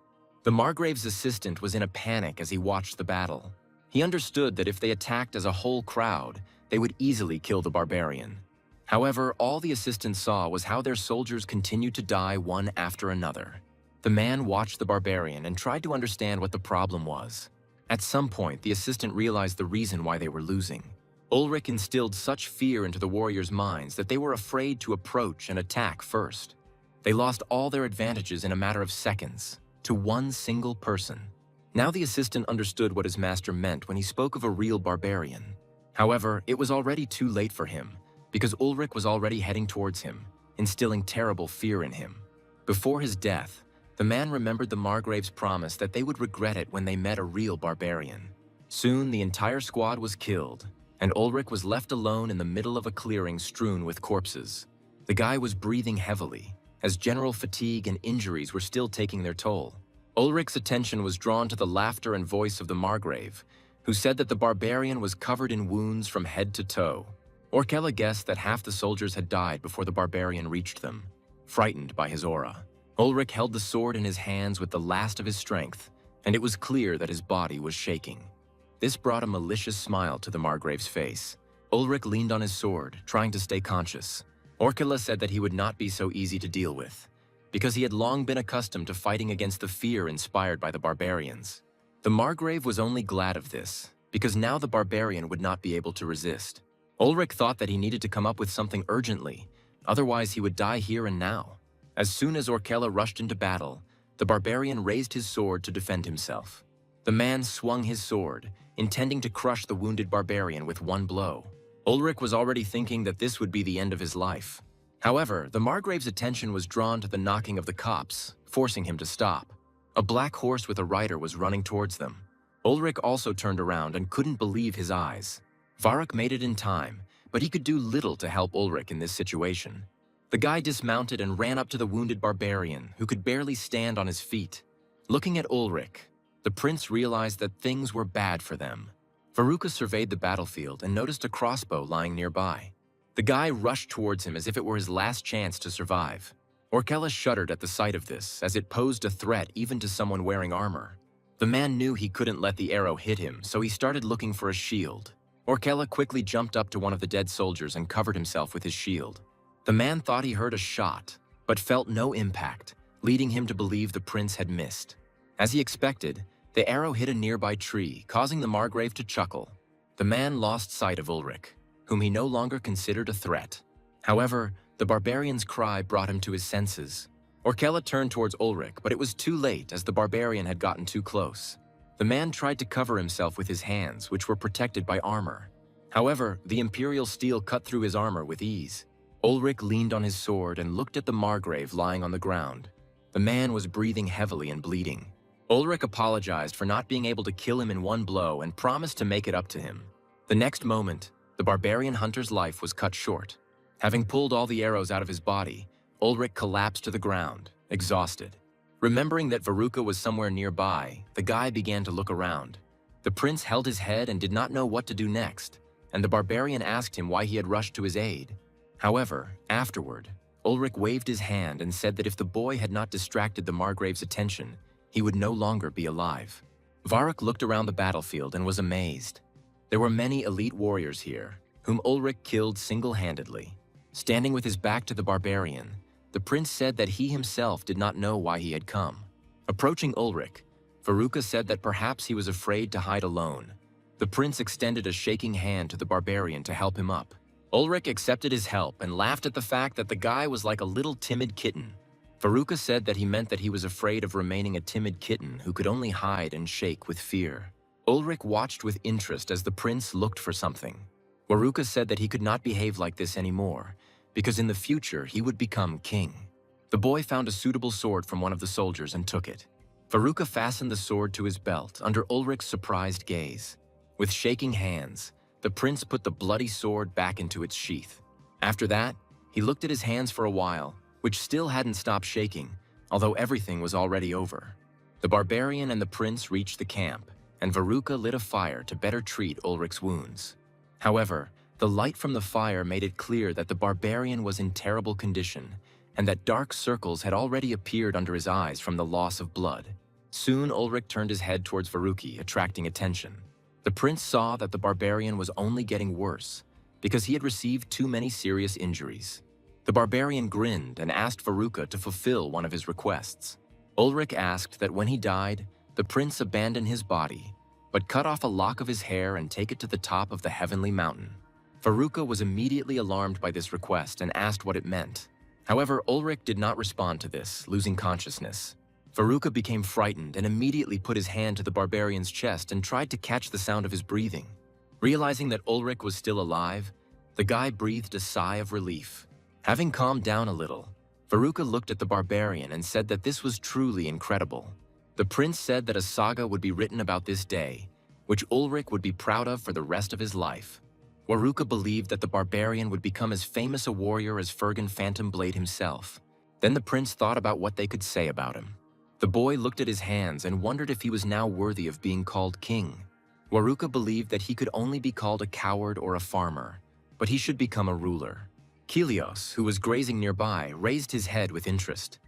The Margrave's assistant was in a panic as he watched the battle. He understood that if they attacked as a whole crowd, they would easily kill the barbarian. However, all the assistant saw was how their soldiers continued to die one after another. The man watched the barbarian and tried to understand what the problem was. At some point, the assistant realized the reason why they were losing. Ulrich instilled such fear into the warriors' minds that they were afraid to approach and attack first. They lost all their advantages in a matter of seconds, to one single person. Now the assistant understood what his master meant when he spoke of a real barbarian. However, it was already too late for him, because Ulrich was already heading towards him, instilling terrible fear in him. Before his death, the man remembered the Margrave's promise that they would regret it when they met a real barbarian. Soon, the entire squad was killed, and Ulrich was left alone in the middle of a clearing strewn with corpses. The guy was breathing heavily, as general fatigue and injuries were still taking their toll. Ulrich's attention was drawn to the laughter and voice of the Margrave, who said that the barbarian was covered in wounds from head to toe. Orkella guessed that half the soldiers had died before the barbarian reached them, frightened by his aura. Ulrich held the sword in his hands with the last of his strength, and it was clear that his body was shaking. This brought a malicious smile to the Margrave's face. Ulrich leaned on his sword, trying to stay conscious. Orkila said that he would not be so easy to deal with, because he had long been accustomed to fighting against the fear inspired by the barbarians. The Margrave was only glad of this, because now the barbarian would not be able to resist. Ulrich thought that he needed to come up with something urgently, otherwise he would die here and now. As soon as Orkila rushed into battle, the barbarian raised his sword to defend himself. The man swung his sword, intending to crush the wounded barbarian with one blow. Ulrich was already thinking that this would be the end of his life. However, the Margrave's attention was drawn to the knocking of the cops, forcing him to stop. A black horse with a rider was running towards them. Ulrich also turned around and couldn't believe his eyes. Varuk made it in time, but he could do little to help Ulrich in this situation. The guy dismounted and ran up to the wounded barbarian, who could barely stand on his feet. Looking at Ulrich, the prince realized that things were bad for them. Varuka surveyed the battlefield and noticed a crossbow lying nearby. The guy rushed towards him as if it were his last chance to survive. Orkila shuddered at the sight of this, as it posed a threat even to someone wearing armor. The man knew he couldn't let the arrow hit him, so he started looking for a shield. Orkila quickly jumped up to one of the dead soldiers and covered himself with his shield. The man thought he heard a shot, but felt no impact, leading him to believe the prince had missed. As he expected, the arrow hit a nearby tree, causing the Margrave to chuckle. The man lost sight of Ulrich, whom he no longer considered a threat. However, the barbarian's cry brought him to his senses. Orkila turned towards Ulrich, but it was too late as the barbarian had gotten too close. The man tried to cover himself with his hands, which were protected by armor. However, the imperial steel cut through his armor with ease. Ulrich leaned on his sword and looked at the Margrave lying on the ground. The man was breathing heavily and bleeding. Ulrich apologized for not being able to kill him in one blow and promised to make it up to him. The next moment, the barbarian hunter's life was cut short. Having pulled all the arrows out of his body, Ulrich collapsed to the ground, exhausted. Remembering that Varuka was somewhere nearby, the guy began to look around. The prince held his head and did not know what to do next, and the barbarian asked him why he had rushed to his aid. However, afterward, Ulrich waved his hand and said that if the boy had not distracted the Margrave's attention, he would no longer be alive. Varuk looked around the battlefield and was amazed. There were many elite warriors here, whom Ulrich killed single-handedly. Standing with his back to the barbarian, the prince said that he himself did not know why he had come. Approaching Ulrich, Varuka said that perhaps he was afraid to hide alone. The prince extended a shaking hand to the barbarian to help him up. Ulrich accepted his help and laughed at the fact that the guy was like a little timid kitten. Varuka said that he meant that he was afraid of remaining a timid kitten who could only hide and shake with fear. Ulrich watched with interest as the prince looked for something. Varuka said that he could not behave like this anymore, because in the future he would become king. The boy found a suitable sword from one of the soldiers and took it. Varuka fastened the sword to his belt under Ulrich's surprised gaze. With shaking hands, the prince put the bloody sword back into its sheath. After that, he looked at his hands for a while, which still hadn't stopped shaking, although everything was already over. The barbarian and the prince reached the camp, and Varuka lit a fire to better treat Ulrich's wounds. However, the light from the fire made it clear that the barbarian was in terrible condition, and that dark circles had already appeared under his eyes from the loss of blood. Soon Ulrich turned his head towards Varuki, attracting attention. The prince saw that the barbarian was only getting worse, because he had received too many serious injuries. The barbarian grinned and asked Varuka to fulfill one of his requests. Ulrich asked that when he died, the prince abandon his body, but cut off a lock of his hair and take it to the top of the heavenly mountain. Varuka was immediately alarmed by this request and asked what it meant. However, Ulrich did not respond to this, losing consciousness. Varuka became frightened and immediately put his hand to the barbarian's chest and tried to catch the sound of his breathing. Realizing that Ulrich was still alive, the guy breathed a sigh of relief. Having calmed down a little, Varuka looked at the barbarian and said that this was truly incredible. The prince said that a saga would be written about this day, which Ulrich would be proud of for the rest of his life. Varuka believed that the barbarian would become as famous a warrior as Fergan Phantom Blade himself. Then the prince thought about what they could say about him. The boy looked at his hands and wondered if he was now worthy of being called king. Varuka believed that he could only be called a coward or a farmer, but he should become a ruler. Kilios, who was grazing nearby, raised his head with interest.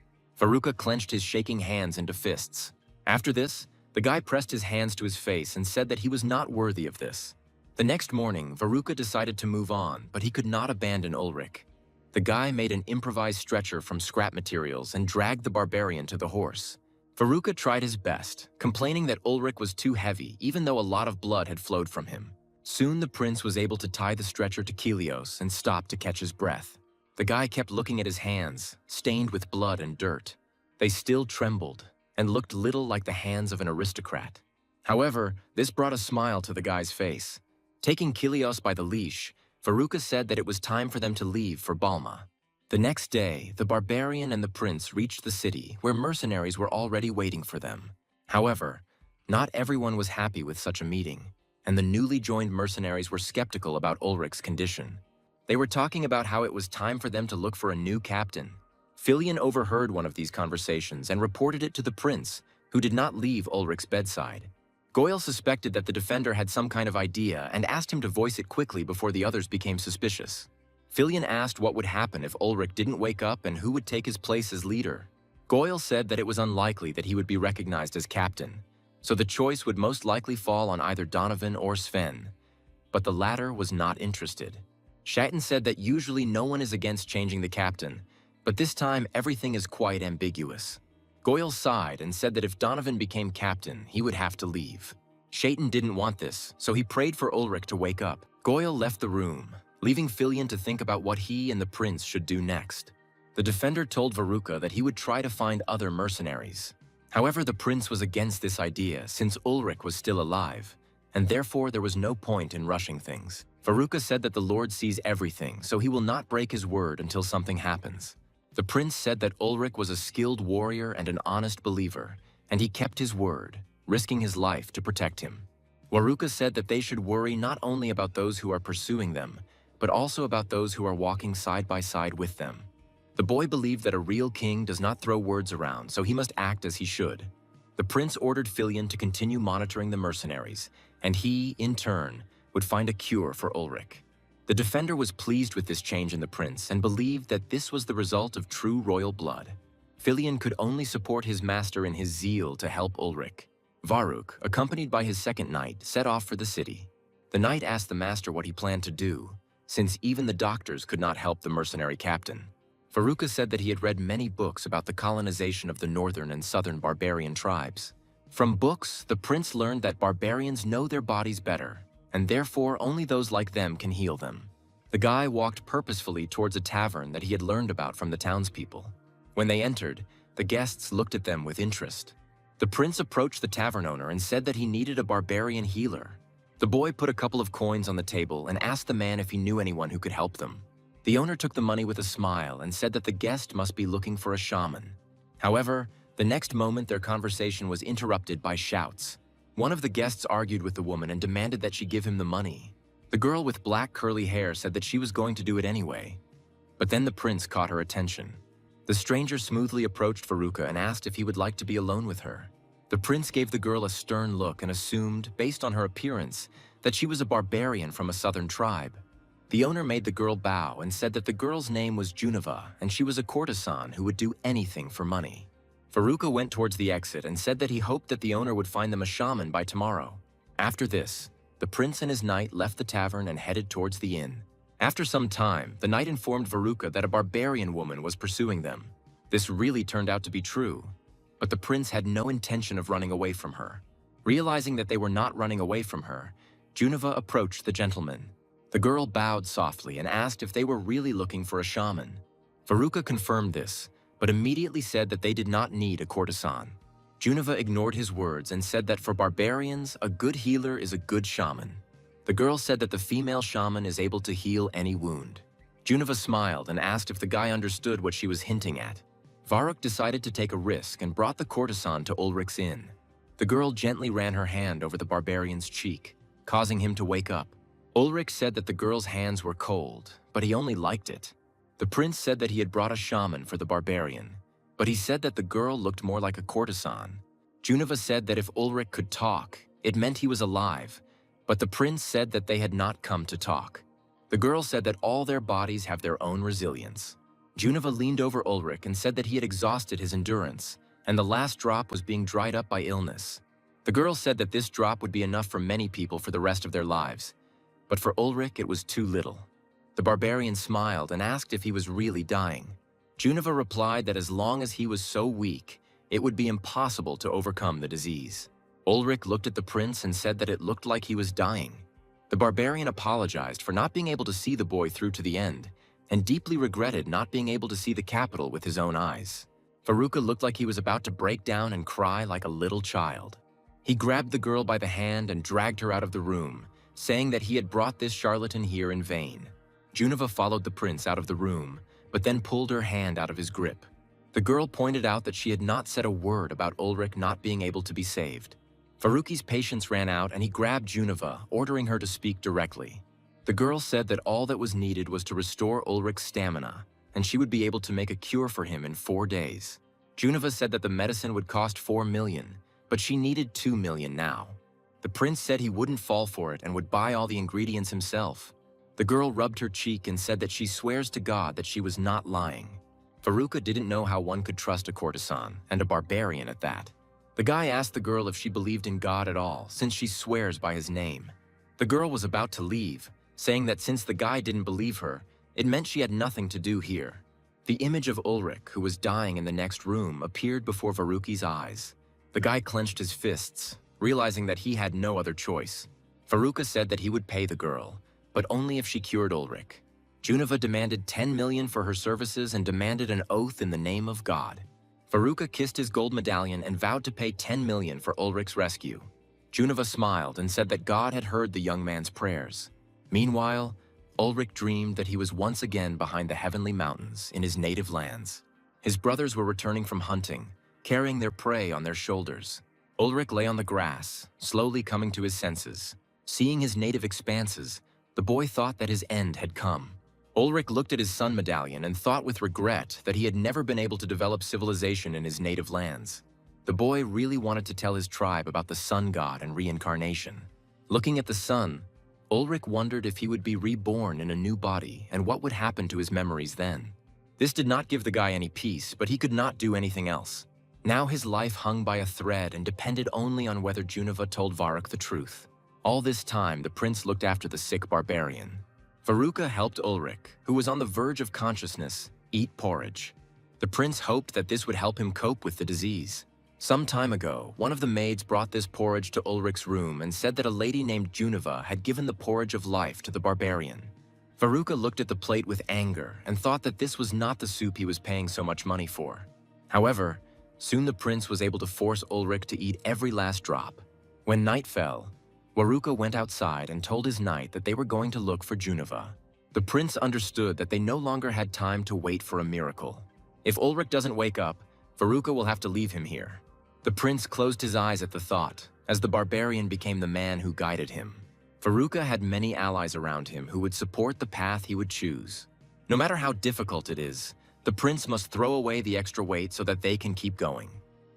Varuka clenched his shaking hands into fists. After this, The guy pressed his hands to his face and said that he was not worthy of this. The next morning, Veruca decided to move on, but he could not abandon Ulrich. The guy made an improvised stretcher from scrap materials and dragged the barbarian to the horse. Veruca tried his best, complaining that Ulrich was too heavy, even though a lot of blood had flowed from him. Soon the prince was able to tie the stretcher to Kelios and stop to catch his breath. The guy kept looking at his hands, stained with blood and dirt. They still trembled and looked little like the hands of an aristocrat. However, this brought a smile to the guy's face. Taking Kelios by the leash, Veruca said that it was time for them to leave for Balma. The next day, the barbarian and the prince reached the city, where mercenaries were already waiting for them. However, not everyone was happy with such a meeting, and the newly joined mercenaries were skeptical about Ulrich's condition. They were talking about how it was time for them to look for a new captain. Filion overheard one of these conversations and reported it to the prince, who did not leave Ulrich's bedside. Goyle suspected that the defender had some kind of idea and asked him to voice it quickly before the others became suspicious. Filion asked what would happen if Ulrich didn't wake up and who would take his place as leader. Goyle said that it was unlikely that he would be recognized as captain, so the choice would most likely fall on either Donovan or Sven. But the latter was not interested. Shatton said that usually no one is against changing the captain, but this time everything is quite ambiguous. Goyle sighed and said that if Donovan became captain, he would have to leave. Shatton didn't want this, so he prayed for Ulrich to wake up. Goyle left the room, leaving Filion to think about what he and the prince should do next. The defender told Veruca that he would try to find other mercenaries. However, the prince was against this idea since Ulrich was still alive, and therefore there was no point in rushing things. Veruca said that the Lord sees everything, so he will not break his word until something happens. The prince said that Ulrich was a skilled warrior and an honest believer, and he kept his word, risking his life to protect him. Veruca said that they should worry not only about those who are pursuing them, but also about those who are walking side by side with them. The boy believed that a real king does not throw words around, so he must act as he should. The prince ordered Filion to continue monitoring the mercenaries, and he, in turn, would find a cure for Ulrich. The defender was pleased with this change in the prince and believed that this was the result of true royal blood. Filion could only support his master in his zeal to help Ulrich. Varuk, accompanied by his second knight, set off for the city. The knight asked the master what he planned to do, since even the doctors could not help the mercenary captain. Veruca said that he had read many books about the colonization of the northern and southern barbarian tribes. From books, the prince learned that barbarians know their bodies better, and therefore only those like them can heal them. The guy walked purposefully towards a tavern that he had learned about from the townspeople. When they entered, the guests looked at them with interest. The prince approached the tavern owner and said that he needed a barbarian healer. The boy put a couple of coins on the table and asked the man if he knew anyone who could help them. The owner took the money with a smile and said that the guest must be looking for a shaman. However, the next moment their conversation was interrupted by shouts. One of the guests argued with the woman and demanded that she give him the money. The girl with black curly hair said that she was going to do it anyway. But then the prince caught her attention. The stranger smoothly approached Veruca and asked if he would like to be alone with her. The prince gave the girl a stern look and assumed, based on her appearance, that she was a barbarian from a southern tribe. The owner made the girl bow and said that the girl's name was Juneva and she was a courtesan who would do anything for money. Veruca went towards the exit and said that he hoped that the owner would find them a shaman by tomorrow. After this, the prince and his knight left the tavern and headed towards the inn. After some time, the knight informed Veruca that a barbarian woman was pursuing them. This really turned out to be true, but the prince had no intention of running away from her. Realizing that they were not running away from her, Juneva approached the gentleman. The girl bowed softly and asked if they were really looking for a shaman. Veruca confirmed this, but immediately said that they did not need a courtesan. Juneva ignored his words and said that for barbarians, a good healer is a good shaman. The girl said that the female shaman is able to heal any wound. Juneva smiled and asked if the guy understood what she was hinting at. Varuk decided to take a risk and brought the courtesan to Ulrich's inn. The girl gently ran her hand over the barbarian's cheek, causing him to wake up. Ulrich said that the girl's hands were cold, but he only liked it. The prince said that he had brought a shaman for the barbarian, but he said that the girl looked more like a courtesan. Juneva said that if Ulrich could talk, it meant he was alive, but the prince said that they had not come to talk. The girl said that all their bodies have their own resilience. Juneva leaned over Ulrich and said that he had exhausted his endurance, and the last drop was being dried up by illness. The girl said that this drop would be enough for many people for the rest of their lives, but for Ulrich it was too little. The barbarian smiled and asked if he was really dying. Juniva replied that as long as he was so weak, it would be impossible to overcome the disease. Ulrich looked at the prince and said that it looked like he was dying. The barbarian apologized for not being able to see the boy through to the end, and deeply regretted not being able to see the capital with his own eyes. Veruca looked like he was about to break down and cry like a little child. He grabbed the girl by the hand and dragged her out of the room, saying that he had brought this charlatan here in vain. Juniva followed the prince out of the room, but then pulled her hand out of his grip. The girl pointed out that she had not said a word about Ulrich not being able to be saved. Faruqi's patience ran out and he grabbed Juniva, ordering her to speak directly. The girl said that all that was needed was to restore Ulrich's stamina, and she would be able to make a cure for him in 4 days. Juniva said that the medicine would cost 4 million, but she needed 2 million now. The prince said he wouldn't fall for it and would buy all the ingredients himself. The girl rubbed her cheek and said that she swears to God that she was not lying. Veruca didn't know how one could trust a courtesan, and a barbarian at that. The guy asked the girl if she believed in God at all, since she swears by his name. The girl was about to leave, saying that since the guy didn't believe her, it meant she had nothing to do here. The image of Ulrich, who was dying in the next room, appeared before Faruqi's eyes. The guy clenched his fists, realizing that he had no other choice. Veruca said that he would pay the girl, but only if she cured Ulrich. Juniva demanded 10 million for her services and demanded an oath in the name of God. Veruca kissed his gold medallion and vowed to pay 10 million for Ulrich's rescue. Juniva smiled and said that God had heard the young man's prayers. Meanwhile, Ulrich dreamed that he was once again behind the heavenly mountains in his native lands. His brothers were returning from hunting, carrying their prey on their shoulders. Ulrich lay on the grass, slowly coming to his senses. Seeing his native expanses, the boy thought that his end had come. Ulrich looked at his sun medallion and thought with regret that he had never been able to develop civilization in his native lands. The boy really wanted to tell his tribe about the sun god and reincarnation. Looking at the sun, Ulrich wondered if he would be reborn in a new body and what would happen to his memories then. This did not give the guy any peace, but he could not do anything else. Now his life hung by a thread and depended only on whether Juniva told Varuk the truth. All this time, the prince looked after the sick barbarian. Veruca helped Ulrich, who was on the verge of consciousness, eat porridge. The prince hoped that this would help him cope with the disease. Some time ago, one of the maids brought this porridge to Ulrich's room and said that a lady named Juniva had given the porridge of life to the barbarian. Veruca looked at the plate with anger and thought that this was not the soup he was paying so much money for. However, soon the prince was able to force Ulrich to eat every last drop. When night fell, Veruca went outside and told his knight that they were going to look for Juniva. The prince understood that they no longer had time to wait for a miracle. If Ulrich doesn't wake up, Veruca will have to leave him here. The prince closed his eyes at the thought, as the barbarian became the man who guided him. Veruca had many allies around him who would support the path he would choose. No matter how difficult it is, the prince must throw away the extra weight so that they can keep going.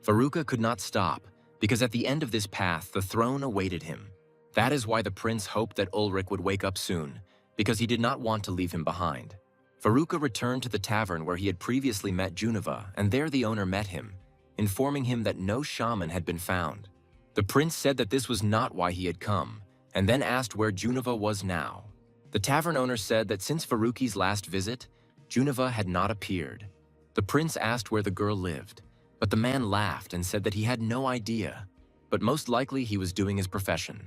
Veruca could not stop, because at the end of this path, the throne awaited him. That is why the prince hoped that Ulrich would wake up soon, because he did not want to leave him behind. Veruca returned to the tavern where he had previously met Juniva, and there the owner met him, informing him that no shaman had been found. The prince said that this was not why he had come, and then asked where Juniva was now. The tavern owner said that since Veruki's last visit, Juniva had not appeared. The prince asked where the girl lived, but the man laughed and said that he had no idea, but most likely he was doing his profession.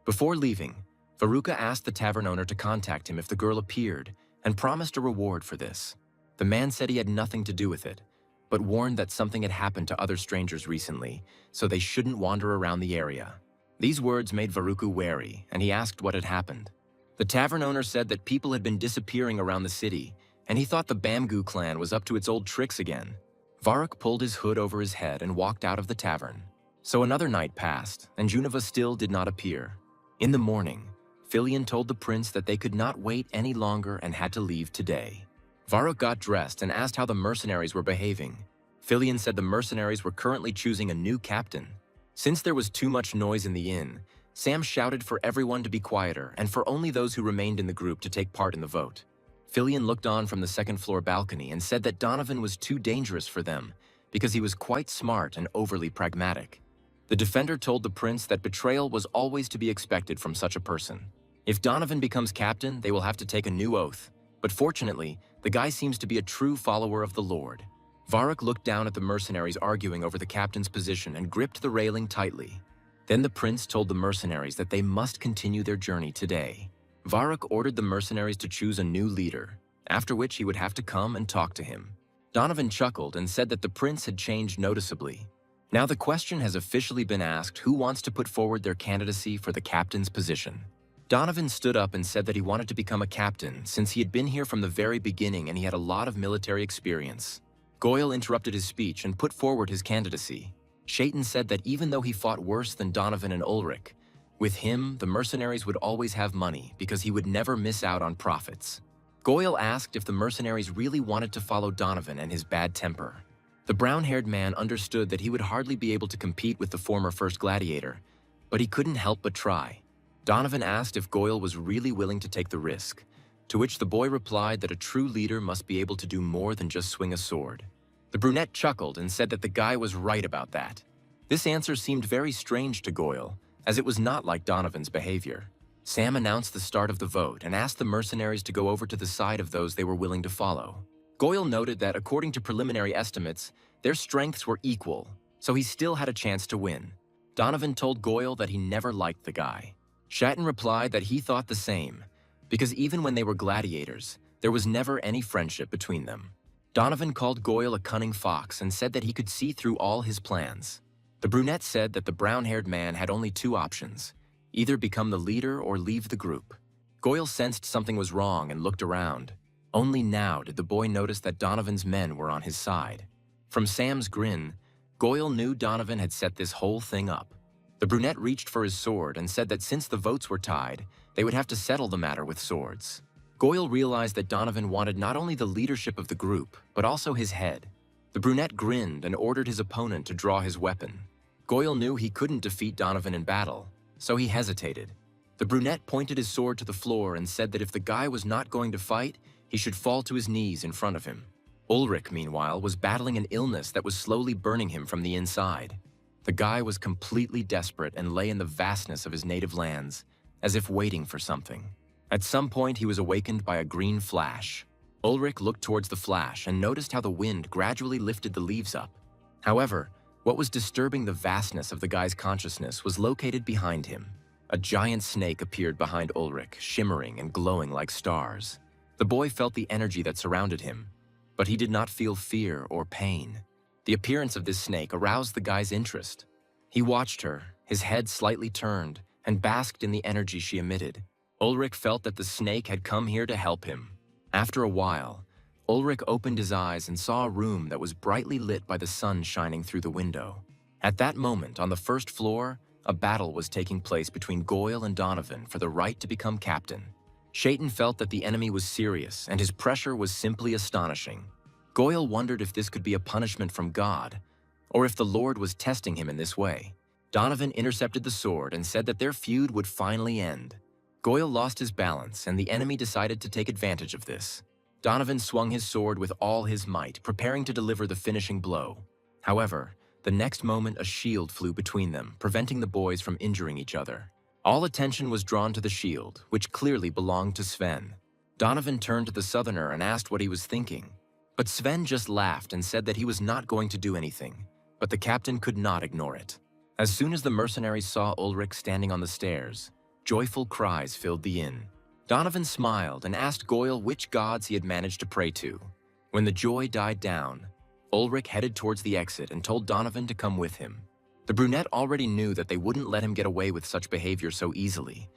Before leaving, Veruca asked the tavern owner to contact him if the girl appeared and promised a reward for this. The man said he had nothing to do with it, but warned that something had happened to other strangers recently, so they shouldn't wander around the area. These words made Veruca wary, and he asked what had happened. The tavern owner said that people had been disappearing around the city, and he thought the Bamgu clan was up to its old tricks again. Varuk pulled his hood over his head and walked out of the tavern. So another night passed, and Juniva still did not appear. In the morning, Filion told the prince that they could not wait any longer and had to leave today. Varuk got dressed and asked how the mercenaries were behaving. Filion said the mercenaries were currently choosing a new captain. Since there was too much noise in the inn, Sam shouted for everyone to be quieter and for only those who remained in the group to take part in the vote. Filion looked on from the second-floor balcony and said that Donovan was too dangerous for them because he was quite smart and overly pragmatic. The defender told the prince that betrayal was always to be expected from such a person. If Donovan becomes captain, they will have to take a new oath. But fortunately, the guy seems to be a true follower of the Lord. Varrock looked down at the mercenaries arguing over the captain's position and gripped the railing tightly. Then the prince told the mercenaries that they must continue their journey today. Varrock ordered the mercenaries to choose a new leader, after which he would have to come and talk to him. Donovan chuckled and said that the prince had changed noticeably. Now the question has officially been asked who wants to put forward their candidacy for the captain's position. Donovan stood up and said that he wanted to become a captain since he had been here from the very beginning and he had a lot of military experience. Goyle interrupted his speech and put forward his candidacy. Shaitan said that even though he fought worse than Donovan and Ulrich, with him, the mercenaries would always have money because he would never miss out on profits. Goyle asked if the mercenaries really wanted to follow Donovan and his bad temper. The brown-haired man understood that he would hardly be able to compete with the former first gladiator, but he couldn't help but try. Donovan asked if Goyle was really willing to take the risk, to which the boy replied that a true leader must be able to do more than just swing a sword. The brunette chuckled and said that the guy was right about that. This answer seemed very strange to Goyle, as it was not like Donovan's behavior. Sam announced the start of the vote and asked the mercenaries to go over to the side of those they were willing to follow. Goyle noted that according to preliminary estimates, their strengths were equal, so he still had a chance to win. Donovan told Goyle that he never liked the guy. Shatton replied that he thought the same, because even when they were gladiators, there was never any friendship between them. Donovan called Goyle a cunning fox and said that he could see through all his plans. The brunette said that the brown-haired man had only two options, either become the leader or leave the group. Goyle sensed something was wrong and looked around. Only now did the boy notice that Donovan's men were on his side. From Sam's grin, Goyle knew Donovan had set this whole thing up. The brunette reached for his sword and said that since the votes were tied, they would have to settle the matter with swords. Goyle realized that Donovan wanted not only the leadership of the group, but also his head. The brunette grinned and ordered his opponent to draw his weapon. Goyle knew he couldn't defeat Donovan in battle, so he hesitated. The brunette pointed his sword to the floor and said that if the guy was not going to fight, he should fall to his knees in front of him. Ulrich, meanwhile, was battling an illness that was slowly burning him from the inside. The guy was completely desperate and lay in the vastness of his native lands, as if waiting for something. At some point, he was awakened by a green flash. Ulrich looked towards the flash and noticed how the wind gradually lifted the leaves up. However, what was disturbing the vastness of the guy's consciousness was located behind him. A giant snake appeared behind Ulrich, shimmering and glowing like stars. The boy felt the energy that surrounded him, but he did not feel fear or pain. The appearance of this snake aroused the guy's interest. He watched her, his head slightly turned, and basked in the energy she emitted. Ulrich felt that the snake had come here to help him. After a while, Ulrich opened his eyes and saw a room that was brightly lit by the sun shining through the window. At that moment, on the first floor, a battle was taking place between Goyle and Donovan for the right to become captain. Shaitan felt that the enemy was serious, and his pressure was simply astonishing. Goyle wondered if this could be a punishment from God, or if the Lord was testing him in this way. Donovan intercepted the sword and said that their feud would finally end. Goyle lost his balance, and the enemy decided to take advantage of this. Donovan swung his sword with all his might, preparing to deliver the finishing blow. However, the next moment a shield flew between them, preventing the boys from injuring each other. All attention was drawn to the shield, which clearly belonged to Sven. Donovan turned to the southerner and asked what he was thinking. But Sven just laughed and said that he was not going to do anything, but the captain could not ignore it. As soon as the mercenaries saw Ulrich standing on the stairs, joyful cries filled the inn. Donovan smiled and asked Goyle which gods he had managed to pray to. When the joy died down, Ulrich headed towards the exit and told Donovan to come with him. The brunette already knew that they wouldn't let him get away with such behavior so easily,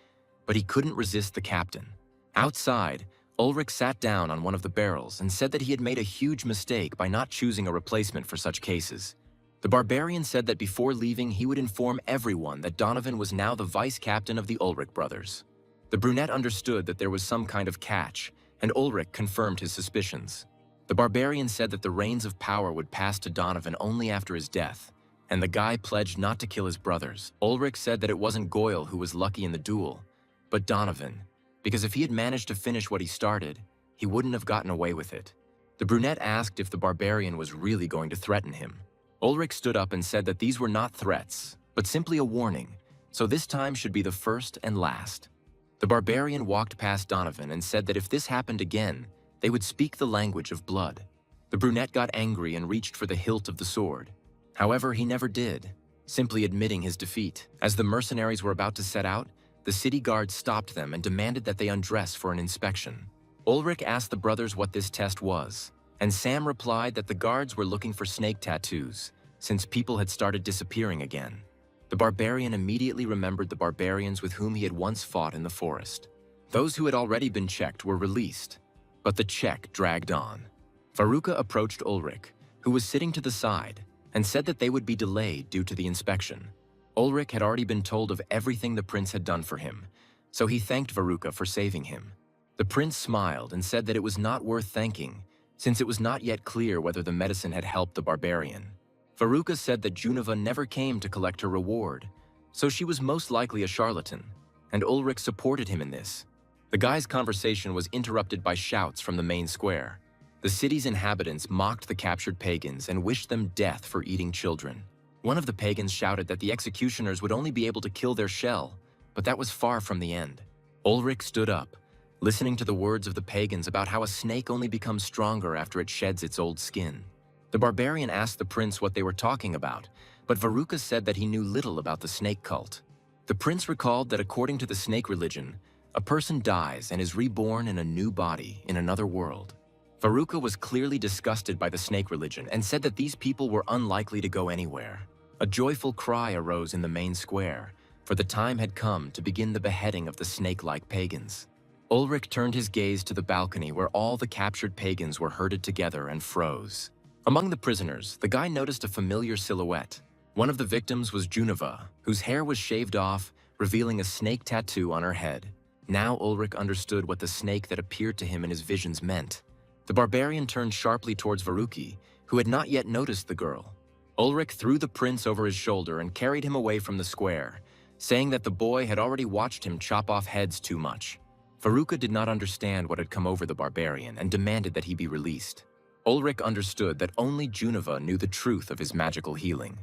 but he couldn't resist the captain. Outside, Ulrich sat down on one of the barrels and said that he had made a huge mistake by not choosing a replacement for such cases. The Barbarian said that before leaving, he would inform everyone that Donovan was now the vice-captain of the Ulrich brothers. The brunette understood that there was some kind of catch, and Ulrich confirmed his suspicions. The Barbarian said that the reins of power would pass to Donovan only after his death, and the guy pledged not to kill his brothers. Ulrich said that it wasn't Goyle who was lucky in the duel, but Donovan, because if he had managed to finish what he started, he wouldn't have gotten away with it. The brunette asked if the Barbarian was really going to threaten him. Ulrich stood up and said that these were not threats, but simply a warning, so this time should be the first and last. The barbarian walked past Donovan and said that if this happened again, they would speak the language of blood. The brunette got angry and reached for the hilt of the sword. However, he never did, simply admitting his defeat. As the mercenaries were about to set out, the city guard stopped them and demanded that they undress for an inspection. Ulrich asked the brothers what this test was, and Sam replied that the guards were looking for snake tattoos, since people had started disappearing again. The barbarian immediately remembered the barbarians with whom he had once fought in the forest. Those who had already been checked were released, but the check dragged on. Varuka approached Ulrich, who was sitting to the side, and said that they would be delayed due to the inspection. Ulrich had already been told of everything the prince had done for him, so he thanked Varuka for saving him. The prince smiled and said that it was not worth thanking, since it was not yet clear whether the medicine had helped the barbarian. Varuka said that Juneva never came to collect her reward, so she was most likely a charlatan, and Ulrich supported him in this. The guy's conversation was interrupted by shouts from the main square. The city's inhabitants mocked the captured pagans and wished them death for eating children. One of the pagans shouted that the executioners would only be able to kill their shell, but that was far from the end. Ulrich stood up, listening to the words of the pagans about how a snake only becomes stronger after it sheds its old skin. The barbarian asked the prince what they were talking about, but Varuka said that he knew little about the snake cult. The prince recalled that according to the snake religion, a person dies and is reborn in a new body in another world. Varuka was clearly disgusted by the snake religion and said that these people were unlikely to go anywhere. A joyful cry arose in the main square, for the time had come to begin the beheading of the snake-like pagans. Ulrich turned his gaze to the balcony where all the captured pagans were herded together and froze. Among the prisoners, the guy noticed a familiar silhouette. One of the victims was Juneva, whose hair was shaved off, revealing a snake tattoo on her head. Now Ulrich understood what the snake that appeared to him in his visions meant. The barbarian turned sharply towards Varuki, who had not yet noticed the girl. Ulrich threw the prince over his shoulder and carried him away from the square, saying that the boy had already watched him chop off heads too much. Varuka did not understand what had come over the barbarian and demanded that he be released. Ulrich understood that only Juneva knew the truth of his magical healing.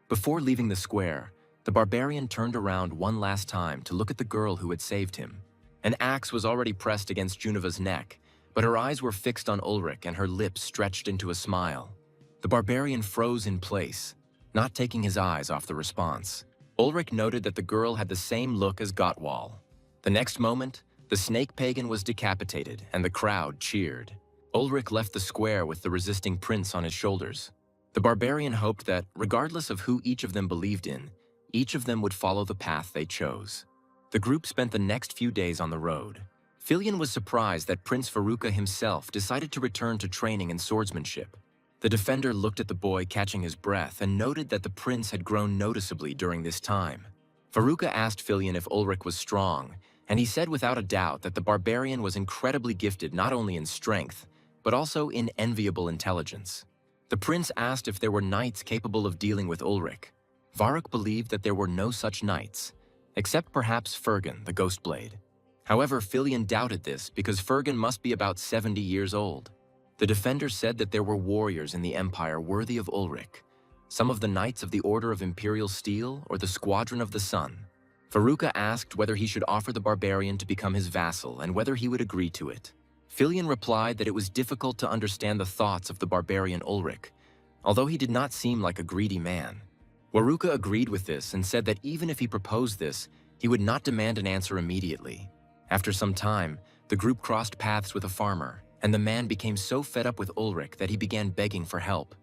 Before leaving the square, the barbarian turned around one last time to look at the girl who had saved him. An axe was already pressed against Juneva's neck, but her eyes were fixed on Ulrich and her lips stretched into a smile. The barbarian froze in place, not taking his eyes off the response. Ulrich noted that the girl had the same look as Gottwall. The next moment, the snake pagan was decapitated and the crowd cheered. Ulrich left the square with the resisting prince on his shoulders. The barbarian hoped that, regardless of who each of them believed in, each of them would follow the path they chose. The group spent the next few days on the road. Filion was surprised that Prince Varuka himself decided to return to training in swordsmanship. The defender looked at the boy catching his breath and noted that the prince had grown noticeably during this time. Varuka asked Filion if Ulrich was strong, and he said without a doubt that the barbarian was incredibly gifted not only in strength, but also in enviable intelligence. The prince asked if there were knights capable of dealing with Ulrich. Varuk believed that there were no such knights, except perhaps Fergan, the Ghostblade. However, Filion doubted this because Fergan must be about 70 years old. The defender said that there were warriors in the Empire worthy of Ulrich, some of the Knights of the Order of Imperial Steel or the Squadron of the Sun. Varuka asked whether he should offer the barbarian to become his vassal and whether he would agree to it. Filion replied that it was difficult to understand the thoughts of the barbarian Ulrich, although he did not seem like a greedy man. Varuka agreed with this and said that even if he proposed this, he would not demand an answer immediately. After some time, the group crossed paths with a farmer, and the man became so fed up with Ulrich that he began begging for help.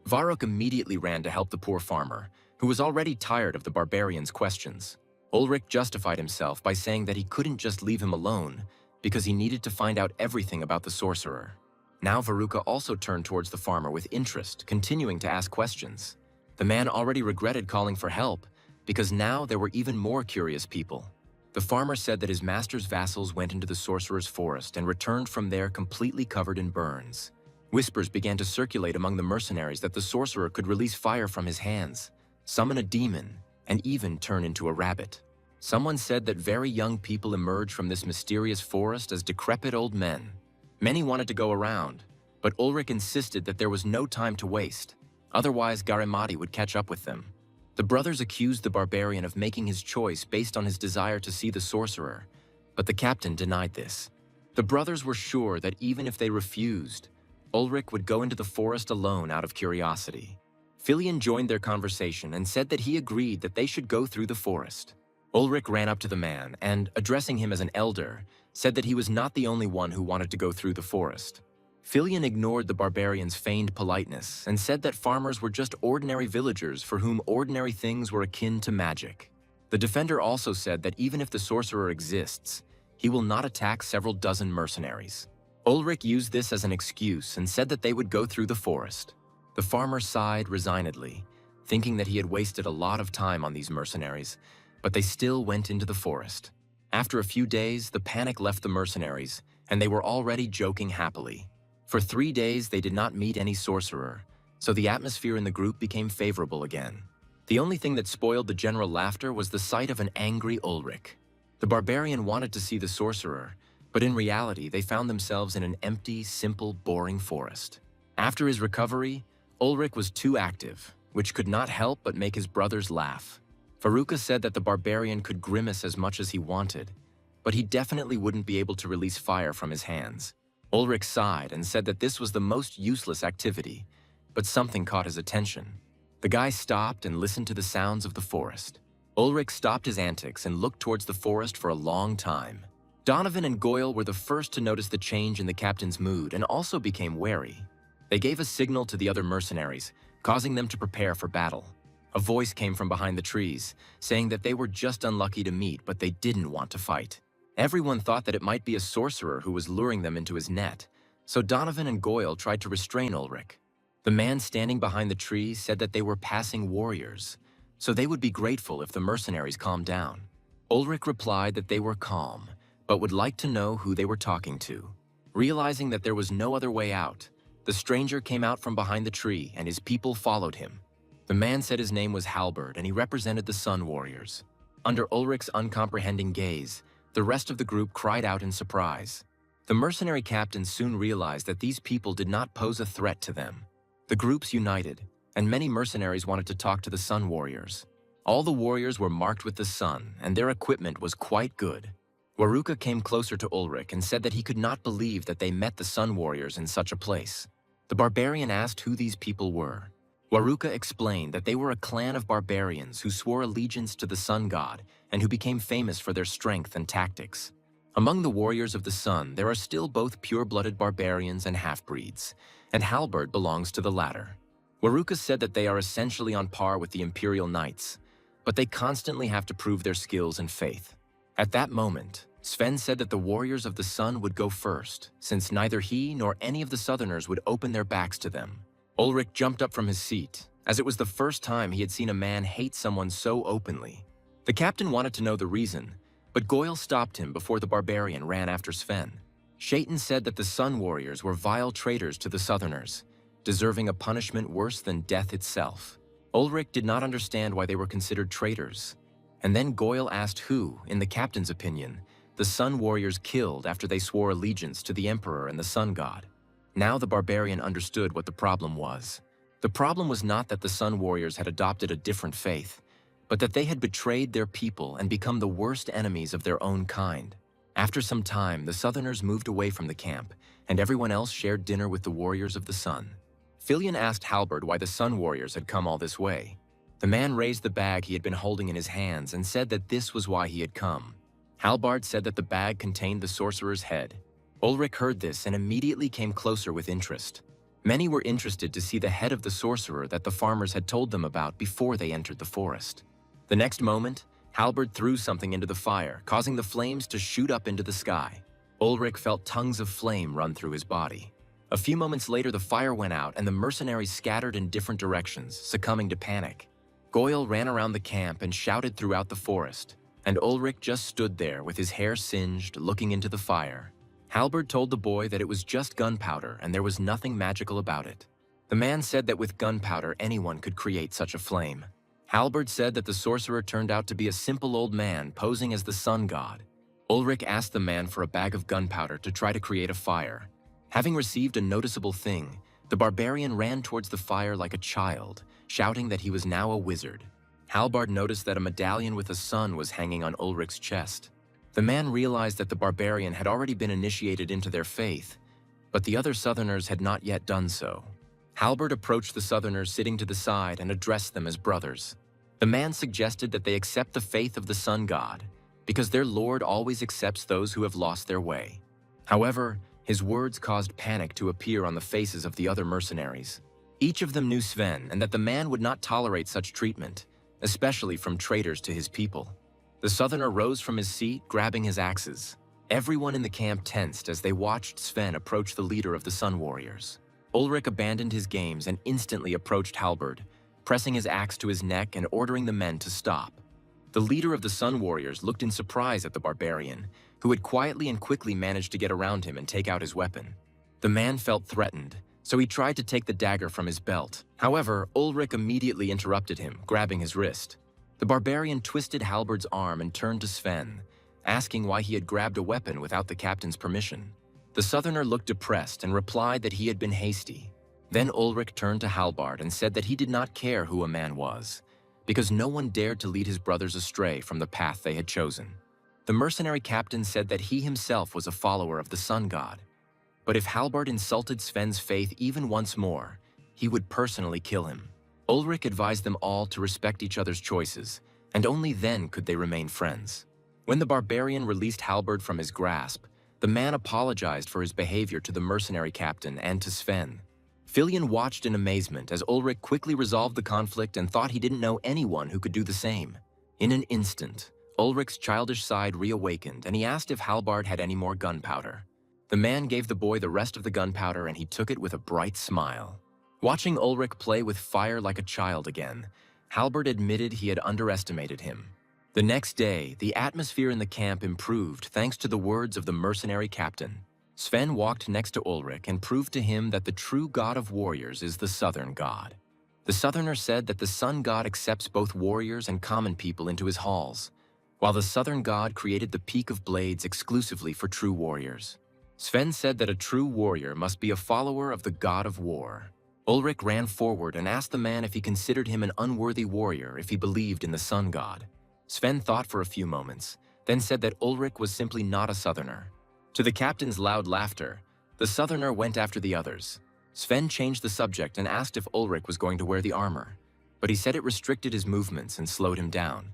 Varuk immediately ran to help the poor farmer, who was already tired of the barbarian's questions. Ulrich justified himself by saying that he couldn't just leave him alone because he needed to find out everything about the sorcerer. Now Varuka also turned towards the farmer with interest, continuing to ask questions. The man already regretted calling for help because now there were even more curious people. The farmer said that his master's vassals went into the sorcerer's forest and returned from there completely covered in burns. Whispers began to circulate among the mercenaries that the sorcerer could release fire from his hands, summon a demon, and even turn into a rabbit. Someone said that very young people emerged from this mysterious forest as decrepit old men. Many wanted to go around, but Ulrich insisted that there was no time to waste. Otherwise, Garimati would catch up with them. The brothers accused the barbarian of making his choice based on his desire to see the sorcerer, but the captain denied this. The brothers were sure that even if they refused, Ulrich would go into the forest alone out of curiosity. Filion joined their conversation and said that he agreed that they should go through the forest. Ulrich ran up to the man and, addressing him as an elder, said that he was not the only one who wanted to go through the forest. Filion ignored the barbarian's feigned politeness and said that farmers were just ordinary villagers for whom ordinary things were akin to magic. The defender also said that even if the sorcerer exists, he will not attack several dozen mercenaries. Ulrich used this as an excuse and said that they would go through the forest. The farmer sighed resignedly, thinking that he had wasted a lot of time on these mercenaries, but they still went into the forest. After a few days, the panic left the mercenaries, and they were already joking happily. For 3 days, they did not meet any sorcerer, so the atmosphere in the group became favorable again. The only thing that spoiled the general laughter was the sight of an angry Ulrich. The barbarian wanted to see the sorcerer, but in reality, they found themselves in an empty, simple, boring forest. After his recovery, Ulrich was too active, which could not help but make his brothers laugh. Veruca said that the barbarian could grimace as much as he wanted, but he definitely wouldn't be able to release fire from his hands. Ulrich sighed and said that this was the most useless activity, but something caught his attention. The guy stopped and listened to the sounds of the forest. Ulrich stopped his antics and looked towards the forest for a long time. Donovan and Goyle were the first to notice the change in the captain's mood and also became wary. They gave a signal to the other mercenaries, causing them to prepare for battle. A voice came from behind the trees, saying that they were just unlucky to meet, but they didn't want to fight. Everyone thought that it might be a sorcerer who was luring them into his net, so Donovan and Goyle tried to restrain Ulrich. The man standing behind the tree said that they were passing warriors, so they would be grateful if the mercenaries calmed down. Ulrich replied that they were calm, but would like to know who they were talking to. Realizing that there was no other way out, the stranger came out from behind the tree and his people followed him. The man said his name was Halberd and he represented the Sun Warriors. Under Ulrich's uncomprehending gaze, the rest of the group cried out in surprise. The mercenary captains soon realized that these people did not pose a threat to them. The groups united, and many mercenaries wanted to talk to the Sun Warriors. All the warriors were marked with the sun, and their equipment was quite good. Veruca came closer to Ulrich and said that he could not believe that they met the Sun Warriors in such a place. The barbarian asked who these people were. Veruca explained that they were a clan of barbarians who swore allegiance to the sun god and who became famous for their strength and tactics. Among the warriors of the sun, there are still both pure-blooded barbarians and half-breeds, and Halberd belongs to the latter. Veruca said that they are essentially on par with the Imperial Knights, but they constantly have to prove their skills and faith. At that moment, Sven said that the warriors of the sun would go first, since neither he nor any of the Southerners would open their backs to them. Ulrich jumped up from his seat, as it was the first time he had seen a man hate someone so openly. The captain wanted to know the reason, but Goyle stopped him before the barbarian ran after Sven. Shaitan said that the Sun Warriors were vile traitors to the Southerners, deserving a punishment worse than death itself. Ulrich did not understand why they were considered traitors, and then Goyle asked who, in the captain's opinion, the Sun Warriors killed after they swore allegiance to the Emperor and the Sun God. Now the barbarian understood what the problem was. The problem was not that the Sun Warriors had adopted a different faith, but that they had betrayed their people and become the worst enemies of their own kind. After some time, the Southerners moved away from the camp, and everyone else shared dinner with the warriors of the sun. Filion asked Halberd why the Sun Warriors had come all this way. The man raised the bag he had been holding in his hands and said that this was why he had come. Halberd said that the bag contained the sorcerer's head. Ulrich heard this and immediately came closer with interest. Many were interested to see the head of the sorcerer that the farmers had told them about before they entered the forest. The next moment, Halberd threw something into the fire, causing the flames to shoot up into the sky. Ulrich felt tongues of flame run through his body. A few moments later, the fire went out and the mercenaries scattered in different directions, succumbing to panic. Goyle ran around the camp and shouted throughout the forest, and Ulrich just stood there with his hair singed, looking into the fire. Halberd told the boy that it was just gunpowder and there was nothing magical about it. The man said that with gunpowder, anyone could create such a flame. Halberd said that the sorcerer turned out to be a simple old man posing as the sun god. Ulrich asked the man for a bag of gunpowder to try to create a fire. Having received a noticeable thing, the barbarian ran towards the fire like a child, shouting that he was now a wizard. Halbard noticed that a medallion with a sun was hanging on Ulrich's chest. The man realized that the barbarian had already been initiated into their faith, but the other Southerners had not yet done so. Halbard approached the Southerners sitting to the side and addressed them as brothers. The man suggested that they accept the faith of the sun god, because their lord always accepts those who have lost their way. However, his words caused panic to appear on the faces of the other mercenaries. Each of them knew Sven and that the man would not tolerate such treatment, especially from traitors to his people. The Southerner rose from his seat, grabbing his axes. Everyone in the camp tensed as they watched Sven approach the leader of the Sun Warriors. Ulrich abandoned his games and instantly approached Halbard, pressing his axe to his neck and ordering the men to stop. The leader of the Sun Warriors looked in surprise at the barbarian, who had quietly and quickly managed to get around him and take out his weapon. The man felt threatened, so he tried to take the dagger from his belt. However, Ulrich immediately interrupted him, grabbing his wrist. The barbarian twisted Halbard's arm and turned to Sven, asking why he had grabbed a weapon without the captain's permission. The Southerner looked depressed and replied that he had been hasty. Then Ulrich turned to Halbard and said that he did not care who a man was, because no one dared to lead his brothers astray from the path they had chosen. The mercenary captain said that he himself was a follower of the sun god, but if Halbard insulted Sven's faith even once more, he would personally kill him. Ulrich advised them all to respect each other's choices, and only then could they remain friends. When the barbarian released Halbard from his grasp, the man apologized for his behavior to the mercenary captain and to Sven. Filion watched in amazement as Ulrich quickly resolved the conflict and thought he didn't know anyone who could do the same. In an instant, Ulrich's childish side reawakened and he asked if Halbard had any more gunpowder. The man gave the boy the rest of the gunpowder and he took it with a bright smile. Watching Ulrich play with fire like a child again, Halbard admitted he had underestimated him. The next day, the atmosphere in the camp improved thanks to the words of the mercenary captain. Sven walked next to Ulrich and proved to him that the true god of warriors is the Southern god. The Southerner said that the sun god accepts both warriors and common people into his halls, while the Southern god created the Peak of Blades exclusively for true warriors. Sven said that a true warrior must be a follower of the god of war. Ulrich ran forward and asked the man if he considered him an unworthy warrior if he believed in the sun god. Sven thought for a few moments, then said that Ulrich was simply not a Southerner. To the captain's loud laughter, the Southerner went after the others. Sven changed the subject and asked if Ulrich was going to wear the armor, but he said it restricted his movements and slowed him down.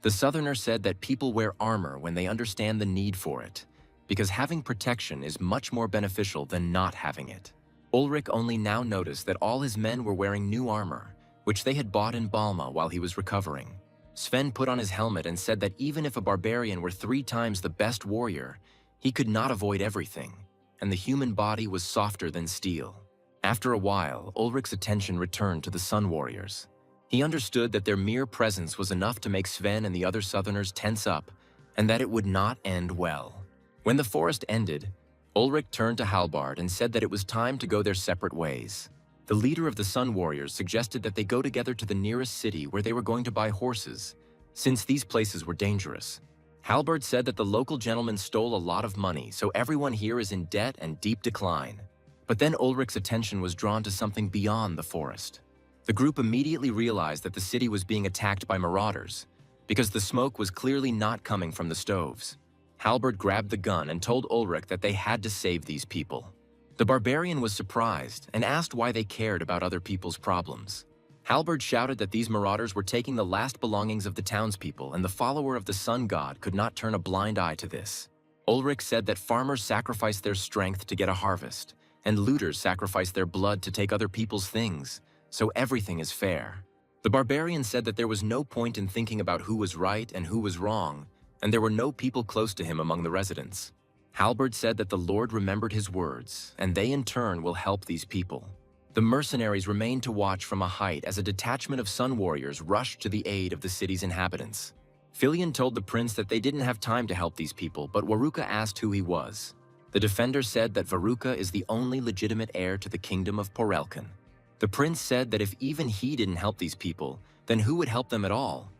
The Southerner said that people wear armor when they understand the need for it, because having protection is much more beneficial than not having it. Ulrich only now noticed that all his men were wearing new armor, which they had bought in Balma while he was recovering. Sven put on his helmet and said that even if a barbarian were 3 times the best warrior, he could not avoid everything, and the human body was softer than steel. After a while, Ulrich's attention returned to the Sun Warriors. He understood that their mere presence was enough to make Sven and the other Southerners tense up, and that it would not end well. When the forest ended, Ulrich turned to Halbard and said that it was time to go their separate ways. The leader of the Sun Warriors suggested that they go together to the nearest city where they were going to buy horses, since these places were dangerous. Halbard said that the local gentleman stole a lot of money, so everyone here is in debt and deep decline. But then Ulrich's attention was drawn to something beyond the forest. The group immediately realized that the city was being attacked by marauders, because the smoke was clearly not coming from the stoves. Halbard grabbed the gun and told Ulrich that they had to save these people. The barbarian was surprised and asked why they cared about other people's problems. Halbard shouted that these marauders were taking the last belongings of the townspeople and the follower of the sun god could not turn a blind eye to this. Ulrich said that farmers sacrifice their strength to get a harvest, and looters sacrifice their blood to take other people's things, so everything is fair. The barbarian said that there was no point in thinking about who was right and who was wrong, and there were no people close to him among the residents. Halbard said that the Lord remembered his words, and they in turn will help these people. The mercenaries remained to watch from a height as a detachment of Sun Warriors rushed to the aid of the city's inhabitants. Filion told the prince that they didn't have time to help these people, but Waruka asked who he was. The defender said that Varuka is the only legitimate heir to the kingdom of Porelkan. The prince said that if even he didn't help these people, then who would help them at all?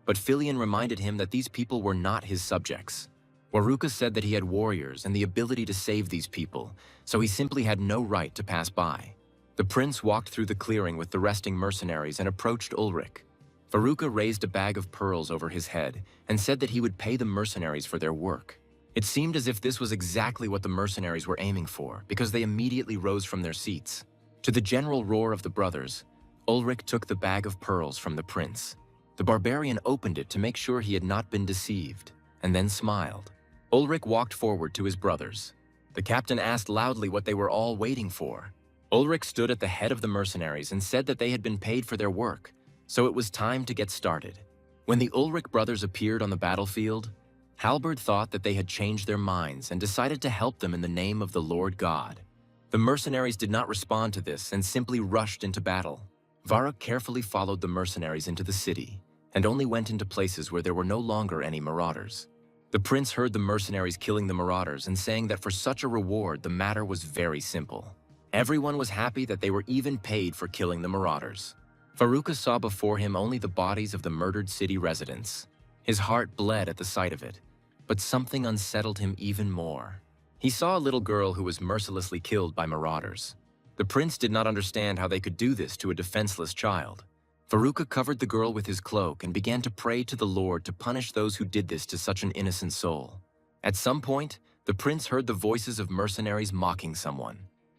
But Filion reminded him that these people were not his subjects. Waruka said that he had warriors and the ability to save these people, so he simply had no right to pass by. The prince walked through the clearing with the resting mercenaries and approached Ulrich. Veruca raised a bag of pearls over his head and said that he would pay the mercenaries for their work. It seemed as if this was exactly what the mercenaries were aiming for, because they immediately rose from their seats. To the general roar of the brothers, Ulrich took the bag of pearls from the prince. The barbarian opened it to make sure he had not been deceived, and then smiled. Ulrich walked forward to his brothers. The captain asked loudly what they were all waiting for. Ulrich stood at the head of the mercenaries and said that they had been paid for their work, so it was time to get started. When the Ulrich brothers appeared on the battlefield, Halberd thought that they had changed their minds and decided to help them in the name of the Lord God. The mercenaries did not respond to this and simply rushed into battle. Varuk carefully followed the mercenaries into the city and only went into places where there were no longer any marauders. The prince heard the mercenaries killing the marauders and saying that for such a reward the matter was very simple. Everyone was happy that they were even paid for killing the marauders. Veruca saw before him only the bodies of the murdered city residents. His heart bled at the sight of it, but something unsettled him even more. He saw a little girl who was mercilessly killed by marauders. The prince did not understand how they could do this to a defenseless child. Veruca covered the girl with his cloak and began to pray to the Lord to punish those who did this to such an innocent soul. At some point, the prince heard the voices of mercenaries mocking someone.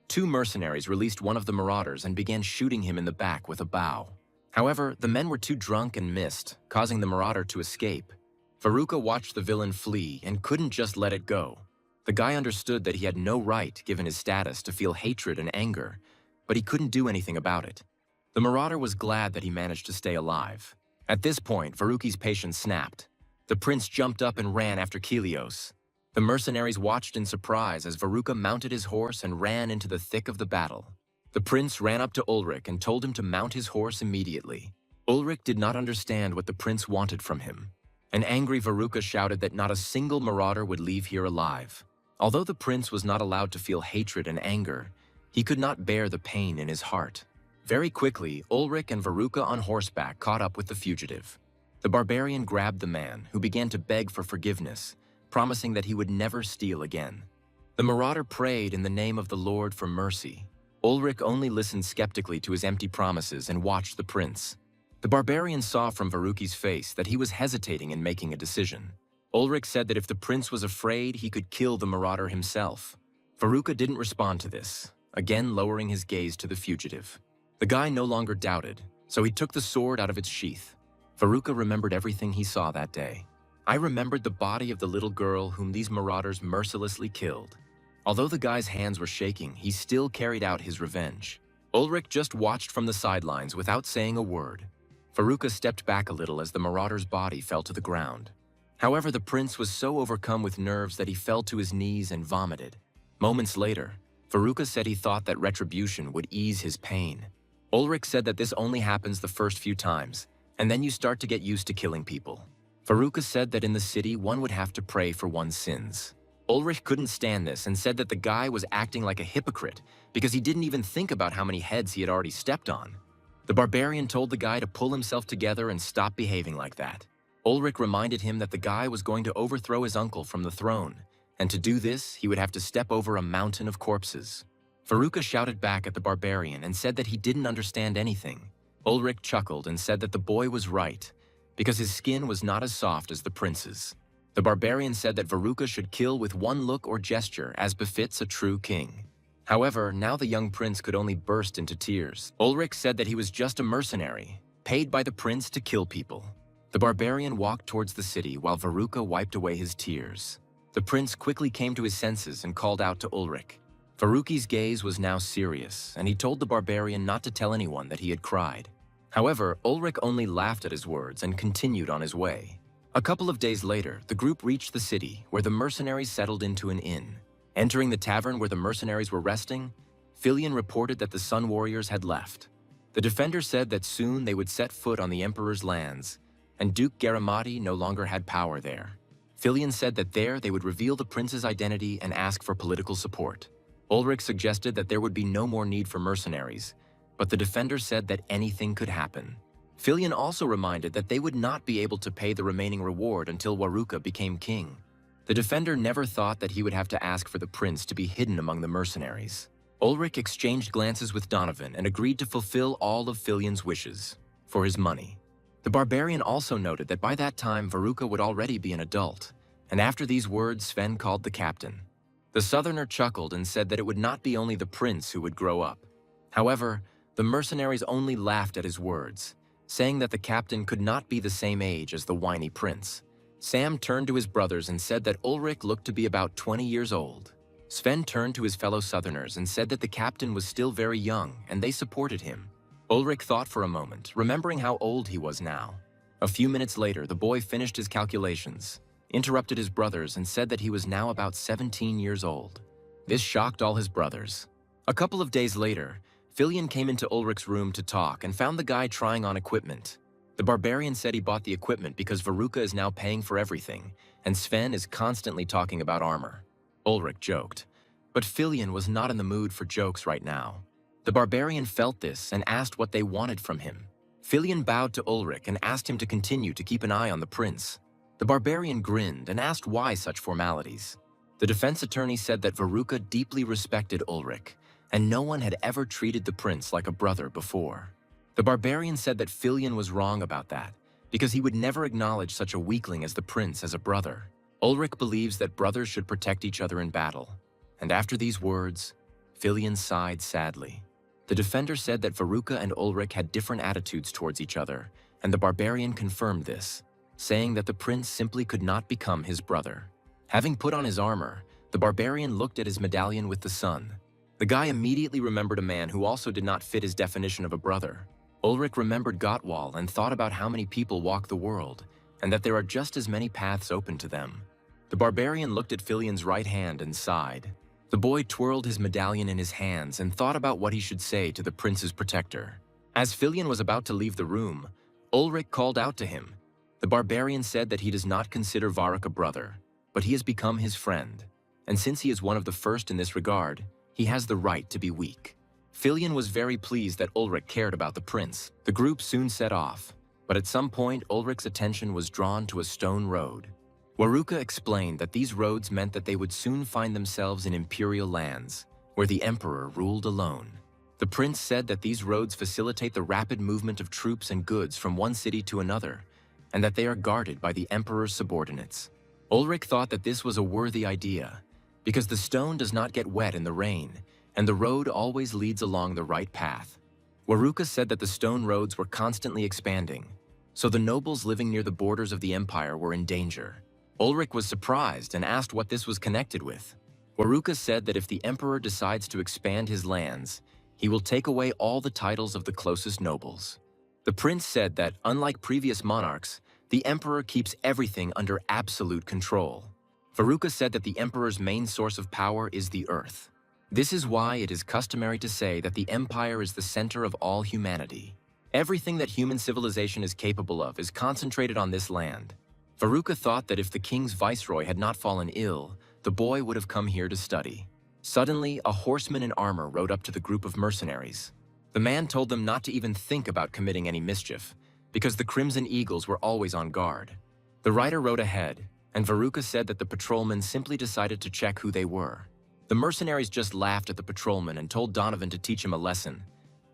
2 mercenaries released one of the marauders and began shooting him in the back with a bow. However, the men were too drunk and missed, causing the marauder to escape. Veruca watched the villain flee and couldn't just let it go. The guy understood that he had no right, given his status, to feel hatred and anger, but he couldn't do anything about it. The marauder was glad that he managed to stay alive. At this point, Veruca's patience snapped. The prince jumped up and ran after Kelios. The mercenaries watched in surprise as Veruca mounted his horse and ran into the thick of the battle. The prince ran up to Ulrich and told him to mount his horse immediately. Ulrich did not understand what the prince wanted from him. An angry Veruca shouted that not a single marauder would leave here alive. Although the prince was not allowed to feel hatred and anger, he could not bear the pain in his heart. Very quickly, Ulrich and Veruca on horseback caught up with the fugitive. The barbarian grabbed the man, who began to beg for forgiveness, promising that he would never steal again. The marauder prayed in the name of the Lord for mercy. Ulrich only listened skeptically to his empty promises and watched the prince. The barbarian saw from Veruca's face that he was hesitating in making a decision. Ulrich said that if the prince was afraid, he could kill the marauder himself. Veruca didn't respond to this, again lowering his gaze to the fugitive. The guy no longer doubted, so he took the sword out of its sheath. Veruca remembered everything he saw that day. I remembered the body of the little girl whom these marauders mercilessly killed. Although the guy's hands were shaking, he still carried out his revenge. Ulrich just watched from the sidelines without saying a word. Veruca stepped back a little as the marauder's body fell to the ground. However, the prince was so overcome with nerves that he fell to his knees and vomited. Moments later, Veruca said he thought that retribution would ease his pain. Ulrich said that this only happens the first few times, and then you start to get used to killing people. Veruca said that in the city one would have to pray for one's sins. Ulrich couldn't stand this and said that the guy was acting like a hypocrite because he didn't even think about how many heads he had already stepped on. The barbarian told the guy to pull himself together and stop behaving like that. Ulrich reminded him that the guy was going to overthrow his uncle from the throne, and to do this, he would have to step over a mountain of corpses. Veruca shouted back at the barbarian and said that he didn't understand anything. Ulrich chuckled and said that the boy was right, because his skin was not as soft as the prince's. The barbarian said that Veruca should kill with one look or gesture as befits a true king. However, now the young prince could only burst into tears. Ulrich said that he was just a mercenary, paid by the prince to kill people. The barbarian walked towards the city while Veruca wiped away his tears. The prince quickly came to his senses and called out to Ulrich. Veruca's gaze was now serious, and he told the barbarian not to tell anyone that he had cried. However, Ulrich only laughed at his words and continued on his way. A couple of days later, the group reached the city, where the mercenaries settled into an inn. Entering the tavern where the mercenaries were resting, Filion reported that the Sun Warriors had left. The defender said that soon they would set foot on the Emperor's lands, and Duke Garamati no longer had power there. Filion said that there they would reveal the prince's identity and ask for political support. Ulrich suggested that there would be no more need for mercenaries, but the defender said that anything could happen. Filion also reminded that they would not be able to pay the remaining reward until Veruca became king. The defender never thought that he would have to ask for the prince to be hidden among the mercenaries. Ulrich exchanged glances with Donovan and agreed to fulfill all of Filion's wishes for his money. The barbarian also noted that by that time Veruca would already be an adult, and after these words Sven called the captain. The southerner chuckled and said that it would not be only the prince who would grow up. However, the mercenaries only laughed at his words, saying that the captain could not be the same age as the whiny prince. Sam turned to his brothers and said that Ulrich looked to be about 20 years old. Sven turned to his fellow southerners and said that the captain was still very young, and they supported him. Ulrich thought for a moment, remembering how old he was now. A few minutes later, the boy finished his calculations, interrupted his brothers, and said that he was now about 17 years old. This shocked all his brothers. A couple of days later, Filion came into Ulrich's room to talk and found the guy trying on equipment. The barbarian said he bought the equipment because Veruca is now paying for everything, and Sven is constantly talking about armor. Ulrich joked, but Filion was not in the mood for jokes right now. The barbarian felt this and asked what they wanted from him. Filion bowed to Ulrich and asked him to continue to keep an eye on the prince. The barbarian grinned and asked why such formalities. The defense attorney said that Veruca deeply respected Ulrich, and no one had ever treated the prince like a brother before. The barbarian said that Filion was wrong about that, because he would never acknowledge such a weakling as the prince as a brother. Ulrich believes that brothers should protect each other in battle, and after these words, Filion sighed sadly. The defender said that Veruca and Ulrich had different attitudes towards each other, and the barbarian confirmed this, saying that the prince simply could not become his brother. Having put on his armor, the barbarian looked at his medallion with the sun. The guy immediately remembered a man who also did not fit his definition of a brother. Ulrich remembered Gottwall and thought about how many people walk the world, and that there are just as many paths open to them. The barbarian looked at Filion's right hand and sighed. The boy twirled his medallion in his hands and thought about what he should say to the prince's protector. As Filion was about to leave the room, Ulrich called out to him. The barbarian said that he does not consider Varric a brother, but he has become his friend, and since he is one of the first in this regard, he has the right to be weak. Filion was very pleased that Ulrich cared about the prince. The group soon set off, but at some point Ulrich's attention was drawn to a stone road. Veruca explained that these roads meant that they would soon find themselves in imperial lands, where the emperor ruled alone. The prince said that these roads facilitate the rapid movement of troops and goods from one city to another, and that they are guarded by the emperor's subordinates. Ulrich thought that this was a worthy idea, because the stone does not get wet in the rain, and the road always leads along the right path. Veruca said that the stone roads were constantly expanding, so the nobles living near the borders of the empire were in danger. Ulrich was surprised and asked what this was connected with. Veruca said that if the emperor decides to expand his lands, he will take away all the titles of the closest nobles. The prince said that, unlike previous monarchs, the emperor keeps everything under absolute control. Veruca said that the emperor's main source of power is the earth. This is why it is customary to say that the empire is the center of all humanity. Everything that human civilization is capable of is concentrated on this land. Veruca thought that if the king's viceroy had not fallen ill, the boy would have come here to study. Suddenly, a horseman in armor rode up to the group of mercenaries. The man told them not to even think about committing any mischief, because the Crimson Eagles were always on guard. The rider rode ahead, and Veruca said that the patrolmen simply decided to check who they were. The mercenaries just laughed at the patrolman and told Donovan to teach him a lesson,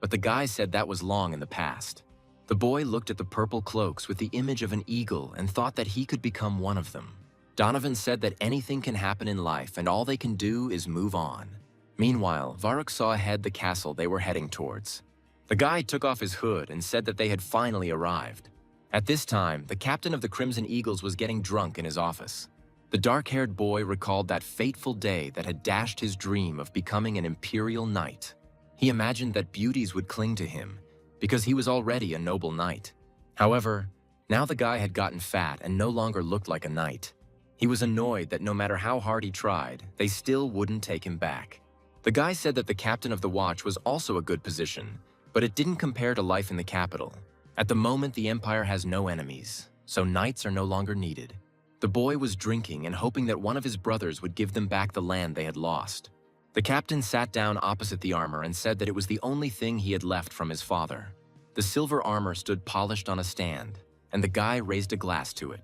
but the guy said that was long in the past. The boy looked at the purple cloaks with the image of an eagle and thought that he could become one of them. Donovan said that anything can happen in life and all they can do is move on. Meanwhile, Varric saw ahead the castle they were heading towards. The guy took off his hood and said that they had finally arrived. At this time, the captain of the Crimson Eagles was getting drunk in his office. The dark-haired boy recalled that fateful day that had dashed his dream of becoming an imperial knight. He imagined that beauties would cling to him, because he was already a noble knight. However, now the guy had gotten fat and no longer looked like a knight. He was annoyed that no matter how hard he tried, they still wouldn't take him back. The guy said that the captain of the watch was also a good position, but it didn't compare to life in the capital. At the moment, the empire has no enemies, so knights are no longer needed. The boy was drinking and hoping that one of his brothers would give them back the land they had lost. The captain sat down opposite the armor and said that it was the only thing he had left from his father. The silver armor stood polished on a stand, and the guy raised a glass to it.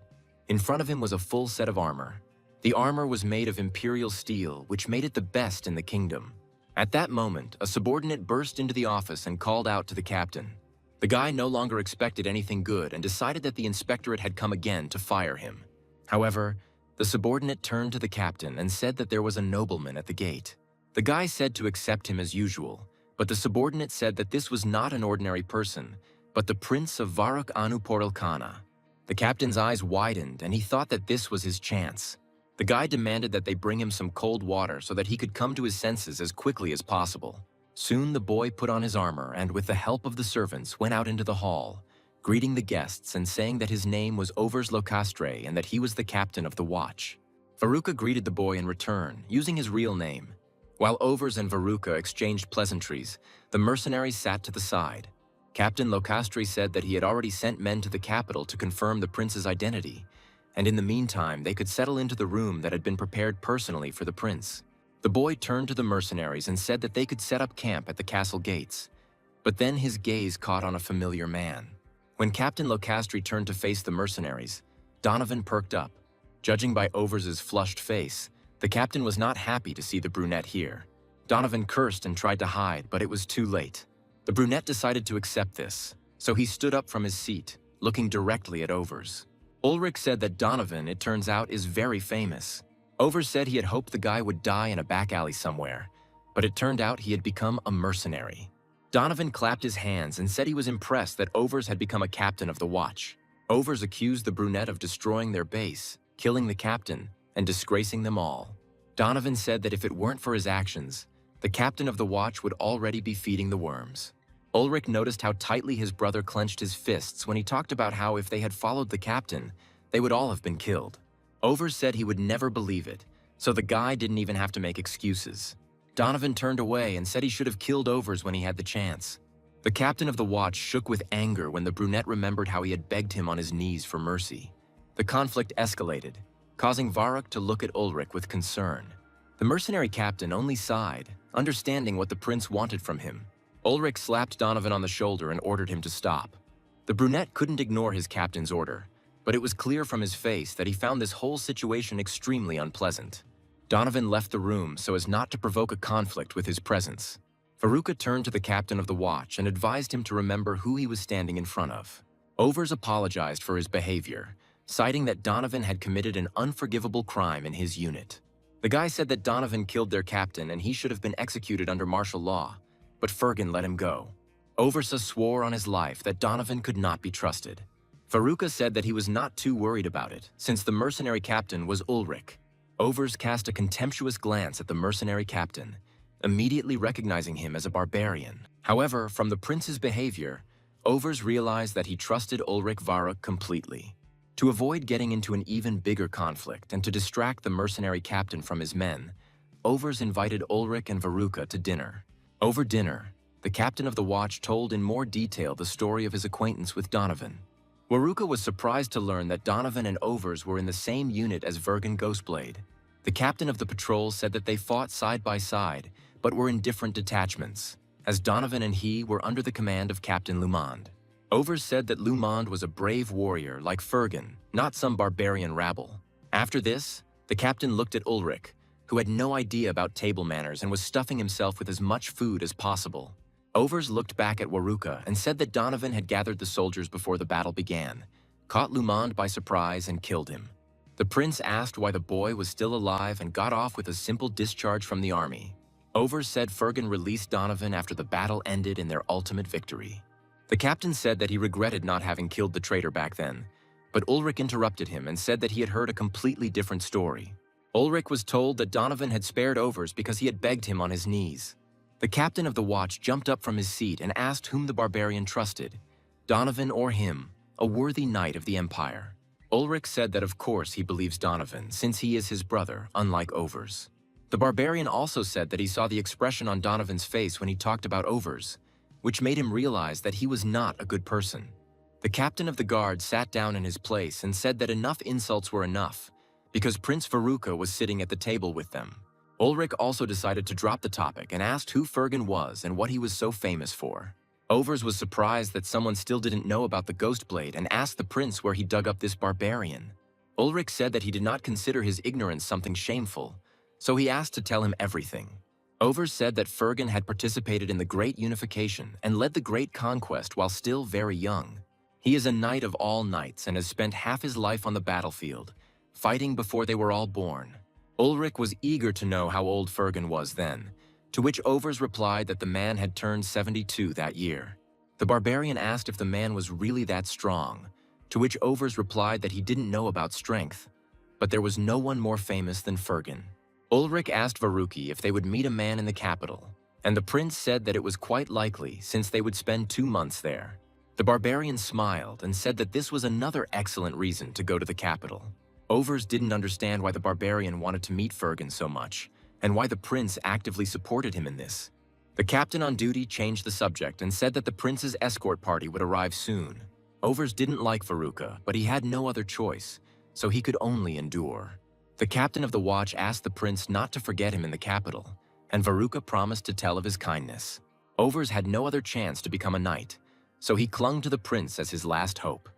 In front of him was a full set of armor. The armor was made of imperial steel, which made it the best in the kingdom. At that moment, a subordinate burst into the office and called out to the captain. The guy no longer expected anything good and decided that the inspectorate had come again to fire him. However, the subordinate turned to the captain and said that there was a nobleman at the gate. The guy said to accept him as usual, but the subordinate said that this was not an ordinary person, but the Prince of Varuk Anu Poralkana. The captain's eyes widened and he thought that this was his chance. The guy demanded that they bring him some cold water so that he could come to his senses as quickly as possible. Soon the boy put on his armor and with the help of the servants went out into the hall, greeting the guests and saying that his name was Overs Locastre and that he was the captain of the watch. Varuka greeted the boy in return, using his real name. While Overs and Varuka exchanged pleasantries, the mercenaries sat to the side. Captain Locastre said that he had already sent men to the capital to confirm the prince's identity, and in the meantime they could settle into the room that had been prepared personally for the prince. The boy turned to the mercenaries and said that they could set up camp at the castle gates, but then his gaze caught on a familiar man. When Captain Locastre turned to face the mercenaries, Donovan perked up. Judging by Overs's flushed face, the captain was not happy to see the brunette here. Donovan cursed and tried to hide, but it was too late. The brunette decided to accept this, so he stood up from his seat, looking directly at Overs. Ulrich said that Donovan, it turns out, is very famous. Overs said he had hoped the guy would die in a back alley somewhere, but it turned out he had become a mercenary. Donovan clapped his hands and said he was impressed that Overs had become a captain of the watch. Overs accused the brunette of destroying their base, killing the captain, and disgracing them all. Donovan said that if it weren't for his actions, the captain of the watch would already be feeding the worms. Ulrich noticed how tightly his brother clenched his fists when he talked about how if they had followed the captain, they would all have been killed. Overs said he would never believe it, so the guy didn't even have to make excuses. Donovan turned away and said he should have killed Overs when he had the chance. The captain of the watch shook with anger when the brunette remembered how he had begged him on his knees for mercy. The conflict escalated, causing Varuk to look at Ulrich with concern. The mercenary captain only sighed, understanding what the prince wanted from him. Ulrich slapped Donovan on the shoulder and ordered him to stop. The brunette couldn't ignore his captain's order, but it was clear from his face that he found this whole situation extremely unpleasant. Donovan left the room so as not to provoke a conflict with his presence. Varuka turned to the captain of the watch and advised him to remember who he was standing in front of. Overs apologized for his behavior, citing that Donovan had committed an unforgivable crime in his unit. The guy said that Donovan killed their captain and he should have been executed under martial law, but Fergan let him go. Oversa swore on his life that Donovan could not be trusted. Varuka said that he was not too worried about it, since the mercenary captain was Ulrich. Overs cast a contemptuous glance at the mercenary captain, immediately recognizing him as a barbarian. However, from the prince's behavior, Overs realized that he trusted Ulrich Varuk completely. To avoid getting into an even bigger conflict and to distract the mercenary captain from his men, Overs invited Ulrich and Varuka to dinner. Over dinner, the captain of the watch told in more detail the story of his acquaintance with Donovan. Varuka was surprised to learn that Donovan and Overs were in the same unit as Vergen Ghostblade. The captain of the patrol said that they fought side by side, but were in different detachments, as Donovan and he were under the command of Captain Lumond. Overs said that Lumond was a brave warrior like Fergan, not some barbarian rabble. After this, the captain looked at Ulrich, who had no idea about table manners and was stuffing himself with as much food as possible. Overs looked back at Varuka and said that Donovan had gathered the soldiers before the battle began, caught Lumond by surprise and killed him. The prince asked why the boy was still alive and got off with a simple discharge from the army. Overs said Fergan released Donovan after the battle ended in their ultimate victory. The captain said that he regretted not having killed the traitor back then, but Ulrich interrupted him and said that he had heard a completely different story. Ulrich was told that Donovan had spared Overs because he had begged him on his knees. The captain of the watch jumped up from his seat and asked whom the barbarian trusted, Donovan or him, a worthy knight of the Empire. Ulrich said that of course he believes Donovan, since he is his brother, unlike Overs. The barbarian also said that he saw the expression on Donovan's face when he talked about Overs, which made him realize that he was not a good person. The captain of the guard sat down in his place and said that enough insults were enough, because Prince Varuka was sitting at the table with them. Ulrich also decided to drop the topic and asked who Fergan was and what he was so famous for. Overs was surprised that someone still didn't know about the Ghostblade and asked the prince where he dug up this barbarian. Ulrich said that he did not consider his ignorance something shameful, so he asked to tell him everything. Overs said that Fergan had participated in the Great Unification and led the Great Conquest while still very young. He is a knight of all knights and has spent half his life on the battlefield, fighting before they were all born. Ulrich was eager to know how old Fergan was then, to which Overs replied that the man had turned 72 that year. The barbarian asked if the man was really that strong, to which Overs replied that he didn't know about strength, but there was no one more famous than Fergan. Ulrich asked Varuki if they would meet a man in the capital, and the prince said that it was quite likely since they would spend 2 months there. The barbarian smiled and said that this was another excellent reason to go to the capital. Overs didn't understand why the barbarian wanted to meet Fergan so much, and why the prince actively supported him in this. The captain on duty changed the subject and said that the prince's escort party would arrive soon. Overs didn't like Varuka, but he had no other choice, so he could only endure. The captain of the watch asked the prince not to forget him in the capital, and Varuka promised to tell of his kindness. Overs had no other chance to become a knight, so he clung to the prince as his last hope.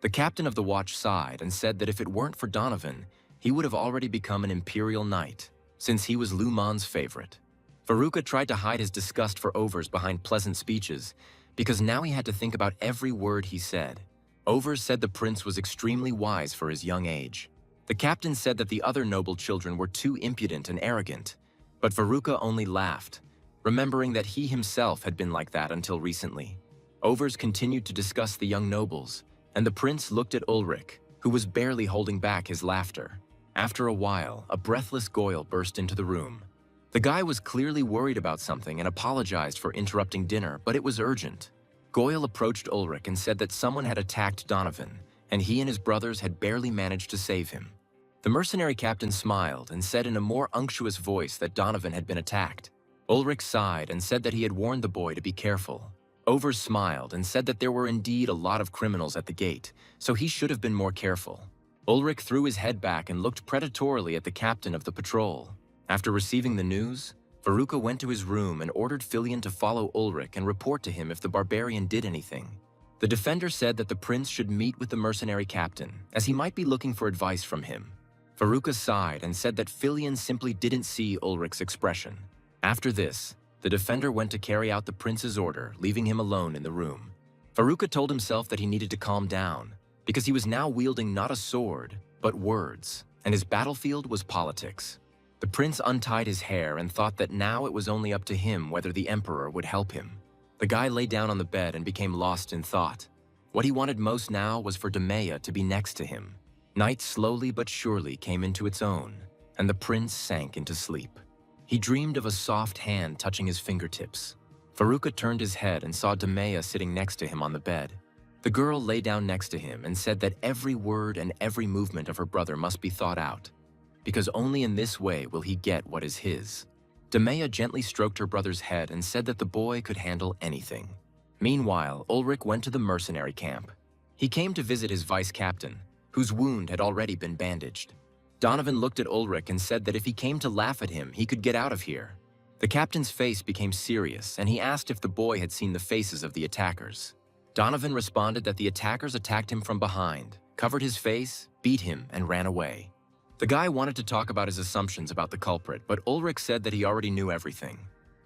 The captain of the watch sighed and said that if it weren't for Donovan, he would have already become an imperial knight, since he was Lumon's favorite. Varuka tried to hide his disgust for Overs behind pleasant speeches, because now he had to think about every word he said. Overs said the prince was extremely wise for his young age. The captain said that the other noble children were too impudent and arrogant, but Varuka only laughed, remembering that he himself had been like that until recently. Overs continued to discuss the young nobles, and the prince looked at Ulrich, who was barely holding back his laughter. After a while, a breathless Goyle burst into the room. The guy was clearly worried about something and apologized for interrupting dinner, but it was urgent. Goyle approached Ulrich and said that someone had attacked Donovan, and he and his brothers had barely managed to save him. The mercenary captain smiled and said in a more unctuous voice that Donovan had been attacked. Ulrich sighed and said that he had warned the boy to be careful. Overs smiled and said that there were indeed a lot of criminals at the gate, so he should have been more careful. Ulrich threw his head back and looked predatorily at the captain of the patrol. After receiving the news, Varuka went to his room and ordered Filion to follow Ulrich and report to him if the barbarian did anything. The defender said that the prince should meet with the mercenary captain, as he might be looking for advice from him. Varuka sighed and said that Filion simply didn't see Ulrich's expression. After this, the defender went to carry out the prince's order, leaving him alone in the room. Varuka told himself that he needed to calm down, because he was now wielding not a sword, but words, and his battlefield was politics. The prince untied his hair and thought that now it was only up to him whether the emperor would help him. The guy lay down on the bed and became lost in thought. What he wanted most now was for Demea to be next to him. Night slowly but surely came into its own, and the prince sank into sleep. He dreamed of a soft hand touching his fingertips. Varuka turned his head and saw Demea sitting next to him on the bed. The girl lay down next to him and said that every word and every movement of her brother must be thought out, because only in this way will he get what is his. Demea gently stroked her brother's head and said that the boy could handle anything. Meanwhile, Ulrich went to the mercenary camp. He came to visit his vice-captain, whose wound had already been bandaged. Donovan looked at Ulrich and said that if he came to laugh at him, he could get out of here. The captain's face became serious, and he asked if the boy had seen the faces of the attackers. Donovan responded that the attackers attacked him from behind, covered his face, beat him, and ran away. The guy wanted to talk about his assumptions about the culprit, but Ulrich said that he already knew everything.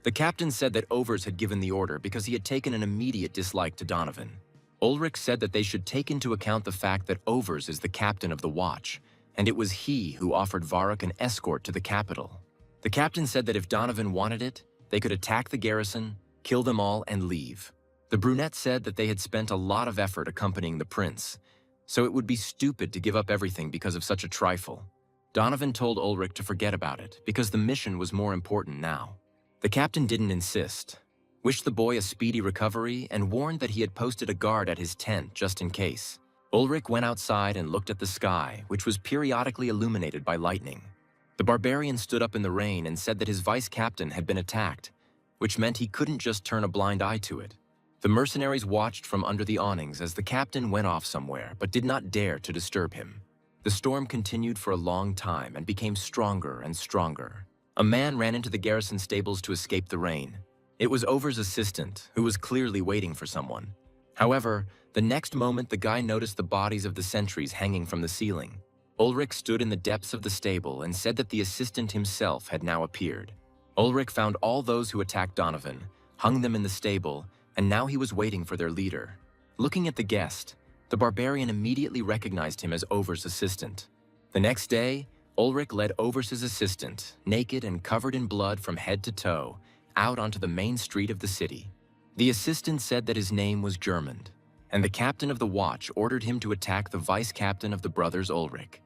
The captain said that Overs had given the order because he had taken an immediate dislike to Donovan. Ulrich said that they should take into account the fact that Overs is the captain of the watch, and it was he who offered Varuk an escort to the capital. The captain said that if Donovan wanted it, they could attack the garrison, kill them all, and leave. The brunette said that they had spent a lot of effort accompanying the prince, so it would be stupid to give up everything because of such a trifle. Donovan told Ulrich to forget about it, because the mission was more important now. The captain didn't insist, wished the boy a speedy recovery, and warned that he had posted a guard at his tent just in case. Ulrich went outside and looked at the sky, which was periodically illuminated by lightning. The barbarian stood up in the rain and said that his vice-captain had been attacked, which meant he couldn't just turn a blind eye to it. The mercenaries watched from under the awnings as the captain went off somewhere, but did not dare to disturb him. The storm continued for a long time and became stronger and stronger. A man ran into the garrison stables to escape the rain. It was Overs' assistant, who was clearly waiting for someone. However, the next moment the guy noticed the bodies of the sentries hanging from the ceiling. Ulrich stood in the depths of the stable and said that the assistant himself had now appeared. Ulrich found all those who attacked Donovan, hung them in the stable, and now he was waiting for their leader. Looking at the guest, the barbarian immediately recognized him as Over's assistant. The next day, Ulrich led Over's assistant, naked and covered in blood from head to toe, out onto the main street of the city. The assistant said that his name was Germund, and the captain of the watch ordered him to attack the vice-captain of the brothers Ulrich.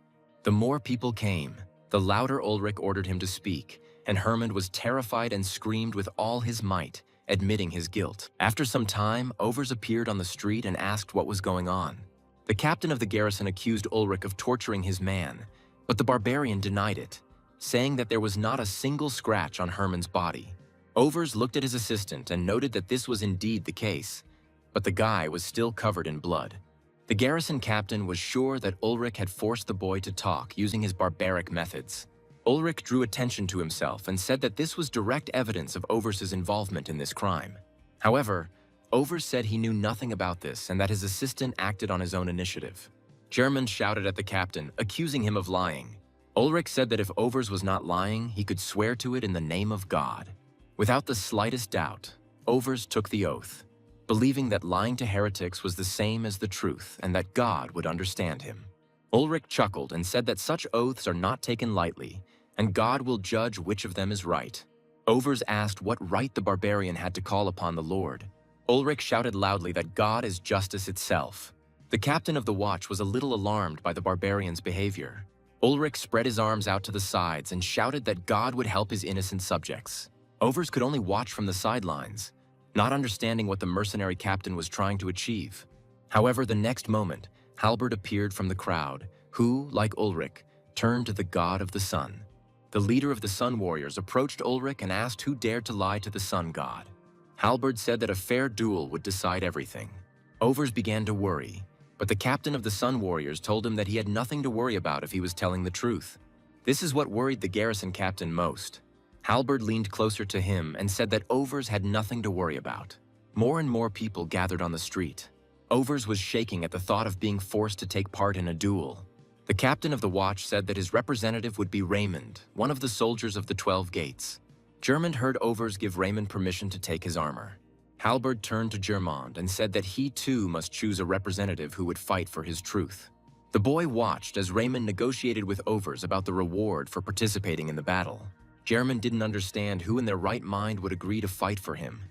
The more people came, the louder Ulrich ordered him to speak, and Hermund was terrified and screamed with all his might, admitting his guilt. After some time, Overs appeared on the street and asked what was going on. The captain of the garrison accused Ulrich of torturing his man, but the barbarian denied it, saying that there was not a single scratch on Hermund's body. Overs looked at his assistant and noted that this was indeed the case, but the guy was still covered in blood. The garrison captain was sure that Ulrich had forced the boy to talk using his barbaric methods. Ulrich drew attention to himself and said that this was direct evidence of Overs' involvement in this crime. However, Overs said he knew nothing about this and that his assistant acted on his own initiative. Germund shouted at the captain, accusing him of lying. Ulrich said that if Overs was not lying, he could swear to it in the name of God. Without the slightest doubt, Overs took the oath, believing that lying to heretics was the same as the truth and that God would understand him. Ulrich chuckled and said that such oaths are not taken lightly, and God will judge which of them is right. Overs asked what right the barbarian had to call upon the Lord. Ulrich shouted loudly that God is justice itself. The captain of the watch was a little alarmed by the barbarian's behavior. Ulrich spread his arms out to the sides and shouted that God would help his innocent subjects. Overs could only watch from the sidelines, not understanding what the mercenary captain was trying to achieve. However, the next moment, Halberd appeared from the crowd, who, like Ulrich, turned to the god of the sun. The leader of the Sun Warriors approached Ulrich and asked who dared to lie to the sun god. Halberd said that a fair duel would decide everything. Overs began to worry, but the captain of the Sun Warriors told him that he had nothing to worry about if he was telling the truth. This is what worried the garrison captain most. Halberd leaned closer to him and said that Overs had nothing to worry about. More and more people gathered on the street. Overs was shaking at the thought of being forced to take part in a duel. The captain of the watch said that his representative would be Raymond, one of the soldiers of the 12 Gates. Germund heard Overs give Raymond permission to take his armor. Halberd turned to Germond and said that he too must choose a representative who would fight for his truth. The boy watched as Raymond negotiated with Overs about the reward for participating in the battle. Germund didn't understand who in their right mind would agree to fight for him,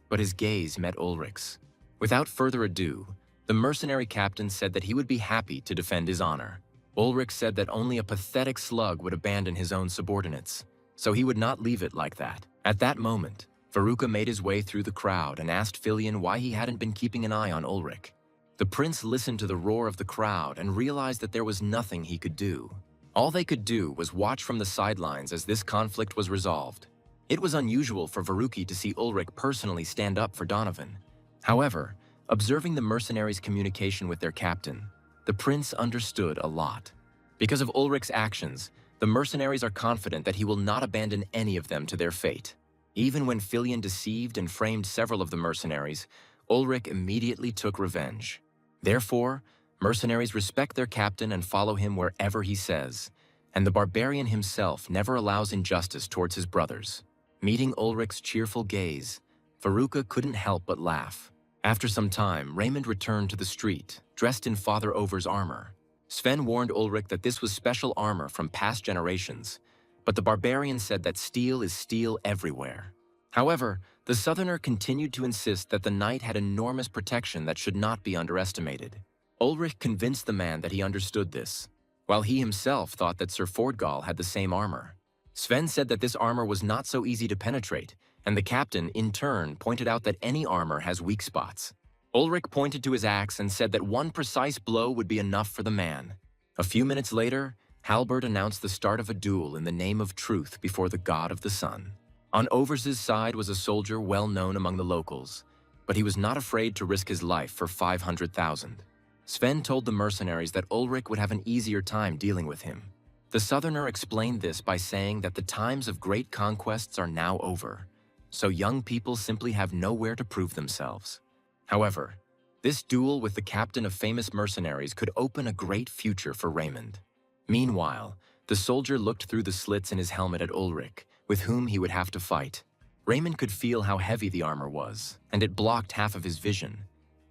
but his gaze met Ulrich's. Without further ado, the mercenary captain said that he would be happy to defend his honor. Ulrich said that only a pathetic slug would abandon his own subordinates, so he would not leave it like that. At that moment, Veruca made his way through the crowd and asked Filion why he hadn't been keeping an eye on Ulrich. The prince listened to the roar of the crowd and realized that there was nothing he could do. All they could do was watch from the sidelines as this conflict was resolved. It was unusual for Veruca to see Ulrich personally stand up for Donovan. However, observing the mercenaries' communication with their captain, the prince understood a lot. Because of Ulrich's actions, the mercenaries are confident that he will not abandon any of them to their fate. Even when Filion deceived and framed several of the mercenaries, Ulrich immediately took revenge. Therefore, mercenaries respect their captain and follow him wherever he says, and the barbarian himself never allows injustice towards his brothers. Meeting Ulrich's cheerful gaze, Veruca couldn't help but laugh. After some time, Raymond returned to the street, dressed in Father Over's armor. Sven warned Ulrich that this was special armor from past generations, but the barbarian said that steel is steel everywhere. However, the southerner continued to insist that the knight had enormous protection that should not be underestimated. Ulrich convinced the man that he understood this, while he himself thought that Sir Fordgall had the same armor. Sven said that this armor was not so easy to penetrate, and the captain, in turn, pointed out that any armor has weak spots. Ulrich pointed to his axe and said that one precise blow would be enough for the man. A few minutes later, Halberd announced the start of a duel in the name of truth before the god of the sun. On Overs' side was a soldier well known among the locals, but he was not afraid to risk his life for 500,000. Sven told the mercenaries that Ulrich would have an easier time dealing with him. The southerner explained this by saying that the times of great conquests are now over, so young people simply have nowhere to prove themselves. However, this duel with the captain of famous mercenaries could open a great future for Raymond. Meanwhile, the soldier looked through the slits in his helmet at Ulrich, with whom he would have to fight. Raymond could feel how heavy the armor was, and it blocked half of his vision,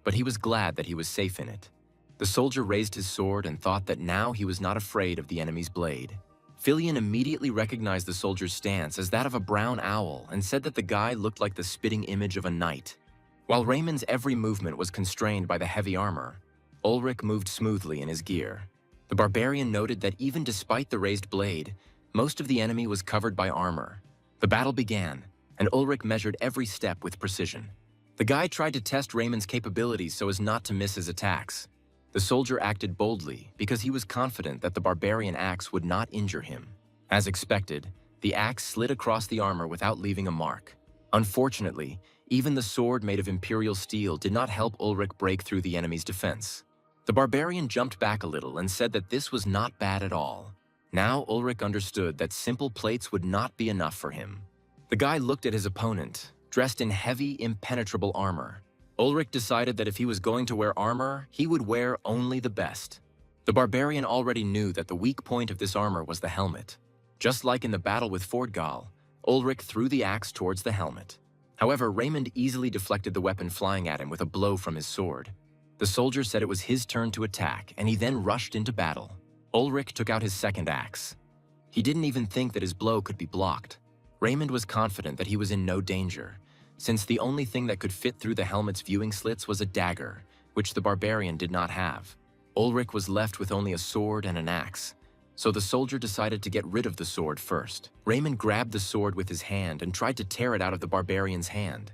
but he was glad that he was safe in it. The soldier raised his sword and thought that now he was not afraid of the enemy's blade. Filion immediately recognized the soldier's stance as that of a brown owl and said that the guy looked like the spitting image of a knight. While Raymond's every movement was constrained by the heavy armor, Ulrich moved smoothly in his gear. The barbarian noted that even despite the raised blade, most of the enemy was covered by armor. The battle began, and Ulrich measured every step with precision. The guide tried to test Raymond's capabilities so as not to miss his attacks. The soldier acted boldly because he was confident that the barbarian axe would not injure him. As expected, the axe slid across the armor without leaving a mark. Unfortunately, even the sword made of imperial steel did not help Ulrich break through the enemy's defense. The barbarian jumped back a little and said that this was not bad at all. Now Ulrich understood that simple plates would not be enough for him. The guy looked at his opponent, dressed in heavy, impenetrable armor. Ulrich decided that if he was going to wear armor, he would wear only the best. The barbarian already knew that the weak point of this armor was the helmet. Just like in the battle with Fordgal, Ulrich threw the axe towards the helmet. However, Raymond easily deflected the weapon flying at him with a blow from his sword. The soldier said it was his turn to attack, and he then rushed into battle. Ulrich took out his second axe. He didn't even think that his blow could be blocked. Raymond was confident that he was in no danger, since the only thing that could fit through the helmet's viewing slits was a dagger, which the barbarian did not have. Ulrich was left with only a sword and an axe, so the soldier decided to get rid of the sword first. Raymond grabbed the sword with his hand and tried to tear it out of the barbarian's hand.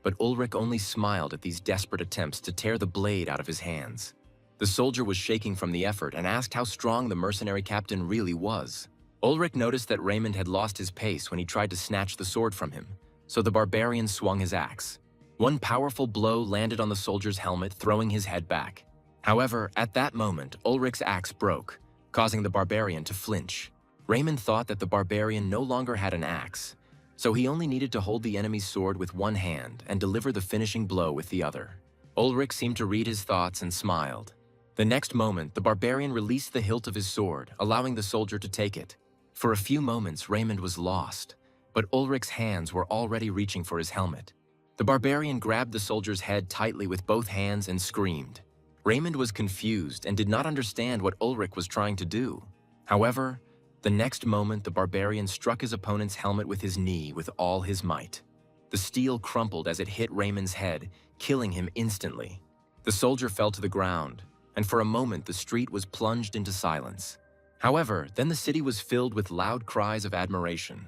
But Ulrich only smiled at these desperate attempts to tear the blade out of his hands. The soldier was shaking from the effort and asked how strong the mercenary captain really was. Ulrich noticed that Raymond had lost his pace when he tried to snatch the sword from him, so the barbarian swung his axe. One powerful blow landed on the soldier's helmet, throwing his head back. However, at that moment, Ulrich's axe broke, causing the barbarian to flinch. Raymond thought that the barbarian no longer had an axe, so he only needed to hold the enemy's sword with one hand and deliver the finishing blow with the other. Ulrich seemed to read his thoughts and smiled. The next moment, the barbarian released the hilt of his sword, allowing the soldier to take it. For a few moments, Raymond was lost, but Ulrich's hands were already reaching for his helmet. The barbarian grabbed the soldier's head tightly with both hands and screamed. Raymond was confused and did not understand what Ulrich was trying to do. However, the next moment the barbarian struck his opponent's helmet with his knee with all his might. The steel crumpled as it hit Raymond's head, killing him instantly. The soldier fell to the ground, and for a moment the street was plunged into silence. However, then the city was filled with loud cries of admiration.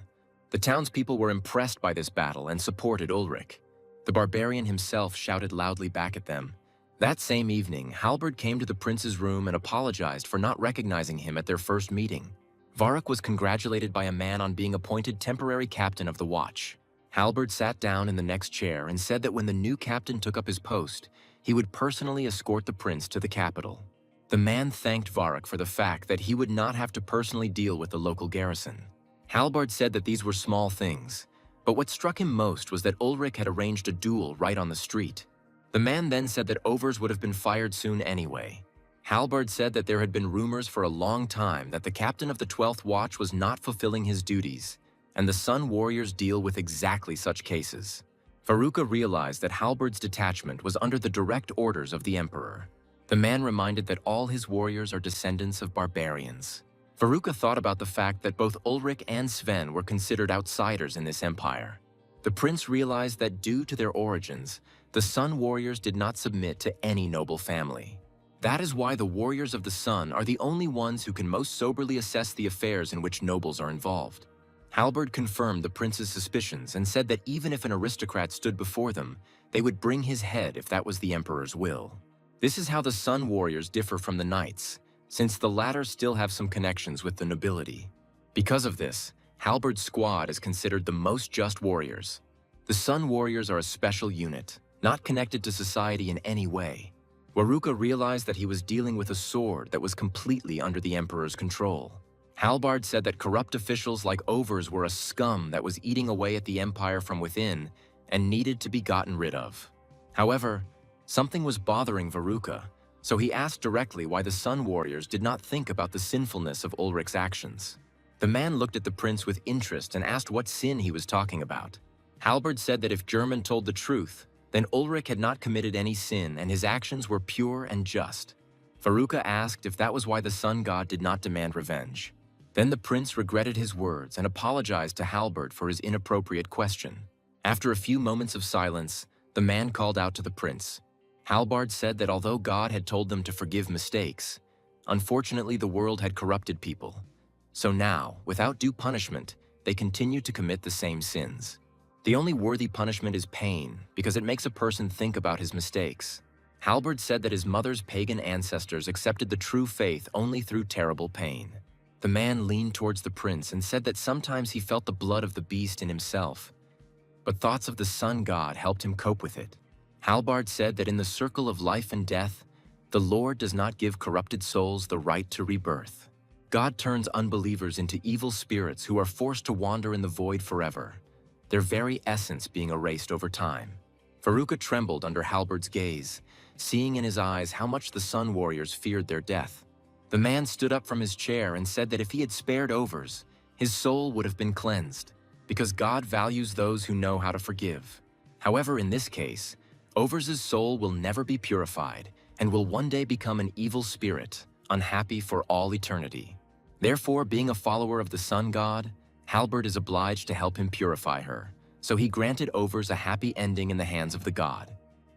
The townspeople were impressed by this battle and supported Ulrich. The barbarian himself shouted loudly back at them. That same evening, Halberd came to the prince's room and apologized for not recognizing him at their first meeting. Varrock was congratulated by a man on being appointed temporary captain of the watch. Halberd sat down in the next chair and said that when the new captain took up his post, he would personally escort the prince to the capital. The man thanked Varrock for the fact that he would not have to personally deal with the local garrison. Halberd said that these were small things, but what struck him most was that Ulrich had arranged a duel right on the street. The man then said that overs would have been fired soon anyway. Halberd said that there had been rumors for a long time that the captain of the 12th Watch was not fulfilling his duties, and the Sun Warriors deal with exactly such cases. Veruca realized that Halberd's detachment was under the direct orders of the Emperor. The man reminded that all his warriors are descendants of barbarians. Veruca thought about the fact that both Ulrich and Sven were considered outsiders in this empire. The prince realized that due to their origins, the Sun Warriors did not submit to any noble family. That is why the Warriors of the Sun are the only ones who can most soberly assess the affairs in which nobles are involved. Halberd confirmed the prince's suspicions and said that even if an aristocrat stood before them, they would bring his head if that was the Emperor's will. This is how the Sun Warriors differ from the Knights, since the latter still have some connections with the nobility. Because of this, Halberd's squad is considered the most just warriors. The Sun Warriors are a special unit, not connected to society in any way. Veruca realized that he was dealing with a sword that was completely under the Emperor's control. Halberd said that corrupt officials like Overs were a scum that was eating away at the Empire from within and needed to be gotten rid of. However, something was bothering Veruca, so he asked directly why the Sun Warriors did not think about the sinfulness of Ulrich's actions. The man looked at the prince with interest and asked what sin he was talking about. Halberd said that if German told the truth, then Ulrich had not committed any sin and his actions were pure and just. Veruca asked if that was why the sun god did not demand revenge. Then the prince regretted his words and apologized to Halberd for his inappropriate question. After a few moments of silence, the man called out to the prince. Halberd said that although God had told them to forgive mistakes, unfortunately the world had corrupted people. So now, without due punishment, they continue to commit the same sins. The only worthy punishment is pain, because it makes a person think about his mistakes. Halberd said that his mother's pagan ancestors accepted the true faith only through terrible pain. The man leaned towards the prince and said that sometimes he felt the blood of the beast in himself, but thoughts of the sun god helped him cope with it. Halberd said that in the circle of life and death, the Lord does not give corrupted souls the right to rebirth. God turns unbelievers into evil spirits who are forced to wander in the void forever, their very essence being erased over time. Veruca trembled under Halberd's gaze, seeing in his eyes how much the Sun Warriors feared their death. The man stood up from his chair and said that if he had spared Overs, his soul would have been cleansed, because God values those who know how to forgive. However, in this case, Overs' soul will never be purified and will one day become an evil spirit, unhappy for all eternity. Therefore, being a follower of the sun god, Halberd is obliged to help him purify her, so he granted Overs a happy ending in the hands of the god.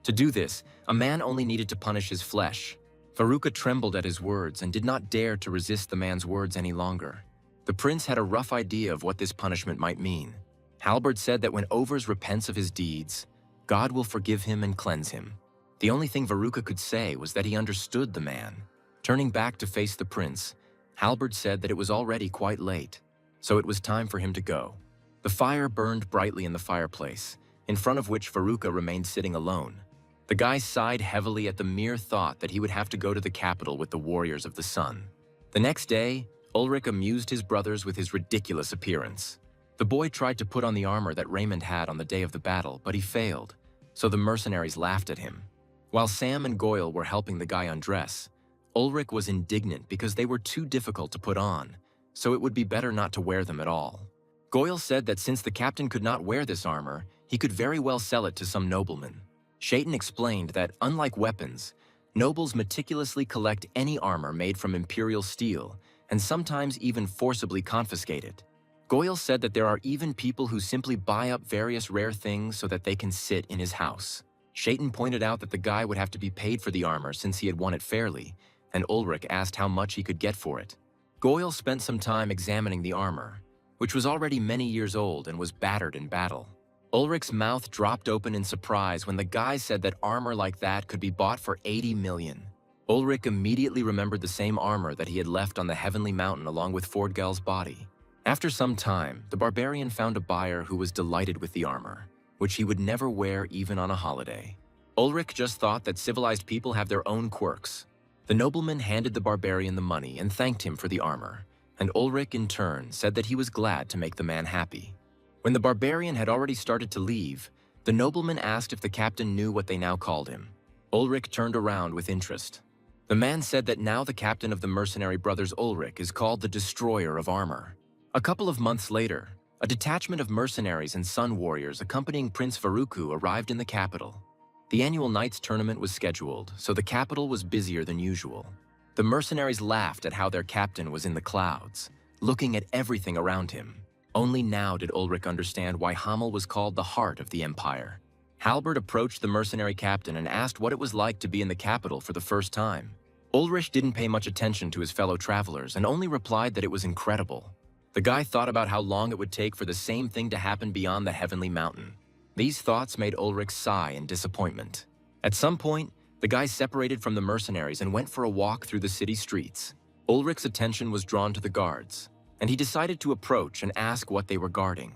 To do this, a man only needed to punish his flesh. Veruca trembled at his words and did not dare to resist the man's words any longer. The prince had a rough idea of what this punishment might mean. Halberd said that when Overs repents of his deeds, God will forgive him and cleanse him. The only thing Veruca could say was that he understood the man. Turning back to face the prince, Halberd said that it was already quite late, so it was time for him to go. The fire burned brightly in the fireplace, in front of which Veruca remained sitting alone. The guy sighed heavily at the mere thought that he would have to go to the capital with the warriors of the sun. The next day, Ulrich amused his brothers with his ridiculous appearance. The boy tried to put on the armor that Raymond had on the day of the battle, but he failed, so the mercenaries laughed at him. While Sam and Goyle were helping the guy undress, Ulrich was indignant because they were too difficult to put on, so it would be better not to wear them at all. Goyle said that since the captain could not wear this armor, he could very well sell it to some nobleman. Shaitan explained that, unlike weapons, nobles meticulously collect any armor made from imperial steel and sometimes even forcibly confiscate it. Goyle said that there are even people who simply buy up various rare things so that they can sit in his house. Shaitan pointed out that the guy would have to be paid for the armor since he had won it fairly, and Ulrich asked how much he could get for it. Goyle spent some time examining the armor, which was already many years old and was battered in battle. Ulrich's mouth dropped open in surprise when the guy said that armor like that could be bought for 80 million. Ulrich immediately remembered the same armor that he had left on the Heavenly Mountain along with Fordgal's body. After some time, the barbarian found a buyer who was delighted with the armor, which he would never wear even on a holiday. Ulrich just thought that civilized people have their own quirks. The nobleman handed the barbarian the money and thanked him for the armor, and Ulrich in turn said that he was glad to make the man happy. When the barbarian had already started to leave, the nobleman asked if the captain knew what they now called him. Ulrich turned around with interest. The man said that now the captain of the mercenary brothers Ulrich is called the Destroyer of Armor. A couple of months later, a detachment of mercenaries and sun warriors accompanying Prince Veruca arrived in the capital. The annual Knights tournament was scheduled, so the capital was busier than usual. The mercenaries laughed at how their captain was in the clouds, looking at everything around him. Only now did Ulrich understand why Hamel was called the heart of the empire. Halberd approached the mercenary captain and asked what it was like to be in the capital for the first time. Ulrich didn't pay much attention to his fellow travelers and only replied that it was incredible. The guy thought about how long it would take for the same thing to happen beyond the Heavenly Mountain. These thoughts made Ulrich sigh in disappointment. At some point, the guy separated from the mercenaries and went for a walk through the city streets. Ulrich's attention was drawn to the guards, and he decided to approach and ask what they were guarding.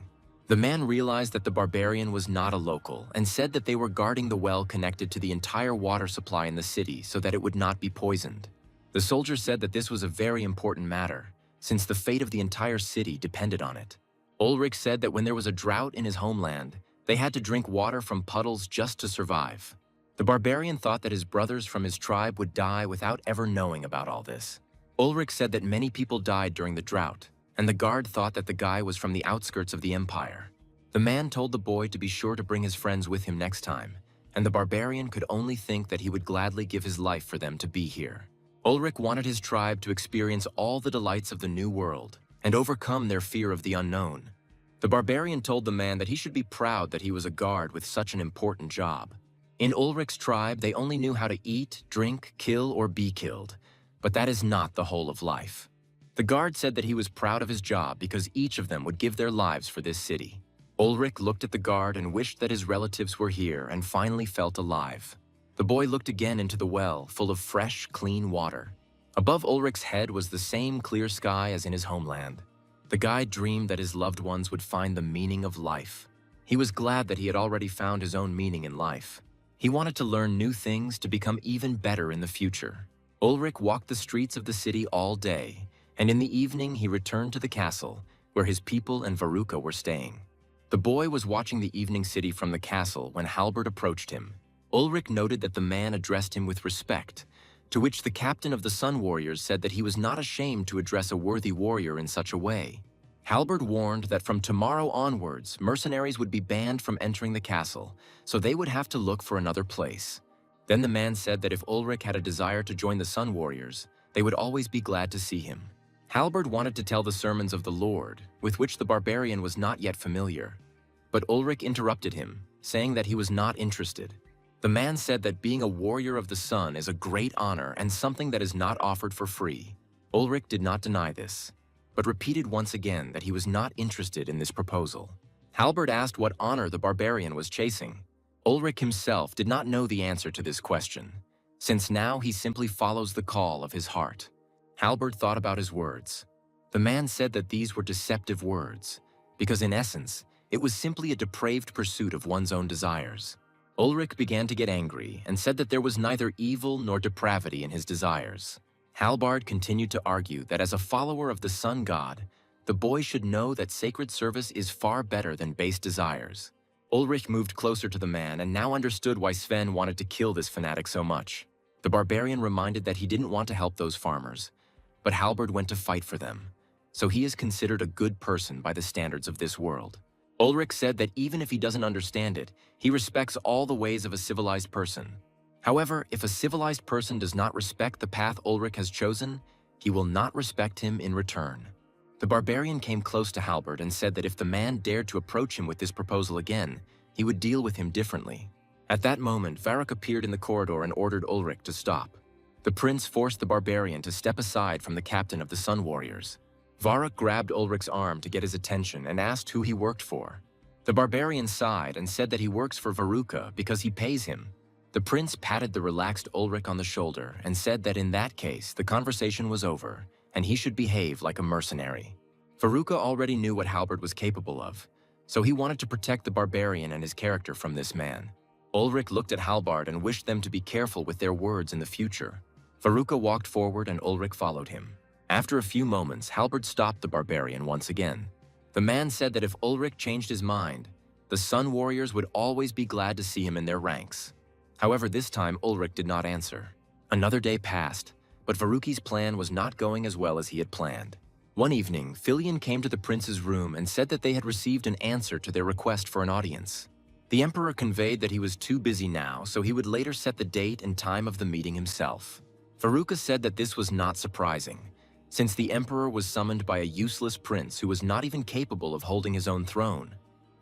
The man realized that the barbarian was not a local and said that they were guarding the well connected to the entire water supply in the city so that it would not be poisoned. The soldier said that this was a very important matter, since the fate of the entire city depended on it. Ulrich said that when there was a drought in his homeland, they had to drink water from puddles just to survive. The barbarian thought that his brothers from his tribe would die without ever knowing about all this. Ulrich said that many people died during the drought, and the guard thought that the guy was from the outskirts of the empire. The man told the boy to be sure to bring his friends with him next time, and the barbarian could only think that he would gladly give his life for them to be here. Ulrich wanted his tribe to experience all the delights of the new world and overcome their fear of the unknown. The barbarian told the man that he should be proud that he was a guard with such an important job. In Ulrich's tribe, they only knew how to eat, drink, kill, or be killed, but that is not the whole of life. The guard said that he was proud of his job because each of them would give their lives for this city. Ulrich looked at the guard and wished that his relatives were here and finally felt alive. The boy looked again into the well, full of fresh, clean water. Above Ulrich's head was the same clear sky as in his homeland. The guy dreamed that his loved ones would find the meaning of life. He was glad that he had already found his own meaning in life. He wanted to learn new things to become even better in the future. Ulrich walked the streets of the city all day, and in the evening he returned to the castle, where his people and Veruca were staying. The boy was watching the evening city from the castle when Halbert approached him. Ulrich noted that the man addressed him with respect, to which the captain of the Sun Warriors said that he was not ashamed to address a worthy warrior in such a way. Halbert warned that from tomorrow onwards, mercenaries would be banned from entering the castle, so they would have to look for another place. Then the man said that if Ulrich had a desire to join the Sun Warriors, they would always be glad to see him. Halbert wanted to tell the sermons of the Lord, with which the barbarian was not yet familiar. But Ulrich interrupted him, saying that he was not interested. The man said that being a warrior of the sun is a great honor and something that is not offered for free. Ulrich did not deny this, but repeated once again that he was not interested in this proposal. Halbert asked what honor the barbarian was chasing. Ulrich himself did not know the answer to this question, since now he simply follows the call of his heart. Halbert thought about his words. The man said that these were deceptive words, because in essence, it was simply a depraved pursuit of one's own desires. Ulrich began to get angry and said that there was neither evil nor depravity in his desires. Halbard continued to argue that as a follower of the sun god, the boy should know that sacred service is far better than base desires. Ulrich moved closer to the man and now understood why Sven wanted to kill this fanatic so much. The barbarian reminded that he didn't want to help those farmers, but Halbard went to fight for them, so he is considered a good person by the standards of this world. Ulrich said that even if he doesn't understand it, he respects all the ways of a civilized person. However, if a civilized person does not respect the path Ulrich has chosen, he will not respect him in return. The barbarian came close to Halbert and said that if the man dared to approach him with this proposal again, he would deal with him differently. At that moment, Varrock appeared in the corridor and ordered Ulrich to stop. The prince forced the barbarian to step aside from the captain of the Sun Warriors. Varrock grabbed Ulrich's arm to get his attention and asked who he worked for. The barbarian sighed and said that he works for Veruca because he pays him. The prince patted the relaxed Ulrich on the shoulder and said that in that case, the conversation was over and he should behave like a mercenary. Veruca already knew what Halbert was capable of, so he wanted to protect the barbarian and his character from this man. Ulrich looked at Halbard and wished them to be careful with their words in the future. Veruca walked forward and Ulrich followed him. After a few moments, Halbert stopped the barbarian once again. The man said that if Ulrich changed his mind, the Sun Warriors would always be glad to see him in their ranks. However, this time Ulrich did not answer. Another day passed, but Veruca's plan was not going as well as he had planned. One evening, Filion came to the prince's room and said that they had received an answer to their request for an audience. The emperor conveyed that he was too busy now, so he would later set the date and time of the meeting himself. Veruca said that this was not surprising, since the emperor was summoned by a useless prince who was not even capable of holding his own throne.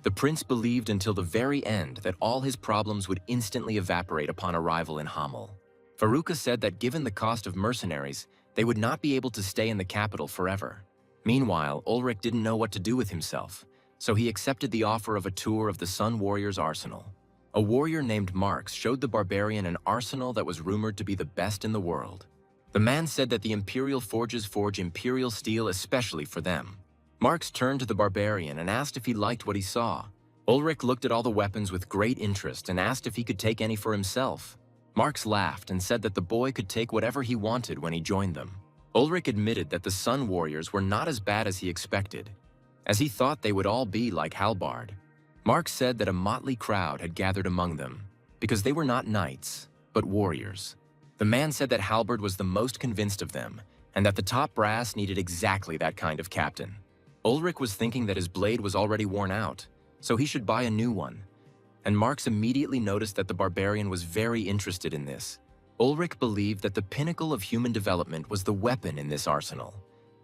The prince believed until the very end that all his problems would instantly evaporate upon arrival in Hamel. Veruca said that given the cost of mercenaries, they would not be able to stay in the capital forever. Meanwhile, Ulrich didn't know what to do with himself, so he accepted the offer of a tour of the Sun Warriors' arsenal. A warrior named Marx showed the barbarian an arsenal that was rumored to be the best in the world. The man said that the Imperial forges forge Imperial steel especially for them. Marx turned to the barbarian and asked if he liked what he saw. Ulrich looked at all the weapons with great interest and asked if he could take any for himself. Marx laughed and said that the boy could take whatever he wanted when he joined them. Ulrich admitted that the Sun Warriors were not as bad as he expected, as he thought they would all be like Halbard. Marx said that a motley crowd had gathered among them, because they were not knights, but warriors. The man said that Halbard was the most convinced of them, and that the top brass needed exactly that kind of captain. Ulrich was thinking that his blade was already worn out, so he should buy a new one. And Marx immediately noticed that the barbarian was very interested in this. Ulrich believed that the pinnacle of human development was the weapon in this arsenal,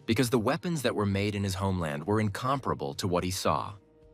because the weapons that were made in his homeland were incomparable to what he saw.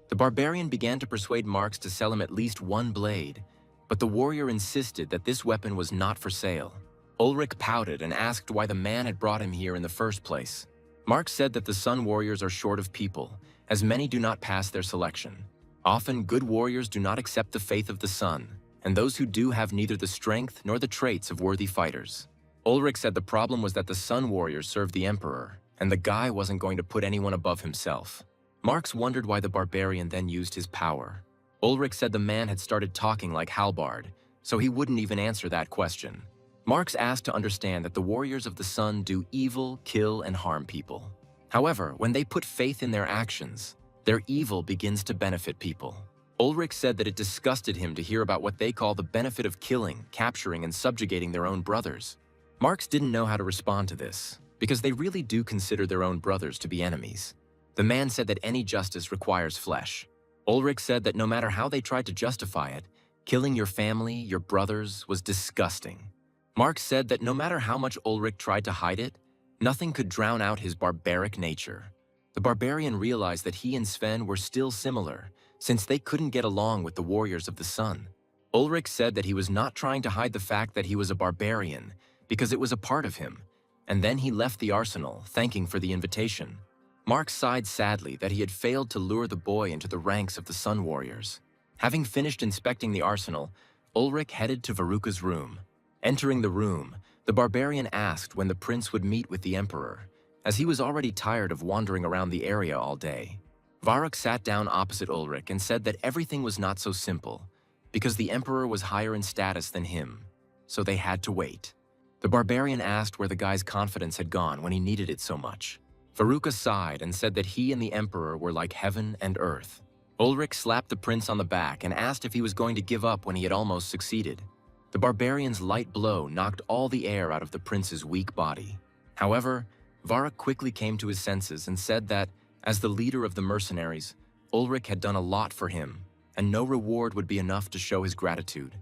The barbarian began to persuade Marx to sell him at least one blade, but the warrior insisted that this weapon was not for sale. Ulrich pouted and asked why the man had brought him here in the first place. Marx said that the Sun Warriors are short of people, as many do not pass their selection. Often, good warriors do not accept the faith of the sun, and those who do have neither the strength nor the traits of worthy fighters. Ulrich said the problem was that the Sun Warriors served the Emperor, and the guy wasn't going to put anyone above himself. Marx wondered why the barbarian then used his power. Ulrich said the man had started talking like Halbard, so he wouldn't even answer that question. Marx asked to understand that the warriors of the sun do evil, kill, and harm people. However, when they put faith in their actions, their evil begins to benefit people. Ulrich said that it disgusted him to hear about what they call the benefit of killing, capturing, and subjugating their own brothers. Marx didn't know how to respond to this, because they really do consider their own brothers to be enemies. The man said that any justice requires flesh. Ulrich said that no matter how they tried to justify it, killing your family, your brothers, was disgusting. Marx said that no matter how much Ulrich tried to hide it, nothing could drown out his barbaric nature. The barbarian realized that he and Sven were still similar, since they couldn't get along with the warriors of the sun. Ulrich said that he was not trying to hide the fact that he was a barbarian, because it was a part of him, and then he left the arsenal, thanking for the invitation. Marx sighed sadly that he had failed to lure the boy into the ranks of the Sun Warriors. Having finished inspecting the arsenal, Ulrich headed to Veruca's room. Entering the room, the barbarian asked when the prince would meet with the emperor, as he was already tired of wandering around the area all day. Varuk sat down opposite Ulrich and said that everything was not so simple, because the emperor was higher in status than him, so they had to wait. The barbarian asked where the guy's confidence had gone when he needed it so much. Veruca sighed and said that he and the emperor were like heaven and earth. Ulrich slapped the prince on the back and asked if he was going to give up when he had almost succeeded. The barbarian's light blow knocked all the air out of the prince's weak body. However, Varuk quickly came to his senses and said that, as the leader of the mercenaries, Ulrich had done a lot for him, and no reward would be enough to show his gratitude.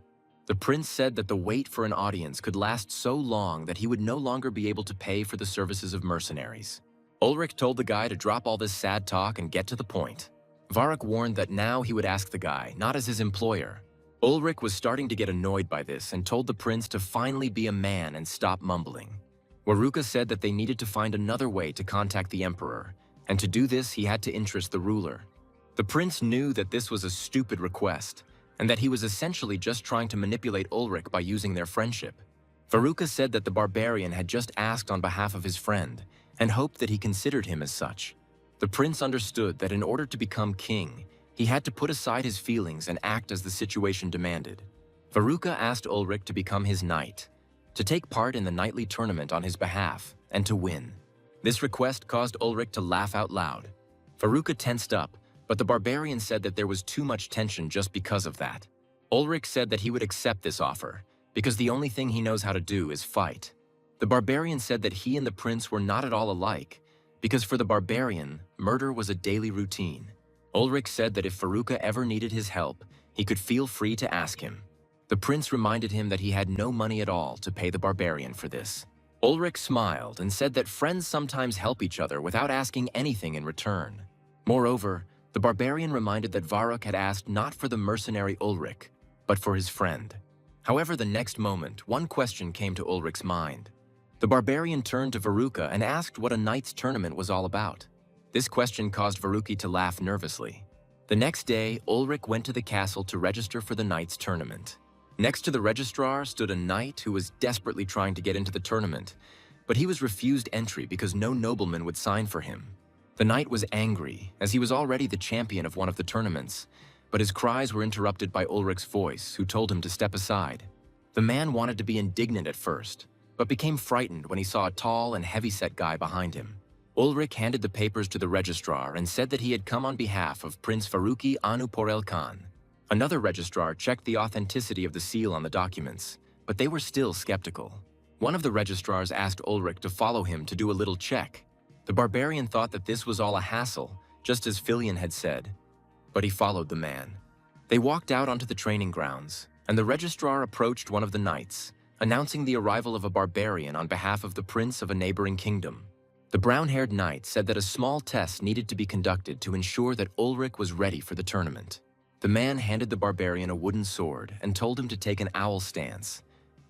The prince said that the wait for an audience could last so long that he would no longer be able to pay for the services of mercenaries. Ulrich told the guy to drop all this sad talk and get to the point. Varuk warned that now he would ask the guy, not as his employer. Ulrich was starting to get annoyed by this and told the prince to finally be a man and stop mumbling. Veruca said that they needed to find another way to contact the emperor, and to do this he had to interest the ruler. The prince knew that this was a stupid request, and that he was essentially just trying to manipulate Ulrich by using their friendship. Veruca said that the barbarian had just asked on behalf of his friend, and hoped that he considered him as such. The prince understood that in order to become king, he had to put aside his feelings and act as the situation demanded. Veruca asked Ulrich to become his knight, to take part in the knightly tournament on his behalf, and to win. This request caused Ulrich to laugh out loud. Veruca tensed up, but the barbarian said that there was too much tension just because of that. Ulrich said that he would accept this offer, because the only thing he knows how to do is fight. The barbarian said that he and the prince were not at all alike, because for the barbarian, murder was a daily routine. Ulrich said that if Veruca ever needed his help, he could feel free to ask him. The prince reminded him that he had no money at all to pay the barbarian for this. Ulrich smiled and said that friends sometimes help each other without asking anything in return. Moreover, the barbarian reminded that Varuk had asked not for the mercenary Ulrich, but for his friend. However, the next moment, one question came to Ulrich's mind. The barbarian turned to Veruca and asked what a knight's tournament was all about. This question caused Veruca to laugh nervously. The next day, Ulrich went to the castle to register for the knight's tournament. Next to the registrar stood a knight who was desperately trying to get into the tournament, but he was refused entry because no nobleman would sign for him. The knight was angry, as he was already the champion of one of the tournaments, but his cries were interrupted by Ulrich's voice, who told him to step aside. The man wanted to be indignant at first, but became frightened when he saw a tall and heavy-set guy behind him. Ulrich handed the papers to the registrar and said that he had come on behalf of Prince Faruqi Anuporel Khan. Another registrar checked the authenticity of the seal on the documents, but they were still skeptical. One of the registrars asked Ulrich to follow him to do a little check. The barbarian thought that this was all a hassle, just as Filion had said, but he followed the man. They walked out onto the training grounds, and the registrar approached one of the knights, announcing the arrival of a barbarian on behalf of the prince of a neighboring kingdom. The brown-haired knight said that a small test needed to be conducted to ensure that Ulrich was ready for the tournament. The man handed the barbarian a wooden sword and told him to take an owl stance,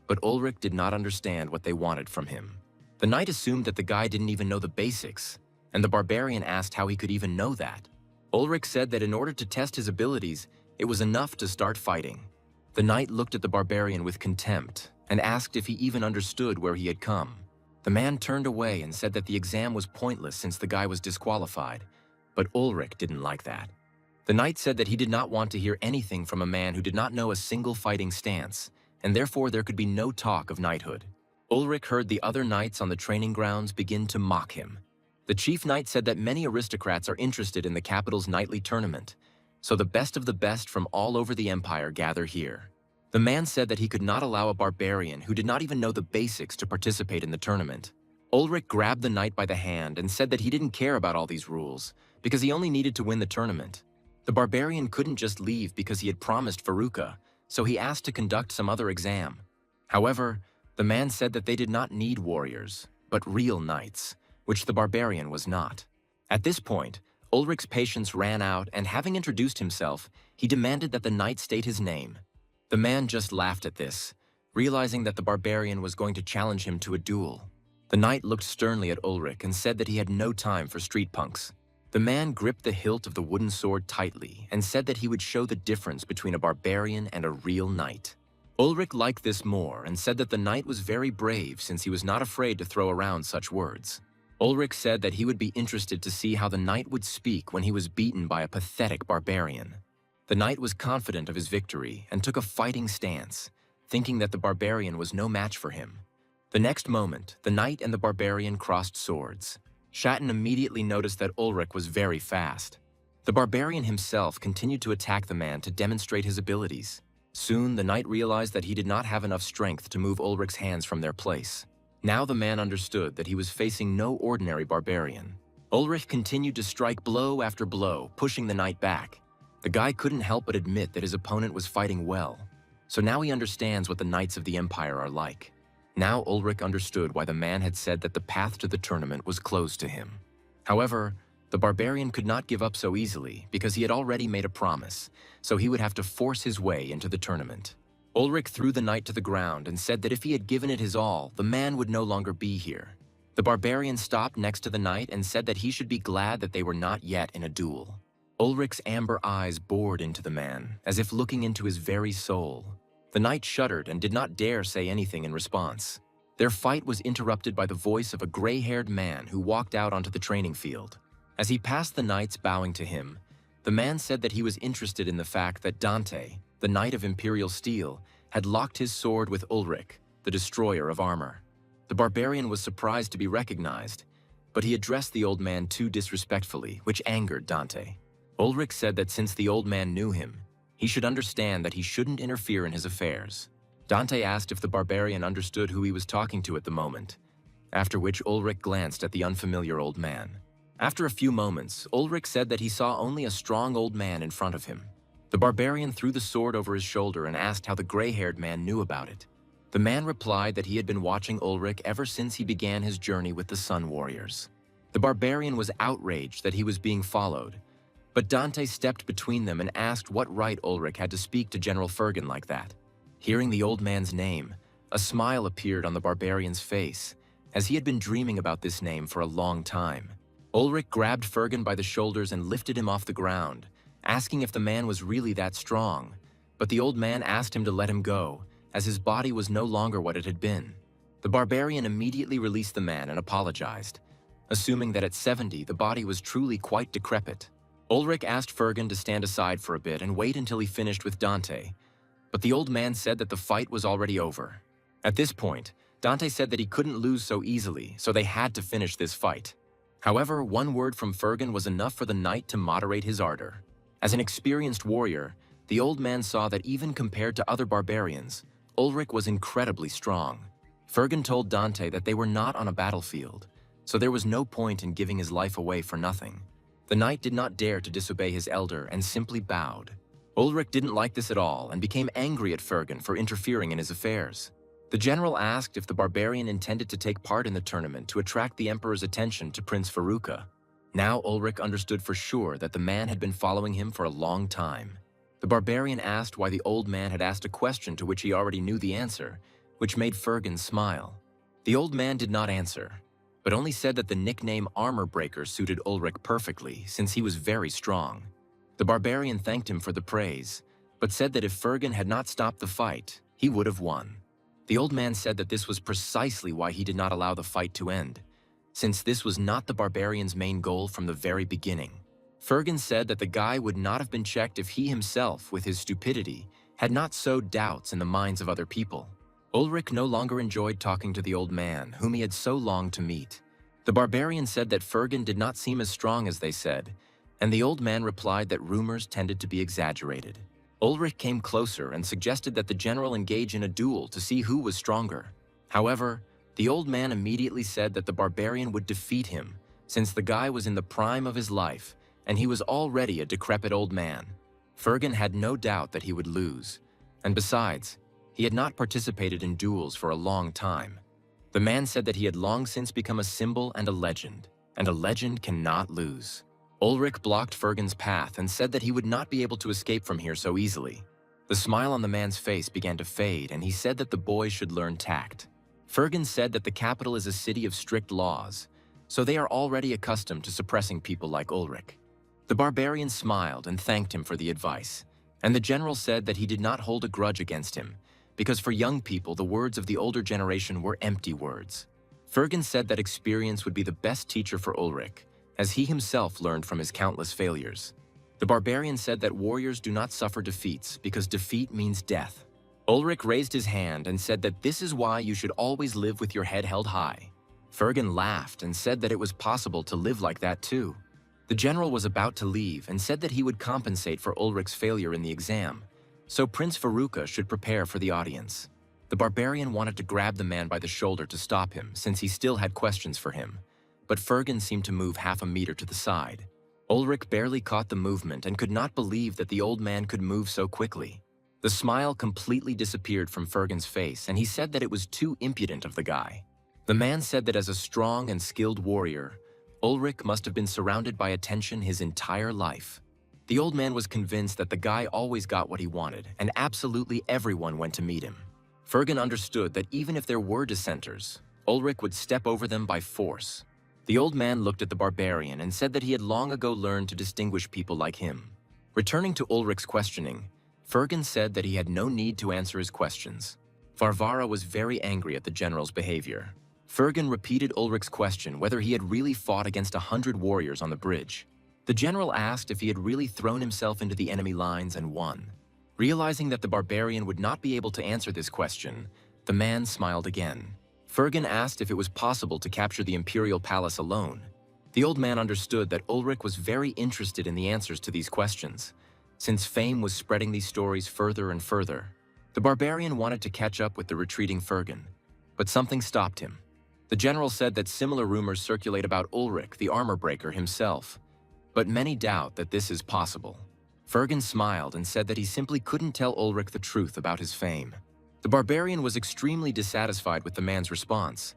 but Ulrich did not understand what they wanted from him. The knight assumed that the guy didn't even know the basics, and the barbarian asked how he could even know that. Ulrich said that in order to test his abilities, it was enough to start fighting. The knight looked at the barbarian with contempt and asked if he even understood where he had come. The man turned away and said that the exam was pointless since the guy was disqualified, but Ulrich didn't like that. The knight said that he did not want to hear anything from a man who did not know a single fighting stance, and therefore there could be no talk of knighthood. Ulrich heard the other knights on the training grounds begin to mock him. The chief knight said that many aristocrats are interested in the capital's nightly tournament, so the best of the best from all over the empire gather here. The man said that he could not allow a barbarian who did not even know the basics to participate in the tournament. Ulrich grabbed the knight by the hand and said that he didn't care about all these rules, because he only needed to win the tournament. The barbarian couldn't just leave because he had promised Faruka, so he asked to conduct some other exam. However, the man said that they did not need warriors, but real knights, which the barbarian was not. At this point, Ulrich's patience ran out, and having introduced himself, he demanded that the knight state his name. The man just laughed at this, realizing that the barbarian was going to challenge him to a duel. The knight looked sternly at Ulrich and said that he had no time for street punks. The man gripped the hilt of the wooden sword tightly and said that he would show the difference between a barbarian and a real knight. Ulrich liked this more and said that the knight was very brave since he was not afraid to throw around such words. Ulrich said that he would be interested to see how the knight would speak when he was beaten by a pathetic barbarian. The knight was confident of his victory and took a fighting stance, thinking that the barbarian was no match for him. The next moment, the knight and the barbarian crossed swords. Shatton immediately noticed that Ulrich was very fast. The barbarian himself continued to attack the man to demonstrate his abilities. Soon, the knight realized that he did not have enough strength to move Ulrich's hands from their place. Now the man understood that he was facing no ordinary barbarian. Ulrich continued to strike blow after blow, pushing the knight back. The guy couldn't help but admit that his opponent was fighting well. So now he understands what the knights of the empire are like. Now Ulrich understood why the man had said that the path to the tournament was closed to him. However, the barbarian could not give up so easily because he had already made a promise, so he would have to force his way into the tournament. Ulrich threw the knight to the ground and said that if he had given it his all, the man would no longer be here. The barbarian stopped next to the knight and said that he should be glad that they were not yet in a duel. Ulrich's amber eyes bored into the man, as if looking into his very soul. The knight shuddered and did not dare say anything in response. Their fight was interrupted by the voice of a gray-haired man who walked out onto the training field. As he passed the knights bowing to him, the man said that he was interested in the fact that Dante, the knight of Imperial Steel, had locked his sword with Ulrich, the destroyer of armor. The barbarian was surprised to be recognized, but he addressed the old man too disrespectfully, which angered Dante. Ulrich said that since the old man knew him, he should understand that he shouldn't interfere in his affairs. Dante asked if the barbarian understood who he was talking to at the moment, after which Ulrich glanced at the unfamiliar old man. After a few moments, Ulrich said that he saw only a strong old man in front of him. The barbarian threw the sword over his shoulder and asked how the gray-haired man knew about it. The man replied that he had been watching Ulrich ever since he began his journey with the Sun Warriors. The barbarian was outraged that he was being followed, but Dante stepped between them and asked what right Ulrich had to speak to General Fergan like that. Hearing the old man's name, a smile appeared on the barbarian's face, as he had been dreaming about this name for a long time. Ulrich grabbed Fergan by the shoulders and lifted him off the ground, asking if the man was really that strong, but the old man asked him to let him go, as his body was no longer what it had been. The barbarian immediately released the man and apologized, assuming that at 70 the body was truly quite decrepit. Ulrich asked Fergan to stand aside for a bit and wait until he finished with Dante, but the old man said that the fight was already over. At this point, Dante said that he couldn't lose so easily, so they had to finish this fight. However, one word from Fergan was enough for the knight to moderate his ardor. As an experienced warrior, the old man saw that even compared to other barbarians, Ulrich was incredibly strong. Fergan told Dante that they were not on a battlefield, so there was no point in giving his life away for nothing. The knight did not dare to disobey his elder and simply bowed. Ulrich didn't like this at all and became angry at Fergen for interfering in his affairs. The general asked if the barbarian intended to take part in the tournament to attract the emperor's attention to Prince Faruka. Now Ulrich understood for sure that the man had been following him for a long time. The barbarian asked why the old man had asked a question to which he already knew the answer, which made Fergen smile. The old man did not answer, but only said that the nickname Armor Breaker suited Ulrich perfectly since he was very strong. The barbarian thanked him for the praise, but said that if Fergen had not stopped the fight, he would have won. The old man said that this was precisely why he did not allow the fight to end, since this was not the barbarian's main goal from the very beginning. Fergen said that the guy would not have been checked if he himself, with his stupidity, had not sowed doubts in the minds of other people. Ulrich no longer enjoyed talking to the old man, whom he had so longed to meet. The barbarian said that Fergen did not seem as strong as they said, and the old man replied that rumors tended to be exaggerated. Ulrich came closer and suggested that the general engage in a duel to see who was stronger. However, the old man immediately said that the barbarian would defeat him, since the guy was in the prime of his life, and he was already a decrepit old man. Fergen had no doubt that he would lose, and besides, he had not participated in duels for a long time. The man said that he had long since become a symbol and a legend cannot lose. Ulrich blocked Fergen's path and said that he would not be able to escape from here so easily. The smile on the man's face began to fade, and he said that the boy should learn tact. Fergen said that the capital is a city of strict laws, so they are already accustomed to suppressing people like Ulrich. The barbarian smiled and thanked him for the advice, and the general said that he did not hold a grudge against him, because for young people the words of the older generation were empty words. Fergen said that experience would be the best teacher for Ulrich, as he himself learned from his countless failures. The barbarian said that warriors do not suffer defeats because defeat means death. Ulrich raised his hand and said that this is why you should always live with your head held high. Fergen laughed and said that it was possible to live like that too. The general was about to leave and said that he would compensate for Ulrich's failure in the exam, so Prince Faruka should prepare for the audience. The barbarian wanted to grab the man by the shoulder to stop him since he still had questions for him, but Fergen seemed to move half a meter to the side. Ulrich barely caught the movement and could not believe that the old man could move so quickly. The smile completely disappeared from Fergen's face, and he said that it was too impudent of the guy. The man said that as a strong and skilled warrior, Ulrich must have been surrounded by attention his entire life. The old man was convinced that the guy always got what he wanted, and absolutely everyone went to meet him. Fergen understood that even if there were dissenters, Ulrich would step over them by force. The old man looked at the barbarian and said that he had long ago learned to distinguish people like him. Returning to Ulrich's questioning, Fergen said that he had no need to answer his questions. Varvara was very angry at the general's behavior. Fergen repeated Ulrich's question whether he had really fought against 100 warriors on the bridge. The general asked if he had really thrown himself into the enemy lines and won. Realizing that the barbarian would not be able to answer this question, the man smiled again. Fergen asked if it was possible to capture the imperial palace alone. The old man understood that Ulrich was very interested in the answers to these questions, since fame was spreading these stories further and further. The barbarian wanted to catch up with the retreating Fergen, but something stopped him. The general said that similar rumors circulate about Ulrich, the armor breaker himself, but many doubt that this is possible. Fergen smiled and said that he simply couldn't tell Ulrich the truth about his fame. The barbarian was extremely dissatisfied with the man's response,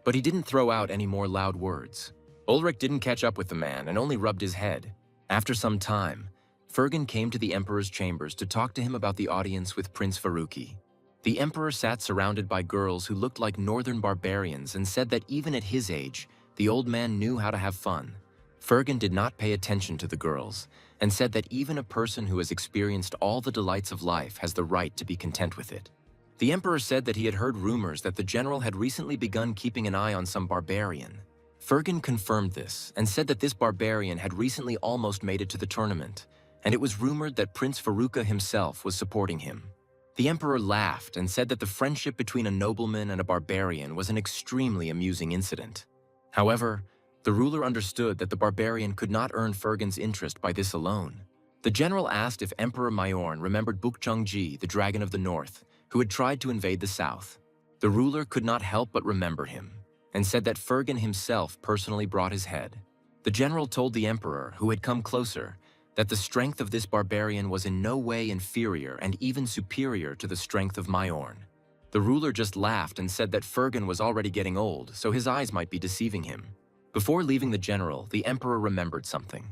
but he didn't throw out any more loud words. Ulrich didn't catch up with the man and only rubbed his head. After some time, Fergen came to the emperor's chambers to talk to him about the audience with Prince Faruki. The emperor sat surrounded by girls who looked like northern barbarians and said that even at his age, the old man knew how to have fun. Fergen did not pay attention to the girls and said that even a person who has experienced all the delights of life has the right to be content with it. The emperor said that he had heard rumors that the general had recently begun keeping an eye on some barbarian. Fergen confirmed this and said that this barbarian had recently almost made it to the tournament, and it was rumored that Prince Faruka himself was supporting him. The emperor laughed and said that the friendship between a nobleman and a barbarian was an extremely amusing incident. However, the ruler understood that the barbarian could not earn Fergen's interest by this alone. The general asked if Emperor Mayorn remembered Bukchungji, the Dragon of the North, who had tried to invade the south. The ruler could not help but remember him. and said that Fergan himself personally brought his head. The general told the emperor, who had come closer, that the strength of this barbarian was in no way inferior and even superior to the strength of Myorn. The ruler just laughed and said that Fergan was already getting old, so his eyes might be deceiving him. Before leaving the general, the emperor remembered something.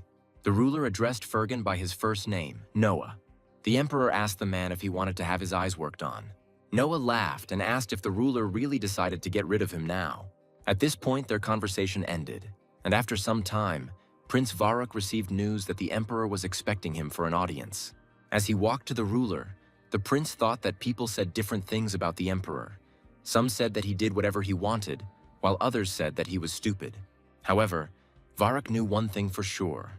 The ruler addressed Fergan by his first name, Noah. The emperor asked the man if he wanted to have his eyes worked on. Noah laughed and asked if the ruler really decided to get rid of him now. At this point, their conversation ended, and after some time, Prince Varrock received news that the emperor was expecting him for an audience. As he walked to the ruler, the prince thought that people said different things about the emperor. Some said that he did whatever he wanted, while others said that he was stupid. However, Varrock knew one thing for sure.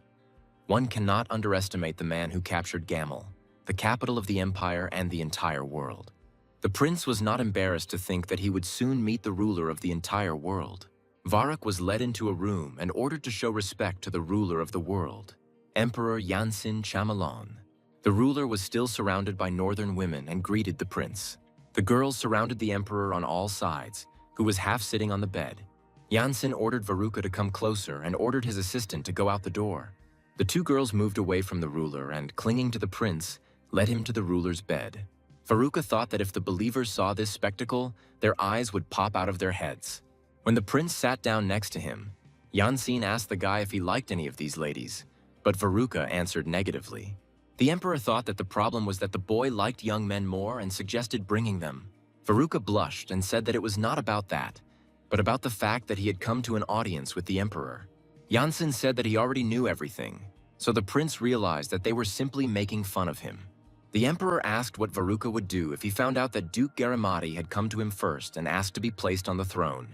One cannot underestimate the man who captured Gamel, the capital of the empire and the entire world. The prince was not embarrassed to think that he would soon meet the ruler of the entire world. Varrock was led into a room and ordered to show respect to the ruler of the world, Emperor Yansin Chamalon. The ruler was still surrounded by northern women and greeted the prince. The girls surrounded the emperor on all sides, who was half sitting on the bed. Yansin ordered Veruca to come closer and ordered his assistant to go out the door. The two girls moved away from the ruler and, clinging to the prince, led him to the ruler's bed. Veruca thought that if the believers saw this spectacle, their eyes would pop out of their heads. When the prince sat down next to him, Yansin asked the guy if he liked any of these ladies, but Veruca answered negatively. The emperor thought that the problem was that the boy liked young men more and suggested bringing them. Veruca blushed and said that it was not about that, but about the fact that he had come to an audience with the emperor. Yansin said that he already knew everything, so the prince realized that they were simply making fun of him. The emperor asked what Veruca would do if he found out that Duke Garamati had come to him first and asked to be placed on the throne.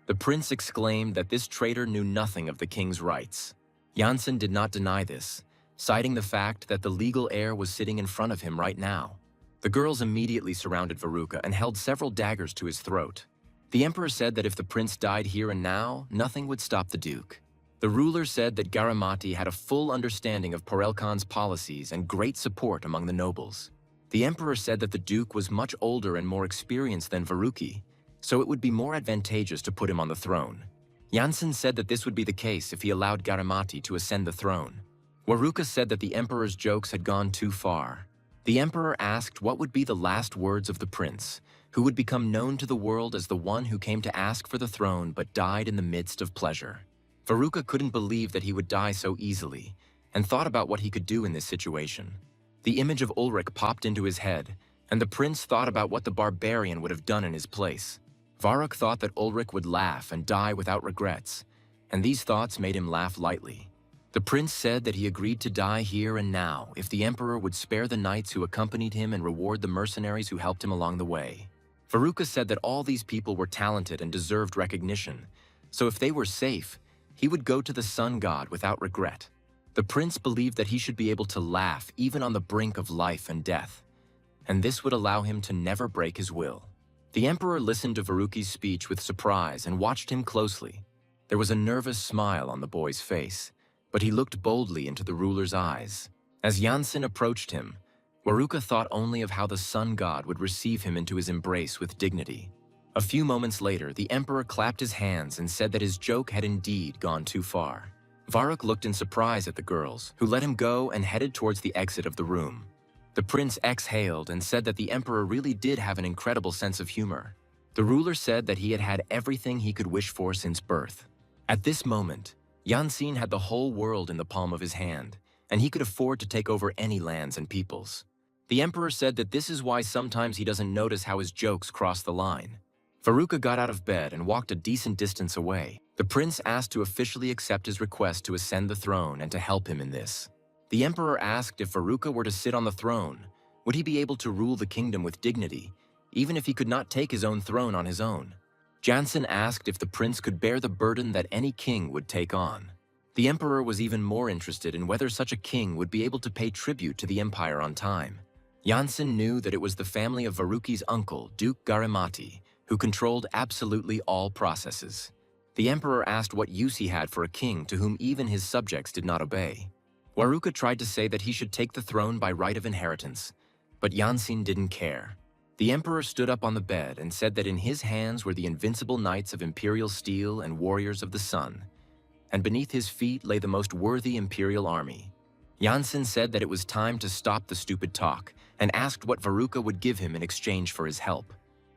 The prince exclaimed that this traitor knew nothing of the king's rights. Yansin did not deny this, citing the fact that the legal heir was sitting in front of him right now. The girls immediately surrounded Veruca and held several daggers to his throat. The emperor said that if the prince died here and now, nothing would stop the duke. The ruler said that Garamati had a full understanding of Parelkan's policies and great support among the nobles. The emperor said that the duke was much older and more experienced than Veruki, so it would be more advantageous to put him on the throne. Yansin said that this would be the case if he allowed Garamati to ascend the throne. Veruca said that the emperor's jokes had gone too far. The emperor asked what would be the last words of the prince, who would become known to the world as the one who came to ask for the throne but died in the midst of pleasure. Veruca couldn't believe that he would die so easily, and thought about what he could do in this situation. The image of Ulrich popped into his head, and the prince thought about what the barbarian would have done in his place. Varrock thought that Ulrich would laugh and die without regrets, and these thoughts made him laugh lightly. The prince said that he agreed to die here and now if the emperor would spare the knights who accompanied him and reward the mercenaries who helped him along the way. Veruca said that all these people were talented and deserved recognition, so if they were safe, he would go to the sun god without regret. The prince believed that he should be able to laugh even on the brink of life and death, and this would allow him to never break his will. The emperor listened to Veruki's speech with surprise and watched him closely. There was a nervous smile on the boy's face, but he looked boldly into the ruler's eyes. As Yansin approached him, Veruca thought only of how the sun god would receive him into his embrace with dignity. A few moments later, the emperor clapped his hands and said that his joke had indeed gone too far. Varrock looked in surprise at the girls, who let him go and headed towards the exit of the room. The prince exhaled and said that the emperor really did have an incredible sense of humor. The ruler said that he had had everything he could wish for since birth. At this moment, Yansin had the whole world in the palm of his hand, and he could afford to take over any lands and peoples. The emperor said that this is why sometimes he doesn't notice how his jokes cross the line. Veruca got out of bed and walked a decent distance away. The prince asked to officially accept his request to ascend the throne and to help him in this. The emperor asked if Veruca were to sit on the throne, would he be able to rule the kingdom with dignity, even if he could not take his own throne on his own? Jansen asked if the prince could bear the burden that any king would take on. The emperor was even more interested in whether such a king would be able to pay tribute to the empire on time. Jansen knew that it was the family of Veruki's uncle, Duke Garamati, who controlled absolutely all processes. The emperor asked what use he had for a king to whom even his subjects did not obey. Veruca tried to say that he should take the throne by right of inheritance, but Jansen didn't care. The emperor stood up on the bed and said that in his hands were the invincible knights of imperial steel and warriors of the sun, and beneath his feet lay the most worthy imperial army. Janssen said that it was time to stop the stupid talk and asked what Veruca would give him in exchange for his help.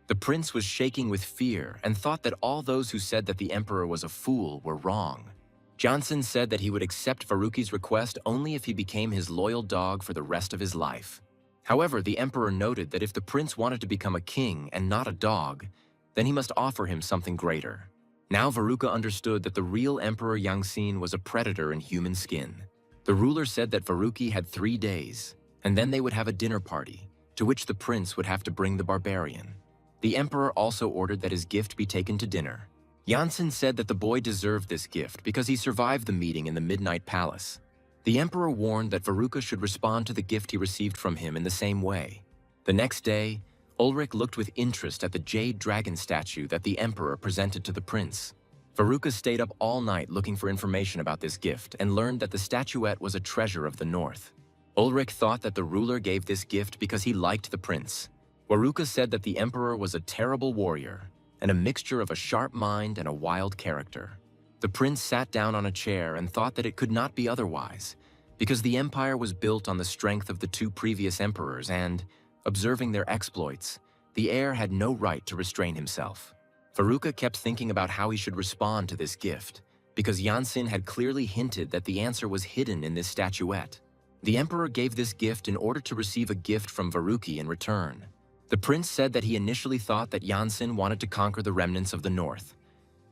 The prince was shaking with fear and thought that all those who said that the emperor was a fool were wrong. Janssen said that he would accept Veruca's request only if he became his loyal dog for the rest of his life. However, the emperor noted that if the prince wanted to become a king and not a dog, then he must offer him something greater. Now Veruca understood that the real Emperor Yangxin was a predator in human skin. The ruler said that Veruca had 3 days, and then they would have a dinner party, to which the prince would have to bring the barbarian. The emperor also ordered that his gift be taken to dinner. Janssen said that the boy deserved this gift because he survived the meeting in the Midnight Palace. The emperor warned that Veruca should respond to the gift he received from him in the same way. The next day, Ulrich looked with interest at the jade dragon statue that the emperor presented to the prince. Veruca stayed up all night looking for information about this gift and learned that the statuette was a treasure of the north. Ulrich thought that the ruler gave this gift because he liked the prince. Veruca said that the emperor was a terrible warrior and a mixture of a sharp mind and a wild character. The prince sat down on a chair and thought that it could not be otherwise, because the empire was built on the strength of the 2 previous emperors and, observing their exploits, the heir had no right to restrain himself. Veruca kept thinking about how he should respond to this gift, because Janssen had clearly hinted that the answer was hidden in this statuette. The emperor gave this gift in order to receive a gift from Veruca in return. The prince said that he initially thought that Janssen wanted to conquer the remnants of the north,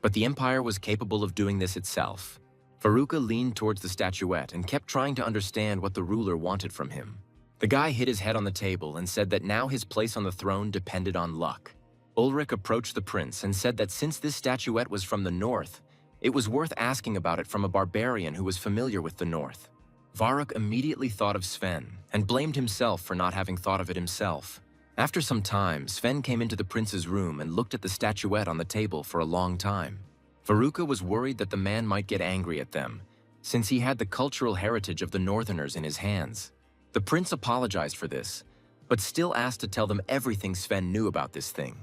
but the empire was capable of doing this itself. Veruca leaned towards the statuette and kept trying to understand what the ruler wanted from him. The guy hit his head on the table and said that now his place on the throne depended on luck. Ulrich approached the prince and said that since this statuette was from the north, it was worth asking about it from a barbarian who was familiar with the north. Varuk immediately thought of Sven and blamed himself for not having thought of it himself. After some time, Sven came into the prince's room and looked at the statuette on the table for a long time. Veruca was worried that the man might get angry at them, since he had the cultural heritage of the northerners in his hands. The prince apologized for this, but still asked to tell them everything Sven knew about this thing.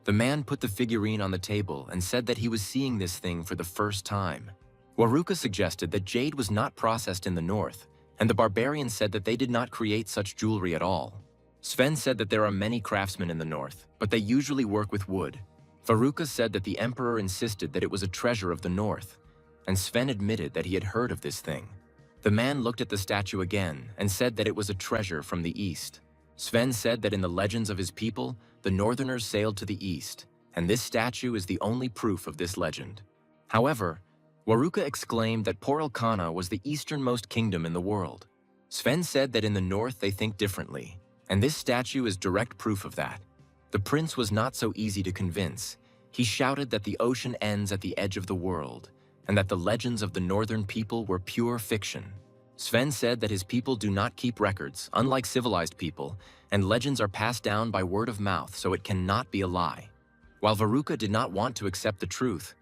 The man put the figurine on the table and said that he was seeing this thing for the first time. Veruca suggested that jade was not processed in the north, and the barbarian said that they did not create such jewelry at all. Sven said that there are many craftsmen in the north, but they usually work with wood. Veruca said that the emperor insisted that it was a treasure of the north, and Sven admitted that he had heard of this thing. The man looked at the statue again and said that it was a treasure from the east. Sven said that in the legends of his people, the northerners sailed to the east, and this statue is the only proof of this legend. However, Veruca exclaimed that Porelkana was the easternmost kingdom in the world. Sven said that in the north they think differently, and this statue is direct proof of that. The prince was not so easy to convince. He shouted that the ocean ends at the edge of the world, and that the legends of the northern people were pure fiction. Sven said that his people do not keep records, unlike civilized people, and legends are passed down by word of mouth, so it cannot be a lie. While Veruca did not want to accept the truth,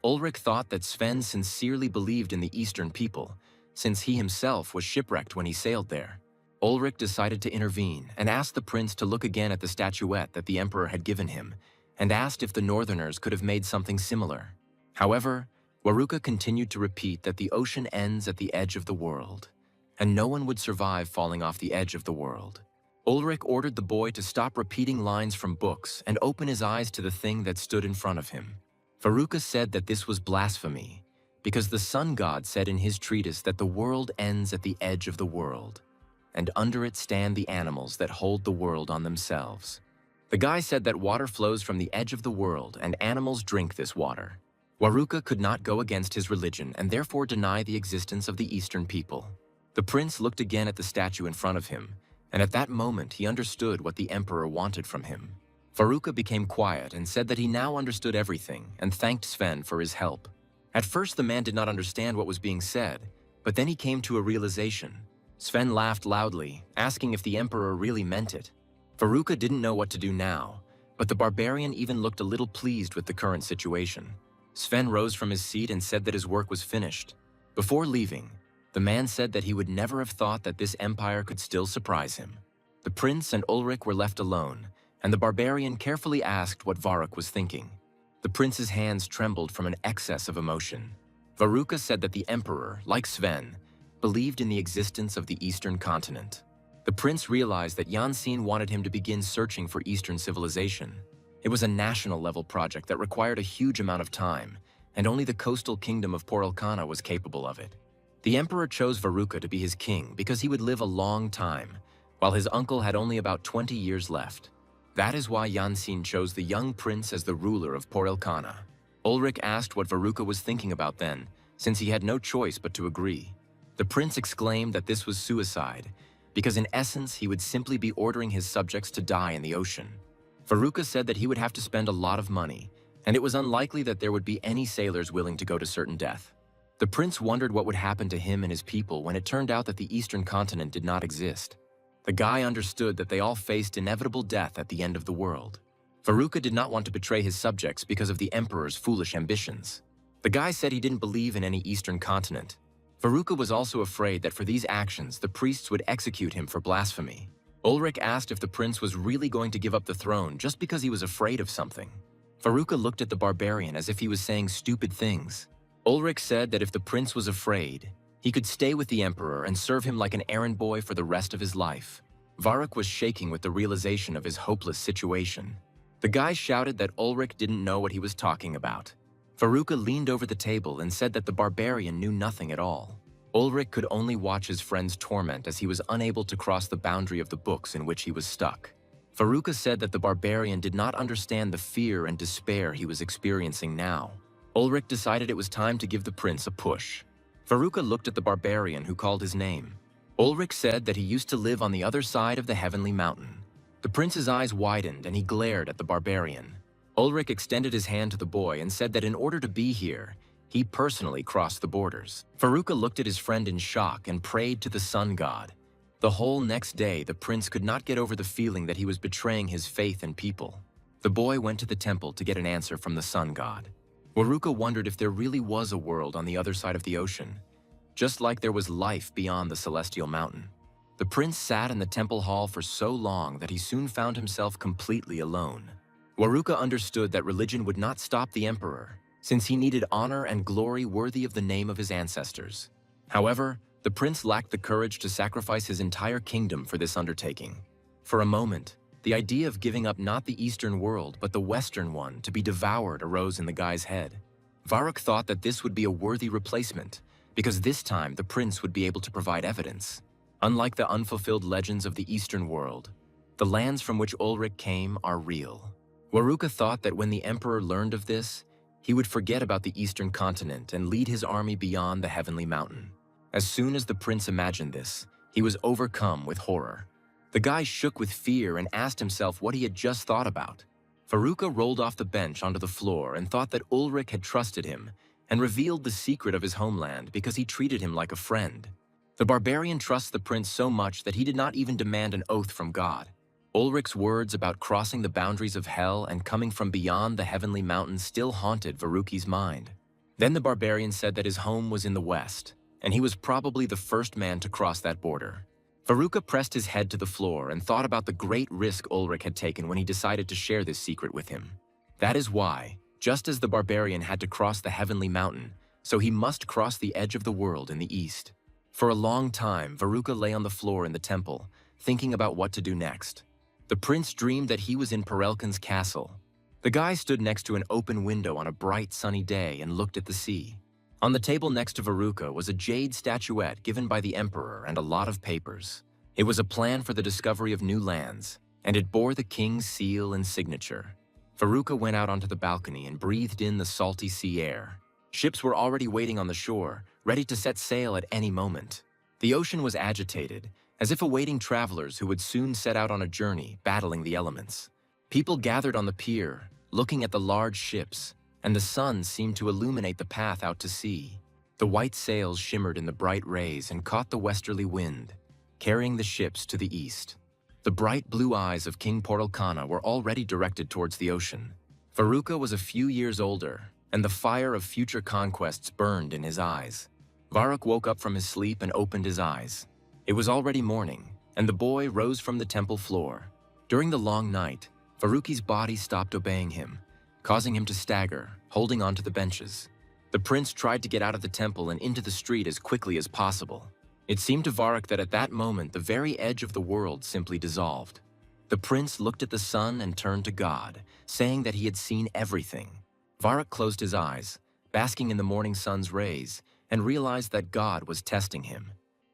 Ulrich thought that Sven sincerely believed in the eastern people, since he himself was shipwrecked when he sailed there. Ulrich decided to intervene and asked the prince to look again at the statuette that the emperor had given him, and asked if the northerners could have made something similar. However, Veruca continued to repeat that the ocean ends at the edge of the world, and no one would survive falling off the edge of the world. Ulrich ordered the boy to stop repeating lines from books and open his eyes to the thing that stood in front of him. Veruca said that this was blasphemy, because the sun god said in his treatise that the world ends at the edge of the world, and under it stand the animals that hold the world on themselves. The guy said that water flows from the edge of the world and animals drink this water. Veruca could not go against his religion and therefore deny the existence of the Eastern people. The prince looked again at the statue in front of him, and at that moment he understood what the emperor wanted from him. Veruca became quiet and said that he now understood everything and thanked Sven for his help. At first the man did not understand what was being said, but then he came to a realization. Sven laughed loudly, asking if the emperor really meant it. Veruca didn't know what to do now, but the barbarian even looked a little pleased with the current situation. Sven rose from his seat and said that his work was finished. Before leaving, the man said that he would never have thought that this empire could still surprise him. The prince and Ulrich were left alone, and the barbarian carefully asked what Varuk was thinking. The prince's hands trembled from an excess of emotion. Varuka said that the emperor, like Sven, believed in the existence of the Eastern continent. The prince realized that Yansin wanted him to begin searching for Eastern civilization. It was a national-level project that required a huge amount of time, and only the coastal kingdom of Porelkana was capable of it. The emperor chose Varuka to be his king because he would live a long time, while his uncle had only about 20 years left. That is why Yansin chose the young prince as the ruler of Porelkana. Ulrich asked what Varuka was thinking about then, since he had no choice but to agree. The prince exclaimed that this was suicide, because in essence he would simply be ordering his subjects to die in the ocean. Varuka said that he would have to spend a lot of money, and it was unlikely that there would be any sailors willing to go to certain death. The prince wondered what would happen to him and his people when it turned out that the Eastern continent did not exist. The guy understood that they all faced inevitable death at the end of the world. Varuka did not want to betray his subjects because of the emperor's foolish ambitions. The guy said he didn't believe in any Eastern continent. Varuka was also afraid that for these actions, the priests would execute him for blasphemy. Ulrich asked if the prince was really going to give up the throne just because he was afraid of something. Varuka looked at the barbarian as if he was saying stupid things. Ulrich said that if the prince was afraid, he could stay with the emperor and serve him like an errand boy for the rest of his life. Varuk was shaking with the realization of his hopeless situation. The guy shouted that Ulrich didn't know what he was talking about. Varuka leaned over the table and said that the barbarian knew nothing at all. Ulrich could only watch his friend's torment as he was unable to cross the boundary of the books in which he was stuck. Varuka said that the barbarian did not understand the fear and despair he was experiencing now. Ulrich decided it was time to give the prince a push. Varuka looked at the barbarian who called his name. Ulrich said that he used to live on the other side of the heavenly mountain. The prince's eyes widened and he glared at the barbarian. Ulrich extended his hand to the boy and said that in order to be here, he personally crossed the borders. Varuka looked at his friend in shock and prayed to the sun god. The whole next day, the prince could not get over the feeling that he was betraying his faith and people. The boy went to the temple to get an answer from the sun god. Varuka wondered if there really was a world on the other side of the ocean, just like there was life beyond the celestial mountain. The prince sat in the temple hall for so long that he soon found himself completely alone. Varuka understood that religion would not stop the emperor, since he needed honor and glory worthy of the name of his ancestors. However, the prince lacked the courage to sacrifice his entire kingdom for this undertaking. For a moment, the idea of giving up not the Eastern world but the Western one to be devoured arose in the guy's head. Varuk thought that this would be a worthy replacement, because this time the prince would be able to provide evidence. Unlike the unfulfilled legends of the Eastern world, the lands from which Ulrich came are real. Varuka thought that when the emperor learned of this, he would forget about the Eastern continent and lead his army beyond the heavenly mountain. As soon as the prince imagined this, he was overcome with horror. The guy shook with fear and asked himself what he had just thought about. Varuka rolled off the bench onto the floor and thought that Ulrich had trusted him and revealed the secret of his homeland because he treated him like a friend. The barbarian trusts the prince so much that he did not even demand an oath from God. Ulrich's words about crossing the boundaries of hell and coming from beyond the heavenly mountain still haunted Varuki's mind. Then the barbarian said that his home was in the west, and he was probably the first man to cross that border. Varuka pressed his head to the floor and thought about the great risk Ulrich had taken when he decided to share this secret with him. That is why, just as the barbarian had to cross the heavenly mountain, so he must cross the edge of the world in the east. For a long time, Varuka lay on the floor in the temple, thinking about what to do next. The prince dreamed that he was in Perelkin's castle. The guy stood next to an open window on a bright sunny day and looked at the sea. On the table next to Varuka was a jade statuette given by the emperor and a lot of papers. It was a plan for the discovery of new lands, and it bore the king's seal and signature. Varuka went out onto the balcony and breathed in the salty sea air. Ships were already waiting on the shore, ready to set sail at any moment. The ocean was agitated, as if awaiting travelers who would soon set out on a journey, battling the elements. People gathered on the pier, looking at the large ships, and the sun seemed to illuminate the path out to sea. The white sails shimmered in the bright rays and caught the westerly wind, carrying the ships to the east. The bright blue eyes of King Porelkana were already directed towards the ocean. Varuka was a few years older, and the fire of future conquests burned in his eyes. Varuk woke up from his sleep and opened his eyes. It was already morning, and the boy rose from the temple floor. During the long night, Faruqi's body stopped obeying him, causing him to stagger, holding onto the benches. The prince tried to get out of the temple and into the street as quickly as possible. It seemed to Varrock that at that moment the very edge of the world simply dissolved. The prince looked at the sun and turned to God, saying that he had seen everything. Varrock closed his eyes, basking in the morning sun's rays, and realized that God was testing him.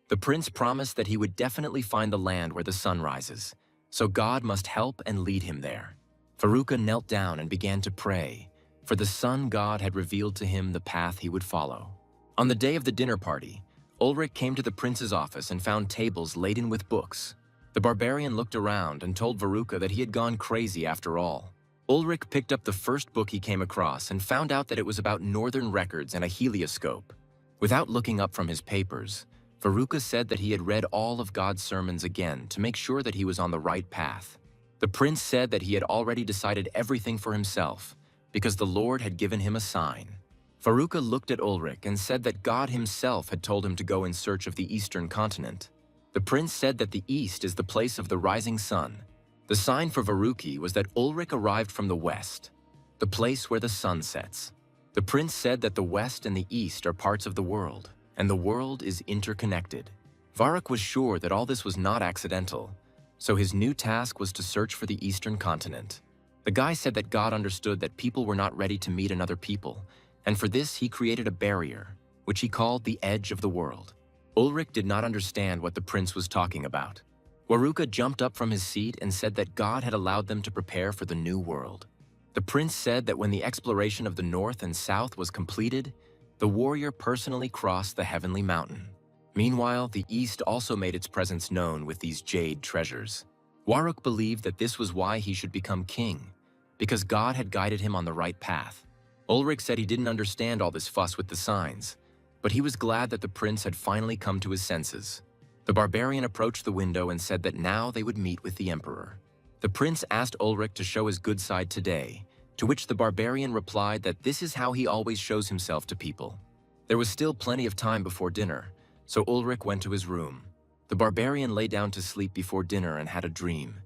The prince promised that he would definitely find the land where the sun rises, so God must help and lead him there. Faruqa knelt down and began to pray, for the sun god had revealed to him the path he would follow. On the day of the dinner party, Ulrich came to the prince's office and found tables laden with books. The barbarian looked around and told Faruqa that he had gone crazy after all. Ulrich picked up the first book he came across and found out that it was about northern records and a helioscope. Without looking up from his papers, Faruqa said that he had read all of God's sermons again to make sure that he was on the right path. The prince said that he had already decided everything for himself because the Lord had given him a sign. Faruqa looked at Ulrich and said that God himself had told him to go in search of the eastern continent. The prince said that the east is the place of the rising sun. The sign for Faruqi was that Ulrich arrived from the west, the place where the sun sets. The prince said that the west and the east are parts of the world, and the world is interconnected. Varrock was sure that all this was not accidental, so his new task was to search for the eastern continent. The guy said that God understood that people were not ready to meet another people, and for this he created a barrier, which he called the edge of the world. Ulrich did not understand what the prince was talking about. Faruqa jumped up from his seat and said that God had allowed them to prepare for the new world. The prince said that when the exploration of the north and south was completed, the warrior personally crossed the heavenly mountain. Meanwhile, the east also made its presence known with these jade treasures. Varrock believed that this was why he should become king, because God had guided him on the right path. Ulrich said he didn't understand all this fuss with the signs, but he was glad that the prince had finally come to his senses. The barbarian approached the window and said that now they would meet with the emperor. The prince asked Ulrich to show his good side today, to which the barbarian replied that this is how he always shows himself to people. There was still plenty of time before dinner, so Ulrich went to his room. The barbarian lay down to sleep before dinner and had a dream.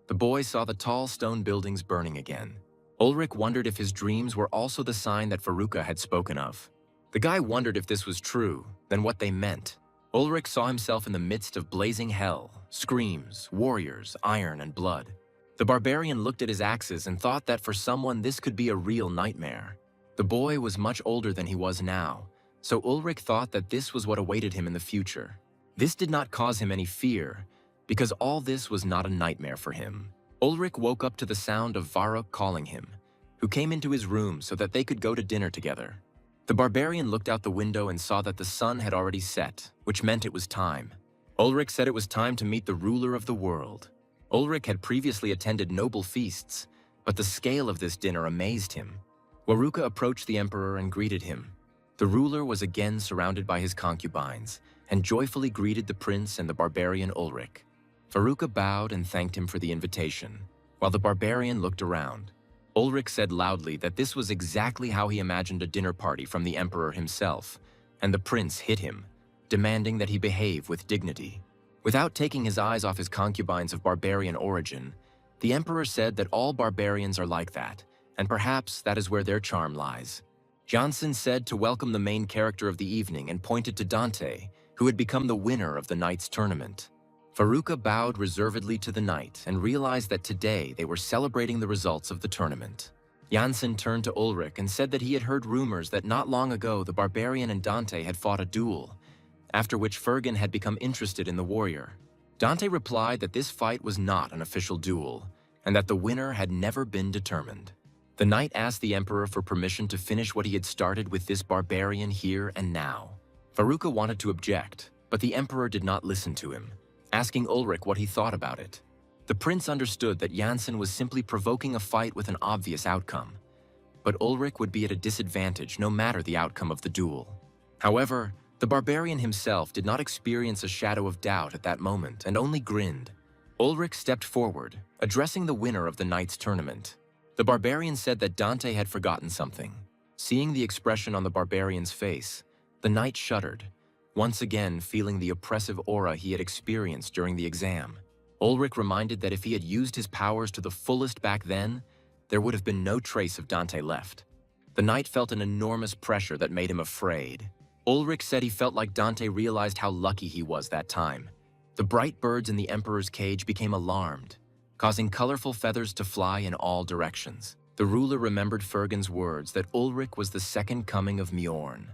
The boy saw the tall stone buildings burning again. Ulrich wondered if his dreams were also the sign that Faruqa had spoken of. The guy wondered if this was true, then what they meant. Ulrich saw himself in the midst of blazing hell, screams, warriors, iron, and blood. The barbarian looked at his axes and thought that for someone this could be a real nightmare. The boy was much older than he was now, so Ulrich thought that this was what awaited him in the future. This did not cause him any fear, because all this was not a nightmare for him. Ulrich woke up to the sound of Varrock calling him, who came into his room so that they could go to dinner together. The barbarian looked out the window and saw that the sun had already set, which meant it was time. Ulrich said it was time to meet the ruler of the world. Ulrich had previously attended noble feasts, but the scale of this dinner amazed him. Faruqa approached the emperor and greeted him. The ruler was again surrounded by his concubines, and joyfully greeted the prince and the barbarian Ulrich. Faruqa bowed and thanked him for the invitation, while the barbarian looked around. Ulrich said loudly that this was exactly how he imagined a dinner party from the emperor himself, and the prince hit him, demanding that he behave with dignity. Without taking his eyes off his concubines of barbarian origin, the emperor said that all barbarians are like that, and perhaps that is where their charm lies. Janssen said to welcome the main character of the evening and pointed to Dante, who had become the winner of the night's tournament. Faruqa bowed reservedly to the knight and realized that today they were celebrating the results of the tournament. Janssen turned to Ulrich and said that he had heard rumors that not long ago the barbarian and Dante had fought a duel, after which Fergan had become interested in the warrior. Dante replied that this fight was not an official duel, and that the winner had never been determined. The knight asked the emperor for permission to finish what he had started with this barbarian here and now. Faruqa wanted to object, but the emperor did not listen to him, asking Ulrich what he thought about it. The prince understood that Janssen was simply provoking a fight with an obvious outcome, but Ulrich would be at a disadvantage no matter the outcome of the duel. However, the barbarian himself did not experience a shadow of doubt at that moment and only grinned. Ulrich stepped forward, addressing the winner of the night's tournament. The barbarian said that Dante had forgotten something. Seeing the expression on the barbarian's face, the knight shuddered, once again feeling the oppressive aura he had experienced during the exam. Ulrich reminded that if he had used his powers to the fullest back then, there would have been no trace of Dante left. The knight felt an enormous pressure that made him afraid. Ulrich said he felt like Dante realized how lucky he was that time. The bright birds in the Emperor's cage became alarmed, causing colorful feathers to fly in all directions. The ruler remembered Fergen's words that Ulrich was the second coming of Mjorn,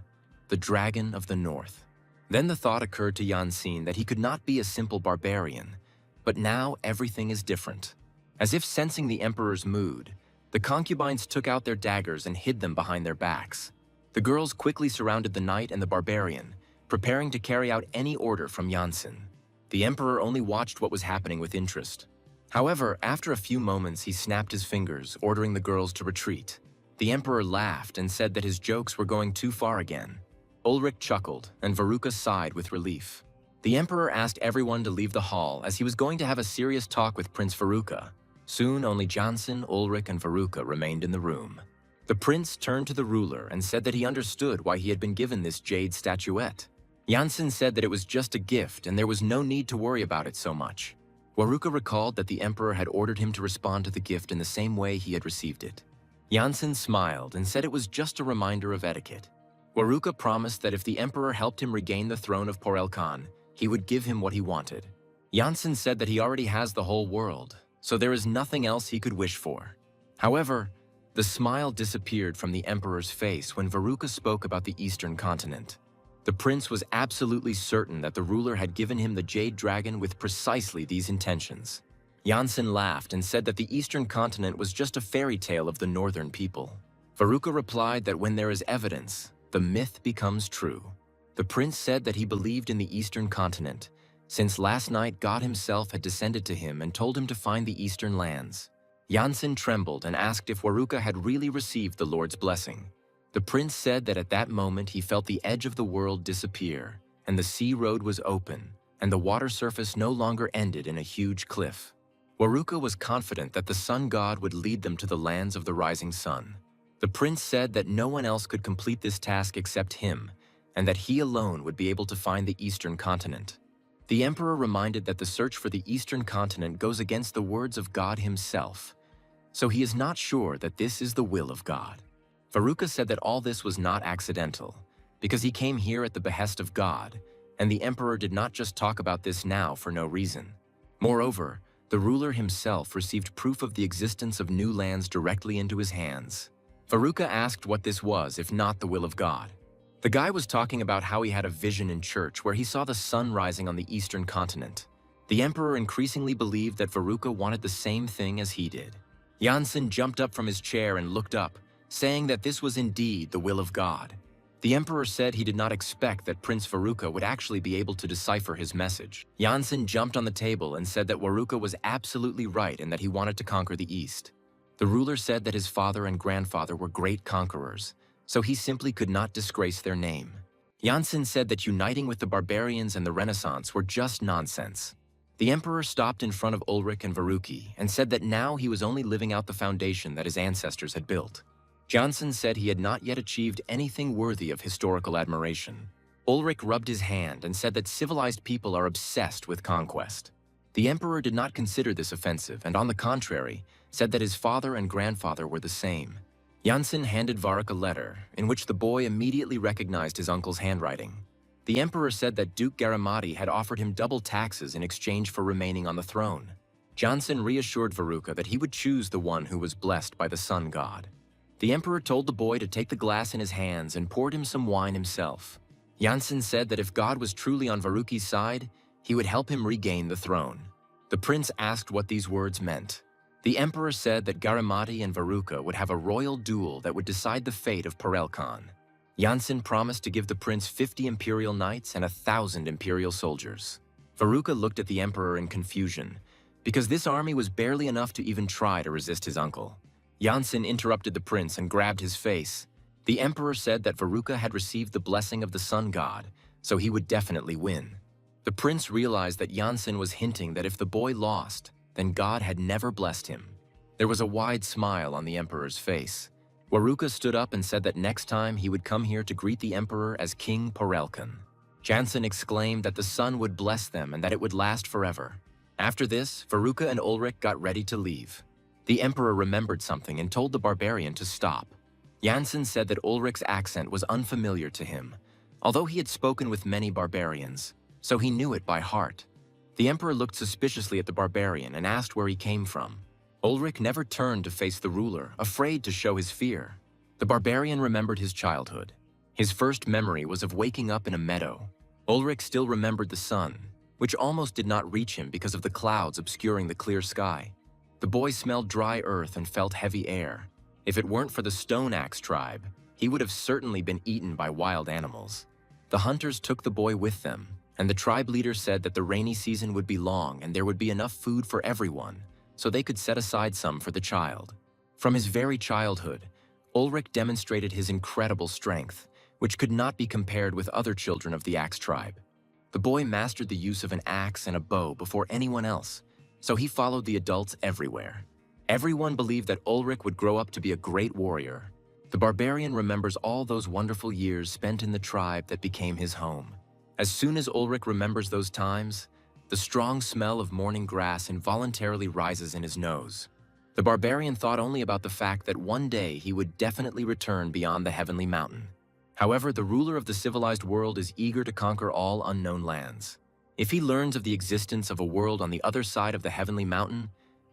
the dragon of the north. Then the thought occurred to Jansin that he could not be a simple barbarian, but now everything is different. As if sensing the Emperor's mood, the concubines took out their daggers and hid them behind their backs. The girls quickly surrounded the knight and the barbarian, preparing to carry out any order from Jansin. The Emperor only watched what was happening with interest. However, after a few moments, he snapped his fingers, ordering the girls to retreat. The Emperor laughed and said that his jokes were going too far again. Ulrich chuckled, and Veruca sighed with relief. The Emperor asked everyone to leave the hall as he was going to have a serious talk with Prince Veruca. Soon, only Jansin, Ulrich, and Veruca remained in the room. The prince turned to the ruler and said that he understood why he had been given this jade statuette. Jansin said that it was just a gift and there was no need to worry about it so much. Veruca recalled that the Emperor had ordered him to respond to the gift in the same way he had received it. Jansin smiled and said it was just a reminder of etiquette. Veruca promised that if the Emperor helped him regain the throne of Porelkan, he would give him what he wanted. Jansin said that he already has the whole world, so there is nothing else he could wish for. However, the smile disappeared from the Emperor's face when Veruca spoke about the Eastern continent. The prince was absolutely certain that the ruler had given him the Jade Dragon with precisely these intentions. Jansin laughed and said that the Eastern continent was just a fairy tale of the northern people. Veruca replied that when there is evidence, the myth becomes true. The prince said that he believed in the Eastern continent, since last night God himself had descended to him and told him to find the Eastern lands. Jansin trembled and asked if Veruca had really received the Lord's blessing. The prince said that at that moment he felt the edge of the world disappear, and the sea road was open, and the water surface no longer ended in a huge cliff. Veruca was confident that the sun god would lead them to the lands of the rising sun. The prince said that no one else could complete this task except him, and that he alone would be able to find the Eastern continent. The Emperor reminded that the search for the Eastern continent goes against the words of God himself, so he is not sure that this is the will of God. Veruca said that all this was not accidental, because he came here at the behest of God, and the Emperor did not just talk about this now for no reason. Moreover, the ruler himself received proof of the existence of new lands directly into his hands. Veruca asked what this was if not the will of God. The guy was talking about how he had a vision in church where he saw the sun rising on the Eastern continent. The Emperor increasingly believed that Veruca wanted the same thing as he did. Jansin jumped up from his chair and looked up, saying that this was indeed the will of God. The Emperor said he did not expect that Prince Veruca would actually be able to decipher his message. Jansin jumped on the table and said that Veruca was absolutely right and that he wanted to conquer the East. The ruler said that his father and grandfather were great conquerors, so he simply could not disgrace their name. Jansin said that uniting with the barbarians and the Renaissance were just nonsense. The Emperor stopped in front of Ulrich and Veruca and said that now he was only living out the foundation that his ancestors had built. Jansin said he had not yet achieved anything worthy of historical admiration. Ulrich rubbed his hand and said that civilized people are obsessed with conquest. The Emperor did not consider this offensive and, on the contrary, said that his father and grandfather were the same. Jansin handed Varric a letter, in which the boy immediately recognized his uncle's handwriting. The Emperor said that Duke Garamati had offered him double taxes in exchange for remaining on the throne. Jansin reassured Veruca that he would choose the one who was blessed by the sun god. The Emperor told the boy to take the glass in his hands and poured him some wine himself. Jansin said that if God was truly on Veruca's side, he would help him regain the throne. The prince asked what these words meant. The Emperor said that Garamati and Veruca would have a royal duel that would decide the fate of Porelkan. Jansin promised to give the prince 50 imperial knights and 1,000 imperial soldiers. Veruca looked at the Emperor in confusion, because this army was barely enough to even try to resist his uncle. Jansin interrupted the prince and grabbed his face. The Emperor said that Veruca had received the blessing of the sun god, so he would definitely win. The prince realized that Jansin was hinting that if the boy lost, then God had never blessed him. There was a wide smile on the Emperor's face. Veruca stood up and said that next time he would come here to greet the Emperor as King Porelkan. Jansin exclaimed that the sun would bless them and that it would last forever. After this, Veruca and Ulrich got ready to leave. The Emperor remembered something and told the barbarian to stop. Janssen said that Ulrich's accent was unfamiliar to him, although he had spoken with many barbarians, so he knew it by heart. The Emperor looked suspiciously at the barbarian and asked where he came from. Ulrich never turned to face the ruler, afraid to show his fear. The barbarian remembered his childhood. His first memory was of waking up in a meadow. Ulrich still remembered the sun, which almost did not reach him because of the clouds obscuring the clear sky. The boy smelled dry earth and felt heavy air. If it weren't for the Stone Axe tribe, he would have certainly been eaten by wild animals. The hunters took the boy with them, and the tribe leader said that the rainy season would be long and there would be enough food for everyone, so they could set aside some for the child. From his very childhood, Ulrich demonstrated his incredible strength, which could not be compared with other children of the Axe tribe. The boy mastered the use of an axe and a bow before anyone else, so he followed the adults everywhere. Everyone believed that Ulrich would grow up to be a great warrior. The barbarian remembers all those wonderful years spent in the tribe that became his home. As soon as Ulrich remembers those times, the strong smell of morning grass involuntarily rises in his nose. The barbarian thought only about the fact that one day he would definitely return beyond the heavenly mountain. However, the ruler of the civilized world is eager to conquer all unknown lands. If he learns of the existence of a world on the other side of the heavenly mountain,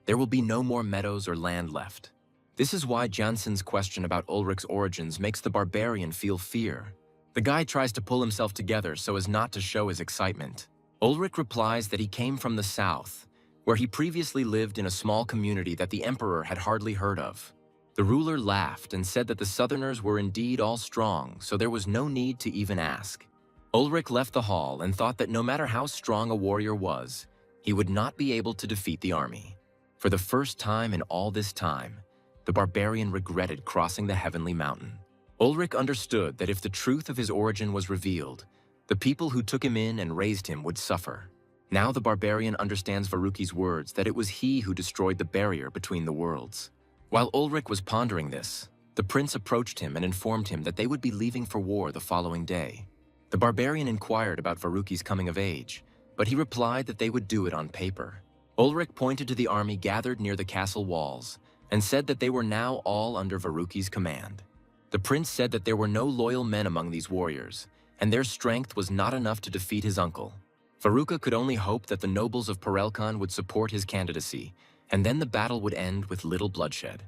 there will be no more meadows or land left. This is why Janssen's question about Ulrich's origins makes the barbarian feel fear. The guy tries to pull himself together so as not to show his excitement. Ulrich replies that he came from the south, where he previously lived in a small community that the emperor had hardly heard of. The ruler laughed and said that the southerners were indeed all strong, so there was no need to even ask. Ulrich left the hall and thought that no matter how strong a warrior was, he would not be able to defeat the army. For the first time in all this time, the barbarian regretted crossing the heavenly mountain. Ulrich understood that if the truth of his origin was revealed, the people who took him in and raised him would suffer. Now the barbarian understands Veruca's words that it was he who destroyed the barrier between the worlds. While Ulrich was pondering this, the prince approached him and informed him that they would be leaving for war the following day. The barbarian inquired about Veruca's coming of age, but he replied that they would do it on paper. Ulrich pointed to the army gathered near the castle walls and said that they were now all under Veruca's command. The prince said that there were no loyal men among these warriors, and their strength was not enough to defeat his uncle. Veruca could only hope that the nobles of Parelkan would support his candidacy, and then the battle would end with little bloodshed.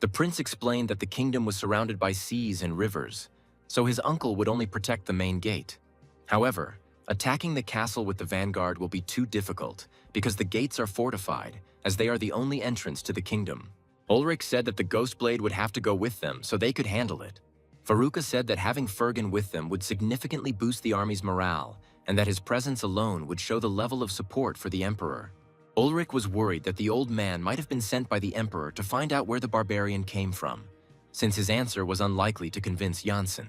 The prince explained that the kingdom was surrounded by seas and rivers, so his uncle would only protect the main gate. However, attacking the castle with the vanguard will be too difficult because the gates are fortified, as they are the only entrance to the kingdom. Ulrich said that the Ghostblade would have to go with them so they could handle it. Veruca said that having Fergan with them would significantly boost the army's morale, and that his presence alone would show the level of support for the emperor. Ulrich was worried that the old man might have been sent by the emperor to find out where the barbarian came from, since his answer was unlikely to convince Janssen.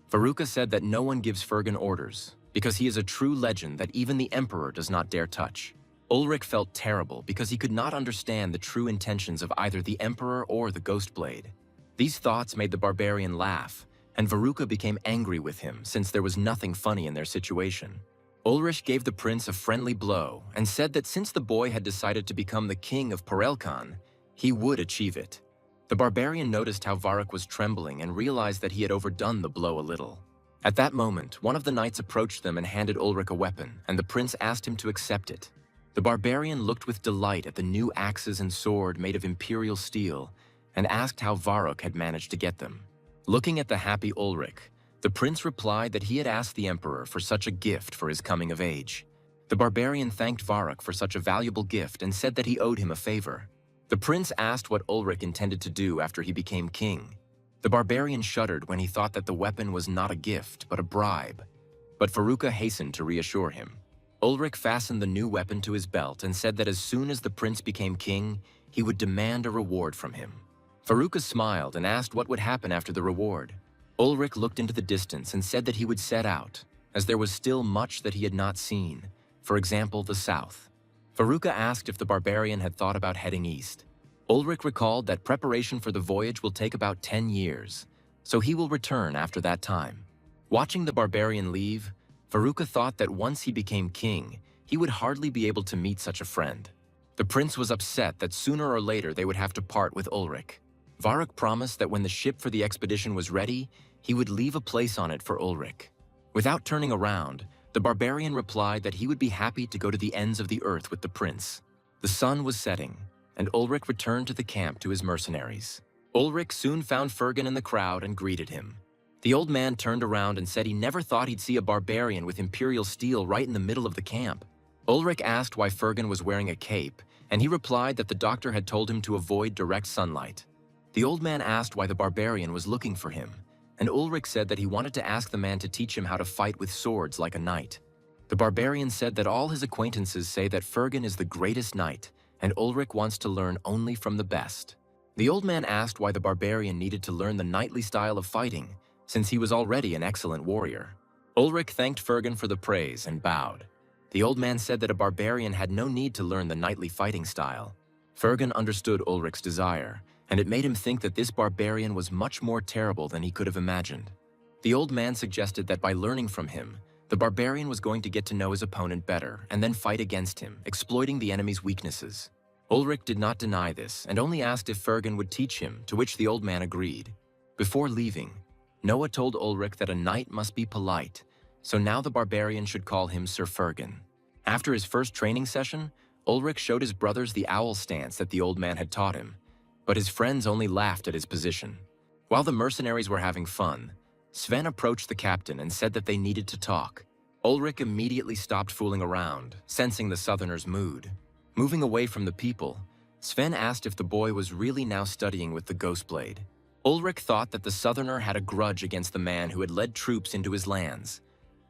Veruca said that no one gives Fergan orders, because he is a true legend that even the emperor does not dare touch. Ulrich felt terrible because he could not understand the true intentions of either the emperor or the Ghostblade. These thoughts made the barbarian laugh, and Veruca became angry with him since there was nothing funny in their situation. Ulrich gave the prince a friendly blow and said that since the boy had decided to become the king of Parelkan, he would achieve it. The barbarian noticed how Varrock was trembling and realized that he had overdone the blow a little. At that moment, one of the knights approached them and handed Ulrich a weapon, and the prince asked him to accept it. The barbarian looked with delight at the new axes and sword made of imperial steel and asked how Varrock had managed to get them. Looking at the happy Ulrich, the prince replied that he had asked the emperor for such a gift for his coming of age. The barbarian thanked Varrock for such a valuable gift and said that he owed him a favor. The prince asked what Ulrich intended to do after he became king. The barbarian shuddered when he thought that the weapon was not a gift, but a bribe. But Veruca hastened to reassure him. Ulrich fastened the new weapon to his belt and said that as soon as the prince became king, he would demand a reward from him. Veruca smiled and asked what would happen after the reward. Ulrich looked into the distance and said that he would set out, as there was still much that he had not seen, for example, the south. Veruca asked if the barbarian had thought about heading east. Ulrich recalled that preparation for the voyage will take about 10 years, so he will return after that time. Watching the barbarian leave, Veruca thought that once he became king, he would hardly be able to meet such a friend. The prince was upset that sooner or later they would have to part with Ulrich. Varuk promised that when the ship for the expedition was ready, he would leave a place on it for Ulrich. Without turning around, the barbarian replied that he would be happy to go to the ends of the earth with the prince. The sun was setting, and Ulrich returned to the camp to his mercenaries. Ulrich soon found Fergan in the crowd and greeted him. The old man turned around and said he never thought he'd see a barbarian with imperial steel right in the middle of the camp. Ulrich asked why Fergan was wearing a cape, and he replied that the doctor had told him to avoid direct sunlight. The old man asked why the barbarian was looking for him, and Ulrich said that he wanted to ask the man to teach him how to fight with swords like a knight. The barbarian said that all his acquaintances say that Fergan is the greatest knight, and Ulrich wants to learn only from the best. The old man asked why the barbarian needed to learn the knightly style of fighting, since he was already an excellent warrior. Ulrich thanked Fergan for the praise and bowed. The old man said that a barbarian had no need to learn the knightly fighting style. Fergan understood Ulrich's desire, and it made him think that this barbarian was much more terrible than he could have imagined. The old man suggested that by learning from him, the barbarian was going to get to know his opponent better and then fight against him, exploiting the enemy's weaknesses. Ulrich did not deny this and only asked if Fergan would teach him, to which the old man agreed. Before leaving, Noah told Ulrich that a knight must be polite, so now the barbarian should call him Sir Fergan. After his first training session, Ulrich showed his brothers the owl stance that the old man had taught him, but his friends only laughed at his position. While the mercenaries were having fun, Sven approached the captain and said that they needed to talk. Ulrich immediately stopped fooling around, sensing the southerner's mood. Moving away from the people, Sven asked if the boy was really now studying with the Ghostblade. Ulrich thought that the southerner had a grudge against the man who had led troops into his lands,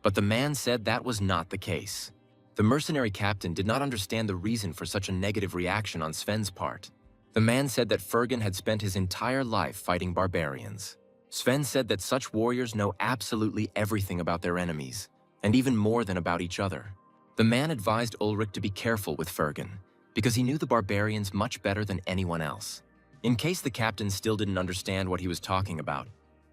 but the man said that was not the case. The mercenary captain did not understand the reason for such a negative reaction on Sven's part. The man said that Fergan had spent his entire life fighting barbarians. Sven said that such warriors know absolutely everything about their enemies, and even more than about each other. The man advised Ulrich to be careful with Fergan, because he knew the barbarians much better than anyone else. In case the captain still didn't understand what he was talking about,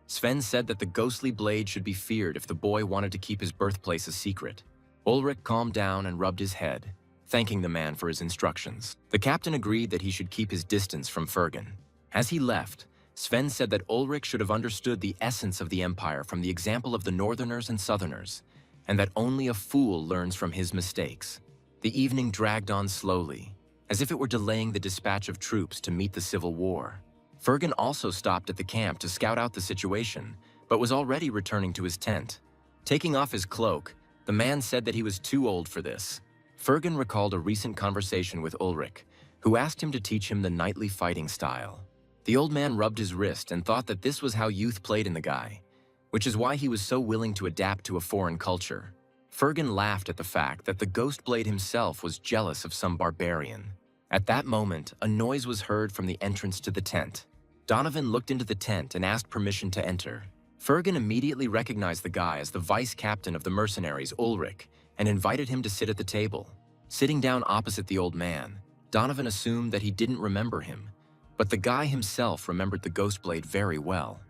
Sven said that the ghostly blade should be feared if the boy wanted to keep his birthplace a secret. Ulrich calmed down and rubbed his head, thanking the man for his instructions. The captain agreed that he should keep his distance from Fergan. As he left, Sven said that Ulrich should have understood the essence of the empire from the example of the northerners and southerners, and that only a fool learns from his mistakes. The evening dragged on slowly, as if it were delaying the dispatch of troops to meet the civil war. Fergan also stopped at the camp to scout out the situation, but was already returning to his tent. Taking off his cloak, the man said that he was too old for this. Fergan recalled a recent conversation with Ulrich, who asked him to teach him the knightly fighting style. The old man rubbed his wrist and thought that this was how youth played in the guy, which is why he was so willing to adapt to a foreign culture. Fergan laughed at the fact that the Ghostblade himself was jealous of some barbarian. At that moment, a noise was heard from the entrance to the tent. Donovan looked into the tent and asked permission to enter. Fergan immediately recognized the guy as the vice captain of the mercenaries, Ulrich, and invited him to sit at the table. Sitting down opposite the old man, Donovan assumed that he didn't remember him, but the guy himself remembered the Ghostblade very well.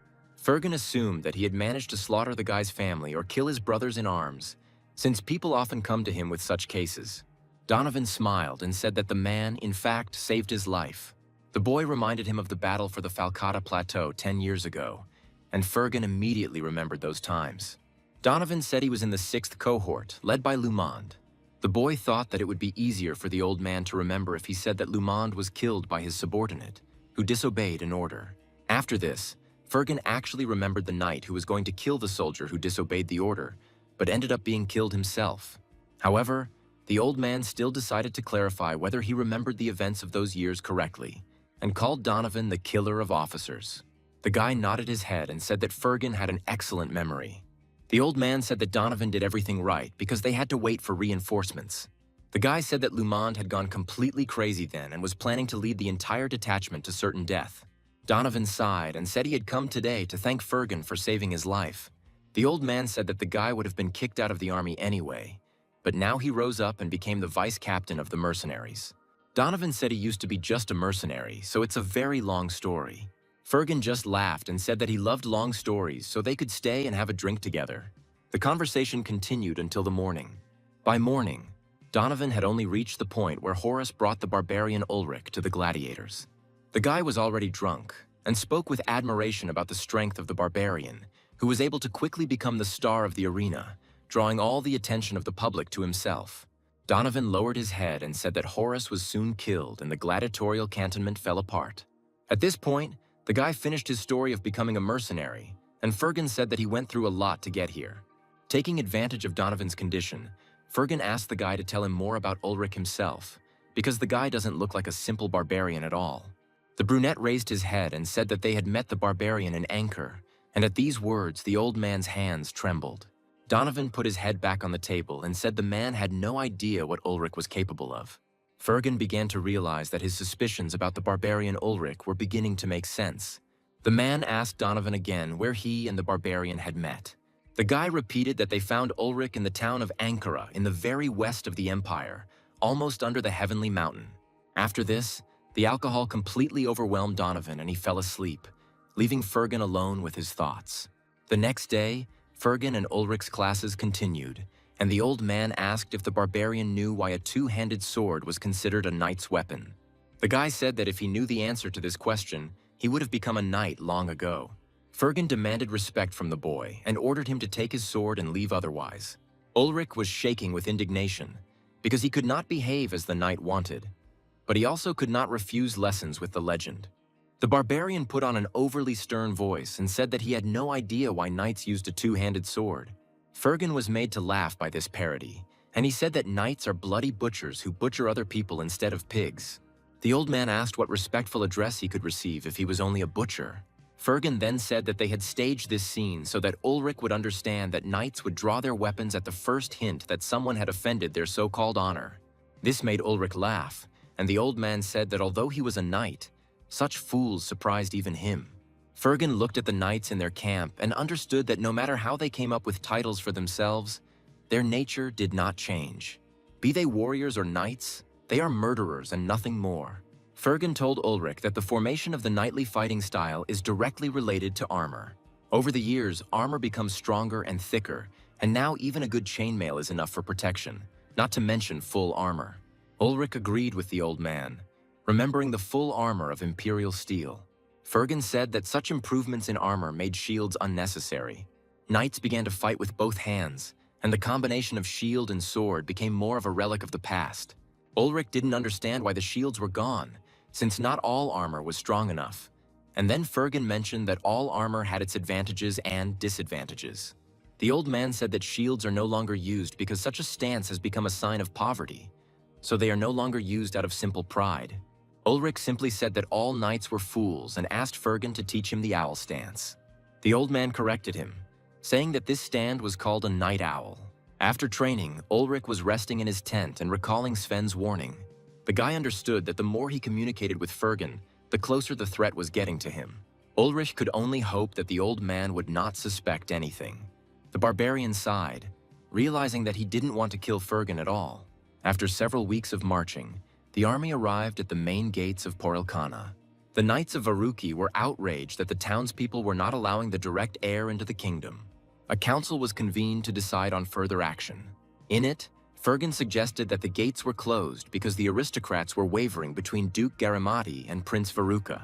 Fergan assumed that he had managed to slaughter the guy's family or kill his brothers in arms, since people often come to him with such cases. Donovan smiled and said that the man, in fact, saved his life. The boy reminded him of the battle for the Falcata Plateau 10 years ago, and Fergan immediately remembered those times. Donovan said he was in the 6th cohort, led by Lumond. The boy thought that it would be easier for the old man to remember if he said that Lumond was killed by his subordinate, who disobeyed an order. After this, Fergan actually remembered the knight who was going to kill the soldier who disobeyed the order, but ended up being killed himself. However, the old man still decided to clarify whether he remembered the events of those years correctly, and called Donovan the killer of officers. The guy nodded his head and said that Fergan had an excellent memory. The old man said that Donovan did everything right because they had to wait for reinforcements. The guy said that Lumond had gone completely crazy then and was planning to lead the entire detachment to certain death. Donovan sighed and said he had come today to thank Fergan for saving his life. The old man said that the guy would have been kicked out of the army anyway, but now he rose up and became the vice captain of the mercenaries. Donovan said he used to be just a mercenary, so it's a very long story. Fergan just laughed and said that he loved long stories so they could stay and have a drink together. The conversation continued until the morning. By morning, Donovan had only reached the point where Horus brought the barbarian Ulrich to the gladiators. The guy was already drunk and spoke with admiration about the strength of the barbarian, who was able to quickly become the star of the arena, drawing all the attention of the public to himself. Donovan lowered his head and said that Horus was soon killed and the gladiatorial cantonment fell apart. At this point, the guy finished his story of becoming a mercenary, and Fergan said that he went through a lot to get here. Taking advantage of Donovan's condition, Fergan asked the guy to tell him more about Ulrich himself, because the guy doesn't look like a simple barbarian at all. The brunette raised his head and said that they had met the barbarian in Anchor, and at these words the old man's hands trembled. Donovan put his head back on the table and said the man had no idea what Ulrich was capable of. Fergan began to realize that his suspicions about the barbarian Ulrich were beginning to make sense. The man asked Donovan again where he and the barbarian had met. The guy repeated that they found Ulrich in the town of Ankara in the very west of the empire, almost under the heavenly mountain. After this, the alcohol completely overwhelmed Donovan and he fell asleep, leaving Fergan alone with his thoughts. The next day, Fergan and Ulrich's classes continued, and the old man asked if the barbarian knew why a two-handed sword was considered a knight's weapon. The guy said that if he knew the answer to this question, he would have become a knight long ago. Fergan demanded respect from the boy and ordered him to take his sword and leave otherwise. Ulrich was shaking with indignation, because he could not behave as the knight wanted, but he also could not refuse lessons with the legend. The barbarian put on an overly stern voice and said that he had no idea why knights used a two-handed sword. Fergan was made to laugh by this parody, and he said that knights are bloody butchers who butcher other people instead of pigs. The old man asked what respectful address he could receive if he was only a butcher. Fergan then said that they had staged this scene so that Ulrich would understand that knights would draw their weapons at the first hint that someone had offended their so-called honor. This made Ulrich laugh, and the old man said that although he was a knight, such fools surprised even him. Fergan looked at the knights in their camp and understood that no matter how they came up with titles for themselves, their nature did not change. Be they warriors or knights, they are murderers and nothing more. Fergan told Ulrich that the formation of the knightly fighting style is directly related to armor. Over the years, armor becomes stronger and thicker, and now even a good chainmail is enough for protection, not to mention full armor. Ulrich agreed with the old man, remembering the full armor of imperial steel. Fergan said that such improvements in armor made shields unnecessary. Knights began to fight with both hands, and the combination of shield and sword became more of a relic of the past. Ulrich didn't understand why the shields were gone, since not all armor was strong enough. And then Fergan mentioned that all armor had its advantages and disadvantages. The old man said that shields are no longer used because such a stance has become a sign of poverty, so they are no longer used out of simple pride. Ulrich simply said that all knights were fools and asked Fergan to teach him the owl stance. The old man corrected him, saying that this stand was called a night owl. After training, Ulrich was resting in his tent and recalling Sven's warning. The guy understood that the more he communicated with Fergan, the closer the threat was getting to him. Ulrich could only hope that the old man would not suspect anything. The barbarian sighed, realizing that he didn't want to kill Fergan at all. After several weeks of marching, the army arrived at the main gates of Porelkana. The knights of Varuki were outraged that the townspeople were not allowing the direct heir into the kingdom. A council was convened to decide on further action. In it, Fergan suggested that the gates were closed because the aristocrats were wavering between Duke Garimati and Prince Varuka.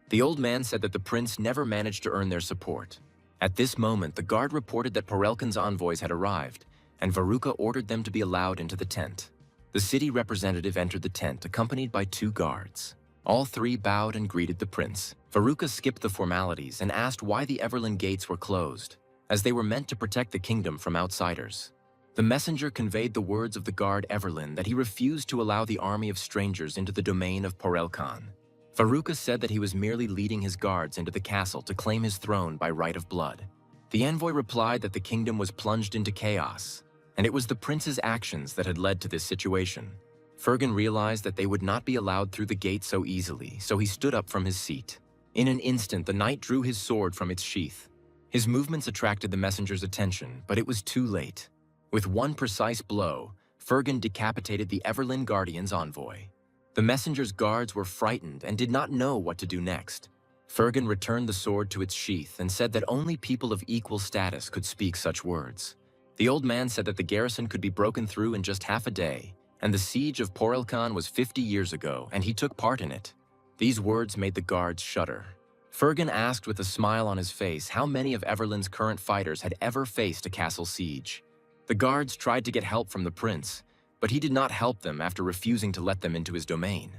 The old man said that the prince never managed to earn their support. At this moment, the guard reported that Porelkan's envoys had arrived, and Varuka ordered them to be allowed into the tent. The city representative entered the tent accompanied by 2 guards. All 3 bowed and greeted the prince. Varuka skipped the formalities and asked why the Everlyn gates were closed, as they were meant to protect the kingdom from outsiders. The messenger conveyed the words of the guard Everlyn that he refused to allow the army of strangers into the domain of Porelkan. Varuka said that he was merely leading his guards into the castle to claim his throne by right of blood. The envoy replied that the kingdom was plunged into chaos, and it was the prince's actions that had led to this situation. Fergan realized that they would not be allowed through the gate so easily, so he stood up from his seat. In an instant, the knight drew his sword from its sheath. His movements attracted the messenger's attention, but it was too late. With one precise blow, Fergan decapitated the Everlyn Guardian's envoy. The messenger's guards were frightened and did not know what to do next. Fergan returned the sword to its sheath and said that only people of equal status could speak such words. The old man said that the garrison could be broken through in just half a day, and the siege of Porelkan was 50 years ago, and he took part in it. These words made the guards shudder. Fergan asked with a smile on his face how many of Everlin's current fighters had ever faced a castle siege. The guards tried to get help from the prince, but he did not help them after refusing to let them into his domain.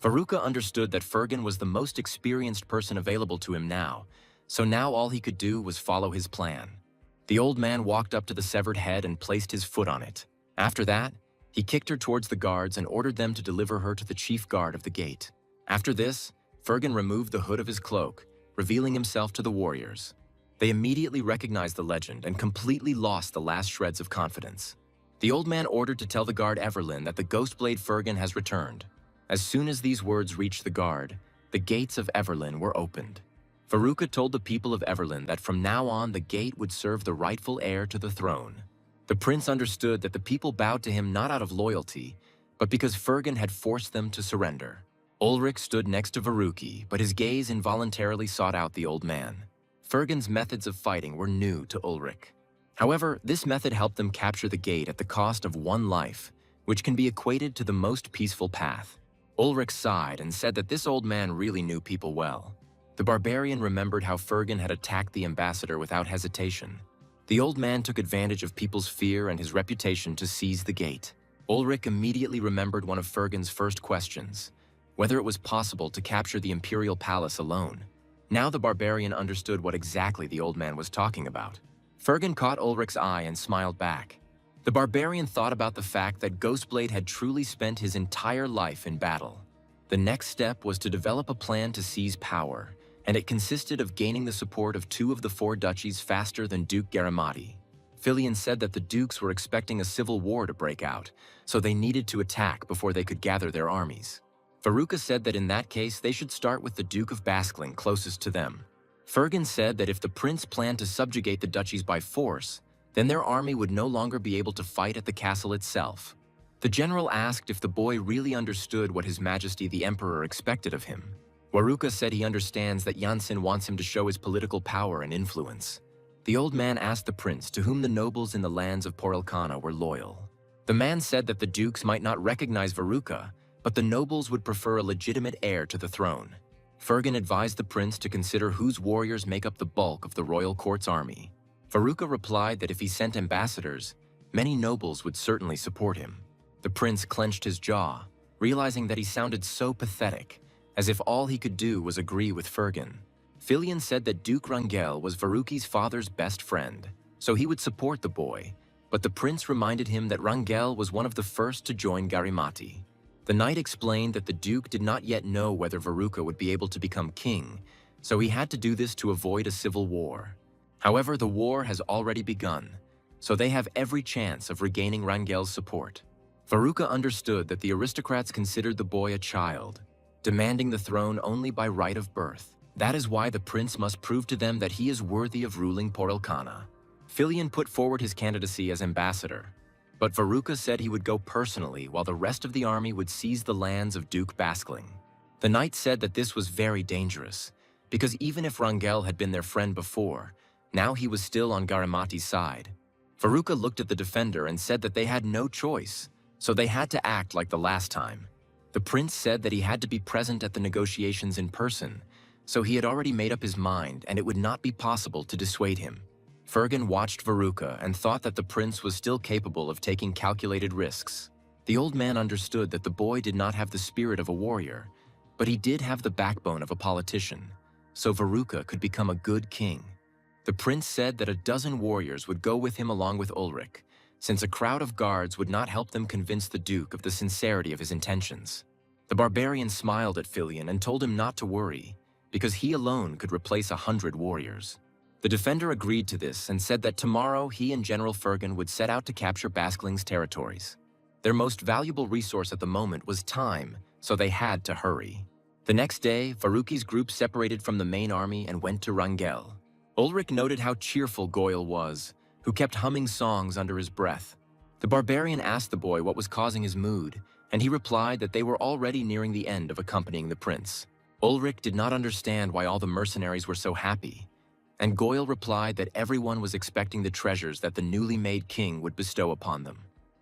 Veruca understood that Fergan was the most experienced person available to him now, so now all he could do was follow his plan. The old man walked up to the severed head and placed his foot on it. After that, he kicked her towards the guards and ordered them to deliver her to the chief guard of the gate. After this, Fergan removed the hood of his cloak, revealing himself to the warriors. They immediately recognized the legend and completely lost the last shreds of confidence. The old man ordered to tell the guard Everlin that the Ghostblade Fergan has returned. As soon as these words reached the guard, the gates of Everlin were opened. Veruca told the people of Everlin that from now on the gate would serve the rightful heir to the throne. The prince understood that the people bowed to him not out of loyalty, but because Fergan had forced them to surrender. Ulrich stood next to Veruca, but his gaze involuntarily sought out the old man. Fergan's methods of fighting were new to Ulrich. However, this method helped them capture the gate at the cost of one life, which can be equated to the most peaceful path. Ulrich sighed and said that this old man really knew people well. The barbarian remembered how Fergan had attacked the ambassador without hesitation. The old man took advantage of people's fear and his reputation to seize the gate. Ulrich immediately remembered one of Fergan's first questions, whether it was possible to capture the imperial palace alone. Now the barbarian understood what exactly the old man was talking about. Fergan caught Ulrich's eye and smiled back. The barbarian thought about the fact that Ghostblade had truly spent his entire life in battle. The next step was to develop a plan to seize power, and it consisted of gaining the support of 2 of the 4 duchies faster than Duke Garamati. Filion said that the dukes were expecting a civil war to break out, so they needed to attack before they could gather their armies. Veruca said that in that case they should start with the Duke of Baskling closest to them. Fergan said that if the prince planned to subjugate the duchies by force, then their army would no longer be able to fight at the castle itself. The general asked if the boy really understood what His Majesty the Emperor expected of him. Veruca said he understands that Janssen wants him to show his political power and influence. The old man asked the prince to whom the nobles in the lands of Porelkana were loyal. The man said that the dukes might not recognize Veruca, but the nobles would prefer a legitimate heir to the throne. Fergan advised the prince to consider whose warriors make up the bulk of the royal court's army. Veruca replied that if he sent ambassadors, many nobles would certainly support him. The prince clenched his jaw, realizing that he sounded so pathetic, as if all he could do was agree with Fergan. Filion said that Duke Rangel was Veruca's father's best friend, so he would support the boy, but the prince reminded him that Rangel was one of the first to join Garimati. The knight explained that the duke did not yet know whether Veruca would be able to become king, so he had to do this to avoid a civil war. However, the war has already begun, so they have every chance of regaining Rangel's support. Veruca understood that the aristocrats considered the boy a child, demanding the throne only by right of birth. That is why the prince must prove to them that he is worthy of ruling Porelkana. Filion put forward his candidacy as ambassador, but Veruca said he would go personally while the rest of the army would seize the lands of Duke Baskling. The knight said that this was very dangerous, because even if Rangel had been their friend before, now he was still on Garimati's side. Veruca looked at the defender and said that they had no choice, so they had to act like the last time. The prince said that he had to be present at the negotiations in person, so he had already made up his mind and it would not be possible to dissuade him. Fergan watched Veruca and thought that the prince was still capable of taking calculated risks. The old man understood that the boy did not have the spirit of a warrior, but he did have the backbone of a politician, so Veruca could become a good king. The prince said that a dozen warriors would go with him along with Ulrich, since a crowd of guards would not help them convince the duke of the sincerity of his intentions. The barbarian smiled at Filion and told him not to worry, because he alone could replace 100 warriors. The defender agreed to this and said that tomorrow he and General Fergan would set out to capture Baskling's territories. Their most valuable resource at the moment was time, so they had to hurry. The next day, Veruca's group separated from the main army and went to Rangel. Ulrich noted how cheerful Goyle was, who kept humming songs under his breath. The barbarian asked the boy what was causing his mood, and he replied that they were already nearing the end of accompanying the prince. Ulrich did not understand why all the mercenaries were so happy, and Goyle replied that everyone was expecting the treasures that the newly made king would bestow upon them.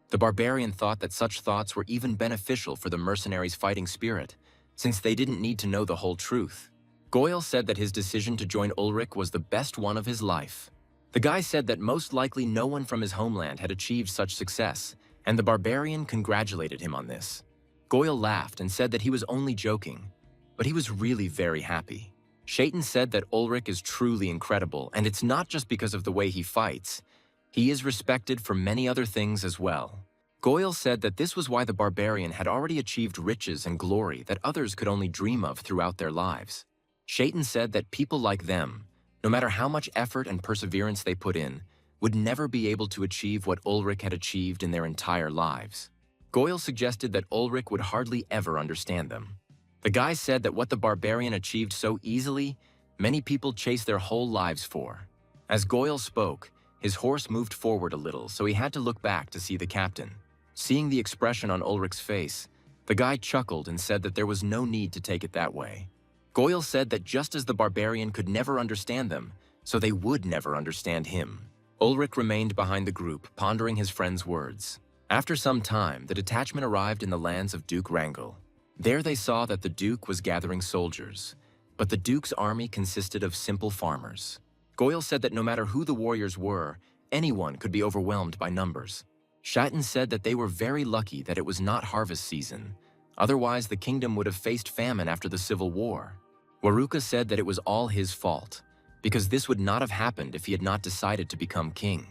The barbarian thought that such thoughts were even beneficial for the mercenaries' fighting spirit, since they didn't need to know the whole truth. Goyle said that his decision to join Ulrich was the best one of his life. The guy said that most likely no one from his homeland had achieved such success, and the barbarian congratulated him on this. Goyle laughed and said that he was only joking, but he was really very happy. Shaitan said that Ulrich is truly incredible, and it's not just because of the way he fights. He is respected for many other things as well. Goyle said that this was why the barbarian had already achieved riches and glory that others could only dream of throughout their lives. Shaitan said that people like them, no matter how much effort and perseverance they put in, would never be able to achieve what Ulrich had achieved in their entire lives. Goyle suggested that Ulrich would hardly ever understand them. The guy said that what the barbarian achieved so easily, many people chase their whole lives for. As Goyle spoke, his horse moved forward a little, so he had to look back to see the captain. Seeing the expression on Ulrich's face, the guy chuckled and said that there was no need to take it that way. Goyle said that just as the barbarian could never understand them, so they would never understand him. Ulrich remained behind the group, pondering his friend's words. After some time, the detachment arrived in the lands of Duke Wrangel. There they saw that the Duke was gathering soldiers, but the Duke's army consisted of simple farmers. Goyle said that no matter who the warriors were, anyone could be overwhelmed by numbers. Shaitan said that they were very lucky that it was not harvest season, otherwise the kingdom would have faced famine after the Civil War. Waruka said that it was all his fault, because this would not have happened if he had not decided to become king.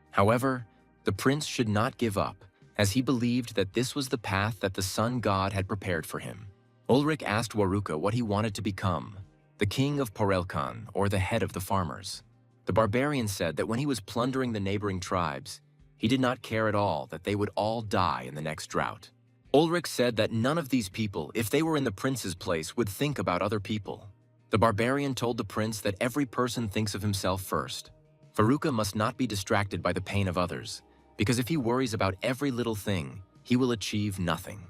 However, the prince should not give up, as he believed that this was the path that the sun god had prepared for him. Ulrich asked Waruka what he wanted to become, the king of Porelkan, or the head of the farmers. The barbarian said that when he was plundering the neighboring tribes, he did not care at all that they would all die in the next drought. Ulrich said that none of these people, if they were in the prince's place, would think about other people. The barbarian told the prince that every person thinks of himself first. Waruka must not be distracted by the pain of others, because if he worries about every little thing, he will achieve nothing.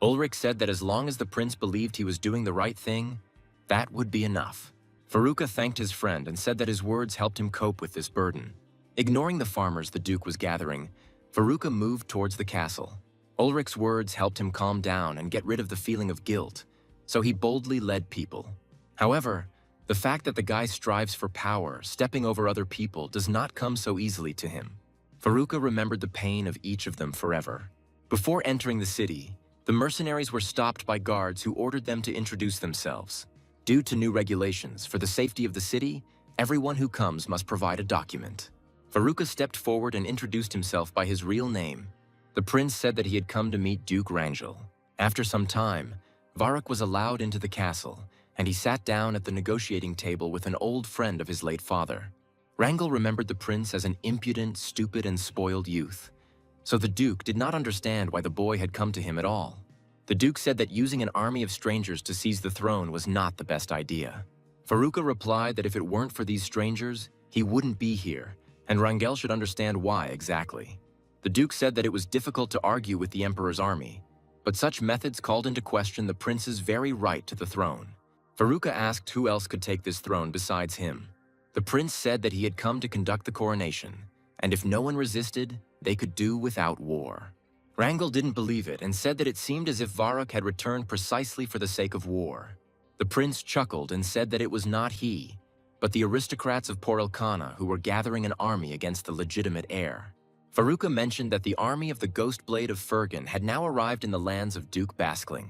Ulrich said that as long as the prince believed he was doing the right thing, that would be enough. Waruka thanked his friend and said that his words helped him cope with this burden. Ignoring the farmers the Duke was gathering, Waruka moved towards the castle. Ulrich's words helped him calm down and get rid of the feeling of guilt, so he boldly led people. However, the fact that the guy strives for power, stepping over other people, does not come so easily to him. Waruka remembered the pain of each of them forever. Before entering the city, the mercenaries were stopped by guards who ordered them to introduce themselves. Due to new regulations, for the safety of the city, everyone who comes must provide a document. Waruka stepped forward and introduced himself by his real name. The prince said that he had come to meet Duke Wrangel. After some time, Varuk was allowed into the castle, and he sat down at the negotiating table with an old friend of his late father. Wrangel remembered the prince as an impudent, stupid, and spoiled youth, so the Duke did not understand why the boy had come to him at all. The Duke said that using an army of strangers to seize the throne was not the best idea. Waruka replied that if it weren't for these strangers, he wouldn't be here, and Wrangel should understand why exactly. The Duke said that it was difficult to argue with the Emperor's army, but such methods called into question the prince's very right to the throne. Waruka asked who else could take this throne besides him. The prince said that he had come to conduct the coronation, and if no one resisted, they could do without war. Wrangel didn't believe it and said that it seemed as if Varuk had returned precisely for the sake of war. The prince chuckled and said that it was not he, but the aristocrats of Porelkana who were gathering an army against the legitimate heir. Waruka mentioned that the army of the Ghost Blade of Fergan had now arrived in the lands of Duke Baskling.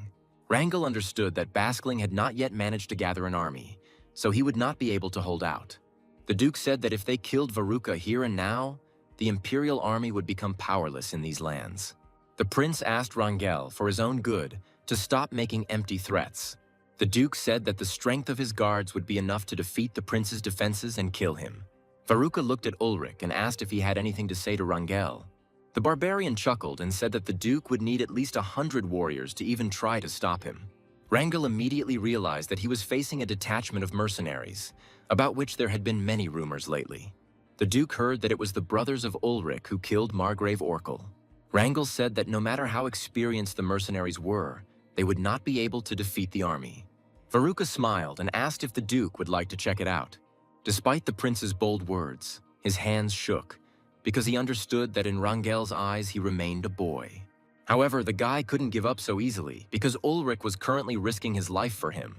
Wrangel understood that Baskling had not yet managed to gather an army, so he would not be able to hold out. The Duke said that if they killed Waruka here and now, the Imperial army would become powerless in these lands. The prince asked Wrangel, for his own good, to stop making empty threats. The Duke said that the strength of his guards would be enough to defeat the prince's defenses and kill him. Waruka looked at Ulrich and asked if he had anything to say to Wrangel. The barbarian chuckled and said that the Duke would need at least 100 warriors to even try to stop him. Wrangel immediately realized that he was facing a detachment of mercenaries, about which there had been many rumors lately. The Duke heard that it was the brothers of Ulrich who killed Margrave Orkel. Wrangel said that no matter how experienced the mercenaries were, they would not be able to defeat the army. Waruka smiled and asked if the Duke would like to check it out. Despite the prince's bold words, his hands shook, because he understood that in Wrangel's eyes he remained a boy. However, the guy couldn't give up so easily because Ulrich was currently risking his life for him.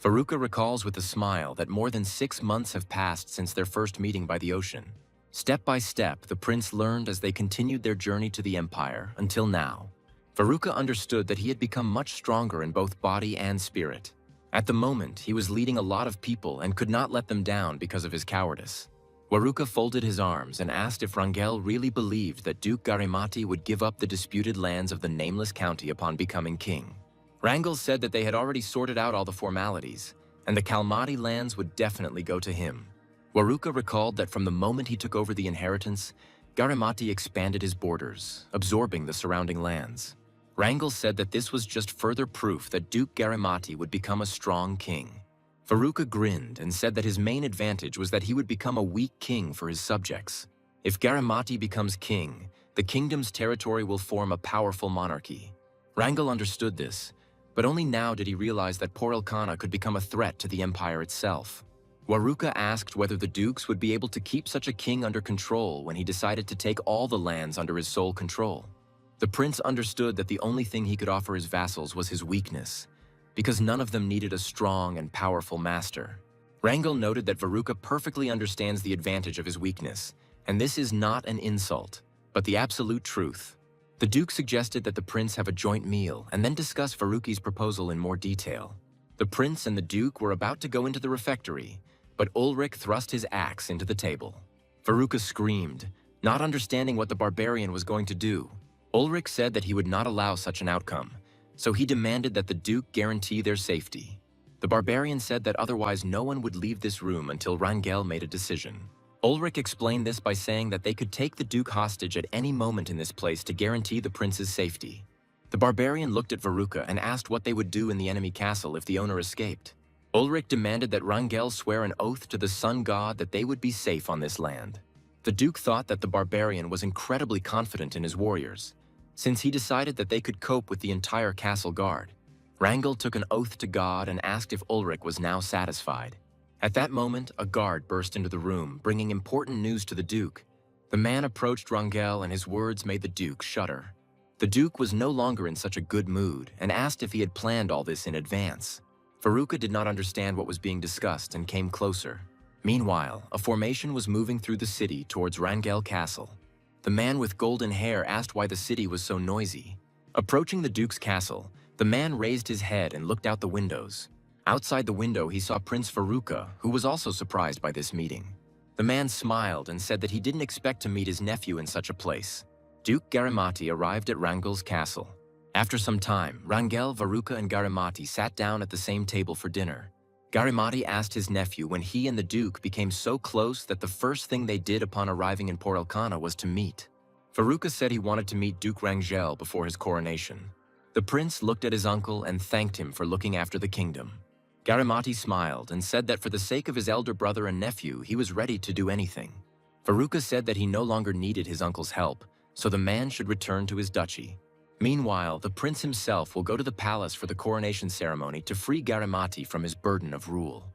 Veruca recalls with a smile that more than 6 months have passed since their first meeting by the ocean. Step by step, the prince learned as they continued their journey to the Empire until now. Veruca understood that he had become much stronger in both body and spirit. At the moment, he was leading a lot of people and could not let them down because of his cowardice. Veruca folded his arms and asked if Wrangel really believed that Duke Garimati would give up the disputed lands of the Nameless County upon becoming king. Wrangel said that they had already sorted out all the formalities, and the Kalmati lands would definitely go to him. Veruca recalled that from the moment he took over the inheritance, Garimati expanded his borders, absorbing the surrounding lands. Wrangel said that this was just further proof that Duke Garimati would become a strong king. Veruca grinned and said that his main advantage was that he would become a weak king for his subjects. If Garimati becomes king, the kingdom's territory will form a powerful monarchy. Wrangel understood this, but only now did he realize that Porelkana could become a threat to the empire itself. Veruca asked whether the dukes would be able to keep such a king under control when he decided to take all the lands under his sole control. The prince understood that the only thing he could offer his vassals was his weakness, because none of them needed a strong and powerful master. Wrangel noted that Veruca perfectly understands the advantage of his weakness, and this is not an insult, but the absolute truth. The duke suggested that the prince have a joint meal and then discuss Veruca's proposal in more detail. The prince and the duke were about to go into the refectory, but Ulrich thrust his axe into the table. Veruca screamed, not understanding what the barbarian was going to do. Ulrich said that he would not allow such an outcome, so he demanded that the duke guarantee their safety. The barbarian said that otherwise no one would leave this room until Wrangel made a decision. Ulrich explained this by saying that they could take the duke hostage at any moment in this place to guarantee the prince's safety. The barbarian looked at Veruca and asked what they would do in the enemy castle if the owner escaped. Ulrich demanded that Wrangel swear an oath to the sun god that they would be safe on this land. The duke thought that the barbarian was incredibly confident in his warriors, since he decided that they could cope with the entire castle guard. Wrangel took an oath to God and asked if Ulrich was now satisfied. At that moment, a guard burst into the room, bringing important news to the duke. The man approached Wrangel and his words made the duke shudder. The duke was no longer in such a good mood and asked if he had planned all this in advance. Veruca did not understand what was being discussed and came closer. Meanwhile, a formation was moving through the city towards Wrangel Castle. The man with golden hair asked why the city was so noisy. Approaching the duke's castle, the man raised his head and looked out the windows. Outside the window, he saw Prince Veruca, who was also surprised by this meeting. The man smiled and said that he didn't expect to meet his nephew in such a place. Duke Garimati arrived at Wrangel's castle. After some time, Wrangel, Veruca, and Garimati sat down at the same table for dinner. Garimati asked his nephew when he and the duke became so close that the first thing they did upon arriving in Porelkana was to meet. Veruca said he wanted to meet Duke Wrangel before his coronation. The prince looked at his uncle and thanked him for looking after the kingdom. Garimati smiled and said that for the sake of his elder brother and nephew, he was ready to do anything. Veruca said that he no longer needed his uncle's help, so the man should return to his duchy. Meanwhile, the prince himself will go to the palace for the coronation ceremony to free Garimati from his burden of rule.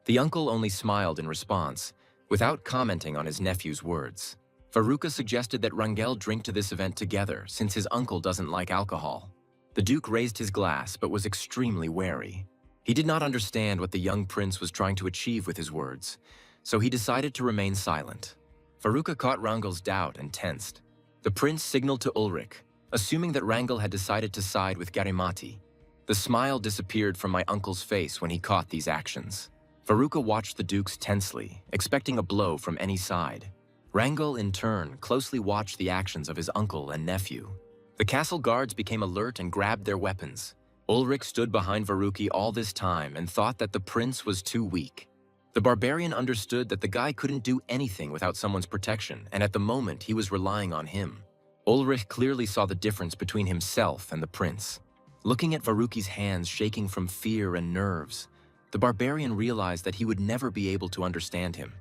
The uncle only smiled in response, without commenting on his nephew's words. Veruca suggested that Wrangel drink to this event together since his uncle doesn't like alcohol. The duke raised his glass but was extremely wary. He did not understand what the young prince was trying to achieve with his words, so he decided to remain silent. Veruca caught Wrangel's doubt and tensed. The prince signaled to Ulrich, assuming that Wrangel had decided to side with Garimati. The smile disappeared from my uncle's face when he caught these actions. Veruca watched the dukes tensely, expecting a blow from any side. Wrangel, in turn, closely watched the actions of his uncle and nephew. The castle guards became alert and grabbed their weapons. Ulrich stood behind Veruca all this time and thought that the prince was too weak. The barbarian understood that the guy couldn't do anything without someone's protection, and at the moment he was relying on him. Ulrich clearly saw the difference between himself and the prince. Looking at Veruca's hands shaking from fear and nerves, the barbarian realized that he would never be able to understand him.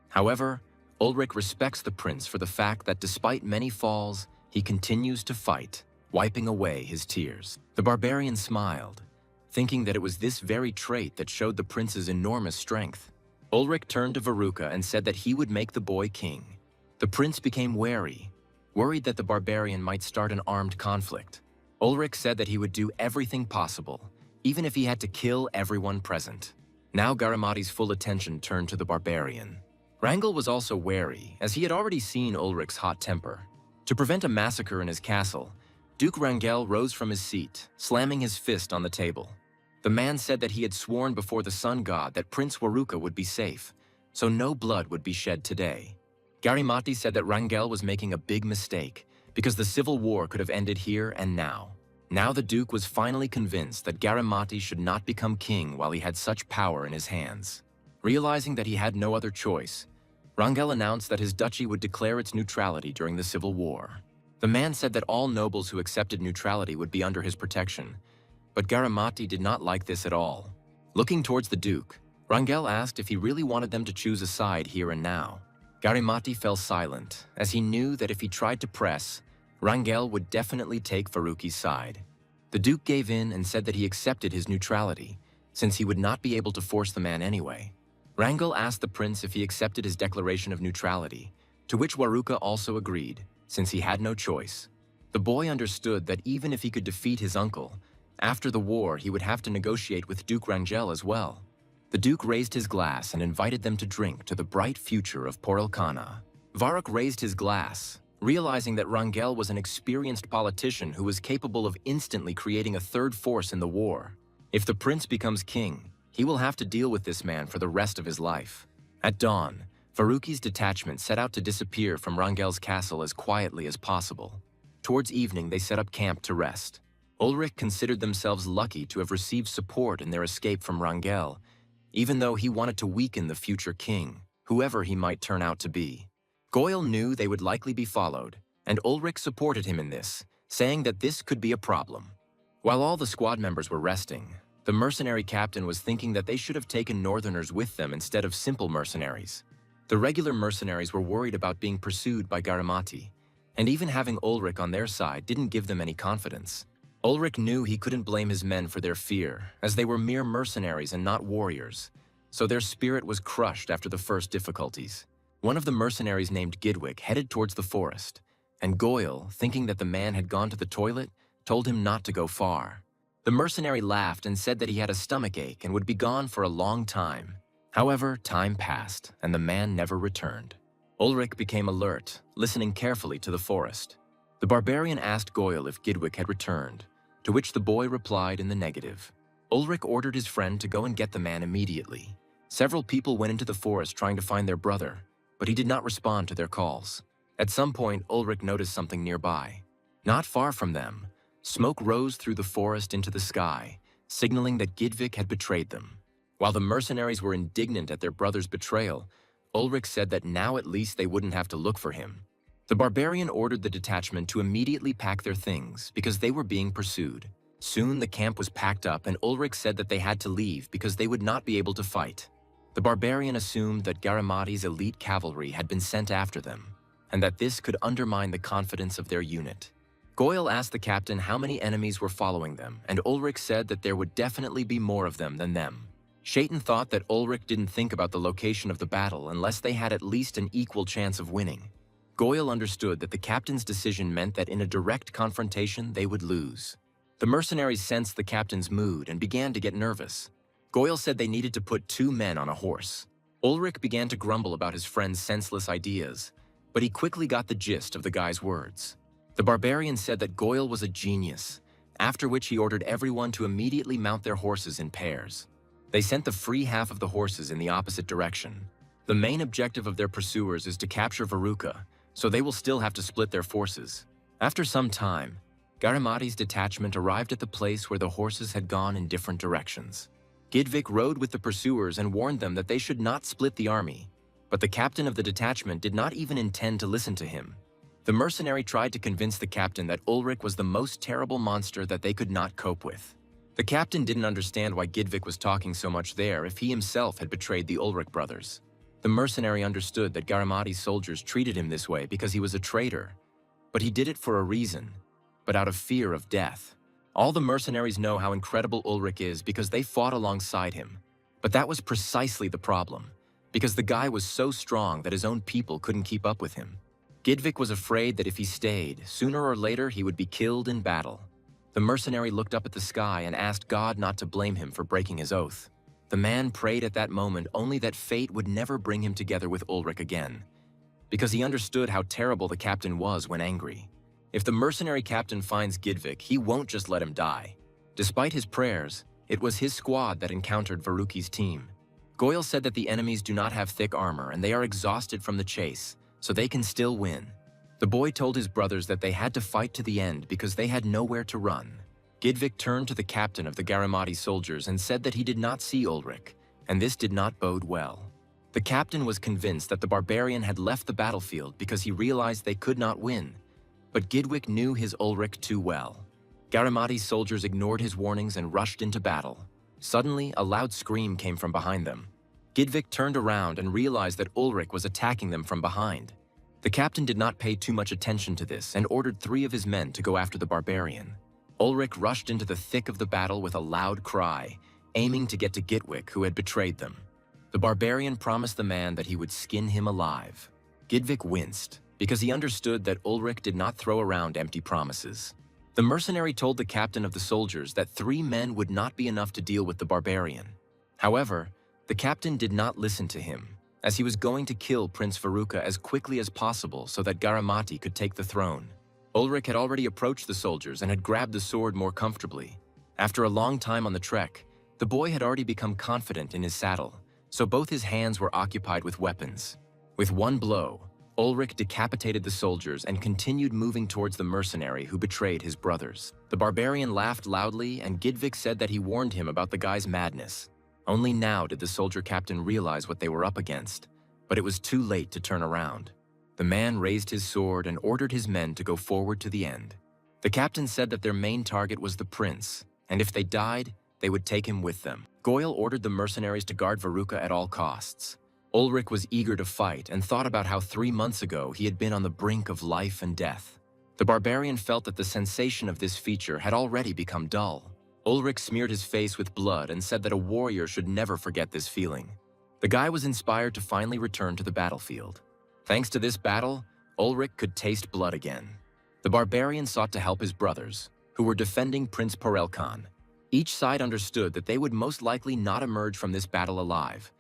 However, Ulrich respects the prince for the fact that despite many falls, he continues to fight, wiping away his tears. The barbarian smiled, thinking that it was this very trait that showed the prince's enormous strength. Ulrich turned to Veruca and said that he would make the boy king. The prince became wary, worried that the barbarian might start an armed conflict. Ulrich said that he would do everything possible, even if he had to kill everyone present. Now Garamati's full attention turned to the barbarian. Wrangel was also wary, as he had already seen Ulrich's hot temper. To prevent a massacre in his castle, Duke Wrangel rose from his seat, slamming his fist on the table. The man said that he had sworn before the sun god that Prince Waruka would be safe, so no blood would be shed today. Garimati said that Wrangel was making a big mistake, because the civil war could have ended here and now. Now the Duke was finally convinced that Garimati should not become king while he had such power in his hands. Realizing that he had no other choice, Wrangel announced that his duchy would declare its neutrality during the civil war. The man said that all nobles who accepted neutrality would be under his protection, but Garimati did not like this at all. Looking towards the Duke, Wrangel asked if he really wanted them to choose a side here and now. Garimati fell silent, as he knew that if he tried to press, Wrangel would definitely take Faruqi's side. The Duke gave in and said that he accepted his neutrality, since he would not be able to force the man anyway. Wrangel asked the prince if he accepted his declaration of neutrality, to which Waruka also agreed, since he had no choice. The boy understood that even if he could defeat his uncle, after the war he would have to negotiate with Duke Wrangel as well. The Duke raised his glass and invited them to drink to the bright future of Porelkana. Varuk raised his glass, realizing that Wrangel was an experienced politician who was capable of instantly creating a third force in the war. If the prince becomes king, he will have to deal with this man for the rest of his life. At dawn, Faruqi's detachment set out to disappear from Wrangel's castle as quietly as possible. Towards evening, they set up camp to rest. Ulrich considered themselves lucky to have received support in their escape from Wrangel, even though he wanted to weaken the future king, whoever he might turn out to be. Goyle knew they would likely be followed, and Ulrich supported him in this, saying that this could be a problem. While all the squad members were resting, the mercenary captain was thinking that they should have taken northerners with them instead of simple mercenaries. The regular mercenaries were worried about being pursued by Garamati, and even having Ulrich on their side didn't give them any confidence. Ulrich knew he couldn't blame his men for their fear, as they were mere mercenaries and not warriors, so their spirit was crushed after the first difficulties. One of the mercenaries named Gidwick headed towards the forest, and Goyle, thinking that the man had gone to the toilet, told him not to go far. The mercenary laughed and said that he had a stomachache and would be gone for a long time. However, time passed, and the man never returned. Ulrich became alert, listening carefully to the forest. The barbarian asked Goyle if Gidwick had returned, to which the boy replied in the negative. Ulrich ordered his friend to go and get the man immediately. Several people went into the forest trying to find their brother, but he did not respond to their calls. At some point, Ulrich noticed something nearby. Not far from them, smoke rose through the forest into the sky, signaling that Gidwick had betrayed them. While the mercenaries were indignant at their brother's betrayal, Ulrich said that now at least they wouldn't have to look for him. The barbarian ordered the detachment to immediately pack their things because they were being pursued. Soon the camp was packed up and Ulrich said that they had to leave because they would not be able to fight. The barbarian assumed that Garamati's elite cavalry had been sent after them, and that this could undermine the confidence of their unit. Goyle asked the captain how many enemies were following them, and Ulrich said that there would definitely be more of them than them. Shaitan thought that Ulrich didn't think about the location of the battle unless they had at least an equal chance of winning. Goyle understood that the captain's decision meant that in a direct confrontation they would lose. The mercenaries sensed the captain's mood and began to get nervous. Goyle said they needed to put 2 men on a horse. Ulrich began to grumble about his friend's senseless ideas, but he quickly got the gist of the guy's words. The barbarian said that Goyle was a genius, after which he ordered everyone to immediately mount their horses in pairs. They sent the free half of the horses in the opposite direction. The main objective of their pursuers is to capture Varuka, so they will still have to split their forces. After some time, Garamati's detachment arrived at the place where the horses had gone in different directions. Gidwick rode with the pursuers and warned them that they should not split the army, but the captain of the detachment did not even intend to listen to him. The mercenary tried to convince the captain that Ulrich was the most terrible monster that they could not cope with. The captain didn't understand why Gidwick was talking so much there if he himself had betrayed the Ulrich brothers. The mercenary understood that Garamati's soldiers treated him this way because he was a traitor, but he did it for a reason, but out of fear of death. All the mercenaries know how incredible Ulrich is because they fought alongside him, but that was precisely the problem, because the guy was so strong that his own people couldn't keep up with him. Gidvik was afraid that if he stayed, sooner or later he would be killed in battle. The mercenary looked up at the sky and asked God not to blame him for breaking his oath. The man prayed at that moment only that fate would never bring him together with Ulrich again, because he understood how terrible the captain was when angry. If the mercenary captain finds Gidvik, he won't just let him die. Despite his prayers, it was his squad that encountered Varuki's team. Goyle said that the enemies do not have thick armor and they are exhausted from the chase, so they can still win. The boy told his brothers that they had to fight to the end because they had nowhere to run. Gidvik turned to the captain of the Garamati soldiers and said that he did not see Ulrich, and this did not bode well. The captain was convinced that the barbarian had left the battlefield because he realized they could not win, but Gidvik knew his Ulrich too well. Garamati's soldiers ignored his warnings and rushed into battle. Suddenly, a loud scream came from behind them. Gidvik turned around and realized that Ulrich was attacking them from behind. The captain did not pay too much attention to this and ordered 3 of his men to go after the barbarian. Ulrich rushed into the thick of the battle with a loud cry, aiming to get to Gidvik, who had betrayed them. The barbarian promised the man that he would skin him alive. Gidvik winced, because he understood that Ulrich did not throw around empty promises. The mercenary told the captain of the soldiers that 3 men would not be enough to deal with the barbarian. However, the captain did not listen to him, as he was going to kill Prince Varuka as quickly as possible so that Garamati could take the throne. Ulrich had already approached the soldiers and had grabbed the sword more comfortably. After a long time on the trek, the boy had already become confident in his saddle, so both his hands were occupied with weapons. With one blow, Ulrich decapitated the soldiers and continued moving towards the mercenary who betrayed his brothers. The barbarian laughed loudly, and Gidvik said that he warned him about the guy's madness. Only now did the soldier captain realize what they were up against, but it was too late to turn around. The man raised his sword and ordered his men to go forward to the end. The captain said that their main target was the prince, and if they died, they would take him with them. Goyle ordered the mercenaries to guard Varuka at all costs. Ulrich was eager to fight and thought about how 3 months ago he had been on the brink of life and death. The barbarian felt that the sensation of this feature had already become dull. Ulrich smeared his face with blood and said that a warrior should never forget this feeling. The guy was inspired to finally return to the battlefield. Thanks to this battle, Ulrich could taste blood again. The barbarian sought to help his brothers, who were defending Prince Porelkan. Each side understood that they would most likely not emerge from this battle alive,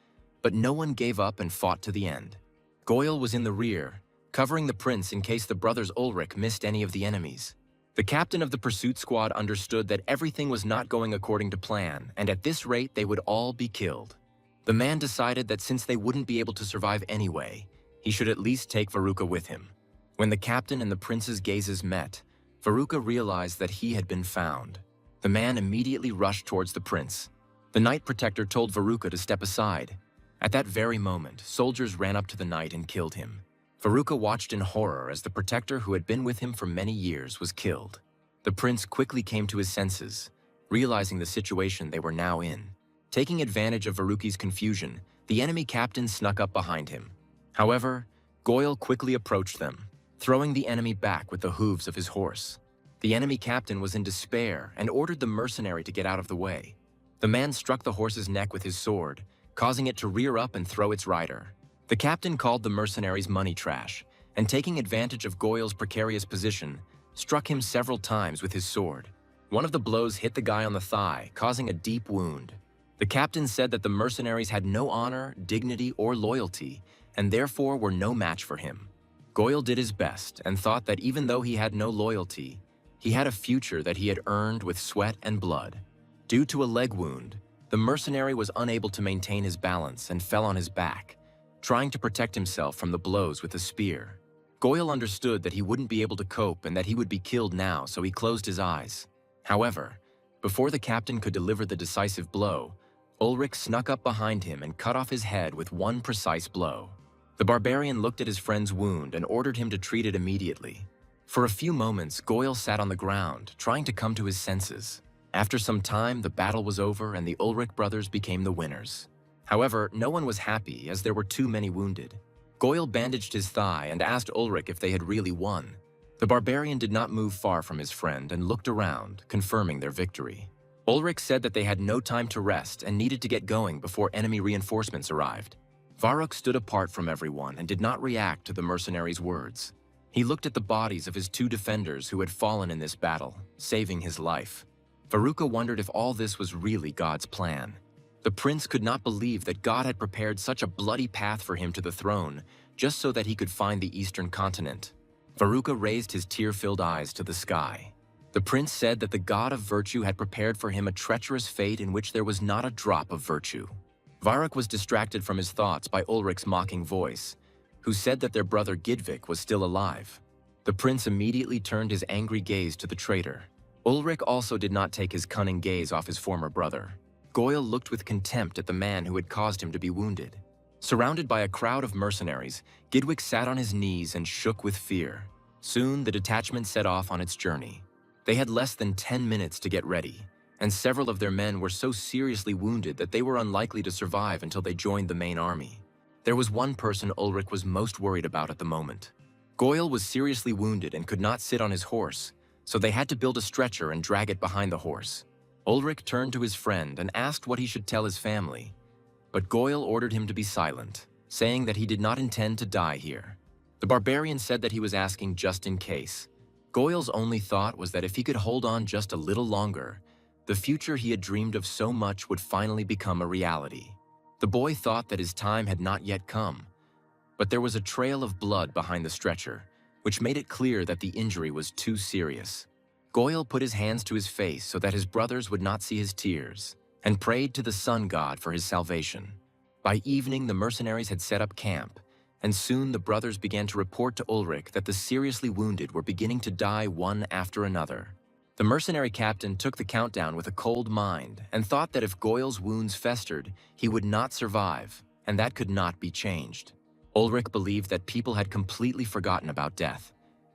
but no one gave up and fought to the end. Goyle was in the rear, covering the prince in case the brothers Ulrich missed any of the enemies. The captain of the pursuit squad understood that everything was not going according to plan, and at this rate they would all be killed. The man decided that since they wouldn't be able to survive anyway, he should at least take Varuka with him. When the captain and the prince's gazes met, Varuka realized that he had been found. The man immediately rushed towards the prince. The Knight Protector told Varuka to step aside. At that very moment, soldiers ran up to the knight and killed him. Varuka watched in horror as the protector who had been with him for many years was killed. The prince quickly came to his senses, realizing the situation they were now in. Taking advantage of Varuki's confusion, the enemy captain snuck up behind him. However, Goyle quickly approached them, throwing the enemy back with the hooves of his horse. The enemy captain was in despair and ordered the mercenary to get out of the way. The man struck the horse's neck with his sword, causing it to rear up and throw its rider. The captain called the mercenaries money trash, and taking advantage of Goyle's precarious position, struck him several times with his sword. One of the blows hit the guy on the thigh, causing a deep wound. The captain said that the mercenaries had no honor, dignity, or loyalty, and therefore were no match for him. Goyle did his best and thought that even though he had no loyalty, he had a future that he had earned with sweat and blood. Due to a leg wound, the mercenary was unable to maintain his balance and fell on his back, trying to protect himself from the blows with a spear. Goyle understood that he wouldn't be able to cope and that he would be killed now, so he closed his eyes. However, before the captain could deliver the decisive blow, Ulrich snuck up behind him and cut off his head with one precise blow. The barbarian looked at his friend's wound and ordered him to treat it immediately. For a few moments, Goyle sat on the ground, trying to come to his senses. After some time, the battle was over and the Ulrich brothers became the winners. However, no one was happy as there were too many wounded. Goyle bandaged his thigh and asked Ulrich if they had really won. The barbarian did not move far from his friend and looked around, confirming their victory. Ulrich said that they had no time to rest and needed to get going before enemy reinforcements arrived. Varuk stood apart from everyone and did not react to the mercenaries' words. He looked at the bodies of his 2 defenders who had fallen in this battle, saving his life. Veruca wondered if all this was really God's plan. The prince could not believe that God had prepared such a bloody path for him to the throne, just so that he could find the eastern continent. Veruca raised his tear-filled eyes to the sky. The prince said that the god of virtue had prepared for him a treacherous fate in which there was not a drop of virtue. Varrock was distracted from his thoughts by Ulrich's mocking voice, who said that their brother Gidvik was still alive. The prince immediately turned his angry gaze to the traitor. Ulrich also did not take his cunning gaze off his former brother. Goyle looked with contempt at the man who had caused him to be wounded. Surrounded by a crowd of mercenaries, Gidvik sat on his knees and shook with fear. Soon, the detachment set off on its journey. They had less than 10 minutes to get ready, and several of their men were so seriously wounded that they were unlikely to survive until they joined the main army. There was one person Ulrich was most worried about at the moment. Goyle was seriously wounded and could not sit on his horse, so they had to build a stretcher and drag it behind the horse. Ulrich turned to his friend and asked what he should tell his family, but Goyle ordered him to be silent, saying that he did not intend to die here. The barbarian said that he was asking just in case. Goyle's only thought was that if he could hold on just a little longer, the future he had dreamed of so much would finally become a reality. The boy thought that his time had not yet come, but there was a trail of blood behind the stretcher, which made it clear that the injury was too serious. Goyle put his hands to his face so that his brothers would not see his tears, and prayed to the sun god for his salvation. By evening, the mercenaries had set up camp, and soon the brothers began to report to Ulrich that the seriously wounded were beginning to die one after another. The mercenary captain took the countdown with a cold mind and thought that if Goyle's wounds festered, he would not survive, and that could not be changed. Ulrich believed that people had completely forgotten about death,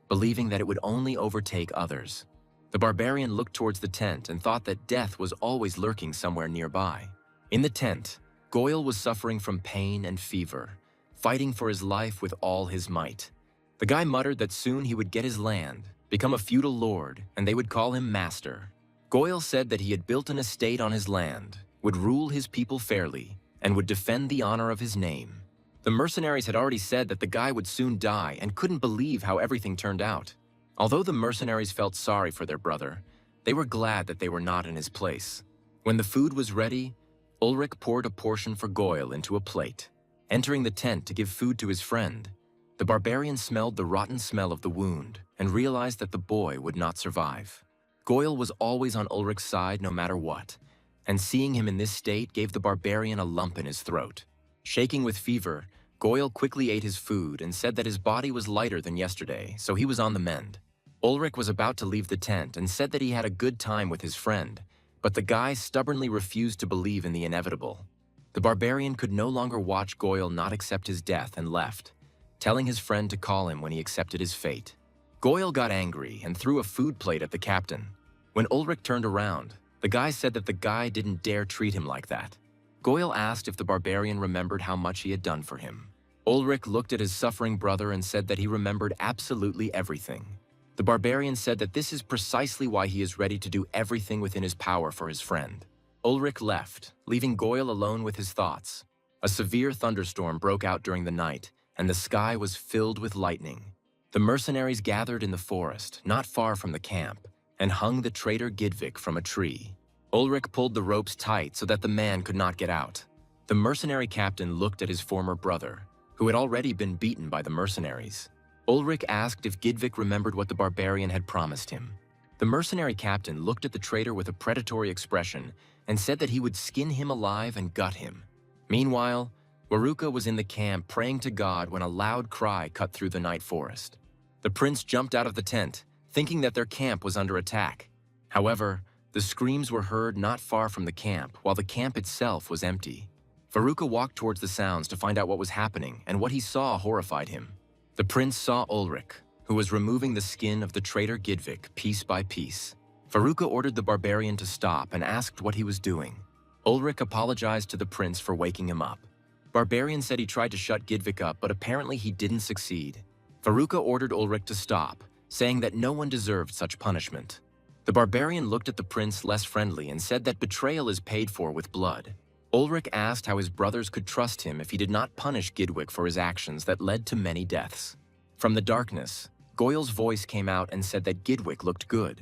believing that it would only overtake others. The barbarian looked towards the tent and thought that death was always lurking somewhere nearby. In the tent, Goyle was suffering from pain and fever, fighting for his life with all his might. The guy muttered that soon he would get his land, become a feudal lord, and they would call him master. Goyle said that he had built an estate on his land, would rule his people fairly, and would defend the honor of his name. The mercenaries had already said that the guy would soon die and couldn't believe how everything turned out. Although the mercenaries felt sorry for their brother, they were glad that they were not in his place. When the food was ready, Ulrich poured a portion for Goyle into a plate. Entering the tent to give food to his friend, the barbarian smelled the rotten smell of the wound and realized that the boy would not survive. Goyle was always on Ulrich's side no matter what, and seeing him in this state gave the barbarian a lump in his throat. Shaking with fever, Goyle quickly ate his food and said that his body was lighter than yesterday, so he was on the mend. Ulrich was about to leave the tent and said that he had a good time with his friend, but the guy stubbornly refused to believe in the inevitable. The barbarian could no longer watch Goyle not accept his death and left, telling his friend to call him when he accepted his fate. Goyle got angry and threw a food plate at the captain. When Ulrich turned around, the guy said that the guy didn't dare treat him like that. Goyle asked if the barbarian remembered how much he had done for him. Ulrich looked at his suffering brother and said that he remembered absolutely everything. The barbarian said that this is precisely why he is ready to do everything within his power for his friend. Ulrich left, leaving Goyle alone with his thoughts. A severe thunderstorm broke out during the night, and the sky was filled with lightning. The mercenaries gathered in the forest, not far from the camp, and hung the traitor Gidvik from a tree. Ulrich pulled the ropes tight so that the man could not get out. The mercenary captain looked at his former brother, who had already been beaten by the mercenaries. Ulrich asked if Gidvik remembered what the barbarian had promised him. The mercenary captain looked at the traitor with a predatory expression and said that he would skin him alive and gut him. Meanwhile, Veruca was in the camp praying to God when a loud cry cut through the night forest. The prince jumped out of the tent, thinking that their camp was under attack. However, the screams were heard not far from the camp, while the camp itself was empty. Veruca walked towards the sounds to find out what was happening, and what he saw horrified him. The prince saw Ulrich, who was removing the skin of the traitor Gidvik piece by piece. Veruca ordered the barbarian to stop and asked what he was doing. Ulrich apologized to the prince for waking him up. Barbarian said he tried to shut Gidvik up, but apparently he didn't succeed. Veruca ordered Ulrich to stop, saying that no one deserved such punishment. The barbarian looked at the prince less friendly and said that betrayal is paid for with blood. Ulrich asked how his brothers could trust him if he did not punish Gidvik for his actions that led to many deaths. From the darkness, Goyle's voice came out and said that Gidwick looked good.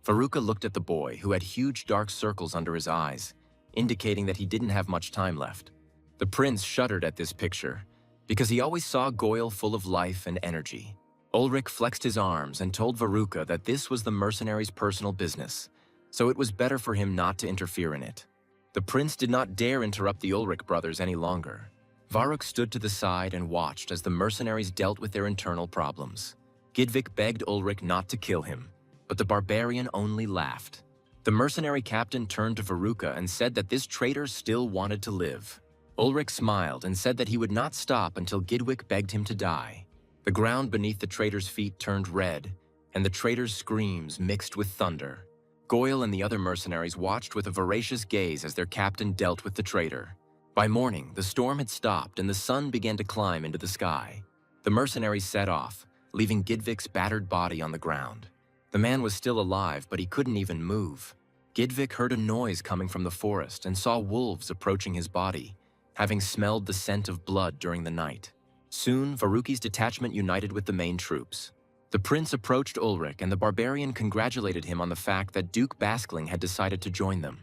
Veruca looked at the boy, who had huge dark circles under his eyes, indicating that he didn't have much time left. The prince shuddered at this picture, because he always saw Goyle full of life and energy. Ulrich flexed his arms and told Veruca that this was the mercenary's personal business, so it was better for him not to interfere in it. The prince did not dare interrupt the Ulrich brothers any longer. Varuk stood to the side and watched as the mercenaries dealt with their internal problems. Gidwick begged Ulrich not to kill him, but the barbarian only laughed. The mercenary captain turned to Veruca and said that this traitor still wanted to live. Ulrich smiled and said that he would not stop until Gidwick begged him to die. The ground beneath the traitor's feet turned red, and the traitor's screams mixed with thunder. Goyle and the other mercenaries watched with a voracious gaze as their captain dealt with the traitor. By morning, the storm had stopped and the sun began to climb into the sky. The mercenaries set off, leaving Gidwick's battered body on the ground. The man was still alive, but he couldn't even move. Gidwick heard a noise coming from the forest and saw wolves approaching his body, having smelled the scent of blood during the night. Soon, Veruca's detachment united with the main troops. The prince approached Ulrich, and the barbarian congratulated him on the fact that Duke Baskling had decided to join them.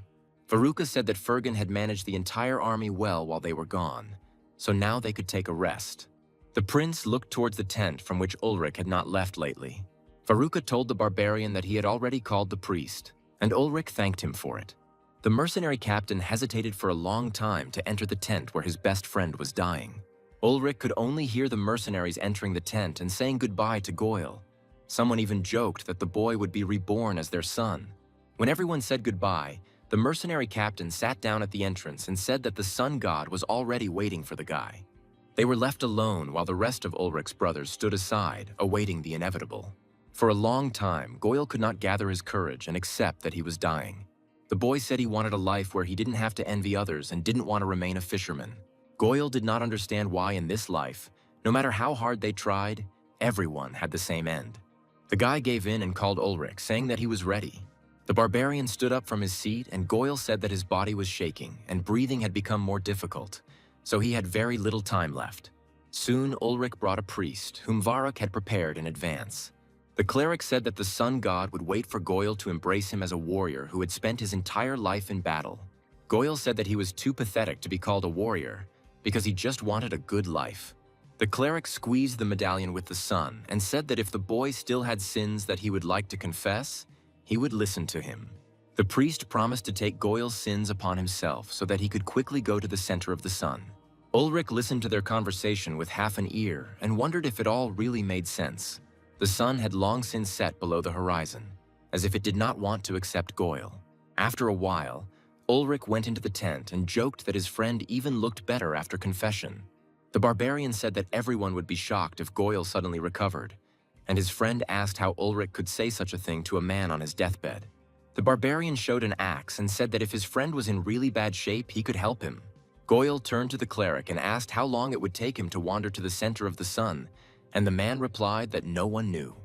Veruca said that Fergan had managed the entire army well while they were gone, so now they could take a rest. The prince looked towards the tent from which Ulrich had not left lately. Veruca told the barbarian that he had already called the priest, and Ulrich thanked him for it. The mercenary captain hesitated for a long time to enter the tent where his best friend was dying. Ulrich could only hear the mercenaries entering the tent and saying goodbye to Goyle. Someone even joked that the boy would be reborn as their son. When everyone said goodbye, the mercenary captain sat down at the entrance and said that the sun god was already waiting for the guy. They were left alone while the rest of Ulrich's brothers stood aside, awaiting the inevitable. For a long time, Goyle could not gather his courage and accept that he was dying. The boy said he wanted a life where he didn't have to envy others and didn't want to remain a fisherman. Goyle did not understand why in this life, no matter how hard they tried, everyone had the same end. The guy gave in and called Ulrich, saying that he was ready. The barbarian stood up from his seat, and Goyle said that his body was shaking and breathing had become more difficult, so he had very little time left. Soon Ulrich brought a priest, whom Varuk had prepared in advance. The cleric said that the sun god would wait for Goyle to embrace him as a warrior who had spent his entire life in battle. Goyle said that he was too pathetic to be called a warrior, because he just wanted a good life. The cleric squeezed the medallion with the sun and said that if the boy still had sins that he would like to confess, he would listen to him. The priest promised to take Goyle's sins upon himself so that he could quickly go to the center of the sun. Ulrich listened to their conversation with half an ear and wondered if it all really made sense. The sun had long since set below the horizon, as if it did not want to accept Goyle. After a while, Ulrich went into the tent and joked that his friend even looked better after confession. The barbarian said that everyone would be shocked if Goyle suddenly recovered, and his friend asked how Ulrich could say such a thing to a man on his deathbed. The barbarian showed an axe and said that if his friend was in really bad shape, he could help him. Goyle turned to the cleric and asked how long it would take him to wander to the center of the sun, and the man replied that no one knew.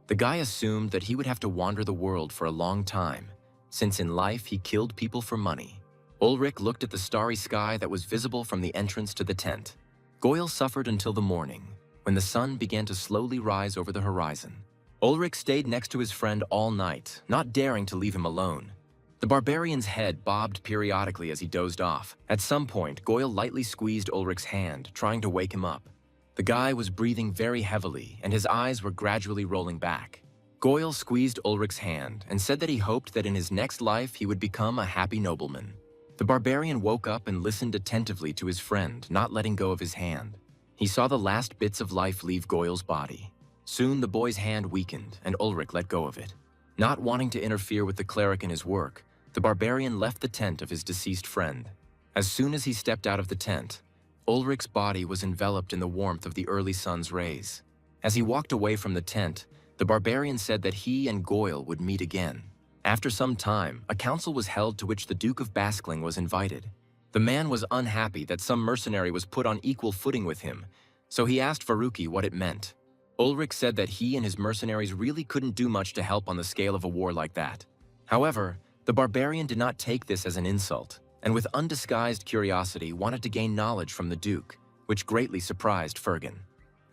The guy assumed that he would have to wander the world for a long time, since in life he killed people for money. Ulrich looked at the starry sky that was visible from the entrance to the tent. Goyle suffered until the morning, when the sun began to slowly rise over the horizon. Ulrich stayed next to his friend all night, not daring to leave him alone. The barbarian's head bobbed periodically as he dozed off. At some point, Goyle lightly squeezed Ulrich's hand, trying to wake him up. The guy was breathing very heavily, and his eyes were gradually rolling back. Goyle squeezed Ulrich's hand and said that he hoped that in his next life he would become a happy nobleman. The barbarian woke up and listened attentively to his friend, not letting go of his hand. He saw the last bits of life leave Goyle's body. Soon the boy's hand weakened, and Ulrich let go of it. Not wanting to interfere with the cleric in his work, the barbarian left the tent of his deceased friend. As soon as he stepped out of the tent, Ulrich's body was enveloped in the warmth of the early sun's rays. As he walked away from the tent, the barbarian said that he and Goyle would meet again. After some time, a council was held to which the Duke of Baskling was invited. The man was unhappy that some mercenary was put on equal footing with him, so he asked Veruca what it meant. Ulrich said that he and his mercenaries really couldn't do much to help on the scale of a war like that. However, the barbarian did not take this as an insult, and with undisguised curiosity wanted to gain knowledge from the Duke, which greatly surprised Fergan.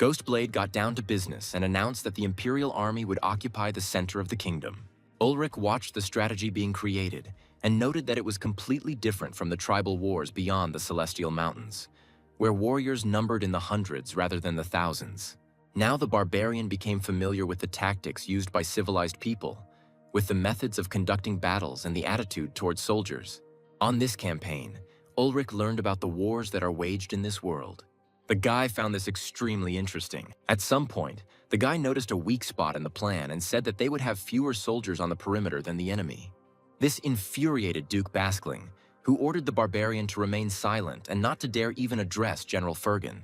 Ghostblade got down to business and announced that the Imperial army would occupy the center of the kingdom. Ulrich watched the strategy being created and noted that it was completely different from the tribal wars beyond the Celestial Mountains, where warriors numbered in the hundreds rather than the thousands. Now the Barbarian became familiar with the tactics used by civilized people, with the methods of conducting battles and the attitude towards soldiers. On this campaign, Ulrich learned about the wars that are waged in this world. The guy found this extremely interesting. At some point, the guy noticed a weak spot in the plan and said that they would have fewer soldiers on the perimeter than the enemy. This infuriated Duke Baskling, who ordered the Barbarian to remain silent and not to dare even address General Fergan.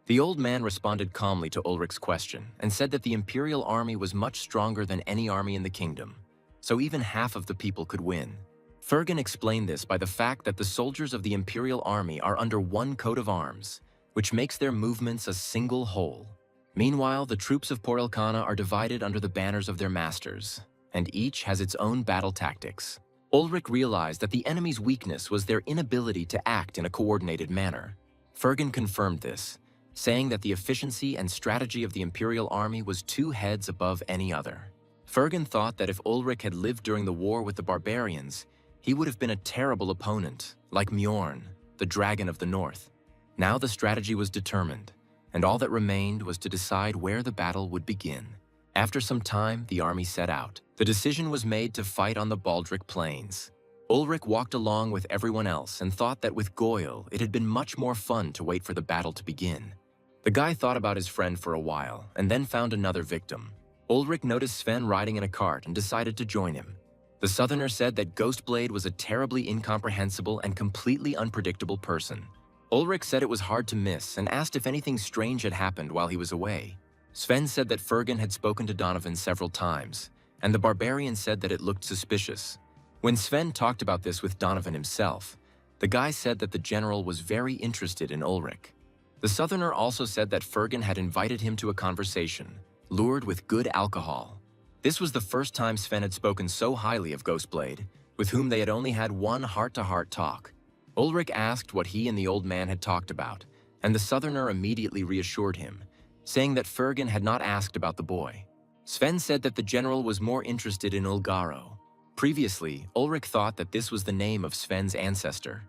The old man responded calmly to Ulrich's question and said that the Imperial army was much stronger than any army in the kingdom, so even half of the people could win. Fergan explained this by the fact that the soldiers of the Imperial army are under one coat of arms, which makes their movements a single whole. Meanwhile, the troops of Porelkana are divided under the banners of their masters, and each has its own battle tactics. Ulrich realized that the enemy's weakness was their inability to act in a coordinated manner. Fergan confirmed this, saying that the efficiency and strategy of the Imperial army was 2 heads above any other. Fergan thought that if Ulrich had lived during the war with the Barbarians, he would have been a terrible opponent, like Mjorn, the Dragon of the North. Now the strategy was determined, and all that remained was to decide where the battle would begin. After some time, the army set out. The decision was made to fight on the Baldric Plains. Ulrich walked along with everyone else and thought that with Goyle, it had been much more fun to wait for the battle to begin. The guy thought about his friend for a while, and then found another victim. Ulrich noticed Sven riding in a cart and decided to join him. The Southerner said that Ghostblade was a terribly incomprehensible and completely unpredictable person. Ulrich said it was hard to miss and asked if anything strange had happened while he was away. Sven said that Fergan had spoken to Donovan several times, and the Barbarian said that it looked suspicious. When Sven talked about this with Donovan himself, the guy said that the general was very interested in Ulrich. The Southerner also said that Fergan had invited him to a conversation, lured with good alcohol. This was the first time Sven had spoken so highly of Ghostblade, with whom they had only had one heart-to-heart talk. Ulrich asked what he and the old man had talked about, and the Southerner immediately reassured him, saying that Fergan had not asked about the boy. Sven said that the general was more interested in Ulgaro. Previously, Ulrich thought that this was the name of Sven's ancestor.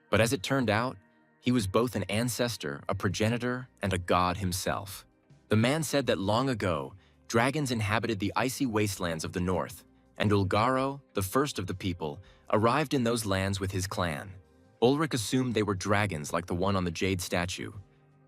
But as it turned out, he was both an ancestor, a progenitor, and a god himself. The man said that long ago, dragons inhabited the icy wastelands of the north, and Ulgaro, the first of the people, arrived in those lands with his clan. Ulrich assumed they were dragons like the one on the jade statue,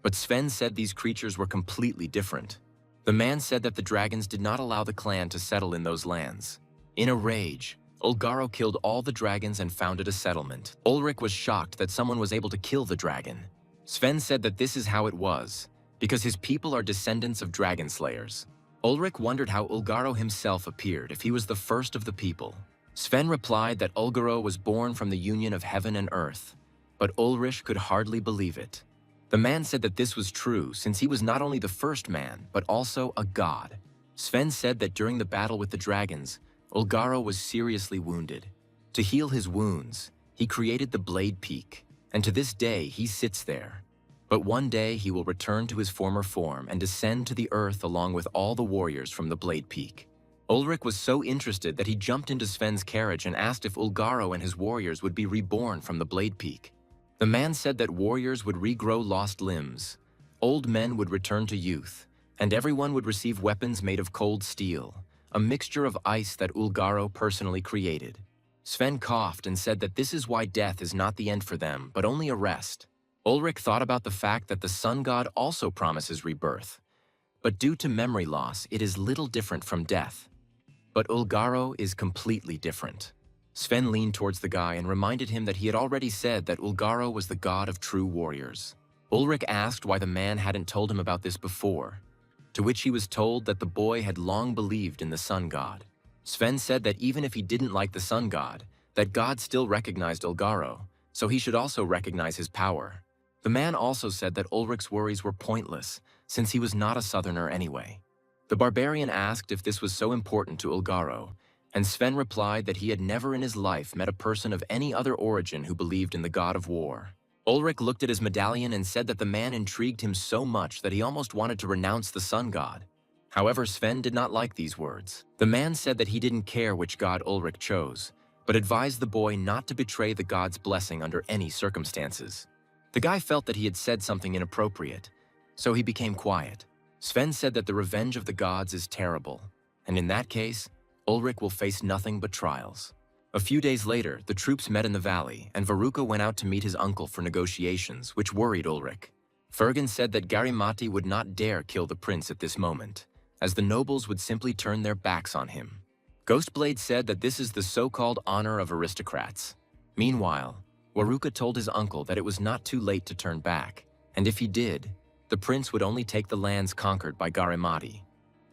but Sven said these creatures were completely different. The man said that the dragons did not allow the clan to settle in those lands. In a rage, Ulgaro killed all the dragons and founded a settlement. Ulrich was shocked that someone was able to kill the dragon. Sven said that this is how it was, because his people are descendants of dragon slayers. Ulrich wondered how Ulgaro himself appeared if he was the first of the people. Sven replied that Ulgaro was born from the union of heaven and earth, but Ulrich could hardly believe it. The man said that this was true since he was not only the first man, but also a god. Sven said that during the battle with the dragons, Ulgaro was seriously wounded. To heal his wounds, he created the Blade Peak, and to this day he sits there. But one day he will return to his former form and descend to the earth along with all the warriors from the Blade Peak. Ulrich was so interested that he jumped into Sven's carriage and asked if Ulgaro and his warriors would be reborn from the Blade Peak. The man said that warriors would regrow lost limbs, old men would return to youth, and everyone would receive weapons made of cold steel, a mixture of ice that Ulgaro personally created. Sven coughed and said that this is why death is not the end for them, but only a rest. Ulrich thought about the fact that the sun god also promises rebirth, but due to memory loss, it is little different from death. But Ulgaro is completely different. Sven leaned towards the guy and reminded him that he had already said that Ulgaro was the god of true warriors. Ulrich asked why the man hadn't told him about this before, to which he was told that the boy had long believed in the sun god. Sven said that even if he didn't like the sun god, that God still recognized Ulgaro, so he should also recognize his power. The man also said that Ulrich's worries were pointless, since he was not a southerner anyway. The barbarian asked if this was so important to Ulgaro, and Sven replied that he had never in his life met a person of any other origin who believed in the god of war. Ulrich looked at his medallion and said that the man intrigued him so much that he almost wanted to renounce the sun god. However, Sven did not like these words. The man said that he didn't care which god Ulrich chose, but advised the boy not to betray the god's blessing under any circumstances. The guy felt that he had said something inappropriate, so he became quiet. Sven said that the revenge of the gods is terrible, and in that case, Ulrich will face nothing but trials. A few days later, the troops met in the valley, and Veruca went out to meet his uncle for negotiations, which worried Ulrich. Fergan said that Garimati would not dare kill the prince at this moment, as the nobles would simply turn their backs on him. Ghostblade said that this is the so-called honor of aristocrats. Meanwhile, Veruca told his uncle that it was not too late to turn back, and if he did, the prince would only take the lands conquered by Garimati.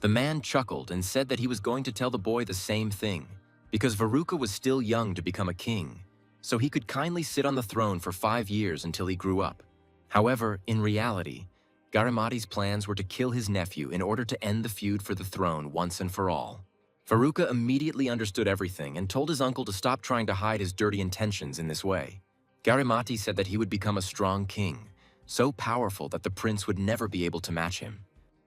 The man chuckled and said that he was going to tell the boy the same thing, because Veruca was still young to become a king, so he could kindly sit on the throne for 5 years until he grew up. However, in reality, Garimati's plans were to kill his nephew in order to end the feud for the throne once and for all. Veruca immediately understood everything and told his uncle to stop trying to hide his dirty intentions in this way. Garimati said that he would become a strong king, so powerful that the prince would never be able to match him.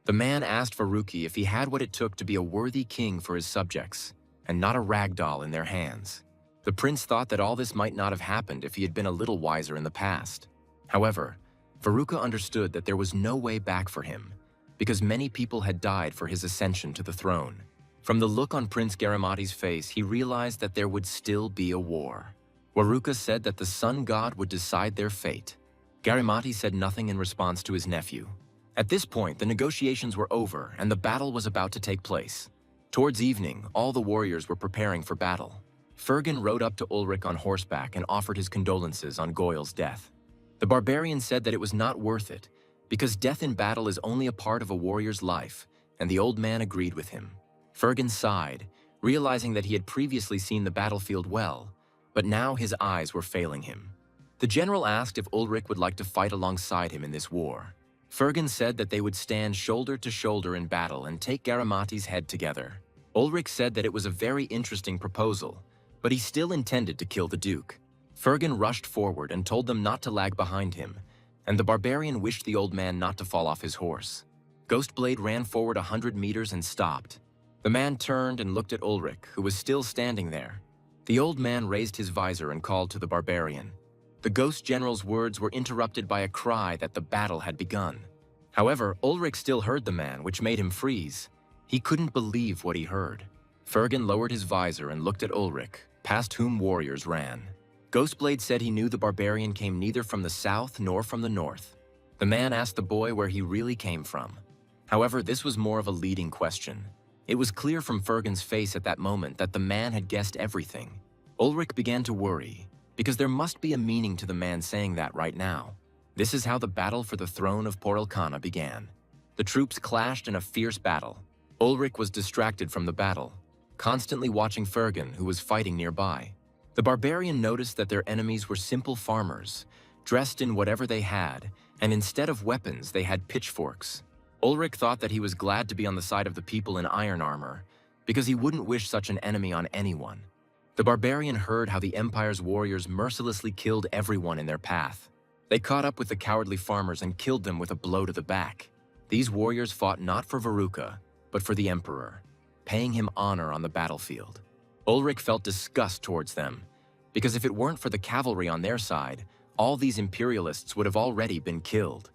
The man asked Veruca if he had what it took to be a worthy king for his subjects, and not a rag doll in their hands. The prince thought that all this might not have happened if he had been a little wiser in the past. However, Veruca understood that there was no way back for him, because many people had died for his ascension to the throne. From the look on Prince Garimati's face, he realized that there would still be a war. Veruca said that the sun god would decide their fate. Garimati said nothing in response to his nephew. At this point, the negotiations were over and the battle was about to take place. Towards evening, all the warriors were preparing for battle. Fergan rode up to Ulrich on horseback and offered his condolences on Goyle's death. The barbarian said that it was not worth it, because death in battle is only a part of a warrior's life, and the old man agreed with him. Fergan sighed, realizing that he had previously seen the battlefield well, but now his eyes were failing him. The general asked if Ulrich would like to fight alongside him in this war. Fergan said that they would stand shoulder to shoulder in battle and take Garimati's head together. Ulrich said that it was a very interesting proposal, but he still intended to kill the Duke. Fergan rushed forward and told them not to lag behind him, and the barbarian wished the old man not to fall off his horse. Ghostblade ran forward 100 meters and stopped. The man turned and looked at Ulrich, who was still standing there. The old man raised his visor and called to the barbarian. The ghost general's words were interrupted by a cry that the battle had begun. However, Ulrich still heard the man, which made him freeze. He couldn't believe what he heard. Fergan lowered his visor and looked at Ulrich, past whom warriors ran. Ghostblade said he knew the barbarian came neither from the south nor from the north. The man asked the boy where he really came from. However, this was more of a leading question. It was clear from Fergan's face at that moment that the man had guessed everything. Ulrich began to worry, because there must be a meaning to the man saying that right now. This is how the battle for the throne of Porelkana began. The troops clashed in a fierce battle. Ulrich was distracted from the battle, constantly watching Fergan, who was fighting nearby. The barbarian noticed that their enemies were simple farmers, dressed in whatever they had, and instead of weapons, they had pitchforks. Ulrich thought that he was glad to be on the side of the people in iron armor, because he wouldn't wish such an enemy on anyone. The barbarian heard how the Empire's warriors mercilessly killed everyone in their path. They caught up with the cowardly farmers and killed them with a blow to the back. These warriors fought not for Veruca, but for the Emperor, paying him honor on the battlefield. Ulrich felt disgust towards them, because if it weren't for the cavalry on their side, all these imperialists would have already been killed.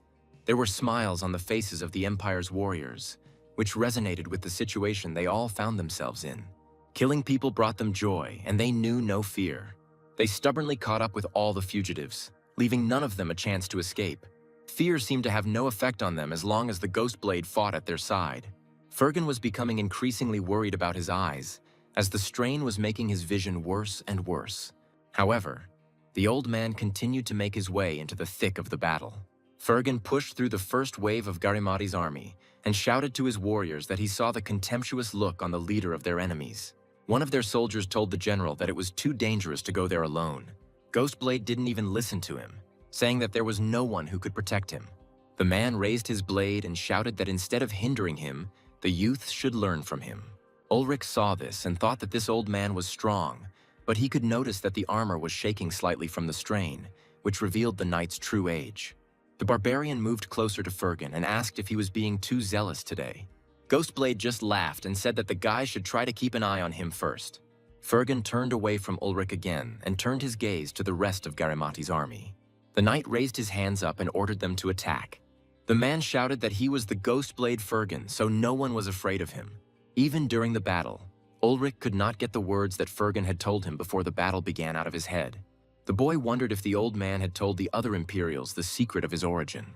There were smiles on the faces of the Empire's warriors, which resonated with the situation they all found themselves in. Killing people brought them joy, and they knew no fear. They stubbornly caught up with all the fugitives, leaving none of them a chance to escape. Fear seemed to have no effect on them as long as the Ghostblade fought at their side. Fergan was becoming increasingly worried about his eyes, as the strain was making his vision worse and worse. However, the old man continued to make his way into the thick of the battle. Fergan pushed through the first wave of Garimati's army and shouted to his warriors that he saw the contemptuous look on the leader of their enemies. One of their soldiers told the general that it was too dangerous to go there alone. Ghostblade didn't even listen to him, saying that there was no one who could protect him. The man raised his blade and shouted that instead of hindering him, the youth should learn from him. Ulrich saw this and thought that this old man was strong, but he could notice that the armor was shaking slightly from the strain, which revealed the knight's true age. The barbarian moved closer to Fergan and asked if he was being too zealous today. Ghostblade just laughed and said that the guy should try to keep an eye on him first. Fergan turned away from Ulrich again and turned his gaze to the rest of Garimati's army. The knight raised his hands up and ordered them to attack. The man shouted that he was the Ghostblade Fergan, so no one was afraid of him. Even during the battle, Ulrich could not get the words that Fergan had told him before the battle began out of his head. The boy wondered if the old man had told the other Imperials the secret of his origin.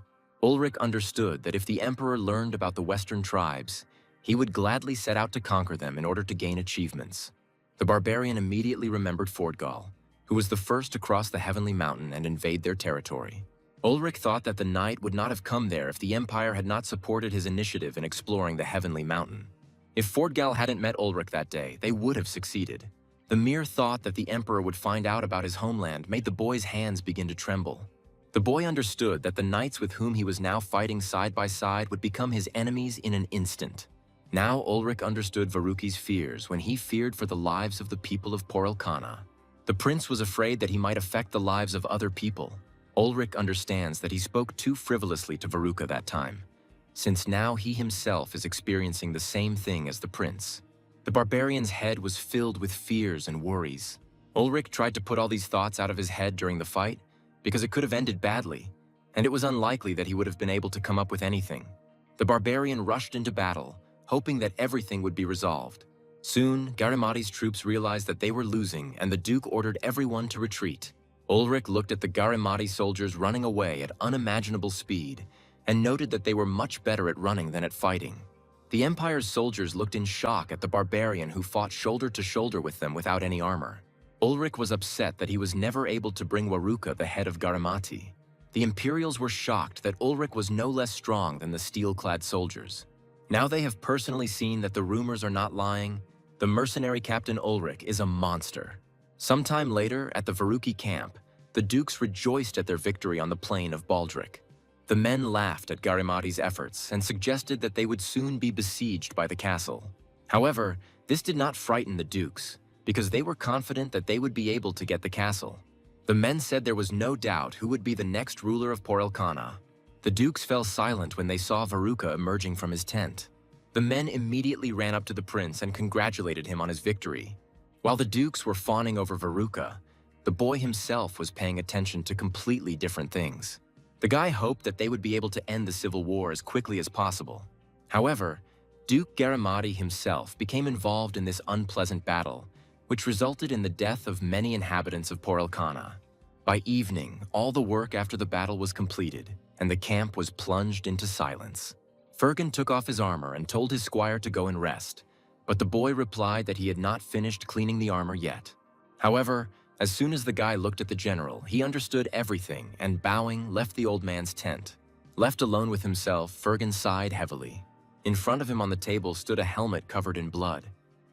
Ulrich understood that if the Emperor learned about the Western tribes, he would gladly set out to conquer them in order to gain achievements. The barbarian immediately remembered Fordgal, who was the first to cross the Heavenly Mountain and invade their territory. Ulrich thought that the knight would not have come there if the Empire had not supported his initiative in exploring the Heavenly Mountain. If Fordgal hadn't met Ulrich that day, they would have succeeded. The mere thought that the Emperor would find out about his homeland made the boy's hands begin to tremble. The boy understood that the knights with whom he was now fighting side by side would become his enemies in an instant. Now Ulrich understood Varuki's fears when he feared for the lives of the people of Porelkana. The prince was afraid that he might affect the lives of other people. Ulrich understands that he spoke too frivolously to Varuka that time, since now he himself is experiencing the same thing as the prince. The barbarian's head was filled with fears and worries. Ulrich tried to put all these thoughts out of his head during the fight, because it could have ended badly, and it was unlikely that he would have been able to come up with anything. The barbarian rushed into battle, hoping that everything would be resolved. Soon, Garimati's troops realized that they were losing, and the Duke ordered everyone to retreat. Ulrich looked at the Garimati soldiers running away at unimaginable speed, and noted that they were much better at running than at fighting. The Empire's soldiers looked in shock at the barbarian who fought shoulder to shoulder with them without any armor. Ulrich was upset that he was never able to bring Waruka, the head of Garimati. The Imperials were shocked that Ulrich was no less strong than the steel-clad soldiers. Now they have personally seen that the rumors are not lying. The mercenary captain Ulrich is a monster. Sometime later, at the Varuki camp, the dukes rejoiced at their victory on the plain of Baldric. The men laughed at Garimati's efforts and suggested that they would soon be besieged by the castle. However, this did not frighten the dukes, because they were confident that they would be able to get the castle. The men said there was no doubt who would be the next ruler of Porelkana. The dukes fell silent when they saw Varuka emerging from his tent. The men immediately ran up to the prince and congratulated him on his victory. While the dukes were fawning over Varuka, the boy himself was paying attention to completely different things. The guy hoped that they would be able to end the civil war as quickly as possible. However, Duke Garimati himself became involved in this unpleasant battle, which resulted in the death of many inhabitants of Porelkana. By evening, all the work after the battle was completed, and the camp was plunged into silence. Fergan took off his armor and told his squire to go and rest, but the boy replied that he had not finished cleaning the armor yet. However, as soon as the guy looked at the general, he understood everything and, bowing, left the old man's tent. Left alone with himself, Fergan sighed heavily. In front of him on the table stood a helmet covered in blood.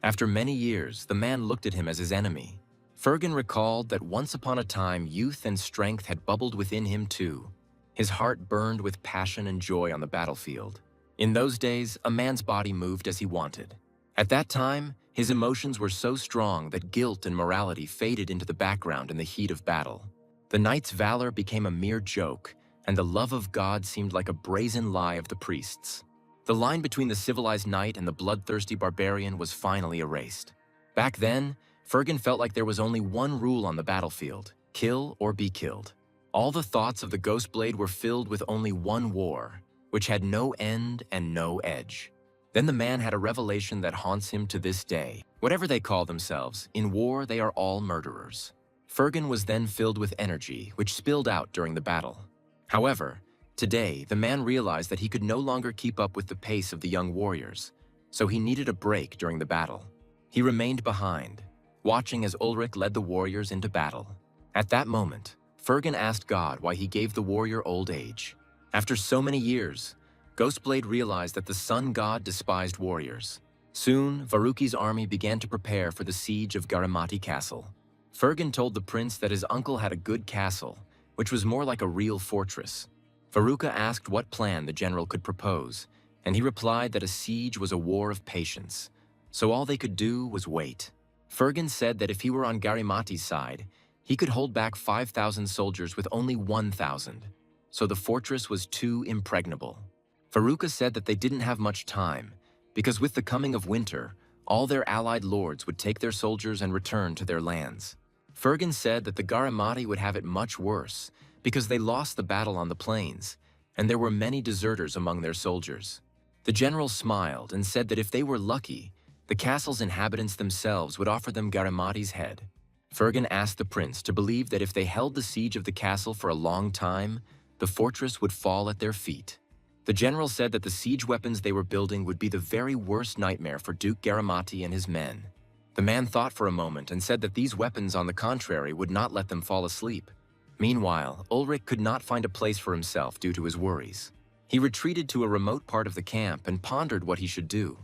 After many years, the man looked at him as his enemy. Fergan recalled that once upon a time youth and strength had bubbled within him too. His heart burned with passion and joy on the battlefield. In those days, a man's body moved as he wanted. At that time, his emotions were so strong that guilt and morality faded into the background in the heat of battle. The knight's valor became a mere joke, and the love of God seemed like a brazen lie of the priests. The line between the civilized knight and the bloodthirsty barbarian was finally erased. Back then, Fergan felt like there was only one rule on the battlefield: kill or be killed. All the thoughts of the Ghostblade were filled with only one war, which had no end and no edge. Then the man had a revelation that haunts him to this day. Whatever they call themselves, in war they are all murderers. Fergan was then filled with energy, which spilled out during the battle. However, today the man realized that he could no longer keep up with the pace of the young warriors, so he needed a break during the battle. He remained behind, watching as Ulrich led the warriors into battle. At that moment, Fergan asked God why he gave the warrior old age. After so many years, Ghostblade realized that the sun god despised warriors. Soon, Varuki's army began to prepare for the siege of Garimati Castle. Fergan told the prince that his uncle had a good castle, which was more like a real fortress. Varuka asked what plan the general could propose, and he replied that a siege was a war of patience, so all they could do was wait. Fergan said that if he were on Garimati's side, He could hold back 5,000 soldiers with only 1,000, so the fortress was too impregnable. Faruka said that they didn't have much time, because with the coming of winter, all their allied lords would take their soldiers and return to their lands. Fergan said that the Garamati would have it much worse, because they lost the battle on the plains, and there were many deserters among their soldiers. The general smiled and said that if they were lucky, the castle's inhabitants themselves would offer them Garamati's head. Fergan asked the prince to believe that if they held the siege of the castle for a long time, the fortress would fall at their feet. The general said that the siege weapons they were building would be the very worst nightmare for Duke Garamati and his men. The man thought for a moment and said that these weapons, on the contrary, would not let them fall asleep. Meanwhile, Ulrich could not find a place for himself due to his worries. He retreated to a remote part of the camp and pondered what he should do.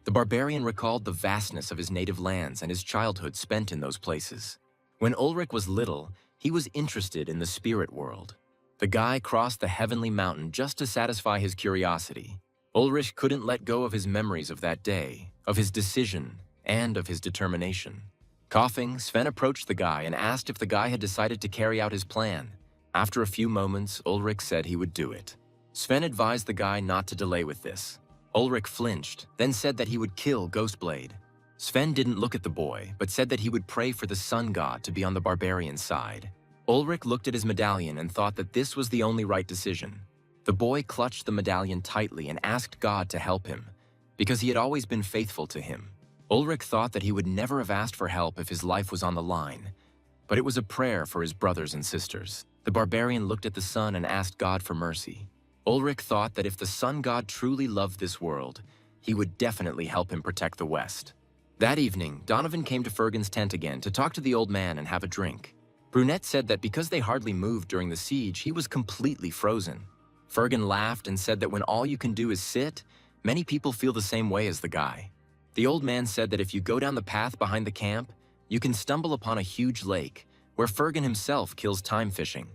The barbarian recalled the vastness of his native lands and his childhood spent in those places. When Ulrich was little, he was interested in the spirit world. The guy crossed the heavenly mountain just to satisfy his curiosity. Ulrich couldn't let go of his memories of that day, of his decision, and of his determination. Coughing, Sven approached the guy and asked if the guy had decided to carry out his plan. After a few moments, Ulrich said he would do it. Sven advised the guy not to delay with this. Ulrich flinched, then said that he would kill Ghostblade. Sven didn't look at the boy, but said that he would pray for the sun god to be on the barbarian's side. Ulrich looked at his medallion and thought that this was the only right decision. The boy clutched the medallion tightly and asked God to help him, because he had always been faithful to him. Ulrich thought that he would never have asked for help if his life was on the line, but it was a prayer for his brothers and sisters. The barbarian looked at the sun and asked God for mercy. Ulrich thought that if the sun god truly loved this world, he would definitely help him protect the West. That evening, Donovan came to Fergan's tent again to talk to the old man and have a drink. Brunette said that because they hardly moved during the siege, he was completely frozen. Fergan laughed and said that when all you can do is sit, many people feel the same way as the guy. The old man said that if you go down the path behind the camp, you can stumble upon a huge lake, where Fergan himself kills time fishing.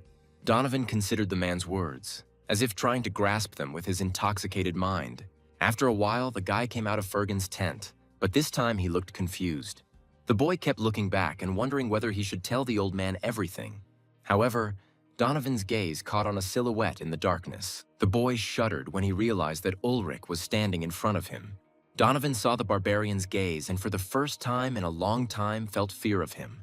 Donovan considered the man's words, as if trying to grasp them with his intoxicated mind. After a while, the guy came out of Fergan's tent, but this time he looked confused. The boy kept looking back and wondering whether he should tell the old man everything. However, Donovan's gaze caught on a silhouette in the darkness. The boy shuddered when he realized that Ulrich was standing in front of him. Donovan saw the barbarian's gaze and for the first time in a long time felt fear of him.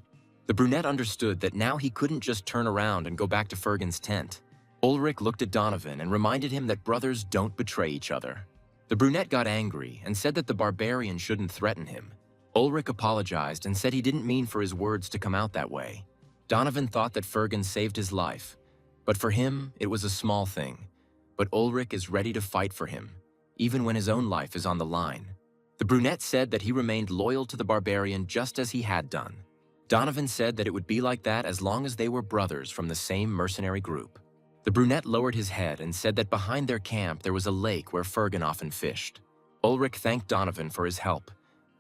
The brunette understood that now he couldn't just turn around and go back to Fergan's tent. Ulrich looked at Donovan and reminded him that brothers don't betray each other. The brunette got angry and said that the barbarian shouldn't threaten him. Ulrich apologized and said he didn't mean for his words to come out that way. Donovan thought that Fergan saved his life, but for him, it was a small thing. But Ulrich is ready to fight for him, even when his own life is on the line. The brunette said that he remained loyal to the barbarian just as he had done. Donovan said that it would be like that as long as they were brothers from the same mercenary group. The brunette lowered his head and said that behind their camp there was a lake where Fergan often fished. Ulrich thanked Donovan for his help.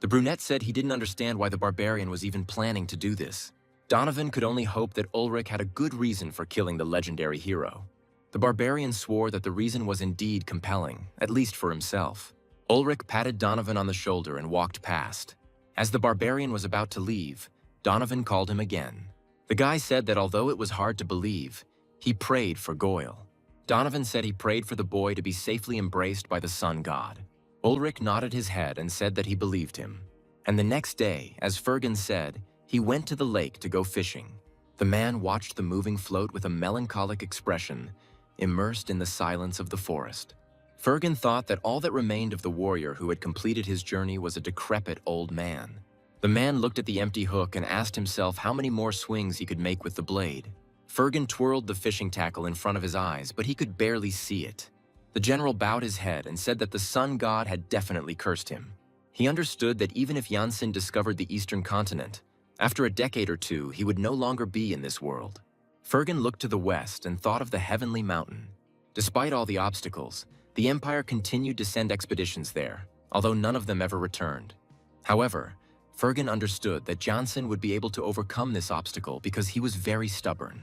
The brunette said he didn't understand why the barbarian was even planning to do this. Donovan could only hope that Ulrich had a good reason for killing the legendary hero. The barbarian swore that the reason was indeed compelling, at least for himself. Ulrich patted Donovan on the shoulder and walked past. As the barbarian was about to leave, Donovan called him again. The guy said that although it was hard to believe, he prayed for Goyle. Donovan said he prayed for the boy to be safely embraced by the sun god. Ulrich nodded his head and said that he believed him. And the next day, as Fergan said, he went to the lake to go fishing. The man watched the moving float with a melancholic expression, immersed in the silence of the forest. Fergan thought that all that remained of the warrior who had completed his journey was a decrepit old man. The man looked at the empty hook and asked himself how many more swings he could make with the blade. Fergan twirled the fishing tackle in front of his eyes, but he could barely see it. The general bowed his head and said that the sun god had definitely cursed him. He understood that even if Janssen discovered the eastern continent, after a decade or two, he would no longer be in this world. Fergan looked to the west and thought of the heavenly mountain. Despite all the obstacles, the Empire continued to send expeditions there, although none of them ever returned. However, Fergan understood that Janssen would be able to overcome this obstacle because he was very stubborn.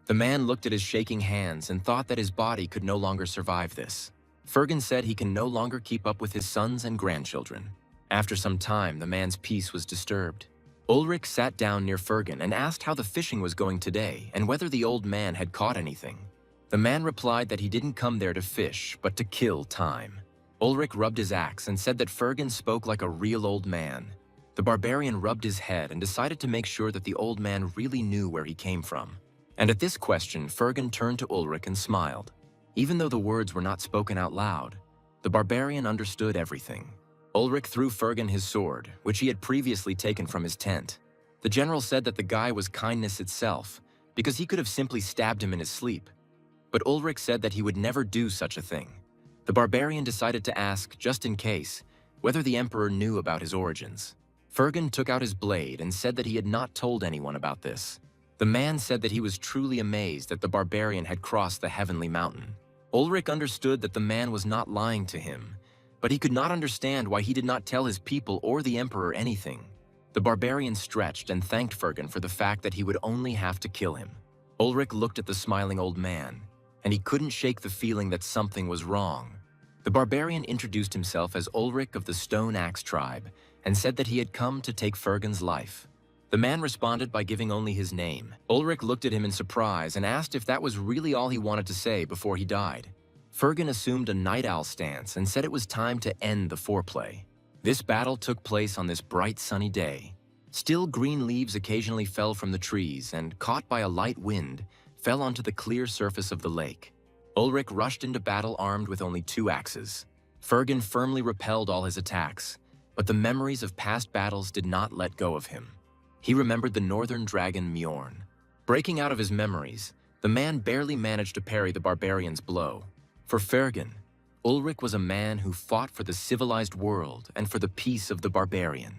The man looked at his shaking hands and thought that his body could no longer survive this. Fergan said he can no longer keep up with his sons and grandchildren. After some time, the man's peace was disturbed. Ulrich sat down near Fergan and asked how the fishing was going today and whether the old man had caught anything. The man replied that he didn't come there to fish, but to kill time. Ulrich rubbed his axe and said that Fergan spoke like a real old man. The barbarian rubbed his head and decided to make sure that the old man really knew where he came from. And at this question, Fergan turned to Ulrich and smiled. Even though the words were not spoken out loud, the barbarian understood everything. Ulrich threw Fergan his sword, which he had previously taken from his tent. The general said that the guy was kindness itself, because he could have simply stabbed him in his sleep. But Ulrich said that he would never do such a thing. The barbarian decided to ask, just in case, whether the emperor knew about his origins. Fergan took out his blade and said that he had not told anyone about this. The man said that he was truly amazed that the barbarian had crossed the heavenly mountain. Ulrich understood that the man was not lying to him, but he could not understand why he did not tell his people or the emperor anything. The barbarian stretched and thanked Fergan for the fact that he would only have to kill him. Ulrich looked at the smiling old man, and he couldn't shake the feeling that something was wrong. The barbarian introduced himself as Ulrich of the Stone Axe tribe and said that he had come to take Fergan's life. The man responded by giving only his name. Ulrich looked at him in surprise and asked if that was really all he wanted to say before he died. Fergan assumed a night owl stance and said it was time to end the foreplay. This battle took place on this bright sunny day. Still green leaves occasionally fell from the trees and, caught by a light wind, fell onto the clear surface of the lake. Ulrich rushed into battle armed with only 2 axes. Fergan firmly repelled all his attacks, but the memories of past battles did not let go of him. He remembered the northern dragon Mjorn. Breaking out of his memories, the man barely managed to parry the barbarian's blow. For Fergan, Ulrich was a man who fought for the civilized world and for the peace of the barbarian.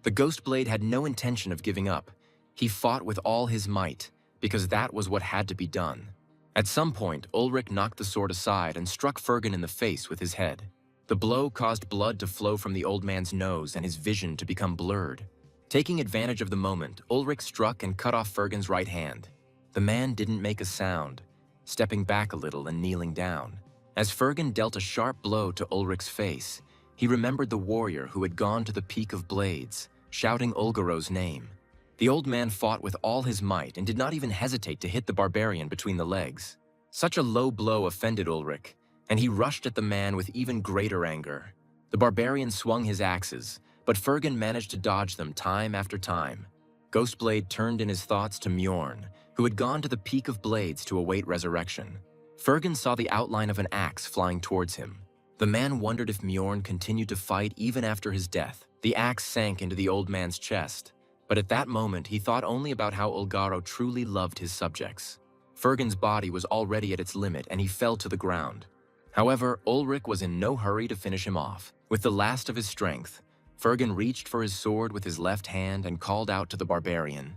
The ghost blade had no intention of giving up. He fought with all his might, because that was what had to be done. At some point, Ulrich knocked the sword aside and struck Fergan in the face with his head. The blow caused blood to flow from the old man's nose and his vision to become blurred. Taking advantage of the moment, Ulrich struck and cut off Fergan's right hand. The man didn't make a sound, stepping back a little and kneeling down. As Fergan dealt a sharp blow to Ulrich's face, he remembered the warrior who had gone to the peak of blades, shouting Ulgaro's name. The old man fought with all his might and did not even hesitate to hit the barbarian between the legs. Such a low blow offended Ulrich, and he rushed at the man with even greater anger. The barbarian swung his axes, but Fergan managed to dodge them time after time. Ghostblade turned in his thoughts to Mjorn, who had gone to the peak of blades to await resurrection. Fergan saw the outline of an axe flying towards him. The man wondered if Mjorn continued to fight even after his death. The axe sank into the old man's chest, but at that moment he thought only about how Ulgaro truly loved his subjects. Fergan's body was already at its limit and he fell to the ground. However, Ulrich was in no hurry to finish him off. With the last of his strength, Fergan reached for his sword with his left hand and called out to the barbarian.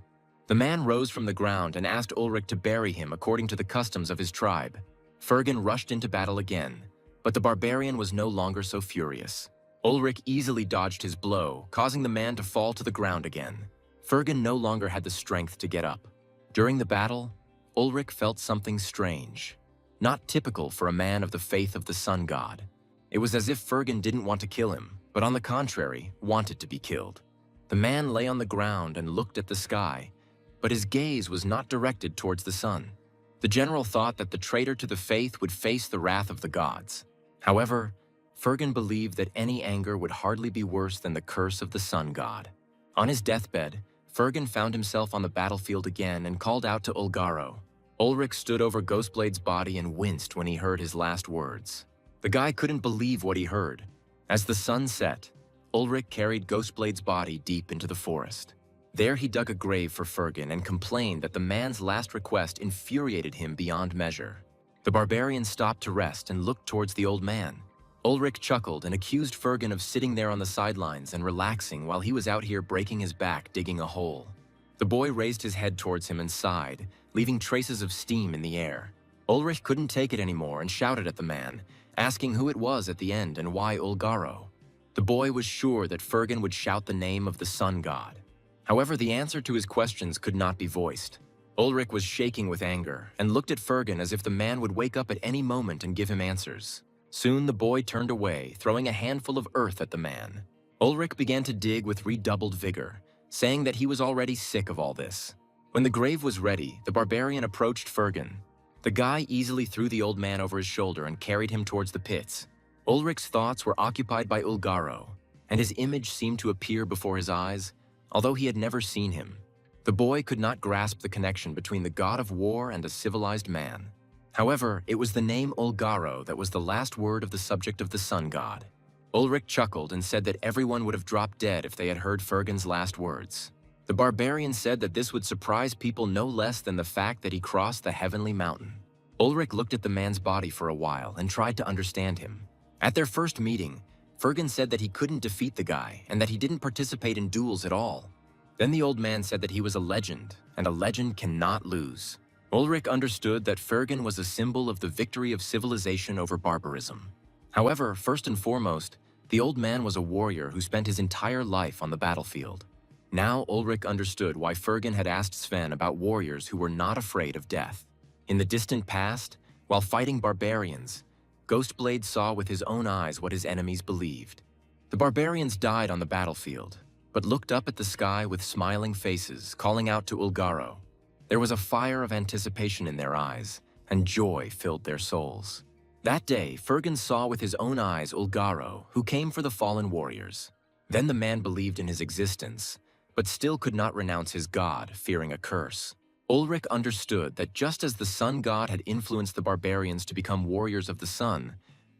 The man rose from the ground and asked Ulrich to bury him according to the customs of his tribe. Fergan rushed into battle again, but the barbarian was no longer so furious. Ulrich easily dodged his blow, causing the man to fall to the ground again. Fergan no longer had the strength to get up. During the battle, Ulrich felt something strange, not typical for a man of the faith of the sun god. It was as if Fergan didn't want to kill him, but on the contrary, wanted to be killed. The man lay on the ground and looked at the sky, but his gaze was not directed towards the sun. The general thought that the traitor to the faith would face the wrath of the gods. However, Fergan believed that any anger would hardly be worse than the curse of the sun god. On his deathbed, Fergan found himself on the battlefield again and called out to Ulgaro. Ulrich stood over Ghostblade's body and winced when he heard his last words. The guy couldn't believe what he heard. As the sun set, Ulrich carried Ghostblade's body deep into the forest. There he dug a grave for Fergan and complained that the man's last request infuriated him beyond measure. The barbarian stopped to rest and looked towards the old man. Ulrich chuckled and accused Fergan of sitting there on the sidelines and relaxing while he was out here breaking his back digging a hole. The boy raised his head towards him and sighed, leaving traces of steam in the air. Ulrich couldn't take it anymore and shouted at the man, asking who it was at the end and why Ulgaro. The boy was sure that Fergan would shout the name of the sun god. However, the answer to his questions could not be voiced. Ulrich was shaking with anger and looked at Fergan as if the man would wake up at any moment and give him answers. Soon the boy turned away, throwing a handful of earth at the man. Ulrich began to dig with redoubled vigor, saying that he was already sick of all this. When the grave was ready, the barbarian approached Fergan. The guy easily threw the old man over his shoulder and carried him towards the pits. Ulrich's thoughts were occupied by Ulgaro, and his image seemed to appear before his eyes, although he had never seen him. The boy could not grasp the connection between the god of war and a civilized man. However, it was the name Ulgaro that was the last word of the subject of the sun god. Ulrich chuckled and said that everyone would have dropped dead if they had heard Fergan's last words. The barbarian said that this would surprise people no less than the fact that he crossed the heavenly mountain. Ulrich looked at the man's body for a while and tried to understand him. At their first meeting, Fergan said that he couldn't defeat the guy and that he didn't participate in duels at all. Then the old man said that he was a legend, and a legend cannot lose. Ulrich understood that Fergan was a symbol of the victory of civilization over barbarism. However, first and foremost, the old man was a warrior who spent his entire life on the battlefield. Now Ulrich understood why Fergan had asked Sven about warriors who were not afraid of death. In the distant past, while fighting barbarians, Ghostblade saw with his own eyes what his enemies believed. The barbarians died on the battlefield, but looked up at the sky with smiling faces, calling out to Ulgaro. There was a fire of anticipation in their eyes, and joy filled their souls. That day, Fergan saw with his own eyes Ulgaro, who came for the fallen warriors. Then the man believed in his existence, but still could not renounce his god, fearing a curse. Ulrich understood that just as the sun god had influenced the barbarians to become warriors of the sun,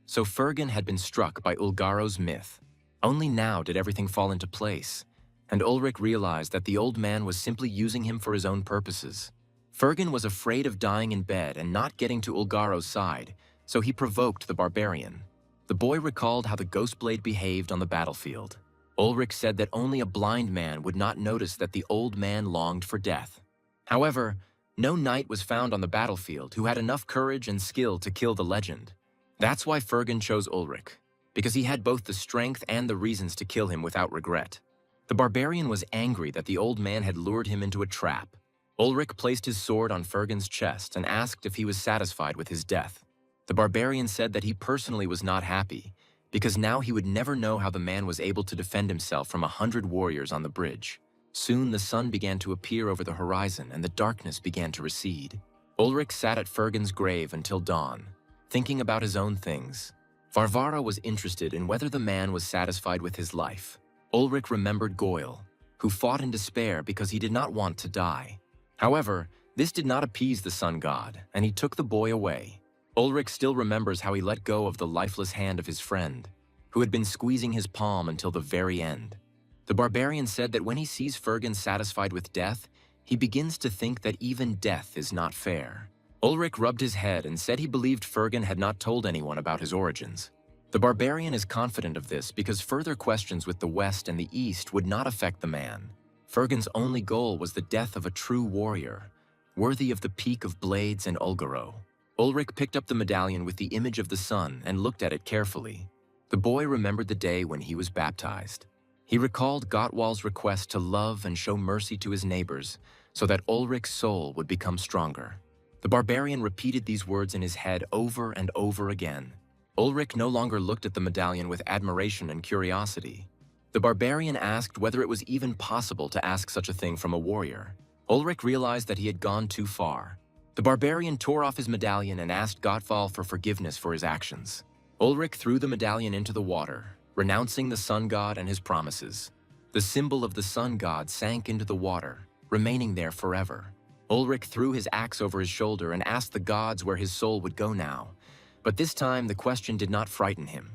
so Fergan had been struck by Ulgaro's myth. Only now did everything fall into place, and Ulrich realized that the old man was simply using him for his own purposes. Fergan was afraid of dying in bed and not getting to Ulgaro's side, so he provoked the barbarian. The boy recalled how the Ghostblade behaved on the battlefield. Ulrich said that only a blind man would not notice that the old man longed for death. However, no knight was found on the battlefield who had enough courage and skill to kill the legend. That's why Fergan chose Ulrich, because he had both the strength and the reasons to kill him without regret. The barbarian was angry that the old man had lured him into a trap. Ulrich placed his sword on Fergan's chest and asked if he was satisfied with his death. The barbarian said that he personally was not happy, because now he would never know how the man was able to defend himself from 100 warriors on the bridge. Soon the sun began to appear over the horizon and the darkness began to recede. Ulrich sat at Fergan's grave until dawn, thinking about his own things. Varvara was interested in whether the man was satisfied with his life. Ulrich remembered Goyle, who fought in despair because he did not want to die. However, this did not appease the sun god, and he took the boy away. Ulrich still remembers how he let go of the lifeless hand of his friend, who had been squeezing his palm until the very end. The barbarian said that when he sees Fergan satisfied with death, he begins to think that even death is not fair. Ulrich rubbed his head and said he believed Fergan had not told anyone about his origins. The barbarian is confident of this because further questions with the West and the East would not affect the man. Fergan's only goal was the death of a true warrior, worthy of the peak of blades and Ulgaro. Ulrich picked up the medallion with the image of the sun and looked at it carefully. The boy remembered the day when he was baptized. He recalled Gottwald's request to love and show mercy to his neighbors so that Ulrich's soul would become stronger. The barbarian repeated these words in his head over and over again. Ulrich no longer looked at the medallion with admiration and curiosity. The barbarian asked whether it was even possible to ask such a thing from a warrior. Ulrich realized that he had gone too far. The barbarian tore off his medallion and asked Gottwald for forgiveness for his actions. Ulrich threw the medallion into the water, renouncing the sun god and his promises. The symbol of the sun god sank into the water, remaining there forever. Ulrich threw his axe over his shoulder and asked the gods where his soul would go now. But this time, the question did not frighten him.